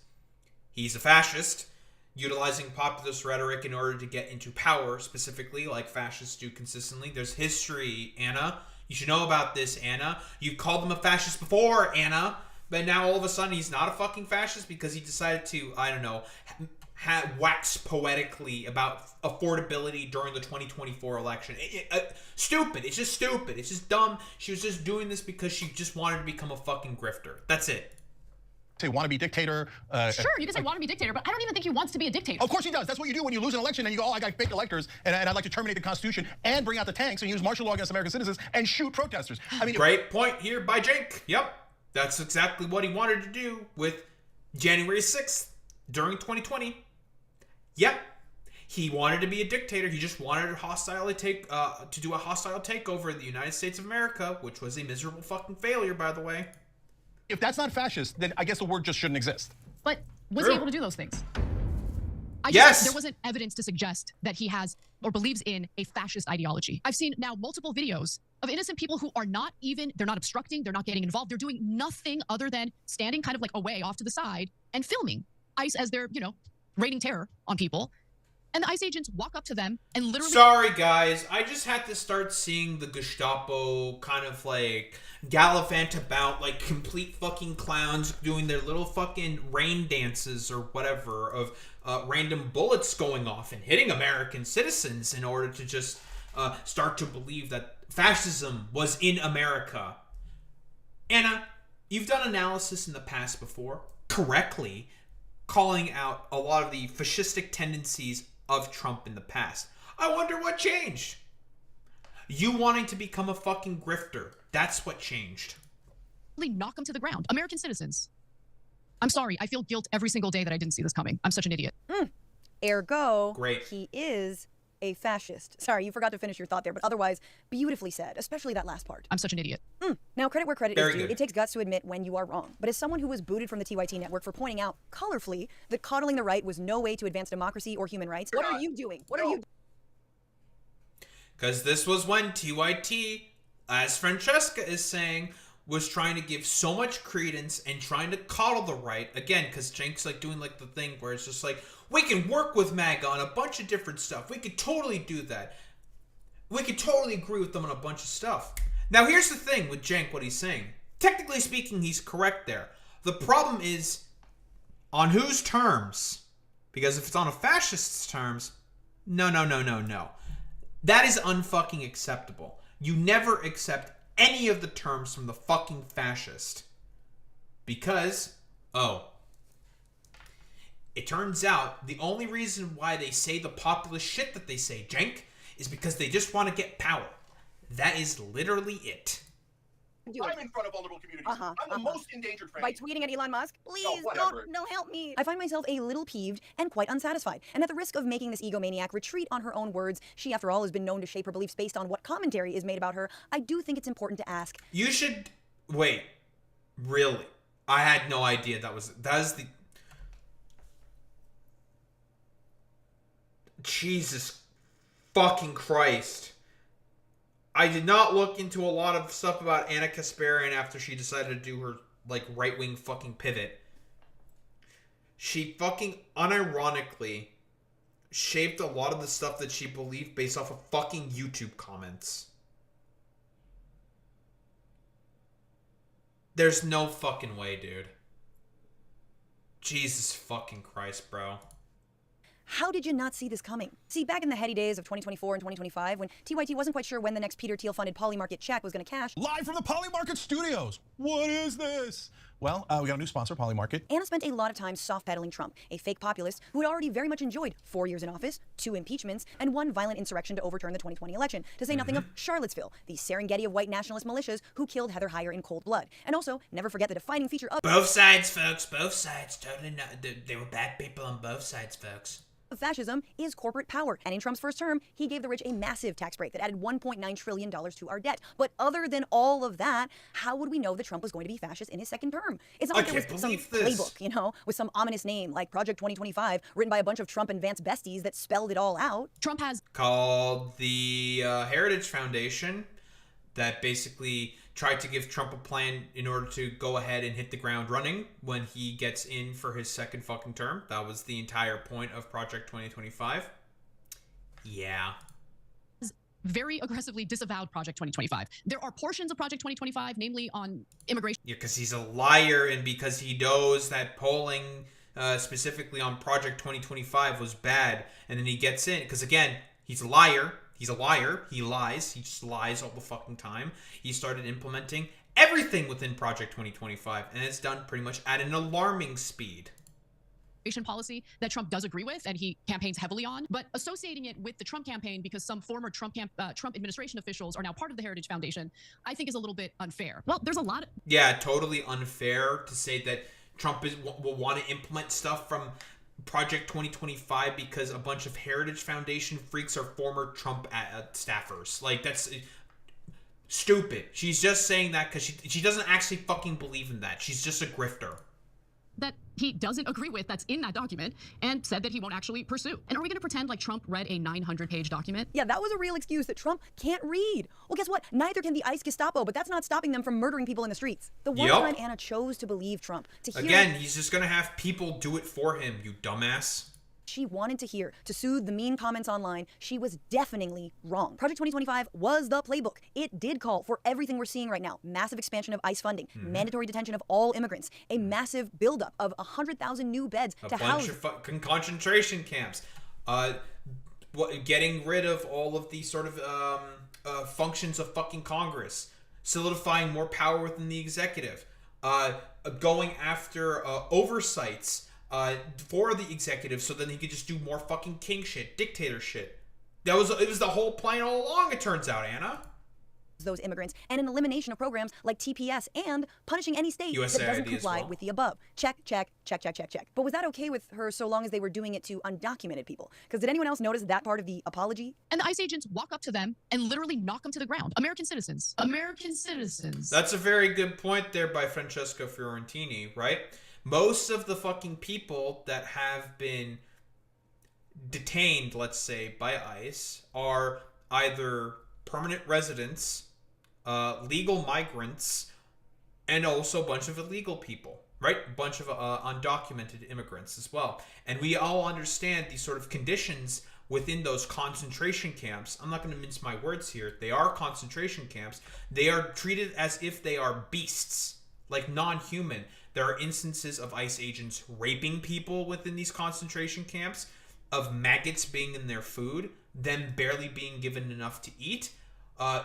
he's a fascist, utilizing populist rhetoric in order to get into power, specifically, like fascists do consistently. There's history, Anna. You should know about this, Anna. You've called him a fascist before, Anna. But now all of a sudden he's not a fucking fascist because he decided to, I don't know, wax poetically about affordability during the 2024 election. Stupid. It's just stupid. It's just dumb. She was just doing this because she just wanted to become a fucking grifter. That's it. Say wannabe dictator. Sure, you can say wannabe dictator, but I don't even think he wants to be a dictator. Of course he does. That's what you do when you lose an election and you go, oh, I got fake electors and I'd like to terminate the Constitution and bring out the tanks and use martial law against American citizens and shoot protesters. I mean, great point here by Jake. Yep. That's exactly what he wanted to do with January 6th during 2020. Yep. He wanted to be a dictator. He just wanted to do a hostile takeover of the United States of America, which was a miserable fucking failure, by the way. If that's not fascist, then I guess the word just shouldn't exist. But was he able to do those things? Yes. There wasn't evidence to suggest that he has or believes in a fascist ideology. I've seen now multiple videos of innocent people who are not even, they're not obstructing, they're not getting involved, they're doing nothing other than standing kind of like away off to the side and filming ICE as they're, raining terror on people. And the ICE agents walk up to them and literally... Sorry, guys. I just had to start seeing the Gestapo kind of like gallivant about like complete fucking clowns doing their little fucking rain dances or whatever of random bullets going off and hitting American citizens in order to just start to believe that fascism was in America. Anna, you've done analysis in the past before, correctly, calling out a lot of the fascistic tendencies of Trump in the past. I wonder what changed. You wanting to become a fucking grifter. That's what changed. Knock them to the ground. American citizens. I'm sorry. I feel guilt every single day that I didn't see this coming. I'm such an idiot. Ergo, great. He is a fascist. Sorry, you forgot to finish your thought there, but otherwise, beautifully said, especially that last part. I'm such an idiot. Now, credit where credit is due. Good. It takes guts to admit when you are wrong. But as someone who was booted from the TYT network for pointing out, colorfully, that coddling the right was no way to advance democracy or human rights, what are you doing? What are you doing? Because this was when TYT, as Francesca is saying, was trying to give so much credence and trying to coddle the right. Again, because Jenk's like doing like the thing where it's just like, we can work with MAGA on a bunch of different stuff. We could totally do that. We could totally agree with them on a bunch of stuff. Now, here's the thing with Jenk, what he's saying. Technically speaking, he's correct there. The problem is, on whose terms? Because if it's on a fascist's terms, no. That is unfucking acceptable. You never accept any of the terms from the fucking fascist. Because, it turns out the only reason why they say the populist shit that they say, Jenk, is because they just want to get power. That is literally it. I'm in front of vulnerable communities. I'm the most endangered friend. By tweeting at Elon Musk? Please, whatever. no, help me. I find myself a little peeved and quite unsatisfied. And at the risk of making this egomaniac retreat on her own words, she, after all, has been known to shape her beliefs based on what commentary is made about her, I do think it's important to ask. You should... Wait. Really? I had no idea that is the... Jesus fucking Christ. I did not look into a lot of stuff about Anna Kasparian after she decided to do her, like, right-wing fucking pivot. She fucking unironically shaped a lot of the stuff that she believed based off of fucking YouTube comments. There's no fucking way, dude. Jesus fucking Christ, bro. How did you not see this coming? See, back in the heady days of 2024 and 2025, when TYT wasn't quite sure when the next Peter Thiel-funded Polymarket check was going to cash. Live from the Polymarket studios. What is this? Well, we got a new sponsor, Polymarket. Anna spent a lot of time soft-pedaling Trump, a fake populist who had already very much enjoyed 4 years in office, 2 impeachments, and 1 violent insurrection to overturn the 2020 election, to say nothing of Charlottesville, the Serengeti of white nationalist militias who killed Heather Heyer in cold blood. And also, never forget the defining feature of... Both sides, folks. Both sides. Totally not... There were bad people on both sides, folks. Fascism is corporate power, and in Trump's first term, he gave the rich a massive tax break that added $1.9 trillion to our debt. But other than all of that, how would we know that Trump was going to be fascist in his second term? It's not like there was some playbook, you know, with some ominous name like Project 2025, written by a bunch of Trump and Vance besties that spelled it all out. Trump has called the Heritage Foundation that basically tried to give Trump a plan in order to go ahead and hit the ground running when he gets in for his second fucking term. That was the entire point of Project 2025. Yeah. Very aggressively disavowed Project 2025. There are portions of Project 2025, namely on immigration. Yeah, because he's a liar and because he knows that polling specifically on Project 2025 was bad. And then he gets in, because again, he's a liar. He's a liar. He lies. He just lies all the fucking time. He started implementing everything within Project 2025, and it's done pretty much at an alarming speed. Policy that Trump does agree with and he campaigns heavily on, but associating it with the Trump campaign because some former Trump administration officials are now part of the Heritage Foundation, I think is a little bit unfair. Well, there's a lot of... Yeah, totally unfair to say that Trump will want to implement stuff from Project 2025 because a bunch of Heritage Foundation freaks are former Trump staffers. Like, that's stupid. She's just saying that because she doesn't actually fucking believe in that. She's just a grifter. That he doesn't agree with that's in that document and said that he won't actually pursue. And are we going to pretend like Trump read a 900-page document? Yeah, that was a real excuse that Trump can't read. Well, guess what? Neither can the ICE Gestapo, but that's not stopping them from murdering people in the streets. The one time Anna chose to believe Trump, to hear... Again, he's just going to have people do it for him, you dumbass. She wanted to hear, to soothe the mean comments online, she was deafeningly wrong. Project 2025 was the playbook. It did call for everything we're seeing right now. Massive expansion of ICE funding, mandatory detention of all immigrants, a massive buildup of 100,000 new beds to house... A bunch of fucking concentration camps. Getting rid of all of these sort of functions of fucking Congress. Solidifying more power within the executive. Going after oversights for the executive so then he could just do more fucking king shit, dictator shit. It was the whole plan all along, it turns out, Anna. Those immigrants and an elimination of programs like TPS and punishing any state that doesn't comply with the above. Check, check, check, check, check, check. But was that okay with her so long as they were doing it to undocumented people? Because did anyone else notice that part of the apology? And the ICE agents walk up to them and literally knock them to the ground. American citizens. American citizens. That's a very good point there by Francesco Fiorentini, right? Most of the fucking people that have been detained, let's say, by ICE are either permanent residents, legal migrants, and also a bunch of illegal people, right? A bunch of undocumented immigrants as well. And we all understand these sort of conditions within those concentration camps. I'm not going to mince my words here. They are concentration camps. They are treated as if they are beasts, like non-human. There are instances of ICE agents raping people within these concentration camps, of maggots being in their food, them barely being given enough to eat.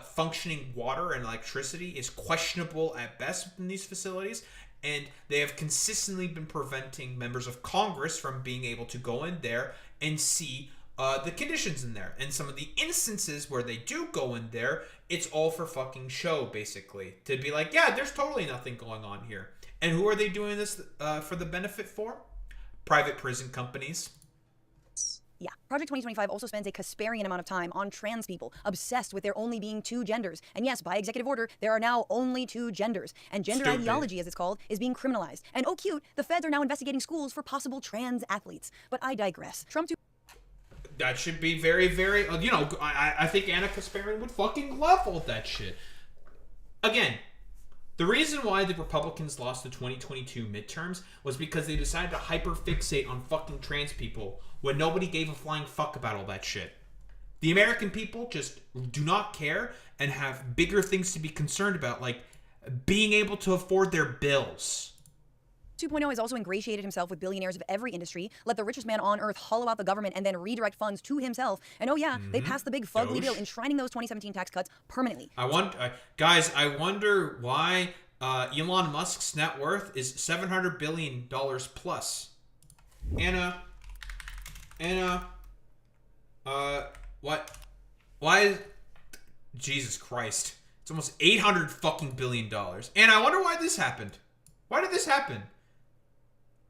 Functioning water and electricity is questionable at best within these facilities, and they have consistently been preventing members of Congress from being able to go in there and see the conditions in there. And some of the instances where they do go in there, it's all for fucking show, basically. To be like, yeah, there's totally nothing going on here. And who are they doing this for the benefit for? Private prison companies. Yeah, Project 2025 also spends a Kasparian amount of time on trans people, obsessed with there only being 2 genders. And yes, by executive order, there are now only 2 genders. And gender ideology, as it's called, is being criminalized. And oh cute, the feds are now investigating schools for possible trans athletes. But I digress. Trump that should be very, very, you know, I think Anna Kasparian would fucking love all that shit. Again, the reason why the Republicans lost the 2022 midterms was because they decided to hyper-fixate on fucking trans people when nobody gave a flying fuck about all that shit. The American people just do not care and have bigger things to be concerned about, like being able to afford their bills. 2.0 has also ingratiated himself with billionaires of every industry, let the richest man on earth hollow out the government and then redirect funds to himself. And oh yeah, they passed the big fugly bill enshrining those 2017 tax cuts permanently. Guys, I wonder why Elon Musk's net worth is $700 billion plus. Anna, what? Why? Jesus Christ. It's almost $800 fucking billion. And I wonder why this happened. Why did this happen?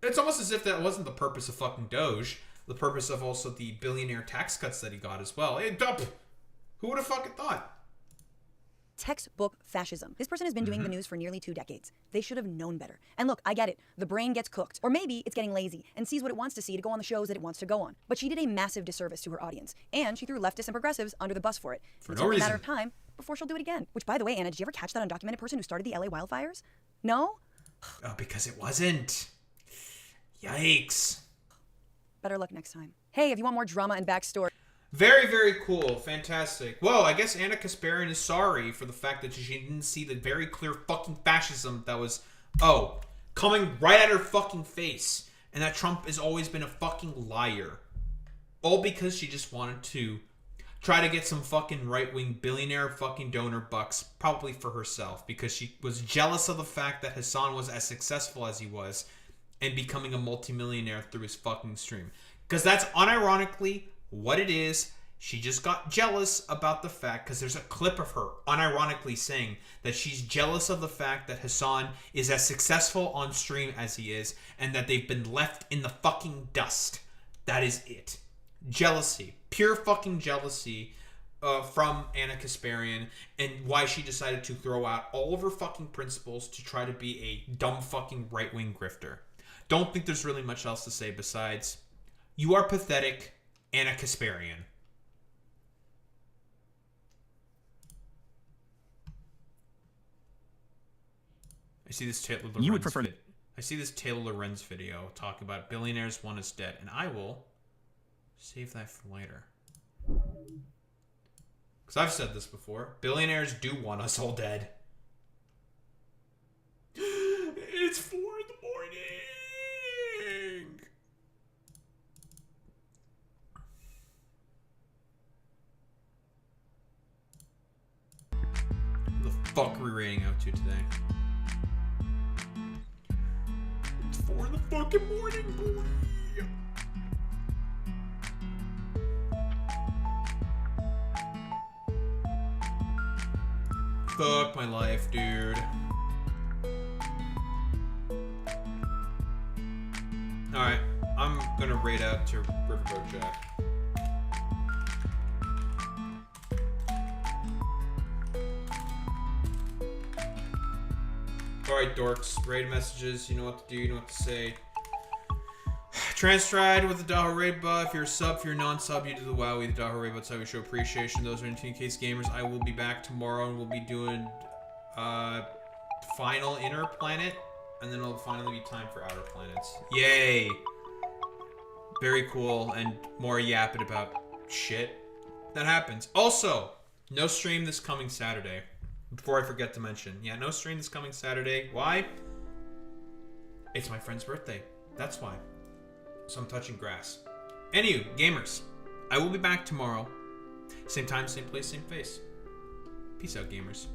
It's almost as if that wasn't the purpose of fucking Doge. The purpose of also the billionaire tax cuts that he got as well. Hey, who would have fucking thought? Textbook fascism. This person has been doing the news for nearly 2 decades. They should have known better. And look, I get it. The brain gets cooked. Or maybe it's getting lazy and sees what it wants to see to go on the shows that it wants to go on. But she did a massive disservice to her audience. And she threw leftists and progressives under the bus for it. It's only a matter of time before she'll do it again. Which, by the way, Anna, did you ever catch that undocumented person who started the LA wildfires? No? Oh, because it wasn't. Yikes. Better luck next time. Hey, if you want more drama and backstory. Very, very cool. Fantastic. Well, I guess Anna Kasparian is sorry for the fact that she didn't see the very clear fucking fascism that was, coming right at her fucking face. And that Trump has always been a fucking liar. All because she just wanted to try to get some fucking right-wing billionaire fucking donor bucks, probably for herself, because she was jealous of the fact that Hassan was as successful as he was and becoming a multimillionaire through his fucking stream. Because that's unironically what it is. She just got jealous about the fact, because there's a clip of her unironically saying that she's jealous of the fact that Hassan is as successful on stream as he is, and that they've been left in the fucking dust. That is it. Jealousy. Pure fucking jealousy from Anna Kasparian, and why she decided to throw out all of her fucking principles to try to be a dumb fucking right-wing grifter. Don't think there's really much else to say besides, you are pathetic, Anna Kasparian. I see this Taylor Lorenz I see this Taylor Lorenz video talking about billionaires want us dead, and I will save that for later. Because I've said this before. Billionaires do want us all dead. It's 4 in the morning! What the fuck are we rating out to today? It's 4 in the fucking morning, boy! Fuck my life, dude. Alright, I'm gonna raid out to Riverboat Jack. Alright, dorks. Raid messages, you know what to do, you know what to say. Transtride with the Daho Raid buff. If you're a sub, if you're a non-sub, you do the WoW, the Daho Raid, that's how we show appreciation. Those are 18Case gamers. I will be back tomorrow and we'll be doing final inner planet, and then it'll finally be time for outer planets. Yay! Very cool, and more yapping about shit that happens. Also, no stream this coming Saturday. Before I forget to mention. Yeah, no stream this coming Saturday. Why? It's my friend's birthday. That's why. So I'm touching grass. Anywho, gamers, I will be back tomorrow. Same time, same place, same face. Peace out, gamers.